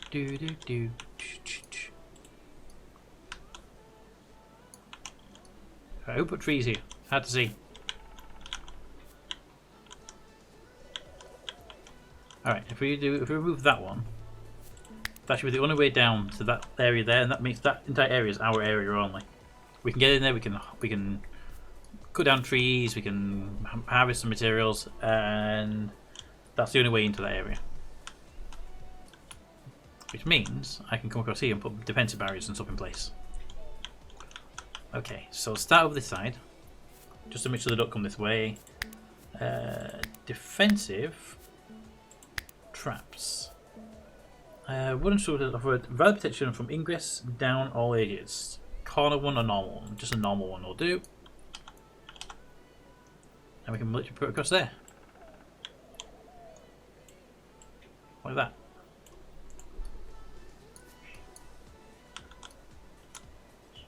Do do do. Right, who put trees here? Hard to see. Alright, if we remove that one, that should be the only way down to that area there, and that makes that entire area is our area only. We can get in there, we can cut down trees, we can harvest some materials, and that's the only way into that area. Which means I can come across here and put defensive barriers and stuff in place. Okay, so let's start over this side, just to make sure they don't come this way. Defensive traps. Wooden structures offer valid protection from ingress down all areas. Corner one or normal one? Just a normal one will do. And we can literally put it across there. Like that.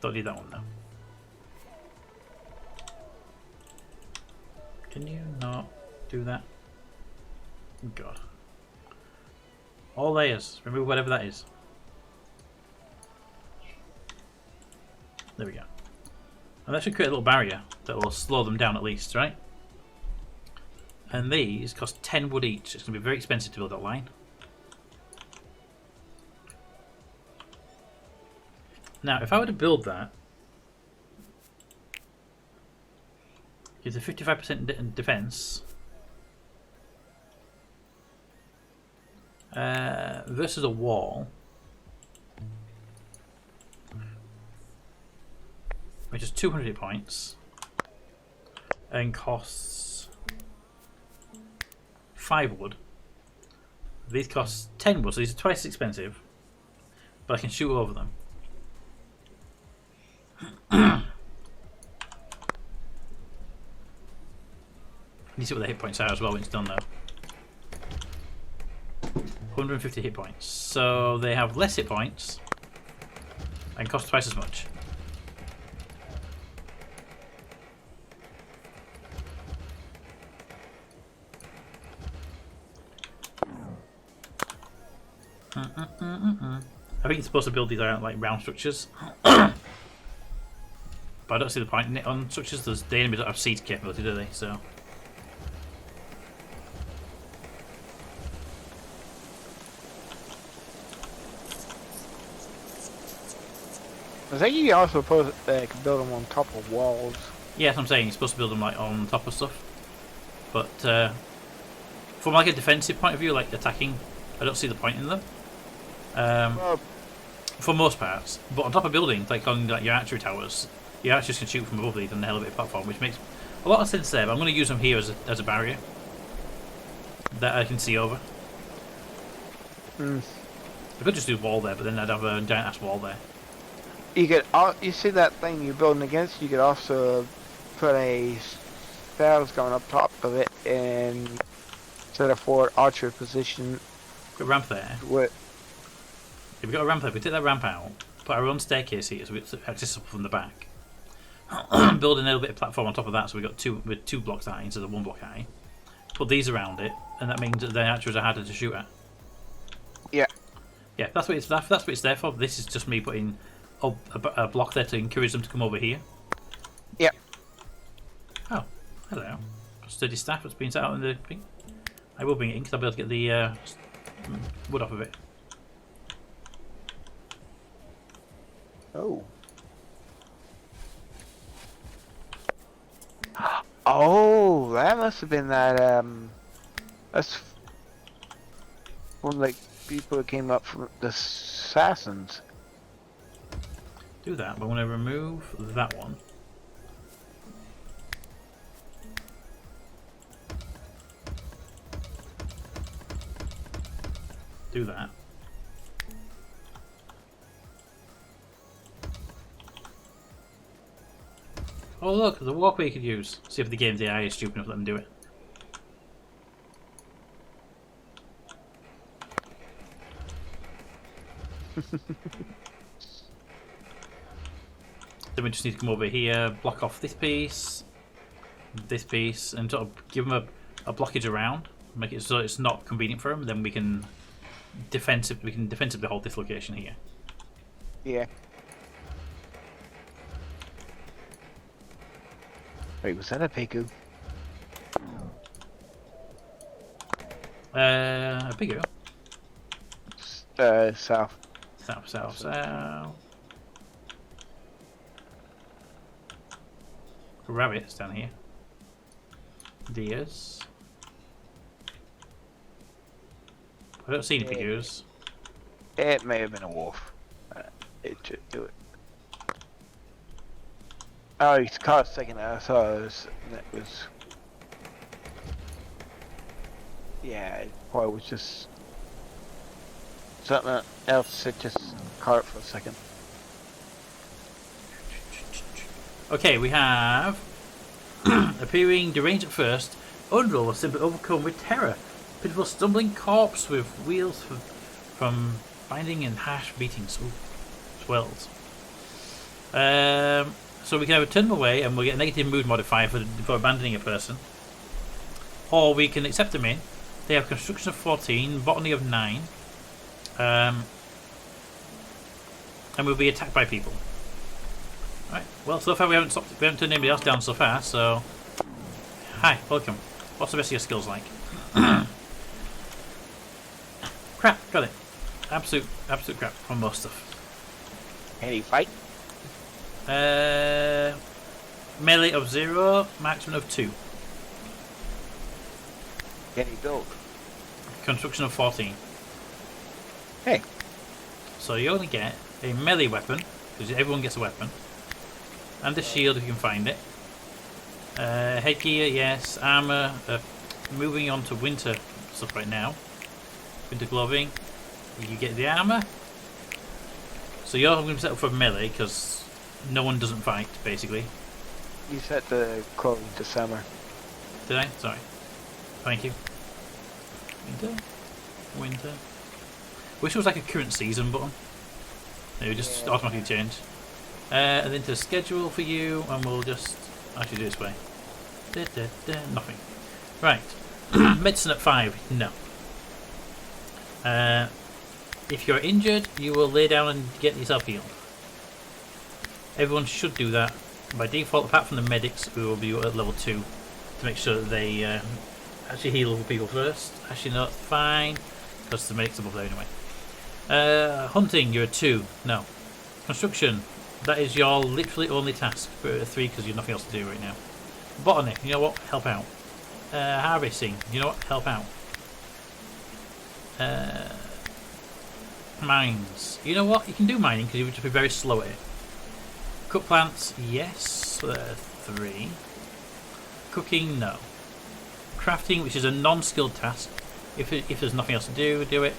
Don't need that one though. Can you not do that? God. All layers. Remove whatever that is. There we go. And that should create a little barrier that will slow them down at least, right? And these cost 10 wood each. It's going to be very expensive to build that line. Now, if I were to build that, gives a 55% defense versus a wall, which is 200 hit points and costs 5 wood. These cost 10 wood, so these are twice as expensive, but I can shoot over them. You see what the hit points are as well when it's done though. 150 hit points. So they have less hit points and cost twice as much. I think you're supposed to build these out like round structures. But I don't see the point in it on structures. The enemies don't have siege capability, do they? So I think you also can build them on top of walls. yeah, that's what I'm saying. You're supposed to build them like on top of stuff. But from like a defensive point of view, like attacking, I don't see the point in them. Well, For most parts. But on top of buildings, like on like your archery towers, your archers can shoot from above these on the elevated platform, which makes a lot of sense there. But I'm going to use them here as a barrier that I can see over. I could just do a wall there, but then I'd have a giant ass wall there. you could you see that thing you're building against. You could also put a stairs going up top of it and set a forward archer position. Got a ramp there. With If we've got a ramp there, we take that ramp out, put our own staircase here so it's accessible from the back. Build an elevated platform on top of that so we've got two blocks high instead of 1 block high. Put these around it, and that means that the archers are harder to shoot at. Yeah. Yeah, that's what it's there for. This is just me putting a block there to encourage them to come over here. Yep. Oh, hello. Sturdy staff that's been set out in the thing. I will bring it in because I'll be able to get the wood off of it. Oh. Oh, that must have been that, that's one like people who came up from the assassins. Do that, but I'm going to remove that one. Do that. Oh look, the walkway you could use. See if the game's AI is stupid enough to let them do it. Then we just need to come over here, block off this piece, and sort of give them a blockage around, make it so it's not convenient for them. Then we can defensively hold this location here. Yeah. Wait, was that a Piku? A bigger. South. South. Rabbits down here. Deers. I don't see any figures. It may have been a wolf. It should do it. Oh, it's caught a second. I saw it was. Yeah, it probably was just something else that just caught it for a second. Okay, we have appearing deranged at first, unroll was simply overcome with terror. Pitiful stumbling corpse with wheels from binding and harsh beatings. Ooh, swells. So we can either turn them away and we'll get a negative mood modifier for abandoning a person, or we can accept them in. They have construction of 14, botany of 9, and we'll be attacked by people. Right. Well, so far we haven't turned anybody else down so far. So, hi, welcome. What's the rest of your skills like? Crap, got it. Absolute crap on most stuff. Any fight? Melee of 0, maximum of 2. Any build? Construction of 14. Hey. So you only get a melee weapon, because everyone gets a weapon, and a shield if you can find it. Headgear, yes. Armor. Moving on to winter stuff right now. Winter clothing. You get the armor. So you're going to set up for melee because no one doesn't fight, basically. You set the clothing to summer. Did I? Sorry. Thank you. Winter. Wish it was like a current season button. It would just automatically change. And then to schedule for you, and we'll just actually do it this way. Nothing. Right. Medicine at 5. No. If you're injured, you will lay down and get yourself healed. Everyone should do that by default, apart from the medics, who will be at level 2 to make sure that they actually heal people first. Actually, not fine because the medics are above there anyway. Hunting, you're a 2. No. Construction, that is your literally only task. For a 3 because you have nothing else to do right now. Botany, you know what? Help out. Harvesting, you know what? Help out. Mines, you know what? You can do mining because you would just be very slow at it. Cut plants, yes. 3. Cooking, no. Crafting, which is a non-skilled task. If there's nothing else to do, do it.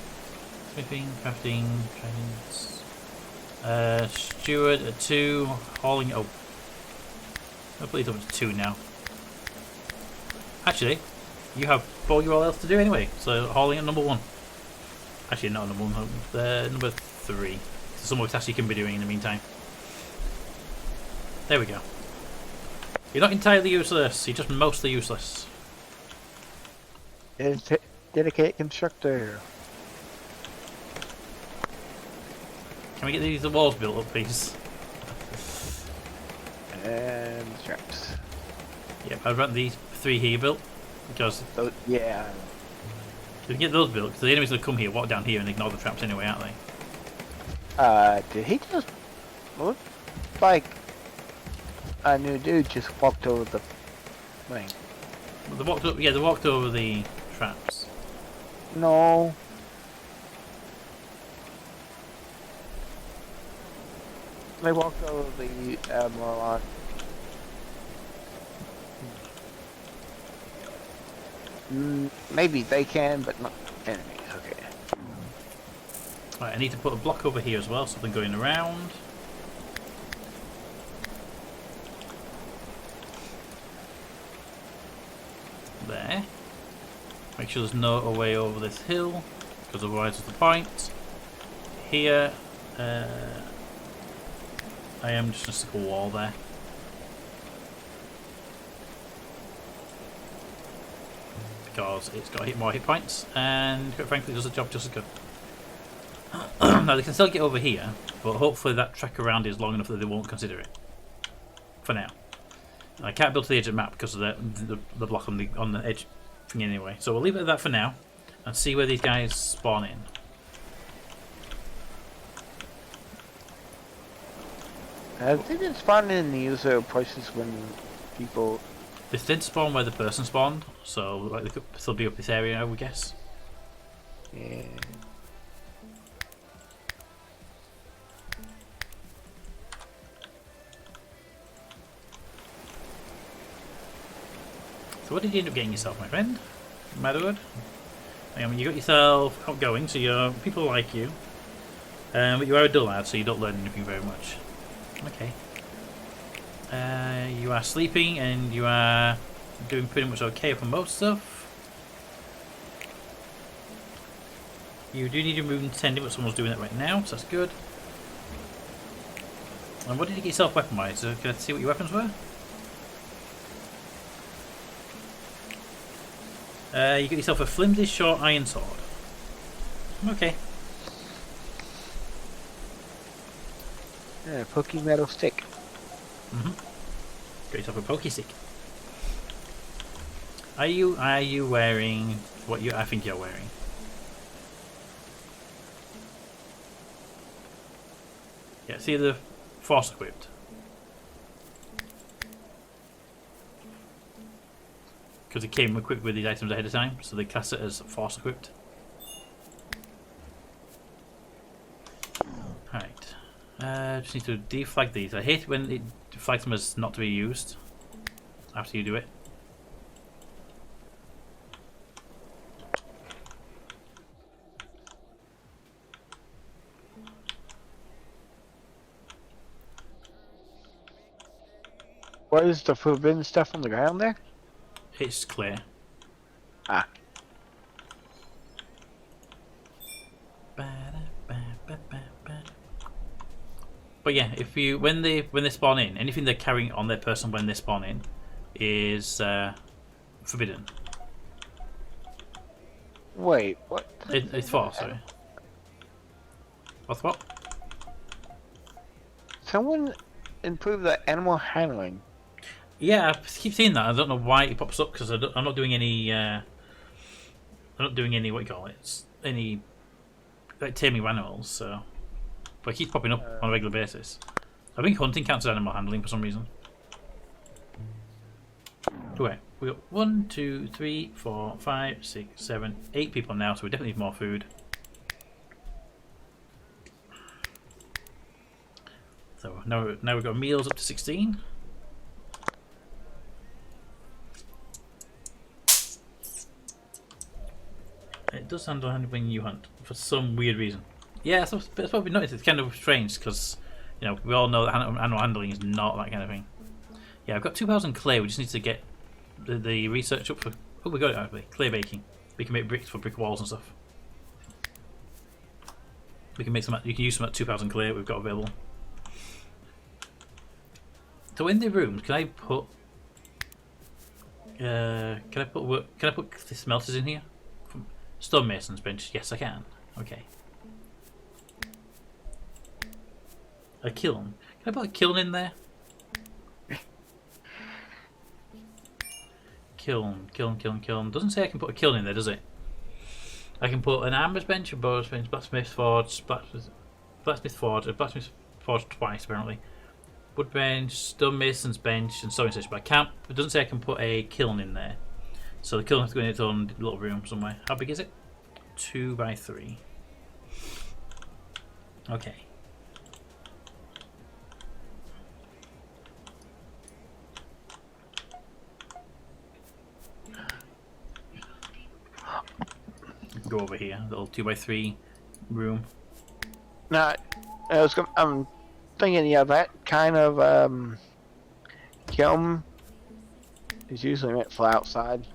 Smithing, crafting, trades. Steward at 2. Hauling, oh. I believe it's 2 now. Actually, you have all else to do anyway. So hauling at number 1. Actually, not number 1. Number 3. So some more tasks you can be doing in the meantime. There we go. You're not entirely useless. You're just mostly useless. Dedicated constructor. Can we get these walls built up, please? And traps. Yep, I'd want these 3 here built because Oh, yeah. if we get those built, because the enemies will come here, walk down here, and ignore the traps anyway, aren't they? Did he just look like a new dude just walked over the thing? Well, they walked up. Yeah, they walked over the traps. No. They walked over the Admiral on. Maybe they can, but not enemies. Okay. Right, I need to put a block over here as well, something going around. There. Make sure there's no way over this hill, because otherwise what's the point? Here, I am just going to stick a wall there. Because it's got more hit points, and quite frankly it does the job just as good. Now they can still get over here, but hopefully that track around is long enough that they won't consider it. For now. I can't build to the edge of the map because of the block on the edge thing anyway. So we'll leave it at that for now, and see where these guys spawn in. Have they been spawning in the user places when people... This did spawn where the person spawned, so like they could still be up this area, I would guess. Yeah. So what did you end up getting yourself, my friend? Madwood? I mean, you got yourself outgoing, so people like you. But you are a dull lad, so you don't learn anything very much. Okay. You are sleeping, and you are doing pretty much okay for most stuff. You do need your movement tending, but someone's doing it right now, so that's good. And what did you get yourself weapon-wise? Can I see what your weapons were? You got yourself a flimsy short iron sword. Okay. Yeah, pokey metal stick. Got yourself a pokey stick. Are you wearing what I think you're wearing? Yeah, see the force equipped. Because it came equipped with these items ahead of time, so they class it as force equipped. Alright. Just need to deflag these. I hate when it flags them as not to be used after you do it. What is the forbidden stuff on the ground there? It's clear. Ah. But yeah, if you when they spawn in, anything they're carrying on their person when they spawn in is forbidden. Wait, what? It's force, sorry. What's what? Someone improved the animal handling. Yeah, I keep seeing that. I don't know why it pops up because I'm not doing any. I'm not doing any what you call it. Any like taming of animals. So, but it keeps popping up on a regular basis. I think hunting counts as animal handling for some reason. Wait, we got 1, 2, 3, 4, 5, 6, 7, 8 people now, so we definitely need more food. So now we've got meals up to 16. It does handle when you hunt for some weird reason. Yeah, that's what we noticed. It's kind of strange because we all know that animal handling is not that kind of thing. Yeah, I've got 2,000 clay. We just need to get the research up for. Oh, we got it actually. Clay baking. We can make bricks for brick walls and stuff. We can make some. You can use some at 2,000 clay we've got available. So in the rooms, can I put? Can I put the smelters in here? Stonemason's bench. Yes, I can. Okay. A kiln. Can I put a kiln in there? Kiln. Doesn't say I can put a kiln in there, does it? I can put an armorer's bench, a bower's bench, blacksmith's forge, blacksmith forge twice apparently. Wood bench, stonemason's bench, and sewing station. But I can't. It doesn't say I can put a kiln in there. So the kiln has to go in its own little room somewhere. How big is it? 2 by 3. Okay. Go over here, little 2 by 3 room. Now, I'm thinking, yeah, that kind of kiln is usually meant for outside.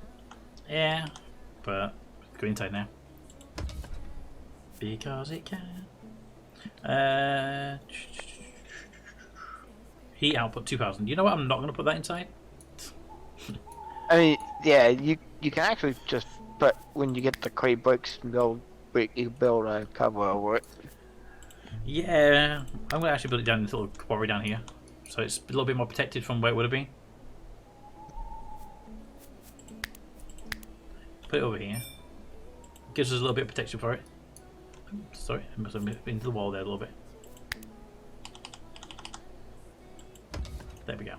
Yeah, but go inside now because it can. Heat output 2000. You know what? I'm not going to put that inside. I mean, yeah, you can actually just put, when you get the clay bricks and build brick, you build a cover over it. Yeah, I'm going to actually build it down in this little quarry down here, so it's a little bit more protected from where it would have been. Put it over here. Gives us a little bit of protection for it. Sorry, I must have been into the wall there a little bit. There we go.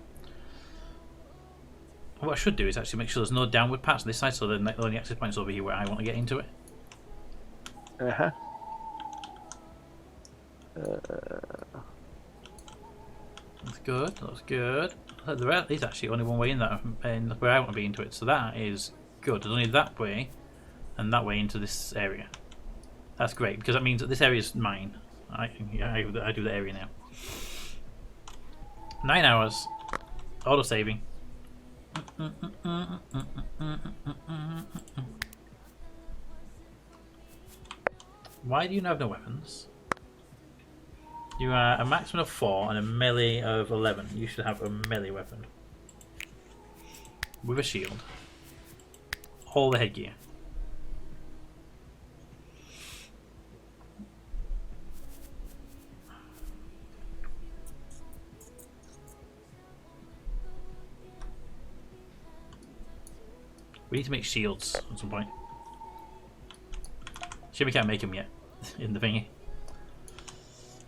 What I should do is actually make sure there's no downward paths on this side, so the only access points over here where I want to get into it. Uh-huh. That's good, that's good. There is actually only one way in that, and where I want to be into it, so that is good. There's only that way and that way into this area. That's great, because that means that this area is mine. I do the area now. 9 hours. Auto saving. Why do you have no weapons? You are a maximum of 4 and a melee of 11. You should have a melee weapon. With a shield. All the headgear. We need to make shields at some point. Sure, we can't make them yet in the thingy,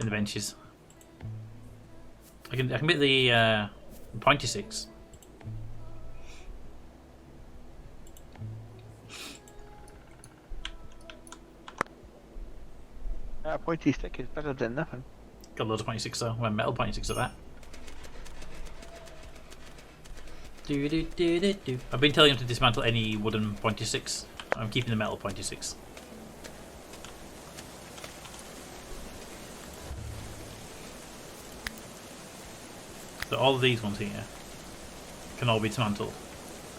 in the benches. I can make the pointy sticks. Pointy stick is better than nothing. Got loads of pointy sticks though. Well, metal pointy sticks at that. I've been telling him to dismantle any wooden pointy sticks. I'm keeping the metal pointy sticks. So all of these ones here can all be dismantled.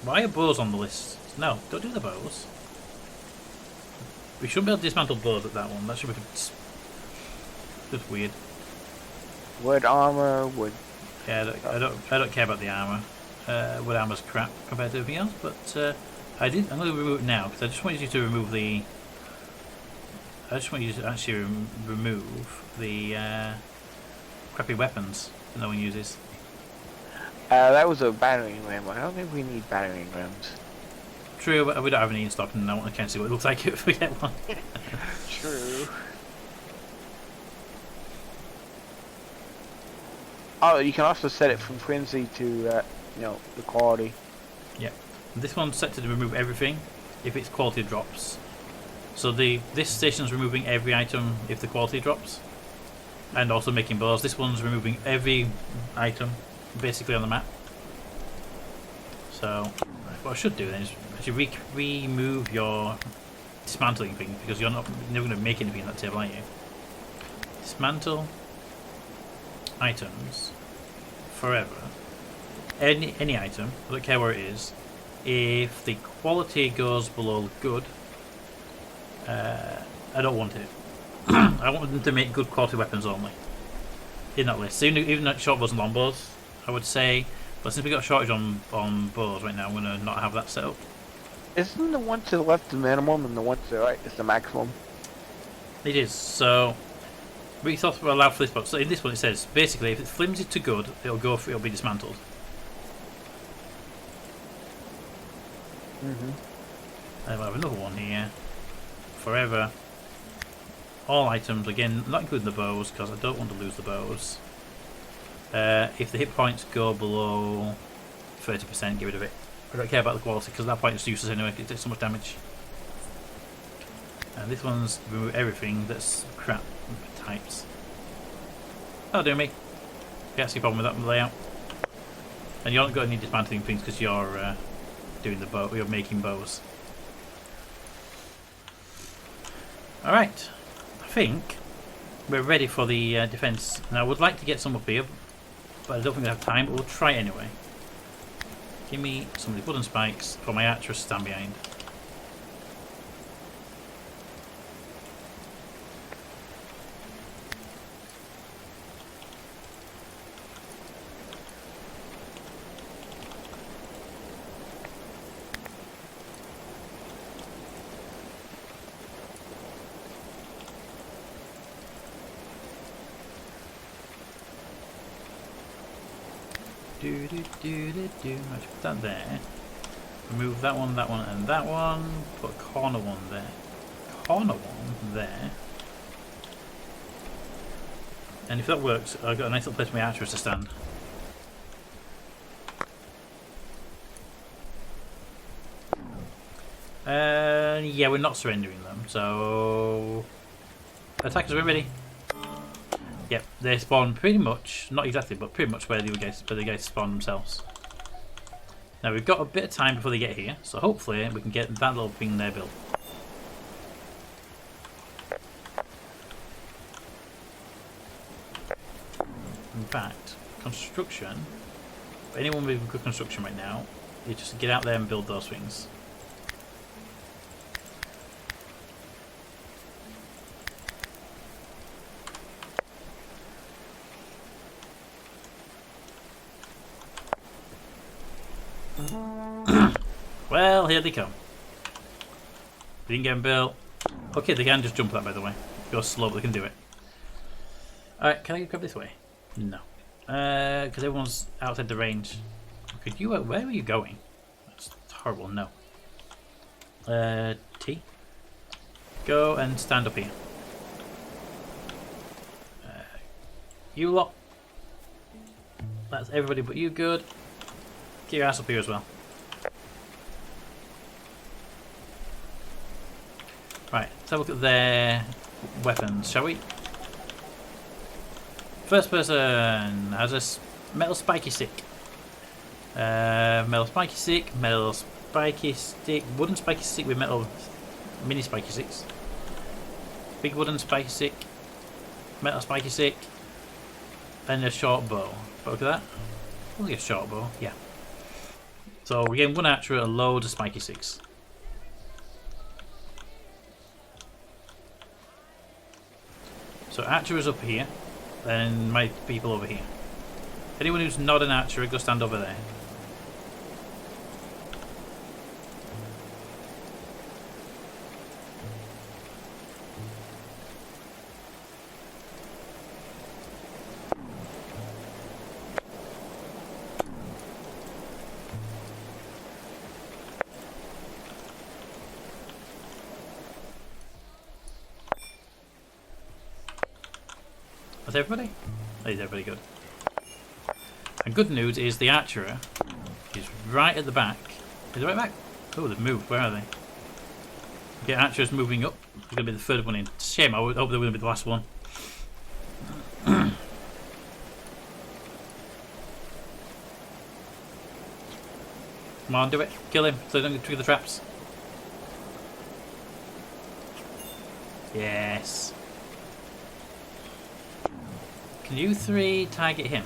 Why are bows on the list? No, don't do the bows. We shouldn't be able to dismantle bows at that one. That should be just weird. Wood armor, wood. Yeah, I don't care about the armor. Wood armor's crap compared to everything else, but I'm going to remove it now because I just wanted you to remove the. I just want you to actually remove the crappy weapons that no one uses. That was a battering ram. I don't think we need battering rams. True, but we don't have any in stock, and I want to see what it looks like if we get one. True. Oh, you can also set it from frenzy to, the quality. Yep. This one's set to remove everything if its quality drops. So this station's removing every item if the quality drops, and also making bows. This one's removing every item basically on the map. So what I should do then is actually remove your dismantling thing, because you're never going to make anything in that table, are you? Dismantle items forever. Any item, I don't care where it is. If the quality goes below good, I don't want it. I want them to make good quality weapons only in that list. So even at short bows and long bows, I would say. But since we got a shortage on bows right now, I'm going to not have that set up. Isn't the one to the left the minimum and the one to the right is the maximum? It is. So Resource will allow for this box. So in this one it says basically if it's flimsy to good, it'll be dismantled. I have another one here. Forever. All items, again, not including the bows, because I don't want to lose the bows. If the hit points go below 30%, get rid of it. I don't care about the quality, because at that point it's useless anyway, it takes so much damage. And this one's remove everything that's crap types. That'll do me. Can't see a problem with that layout. And you haven't got any dismantling things because you're doing the bow, you're making bows. Alright, I think we're ready for the defense. Now I would like to get some up here, but I don't think we have time, but we'll try it anyway. Give me some of the wooden spikes for my archer to stand behind. I should put that there. Remove that one, and that one. Put a corner one there. Corner one there. And if that works, I've got a nice little place for my archers to stand. Yeah, we're not surrendering them, so attackers, we're ready. Yep, they spawn pretty much, not exactly, but pretty much where the guys spawn themselves. Now we've got a bit of time before they get here, so hopefully we can get that little thing there built. In fact, construction, for anyone with good construction right now, you just get out there and build those things. Well, here they come. They didn't get them built. Okay, they can just jump that, by the way. Go slow, but they can do it. Alright, can I grab this way? No. Because everyone's outside the range. Could you? Where are you going? That's horrible, no. T? Go and stand up here. You lot. That's everybody but you, good. Get your ass up here as well. Right, let's have a look at their weapons, shall we? First person has a metal spiky stick. Metal spiky stick, metal spiky stick, wooden spiky stick with metal mini spiky sticks. Big wooden spiky stick, metal spiky stick, and a short bow. Look at that. Only a short bow, yeah. So we're getting one archer and a load of spiky sticks. So archer is up here, and my people over here. Anyone who's not an archer, go stand over there. That's everybody? That is everybody good. And good news is the archer is right at the back. Is it right back? Oh, they've moved. Where are they? Okay, archer's moving up. He's going to be the third one in. It's a shame. I would hope they were going to be the last one. Come on, do it. Kill him so they don't get trigger the traps. Yes. Can you three target him?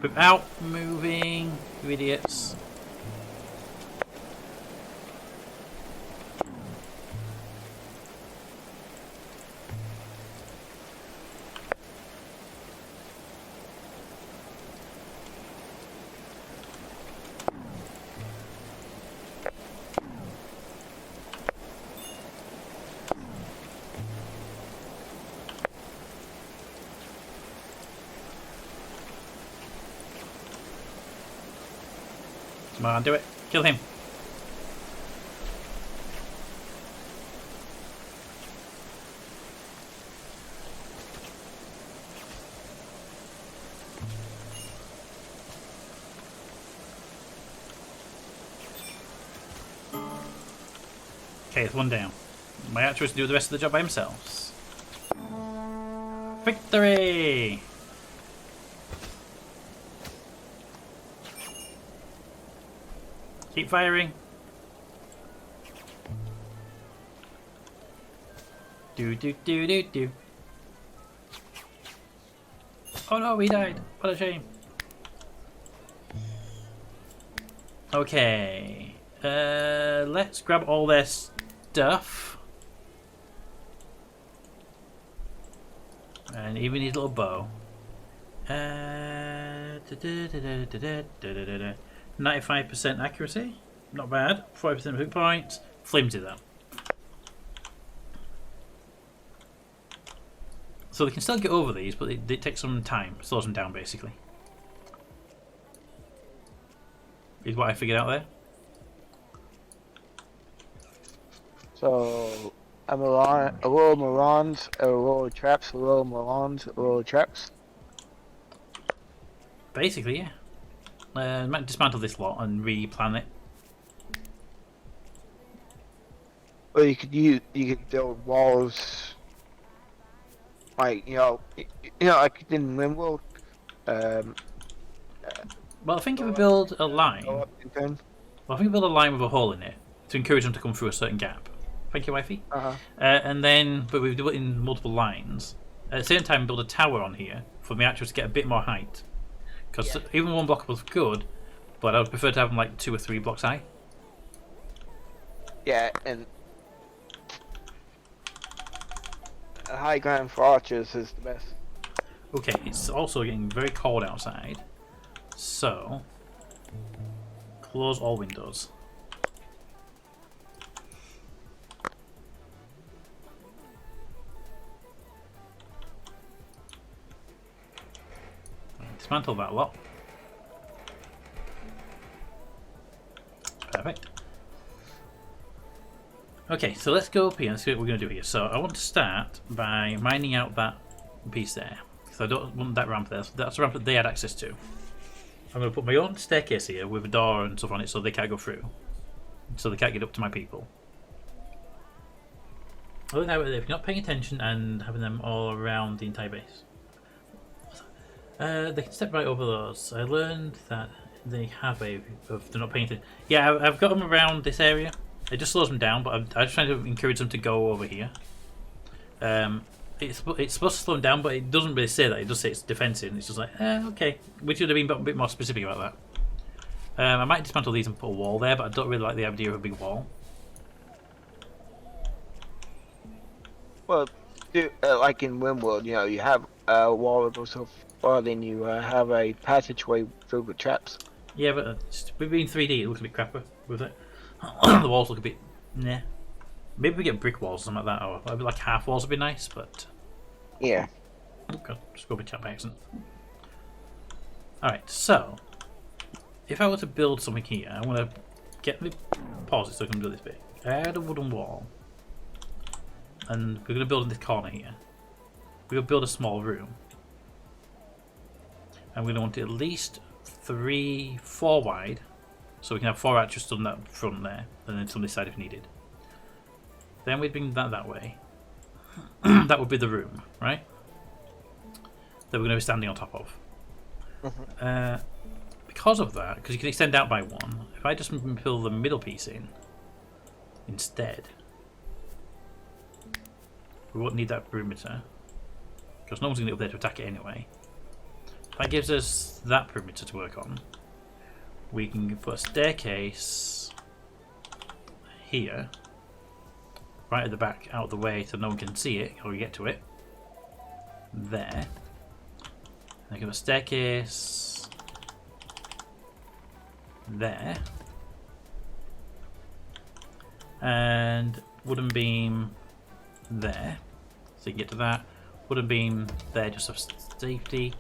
Without moving, you idiots. Come on, do it. Kill him. Okay, it's one down. My archer is to do the rest of the job by themselves. Victory! Keep firing. Do do do do do. Oh no, he died. What a shame. Okay. Let's grab all their stuff. And even his little bow. 95% accuracy. Not bad. 40% hook points. Flimsy though. So they can still get over these, but it takes some time. Slows them down basically. Is what I figured out there. So, a row of Morons, a row of traps, a row of Morons, a row of traps. Basically, yeah. Might dismantle this lot and replan it. Or you could build walls, like like in RimWorld. Well, I think if we build a line, with a hole in it to encourage them to come through a certain gap. Thank you, wifey. And then, but we do it in multiple lines. At the same time, build a tower on here for the archers to get a bit more height. Because even one block was good, but I would prefer to have them like 2 or 3 blocks high. Yeah, and a high ground for archers is the best. Okay, it's also getting very cold outside, so close all windows. Dismantle that lot. Perfect. Okay, so let's go up here and see what we're going to do here. So I want to start by mining out that piece there. So I don't want that ramp there. So that's a ramp that they had access to. I'm going to put my own staircase here with a door and stuff on it so they can't go through. So they can't get up to my people. Other than that, if you're not paying attention and having them all around the entire base. They can step right over those. I learned that they have a... if they're not paying attention. Yeah, I've got them around this area. It just slows them down, but I'm just trying to encourage them to go over here. It's supposed to slow them down, but it doesn't really say that. It does say it's defensive. It's just like, okay. We should have been a bit more specific about that. I might dismantle these and put a wall there, but I don't really like the idea of a big wall. Well, like in RimWorld, you have a wall of stuff, or then you have a passageway filled with traps. Yeah, but we've been 3D. It looks a bit crapper with it. The walls look a bit, nah. Maybe we get brick walls or something like that, or maybe like half walls would be nice, but yeah. Okay, just go with chat by accident. Alright, so if I were to build something here, I want to get the pause it so I can do this bit. Add a wooden wall, and we're going to build in this corner here. We're going to build a small room, and we're going to want it at least 4 wide. So we can have 4 archers stood on that front there, and then some this side if needed. Then we'd bring that way. That would be the room, right? That we're going to be standing on top of. Because of that, because you can extend out by 1, if I just fill the middle piece in instead, we won't need that perimeter, because no one's going to be up there to attack it anyway. That gives us that perimeter to work on. We can put a staircase here, right at the back, out of the way so no one can see it or get to it. There. And I can put a staircase there. And wooden beam there. So you can get to that. Wooden beam there just for safety.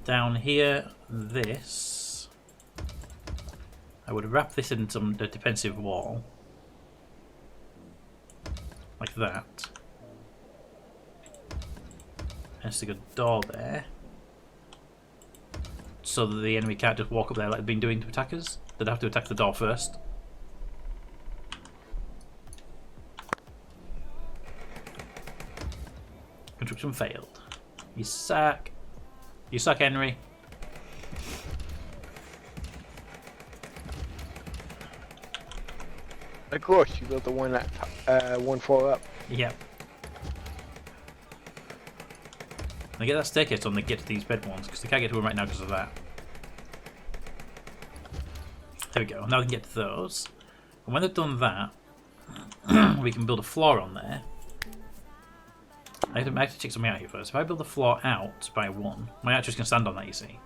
Down here, this. I would wrap this in some defensive wall. Like that. And stick a door there. So that the enemy can't just walk up there like they've been doing to attackers. They'd have to attack the door first. Construction failed. You suck. You suck, Henry. Of course, you built the one that 1 floor up. Yep. They get that staircase on, they get to these bed ones, because they can't get to them right now because of that. There we go. Now we can get to those. And when they've done that, we can build a floor on there. I have to check something out here first. If I build the floor out by 1, my archers can stand on that, you see.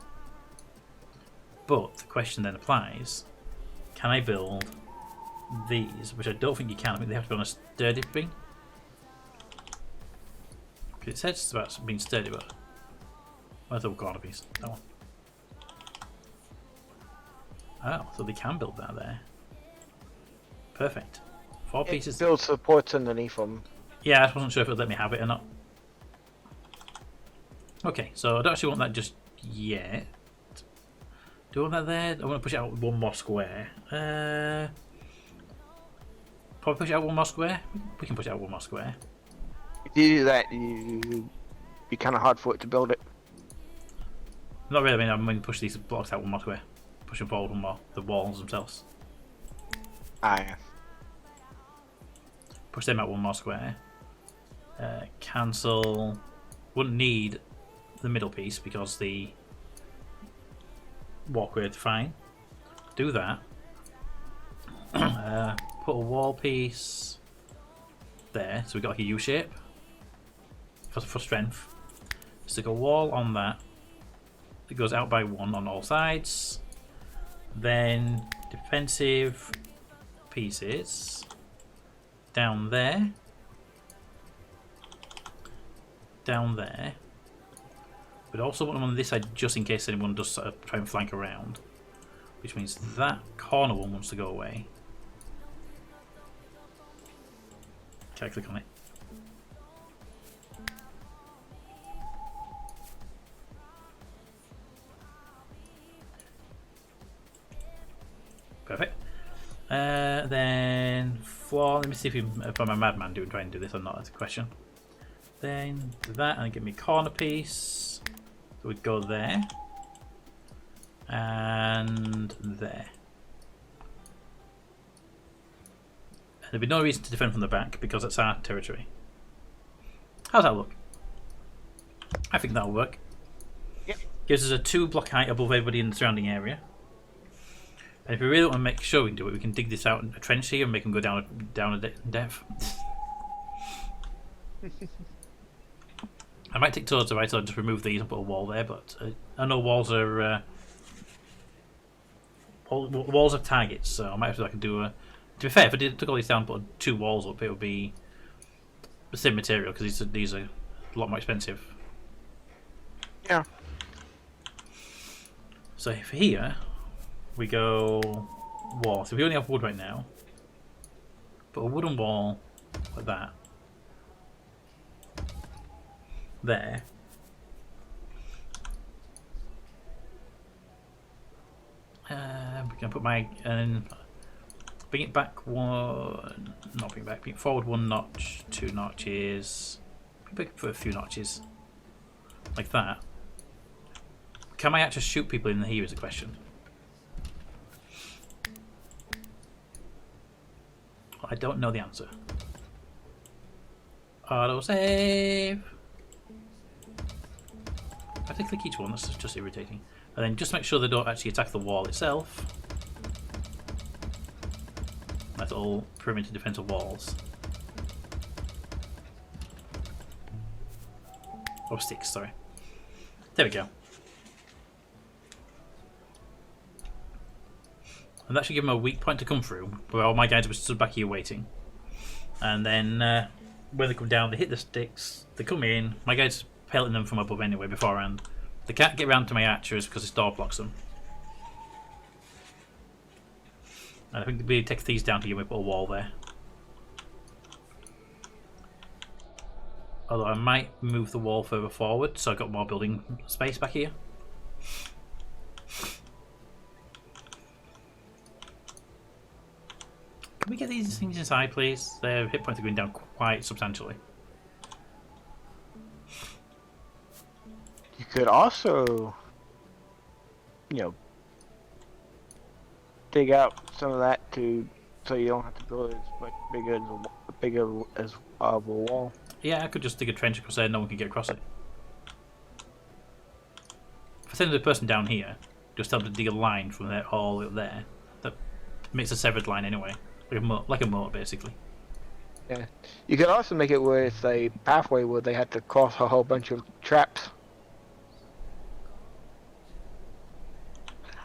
But the question then applies, can I build these? Which I don't think you can. I think they have to be on a sturdy thing. It says it's about being sturdy, but where's the corner piece? That one. Oh, so they can build that there. Perfect. 4 pieces. Build supports underneath them. Yeah, I just wasn't sure if it would let me have it or not. Okay, so I don't actually want that just yet. Do I want that there? I want to push it out 1 more square. Probably push it out 1 more square? We can push it out 1 more square. If you do that, you be kind of hard for it to build it. Not really, I mean, I'm going to push these blocks out 1 more square. Push them forward 1 more, the walls themselves. Ah, yeah. Push them out 1 more square. Cancel. Wouldn't need the middle piece because the walkway is fine. Do that. Put a wall piece there, so we've got like a U shape for strength. Stick a wall on that. It goes out by 1 on all sides. Then defensive pieces down there. Down there. But also want them on this side just in case anyone does try and flank around. Which means that corner one wants to go away. Can I click on it? Perfect. Then floor. Let me see if I'm a madman doing trying to do this or not. That's a question. Then do that and give me corner piece. So we'd go there and there. And there'd be no reason to defend from the back because it's our territory. How's that look? I think that'll work. Yep. Gives us a 2 block height above everybody in the surrounding area. And if we really want to make sure we can do it, we can dig this out in a trench here and make them go down a depth. I might take towards the right side, just remove these and put a wall there, but I know walls are walls have targets, so I might have to do a. To be fair, if I took all these down and put 2 walls up, it would be the same material because these are a lot more expensive. Yeah. So for here, we go wall. So we only have wood right now. Put a wooden wall like that. There. We can put my and bring it back 1. Not bring it back. Bring it forward 1 notch, 2 notches. Put a few notches, like that. Can I actually shoot people in here? Is the question. I don't know the answer. Auto save. I have to click each one, that's just irritating. And then just make sure they don't actually attack the wall itself. That's all perimeter defensive walls. Or sticks, sorry. There we go. And that should give them a weak point to come through, where all my guys were stood back here waiting. And then when they come down, they hit the sticks, they come in, my guys pelting them from above anyway beforehand. They can't get round to my archers because this door blocks them. And I think we take these down here and we put a wall there. Although I might move the wall further forward so I've got more building space back here. Can we get these things inside, please? Their hit points are going down quite substantially. You could also, you know, dig out some of that so you don't have to build as much bigger as of a wall. Yeah, I could just dig a trench across there and no one can get across it. If I send the person down here, just tell them to dig a line from there all the way up there. That makes a severed line anyway. Like a moat, basically. Yeah. You could also make it where it's a pathway where they have to cross a whole bunch of traps.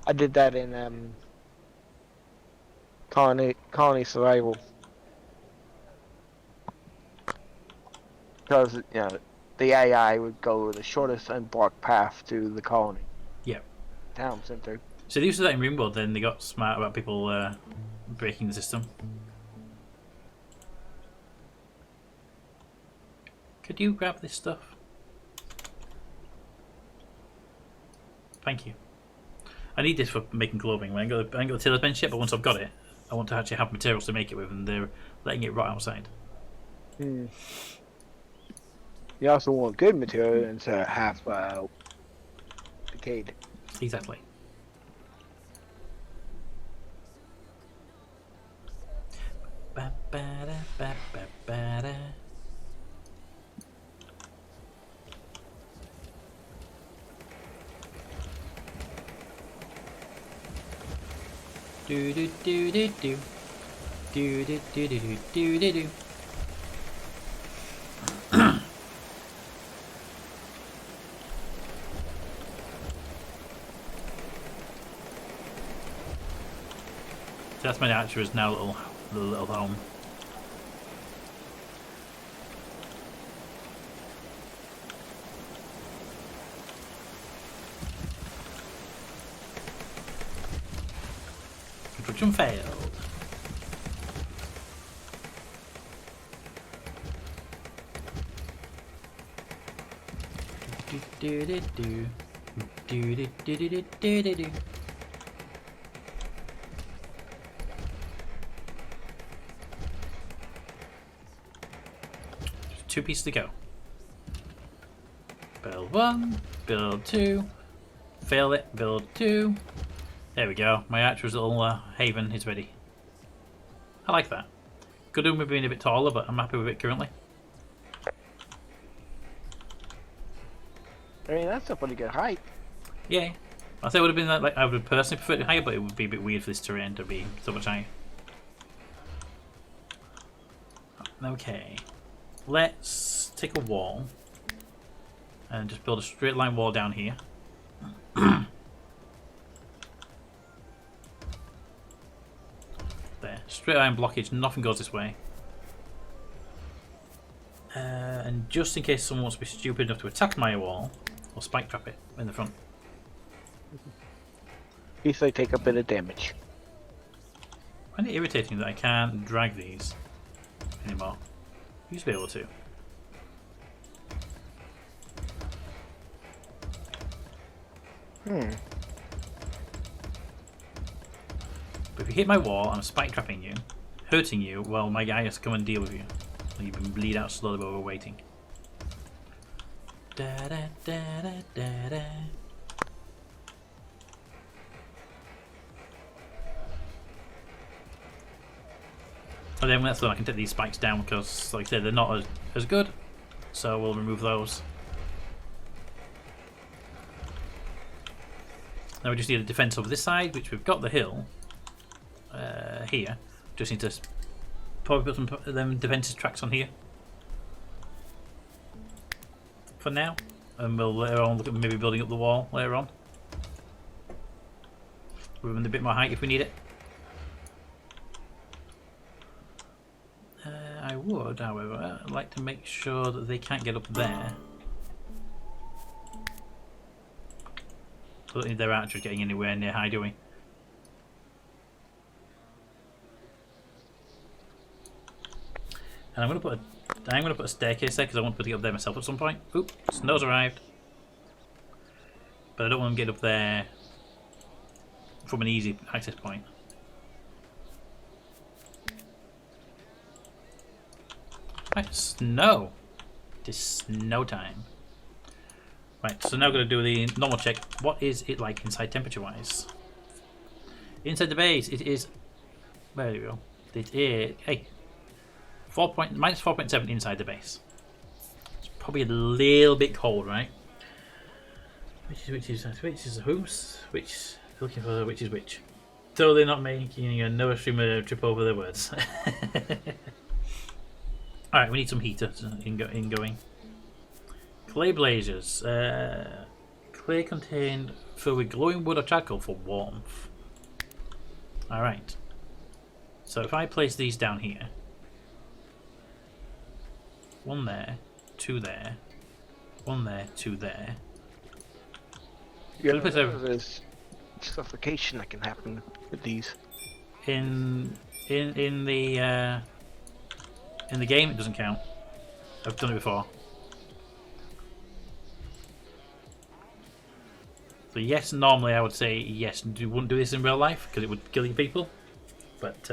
I did that in colony survival. Because, you know, the AI would go the shortest unblocked path to the colony. Yeah. Town center. So they used to do that in RimWorld, then they got smart about people breaking the system. Could you grab this stuff? Thank you. I need this for making clothing. I ain't got the tailor's bench yet, but once I've got it, I want to actually have materials to make it with, and they're letting it rot outside. Hmm. You also want good material instead of half decayed. Exactly. Ba-ba-da-ba-ba-ba-da. Do do do do do do do do do do do do. That's my archer's now little home. Construction failed. Do do do do do do do do do do do. Two pieces to go. Build one, build two, fail it, build two. There we go. My archer's little haven is ready. I like that. Could do with being a bit taller, but I'm happy with it currently. I mean, that's a pretty good height. Yeah. I think it would have been like I would personally prefer it higher, but it would be a bit weird for this terrain to be so much higher. Okay. Let's take a wall and just build a straight line wall down here. There. Straight line blockage, nothing goes this way. And just in case someone wants to be stupid enough to attack my wall, I'll spike trap it in the front. At least they take a bit of damage. I find it irritating that I can't drag these anymore. I used to be able to. But if you hit my wall, I'm spike trapping you, hurting you, well, my guy has to come and deal with you. You can bleed out slowly while we're waiting. Da da da da da da. And then that's when I can take these spikes down because, like I said, they're not as good. So we'll remove those. Now we just need a defense over this side, which we've got the hill here. Just need to probably put some defensive tracks on here for now, and we'll later on look at maybe building up the wall later on. With a bit more height if we need it. I would, however, like to make sure that they can't get up there. So that their archers getting anywhere near high, do we? And I'm gonna put a staircase there because I want to put it up there myself at some point. Oop, snow's arrived. But I don't want to get up there from an easy access point. Right, snow. It is snow time. Right, so now I'm going to do the normal check. What is it like inside temperature-wise? Inside the base, it is... There we go. It is... Hey. Minus 4.7 inside the base. It's probably a little bit cold, right? Which is whom's? Which... Looking for which is which. Totally not making another streamer trip over their words. Alright, we need some heater ingoing. Clay blazers. Clay contained filled with glowing wood or charcoal for warmth. Alright. So if I place these down here. One there, two there, one there, two there. Yeah, there's suffocation that can happen with these. In the game, it doesn't count. I've done it before. So yes, normally I would say yes, you wouldn't do this in real life because it would kill you people. But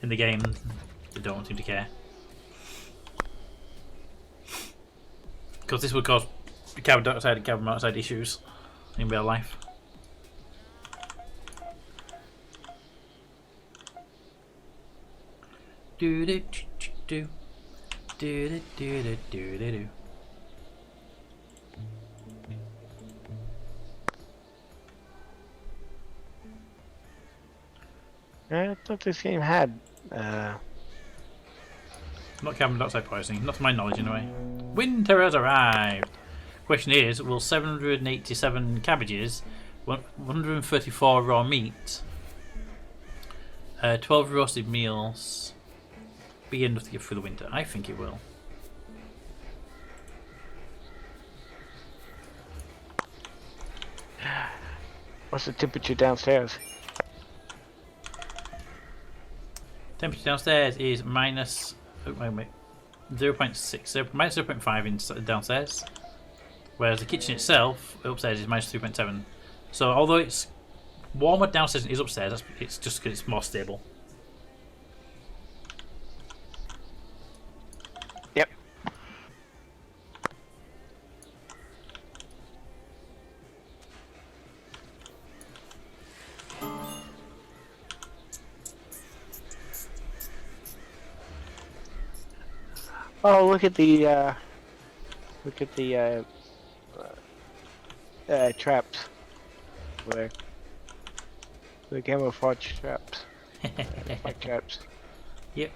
in the game, they don't seem to care. Because this would cause carbon dioxide and carbon monoxide issues in real life. Do do do do do do do do do. I thought this game had Not carbon dioxide poisoning, not to my knowledge anyway. Winter has arrived. Question is, will 787 cabbages, 134 raw meat, 12 roasted meals be enough to get through the winter? I think it will. What's the temperature downstairs? Temperature downstairs is minus 0.6, minus 0.5 downstairs, whereas the kitchen itself upstairs is minus 3.7. So although it's warmer downstairs than it is upstairs, it's just because it's more stable. Yep. Oh, look at the traps. Where the camouflage traps. Like traps. Yep.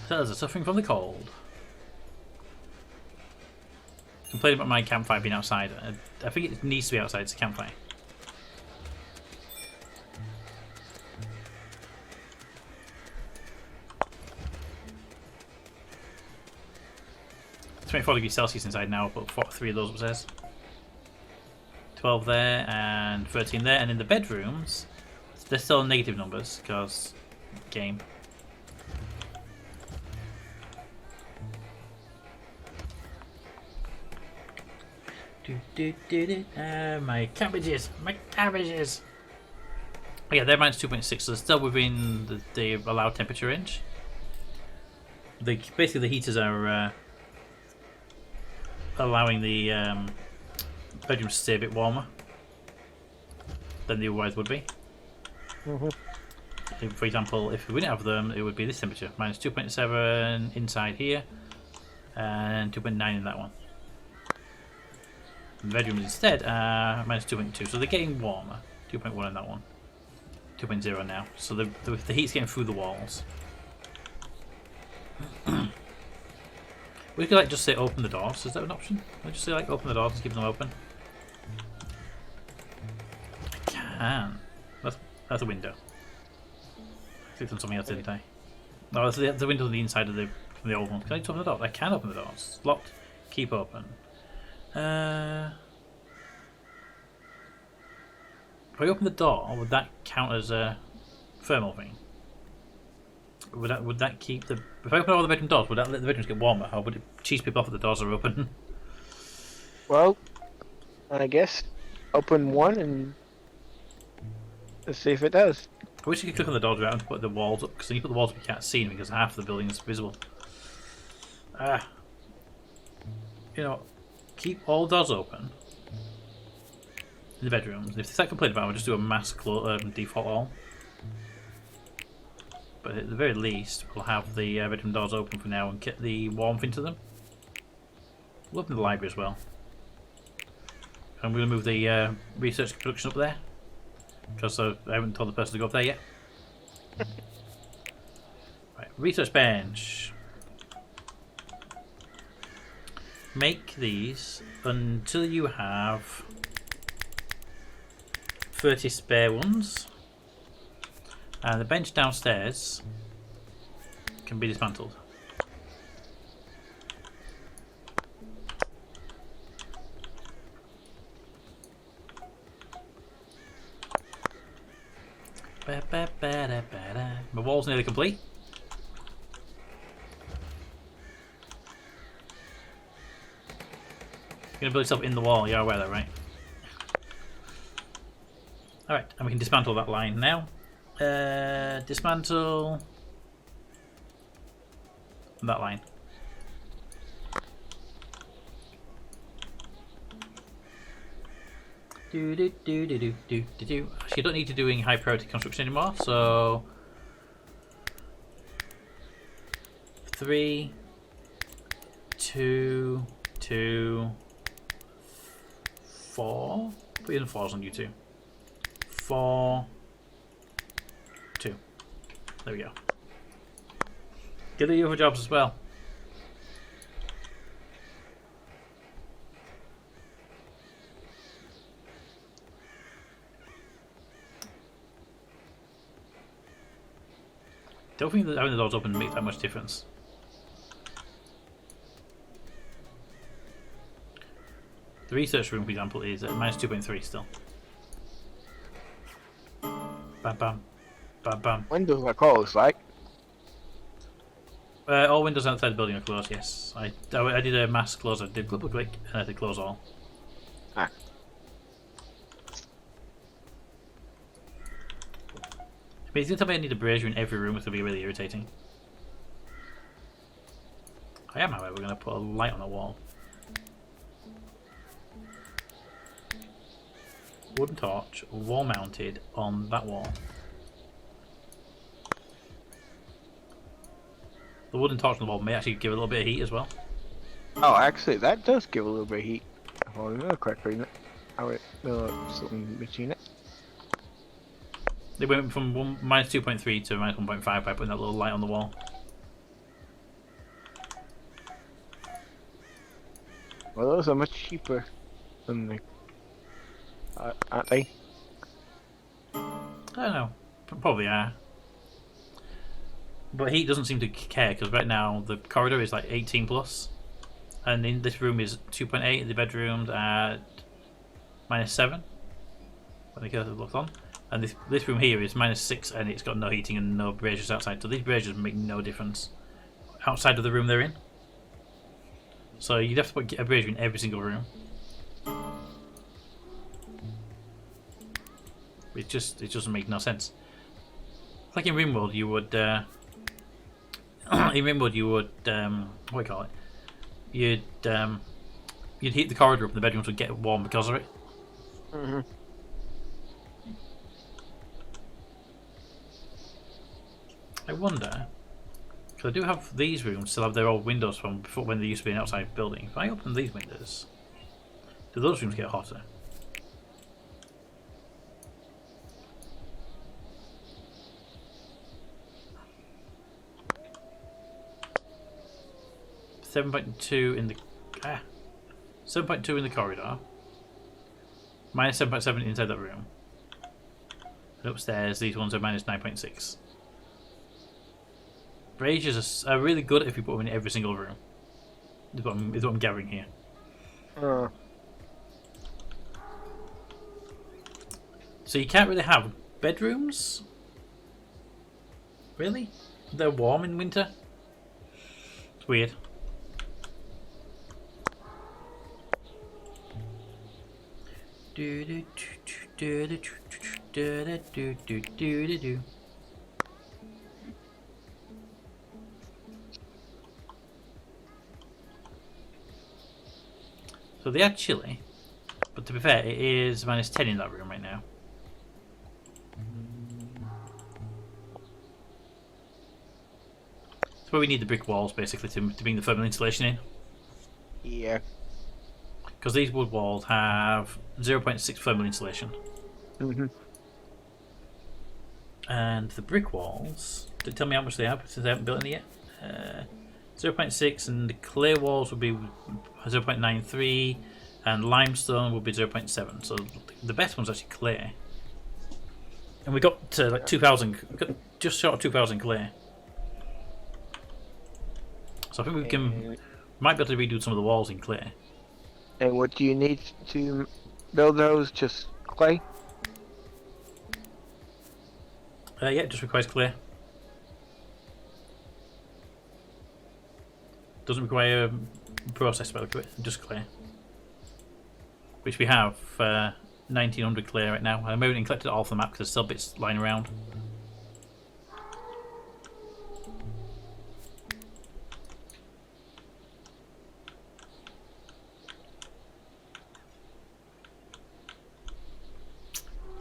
Fellas are suffering from the cold. Complain about my campfire being outside. I think it needs to be outside. It's a campfire. It's 24 degrees Celsius inside now, but 3 of those upstairs. 12 there and 13 there, and in the bedrooms, they're still negative numbers because game. My cabbages, Yeah, they're minus 2.6, so they're still within the allowed temperature range. Basically, the heaters are allowing the bedrooms to stay a bit warmer than they otherwise would be. For example, if we didn't have them, it would be this temperature, minus 2.7 inside here, and 2.9 in that one. And the bedrooms instead are minus 2.2, so they're getting warmer. 2.1 in that one, 2.0 now. So the heat's getting through the walls. We could like just say open the doors. Is that an option? I just say like open the doors and keep them open. I can. That's a window. I clicked on something else, didn't I? No, that's the window on the inside from the old one. Can I just open the door? I can open the doors. It's locked. Keep open. If I open the door, would that count as a thermal thing? Would that keep the... If I open all the bedroom doors, would that let the bedrooms get warmer, or would it cheese people off if the doors are open? Well, I guess open one and let's see if it does. I wish you could click on the doors around and put the walls up, because when you put the walls up you can't see them because half of the building is visible. You know, keep all doors open in the bedrooms. If it's that complaint about it, I'll just do a mass default all. But at the very least, we'll have the bedroom doors open for now and get the warmth into them. We'll open the library as well. And we're going to move the research production up there. Because I haven't told the person to go up there yet. Right, research bench. Make these until you have 30 spare ones. And the bench downstairs can be dismantled. My wall's nearly complete. You're gonna build yourself in the wall, you're aware of that, right? Alright, and we can dismantle that line now. Dismantle that line. Actually, you don't need to doing high priority construction anymore, so 3, 2, 2, 4. Put in 4s on you two. 4, 2. There we go. Get the other jobs as well. Don't think that having the doors open makes that much difference. The research room, for example, is at -2.3 still. Bam bam. Bam bam. Windows are closed, right? All windows outside the building are closed, yes. I did a mass close, I did double click and I did close all. Ah. But he's going to tell me I need a brazier in every room, it's going to be really irritating. I am, however, going to put a light on the wall. Wooden torch, wall mounted on that wall. The wooden torch on the wall may actually give a little bit of heat as well. Oh, actually, that does give a little bit of heat. If I remember correctly, something between it. They went from -2.3 to -1.5 by putting that little light on the wall. Well, those are much cheaper than the, aren't they? I don't know. Probably are. But heat doesn't seem to care because right now the corridor is like 18 plus, and in this room is 2.8. The bedroom's at -7. When the cursor looks on, and this room here is -6, and it's got no heating and no braziers outside. So these braziers make no difference outside of the room they're in. So you'd have to put a brazier in every single room. It doesn't make no sense. Like in RimWorld, you would what do you call it? You'd heat the corridor up, and the bedrooms would get warm because of it. Mm-hmm. I wonder, because I do have these rooms still have their old windows from before when they used to be an outside building. If I open these windows, do those rooms get hotter? (7.2 in the 7.2 in the corridor, -7.7 inside that room, and upstairs these ones are -9.6. Braziers are really good if you put them in every single room. Is what I'm gathering here. So you can't really have bedrooms? Really? They're warm in winter? It's weird. So they add chili, but to be fair, it is -10 in that room right now. That's why we need the brick walls basically to bring the thermal insulation in. Yeah. Because these wood walls have 0.6 thermal insulation. And the brick walls, tell me how much they have since I haven't built any yet. 0.6, and the clay walls will be 0.93, and limestone will be 0.7. So the best one's actually clay. And we got to like 2,000, just short of 2,000 clay. So I think we might be able to redo some of the walls in clay. And what do you need to build those? Just clay? Yeah, it just requires clay. Doesn't require a process to it, just clay. Which we have 1,900 clay right now. I haven't collected it all off the map because there's still bits lying around.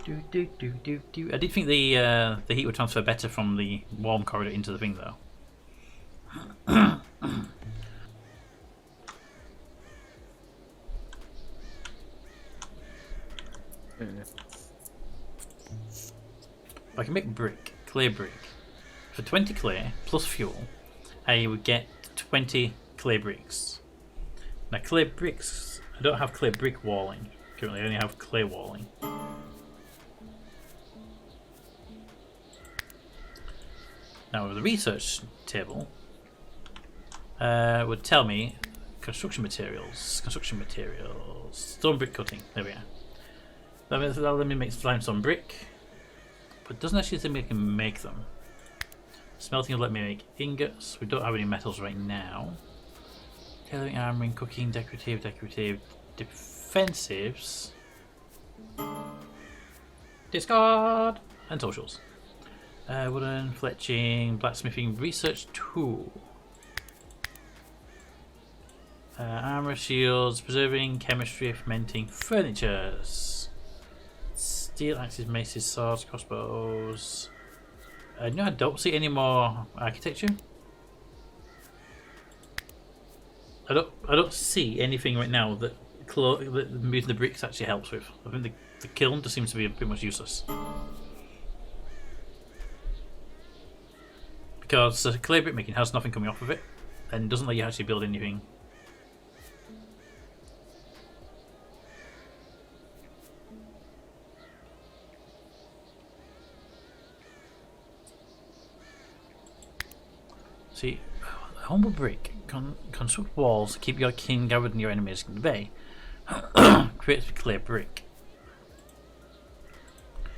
I did think the heat would transfer better from the warm corridor into the thing though. I can make brick, clay brick. For 20 clay plus fuel, I would get 20 clay bricks. Now clay bricks, I don't have clay brick walling currently, I only have clay walling. Now the research table would tell me construction materials, stone brick cutting, there we are. Let me make limestone brick, but it doesn't actually tell me I can make them. Smelting will let me make ingots, we don't have any metals right now. Tailoring, armoring, cooking, decorative, defensives, discard, and socials. Wooden, fletching, blacksmithing, research tool. Armor, shields, preserving, chemistry, fermenting, furnitures. Steel axes, maces, swords, crossbows. No, I don't see any more architecture. I don't see anything right now that moving the bricks actually helps with. I think the kiln just seems to be pretty much useless. Because clay brick making has nothing coming off of it and doesn't let you actually build anything. See, humble brick, construct walls to keep your king gathered and your enemies at bay. Creates clay brick.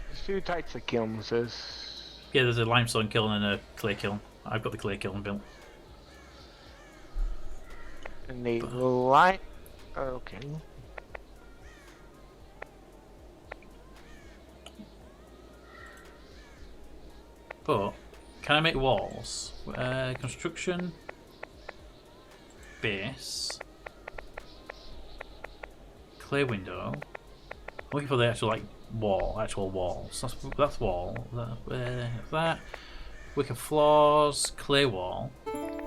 There's two types of kilns. Yeah, there's a limestone kiln and a clay kiln. I've got the clay kiln built. And the light. Okay. But can I make walls? Construction, base, clay window. I'm looking for the actual actual walls. That's wall. That wicker floors, clay wall,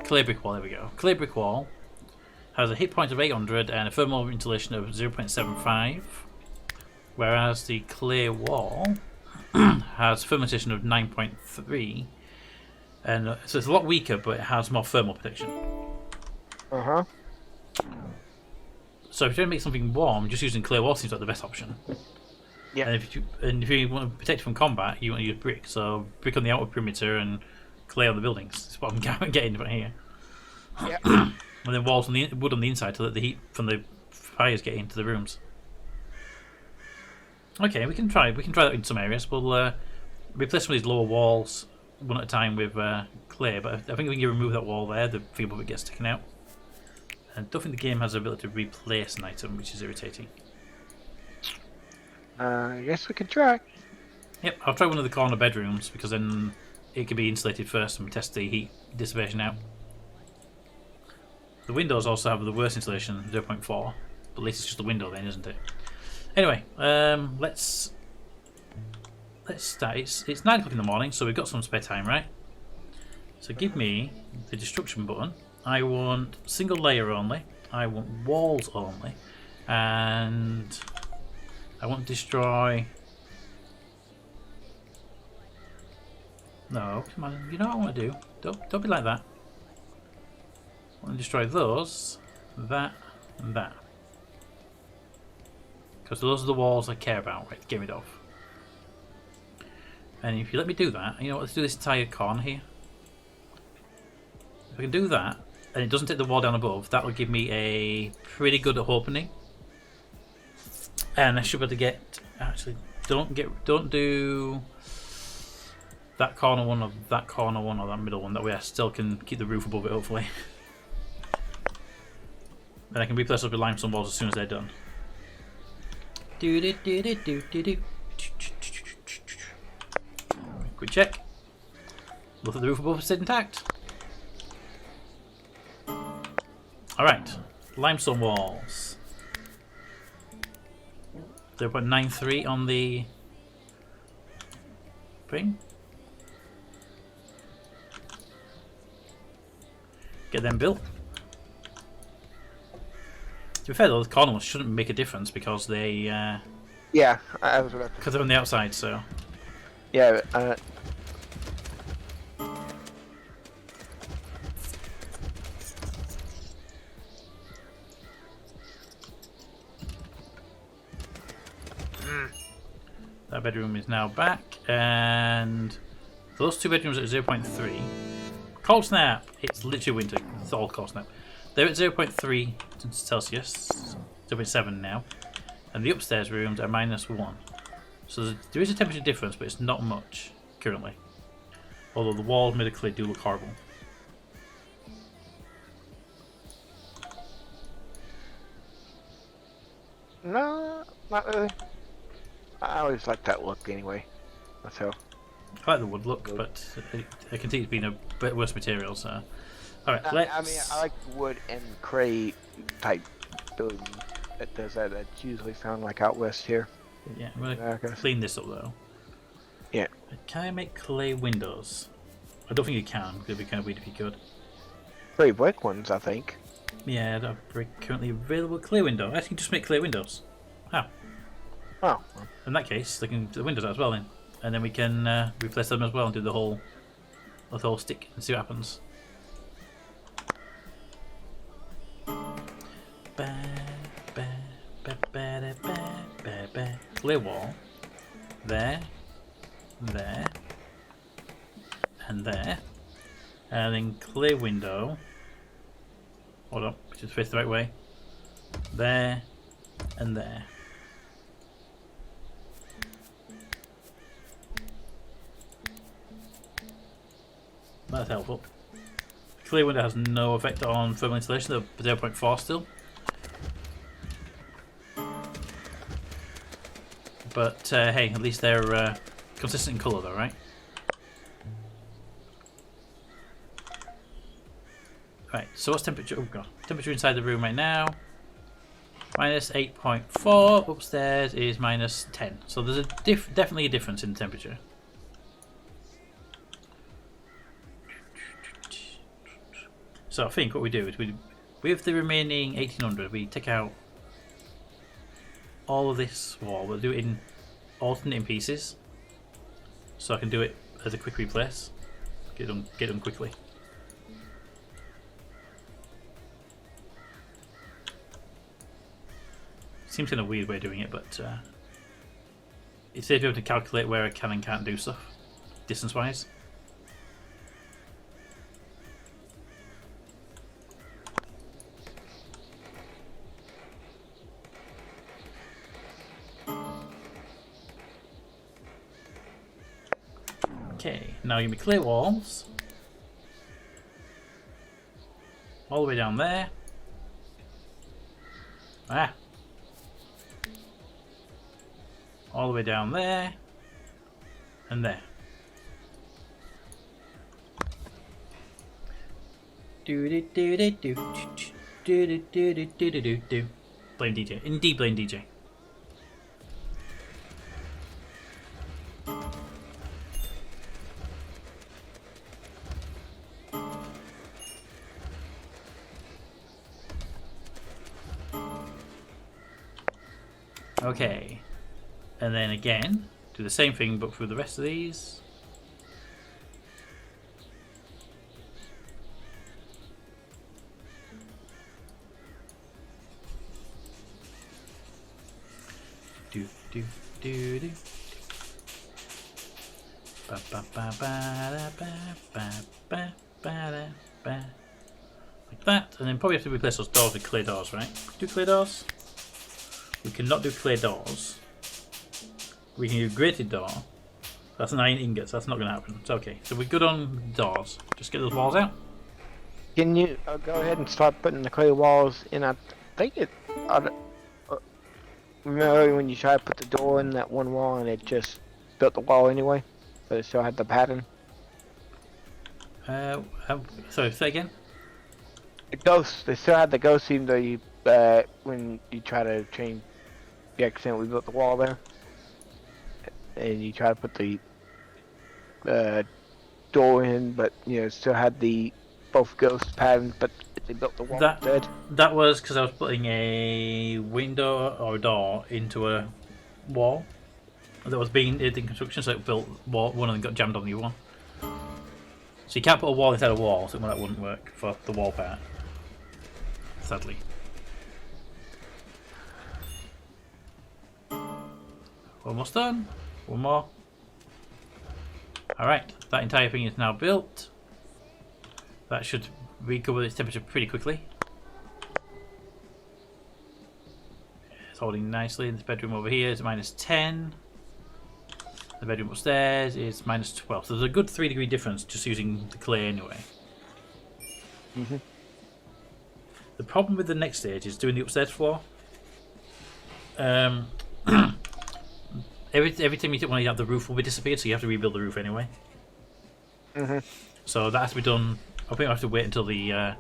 clay brick wall. There we go. Clay brick wall has a hit point of 800 and a thermal insulation of 0.75, whereas the clay wall has fermentation of 9.3, and so it's a lot weaker, but it has more thermal protection. So if you're trying to make something warm, just using clay wall seems like the best option. Yeah. And if you want to protect from combat, you want to use brick. So brick on the outer perimeter and clay on the buildings. That's what I'm getting right here. Yeah. And then walls on wood on the inside to let the heat from the fires get into the rooms. Okay, we can try that in some areas. We'll replace some of these lower walls one at a time with clay, but I think if we can remove that wall there, the feeble bit gets taken out. I don't think the game has the ability to replace an item, which is irritating. I guess we can try. Yep, I'll try one of the corner bedrooms because then it can be insulated first and test the heat dissipation out. The windows also have the worst insulation, 0.4, but at least it's just a window then, isn't it? Anyway, let's start. It's 9 o'clock in the morning, so we've got some spare time, right? So give me the destruction button. I want single layer only. I want walls only, and I want to destroy. No, come on. You know what I want to do. Don't be like that. I want to destroy those, that, and that. Because those are the walls I care about, right, to get rid of. And if you let me do that, you know what, let's do this entire corner here. If I can do that, and it doesn't take the wall down above, that will give me a pretty good opening. And I should be able to get, actually, don't do that corner one or that corner one or that middle one, that way I still can keep the roof above it, hopefully. Then I can replace up with limestone walls as soon as they're done. Quick check. Look at the roof above is intact. Alright, limestone walls. 0.93 on the thing. Get them built. To be fair though, the corner ones shouldn't make a difference because they Yeah, I was about to. because they're on the outside, so Yeah, that bedroom is now back, and those two bedrooms are at 0.3. Cold snap! It's literally winter. It's all cold snap. They're at 0.3 Celsius, 0.7 now, and the upstairs rooms are -1. So there is a temperature difference, but it's not much currently. Although the walls medically do look horrible. no, not really. I always like that look anyway. So. I like the wood look, but I can see it's been a bit worse material, so. Alright, let's. I mean, I like wood and clay type building that does that. That's usually found like out west here. Yeah, I'm going to Okay. clean this up though. Yeah. Can I make clay windows? I don't think you can, because it'd be kind of weird if you could. Clay brick ones, I think. Yeah, that currently available clay window. I can just make clay windows. How? Oh. In that case, they can do the windows out as well then. And then we can replace them as well and do the whole stick and see what happens. Clear wall. There. There. And there. And then clear window. Hold up, just face the right way. There. And there. That's helpful. Clear window has no effect on thermal insulation, they're 0.4 still. But hey, at least they're consistent in colour though, right? Right, so what's temperature? Oh god, temperature inside the room right now. -8.4, upstairs is -10. So there's definitely a difference in temperature. So I think what we do is with the remaining 1800, we take out all of this wall. We'll do it in alternating pieces, so I can do it as a quick replace. Get done quickly. Seems kind of weird way of doing it, but it's safe to be able to calculate where I can and can't do stuff, distance-wise. Okay, now you can clear walls. All the way down there. Ah. All the way down there. And there. Do do do do do do do do do do do do do. Blame DJ. Indeed, blame DJ. Okay, and then again, do the same thing but for the rest of these. Do do do do. Ba ba ba ba ba ba ba ba ba. Like that, and then probably have to replace those doors with clear doors, right? Do clear doors. We cannot do clear doors. We can do grated door. That's 9 ingots. That's not going to happen. It's okay. So we're good on doors. Just get those walls out. Can you go ahead and start putting the clay walls in? I think it. Remember when you tried to put the door in that one wall and it just built the wall anyway, but it still had the pattern? Sorry, say again? The ghosts, they still had the ghost even though you, when you try to change, you accidentally built the wall there. And you try to put the door in, but you know, still had the both ghost patterns, but they built the wall instead. That was because I was putting a window or a door into a wall that was being in construction, so it built wall, one of them got jammed on the other one. So you can't put a wall inside a wall, so that wouldn't work for the wall part. Sadly. Almost done. One more. Alright, that entire thing is now built. That should recover its temperature pretty quickly. It's holding nicely. This bedroom over here is -10. The bedroom upstairs is -12. So there's a good 3-degree difference just using the clay anyway. The problem with the next stage is doing the upstairs floor. Every time you do one, you have the roof will be disappeared, so you have to rebuild the roof anyway. So that has to be done. I think I have to wait until the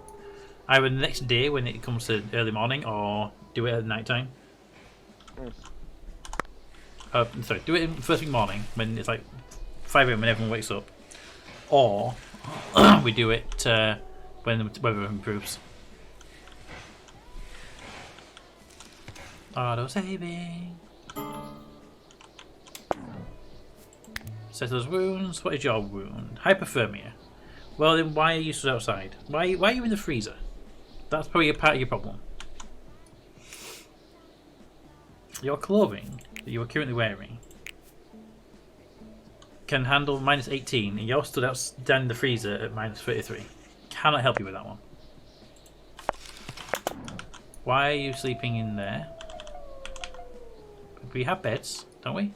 either the next day when it comes to early morning, or do it at night time. Sorry, do it in first thing morning when it's like 5 AM when everyone wakes up, or we do it when the weather improves. Auto saving. Set those wounds. What is your wound? Hypothermia. Well then, why are you stood outside? Why are you in the freezer? That's probably a part of your problem. Your clothing that you are currently wearing can handle -18, and you're stood out down in the freezer at -33. Cannot help you with that one. Why are you sleeping in there? We have beds, don't we?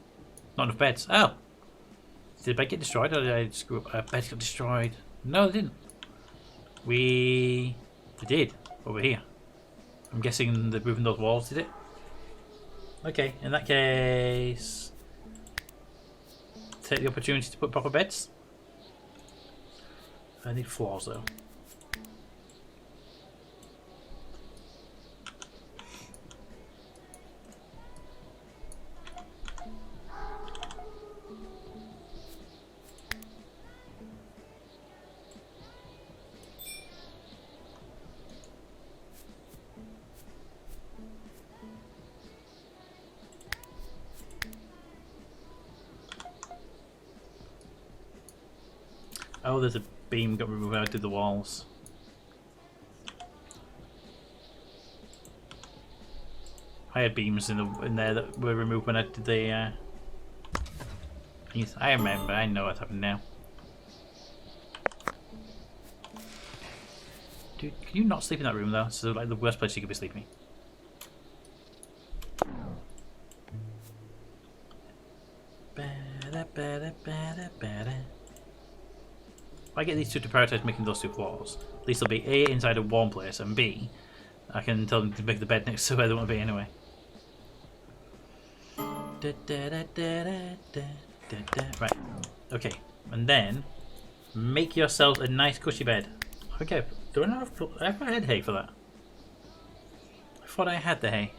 Not enough beds. Oh! Did the bed get destroyed, or did I screw up? Bed got destroyed. No, it didn't. They did, over here. I'm guessing they're moving those walls, did it? Okay, in that case... take the opportunity to put proper beds. I need floors, though. Oh, there's a beam got removed out of the walls. I had beams in there that were removed when I did the. I remember. I know what's happened now. Dude, can you not sleep in that room though? It's like the worst place you could be sleeping. If I get these two to prioritize making those two floors, at least they'll be A, inside of one place, and B, I can tell them to make the bed next to where they want to be anyway. Right, okay, and then make yourselves a nice cushy bed. Okay, do I not have I had hay for that? I thought I had the hay.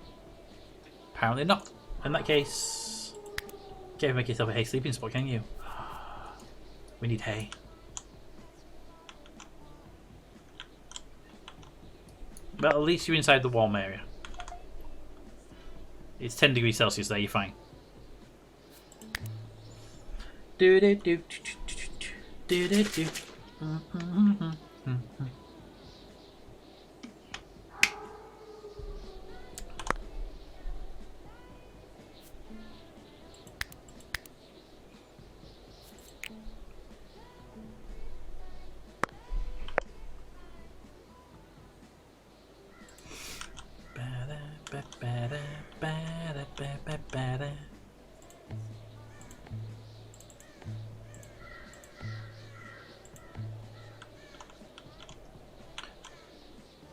Apparently not. In that case, you can't make yourself a hay sleeping spot, can you? We need hay. Well, at least you're inside the warm area. It's 10 degrees Celsius there, you're fine. Do do do do do do.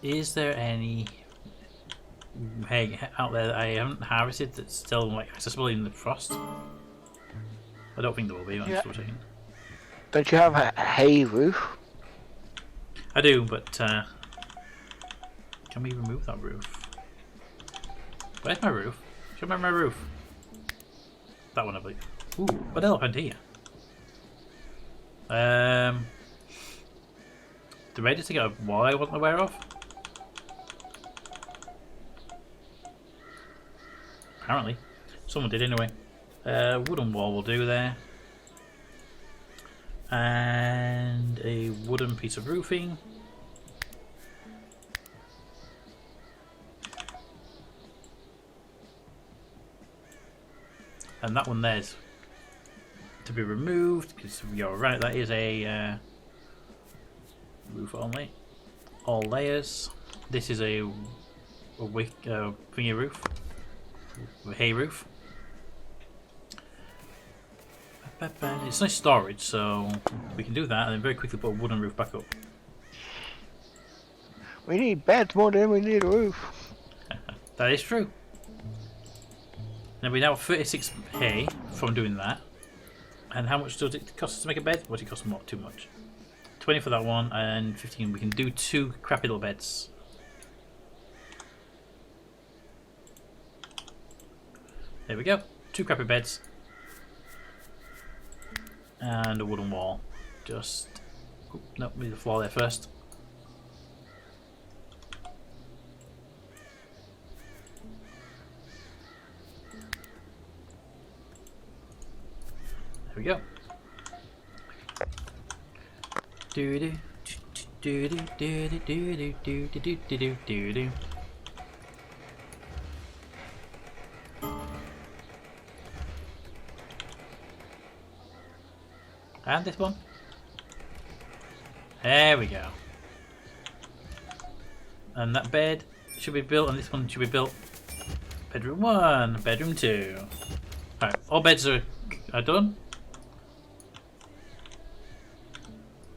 Is there any hay out there that I haven't harvested that's still like accessible in the frost? I don't think there will be. I'm just checking. Don't you have a hay roof? I do, but can we remove that roof? Where's my roof? Show me my roof. That one, I believe. Ooh, what elephant here? Did I just take a wall I wasn't aware of? Apparently. Someone did anyway. Wooden wall will do there. And a wooden piece of roofing. And that one there's to be removed, because you're right, that is a roof only. All layers. This is a thingy roof. A hay roof. It's nice storage, so we can do that and then very quickly put a wooden roof back up. We need beds more than we need a roof. That is true. Now we now have 36 hay from doing that. And how much does it cost us to make a bed? What does it cost more? Too much. 20 for that one and 15. We can do 2 crappy little beds. There we go. 2 crappy beds. And a wooden wall. Just... Oh, no, we need the floor there first. There we go. Do do do do do do do do do do do do. And this one. There we go. And that bed should be built, and this one should be built. Bedroom 1, bedroom 2. Alright, all beds are done.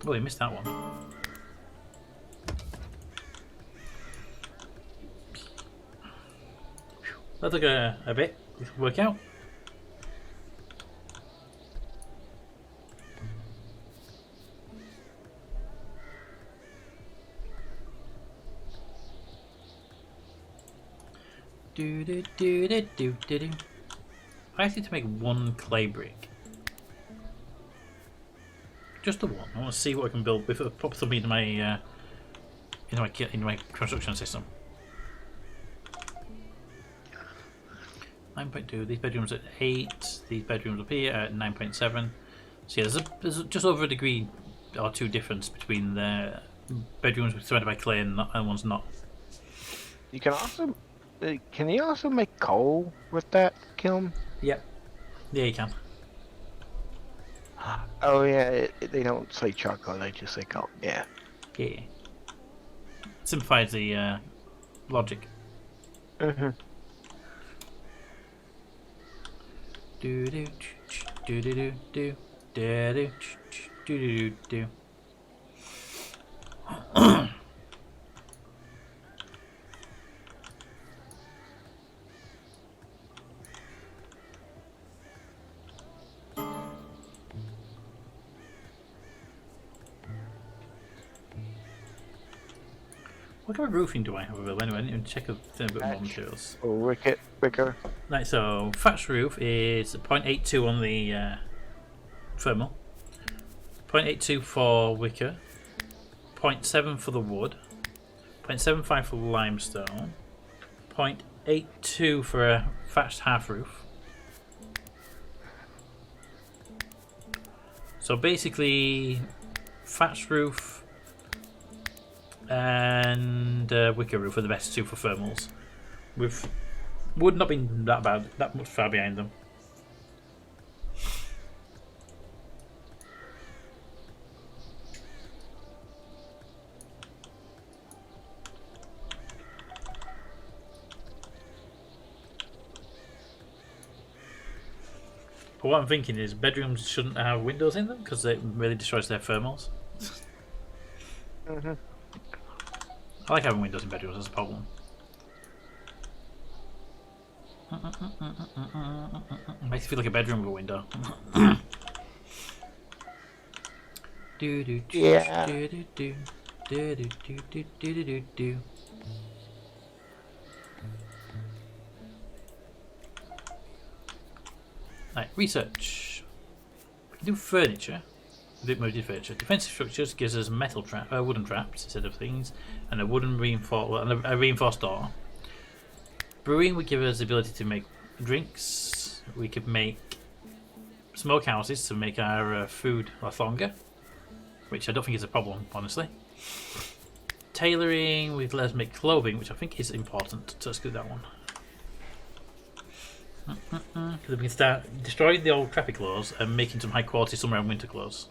Oh, we missed that one. That took a bit to work out. Do do do do do do do. I actually need to make 1 clay brick. Just the 1. I want to see what I can build before I pop something into my construction system. 9.2. These bedrooms at 8. These bedrooms up here at 9.7. So yeah, there's just over a degree or 2 difference between the bedrooms surrounded by clay and ones not. You can also... Can you also make coal with that kiln? Yep. Yeah, you can. Oh yeah, they don't say charcoal, they just say coal. Yeah. Yeah. Simplifies the logic. Mm-hmm. Do do do do do do do do do do do. What kind of roofing do I have available anyway? I didn't even check a bit more materials. Oh, wicker. Right, so thatch roof is 0.82 on the thermal, 0.82 for wicker, 0.7 for the wood, 0.75 for limestone, 0.82 for a thatched half roof. So basically, thatched roof and wicker roof are the best two for thermals. With wood not being that bad, that much far behind them. But what I'm thinking is bedrooms shouldn't have windows in them because it really destroys their thermals. I like having windows in bedrooms, that's a problem. Makes it feel like a bedroom with a window. Yeah. Right, research. We can do furniture. Furniture. Defensive structures gives us wooden traps instead of things, and a reinforced door. Brewing would give us the ability to make drinks. We could make smokehouses to make our food last longer, which I don't think is a problem, honestly. Tailoring would let us make clothing, which I think is important, so let's do that one. Because we can start destroying the old crappy clothes and making some high quality summer and winter clothes.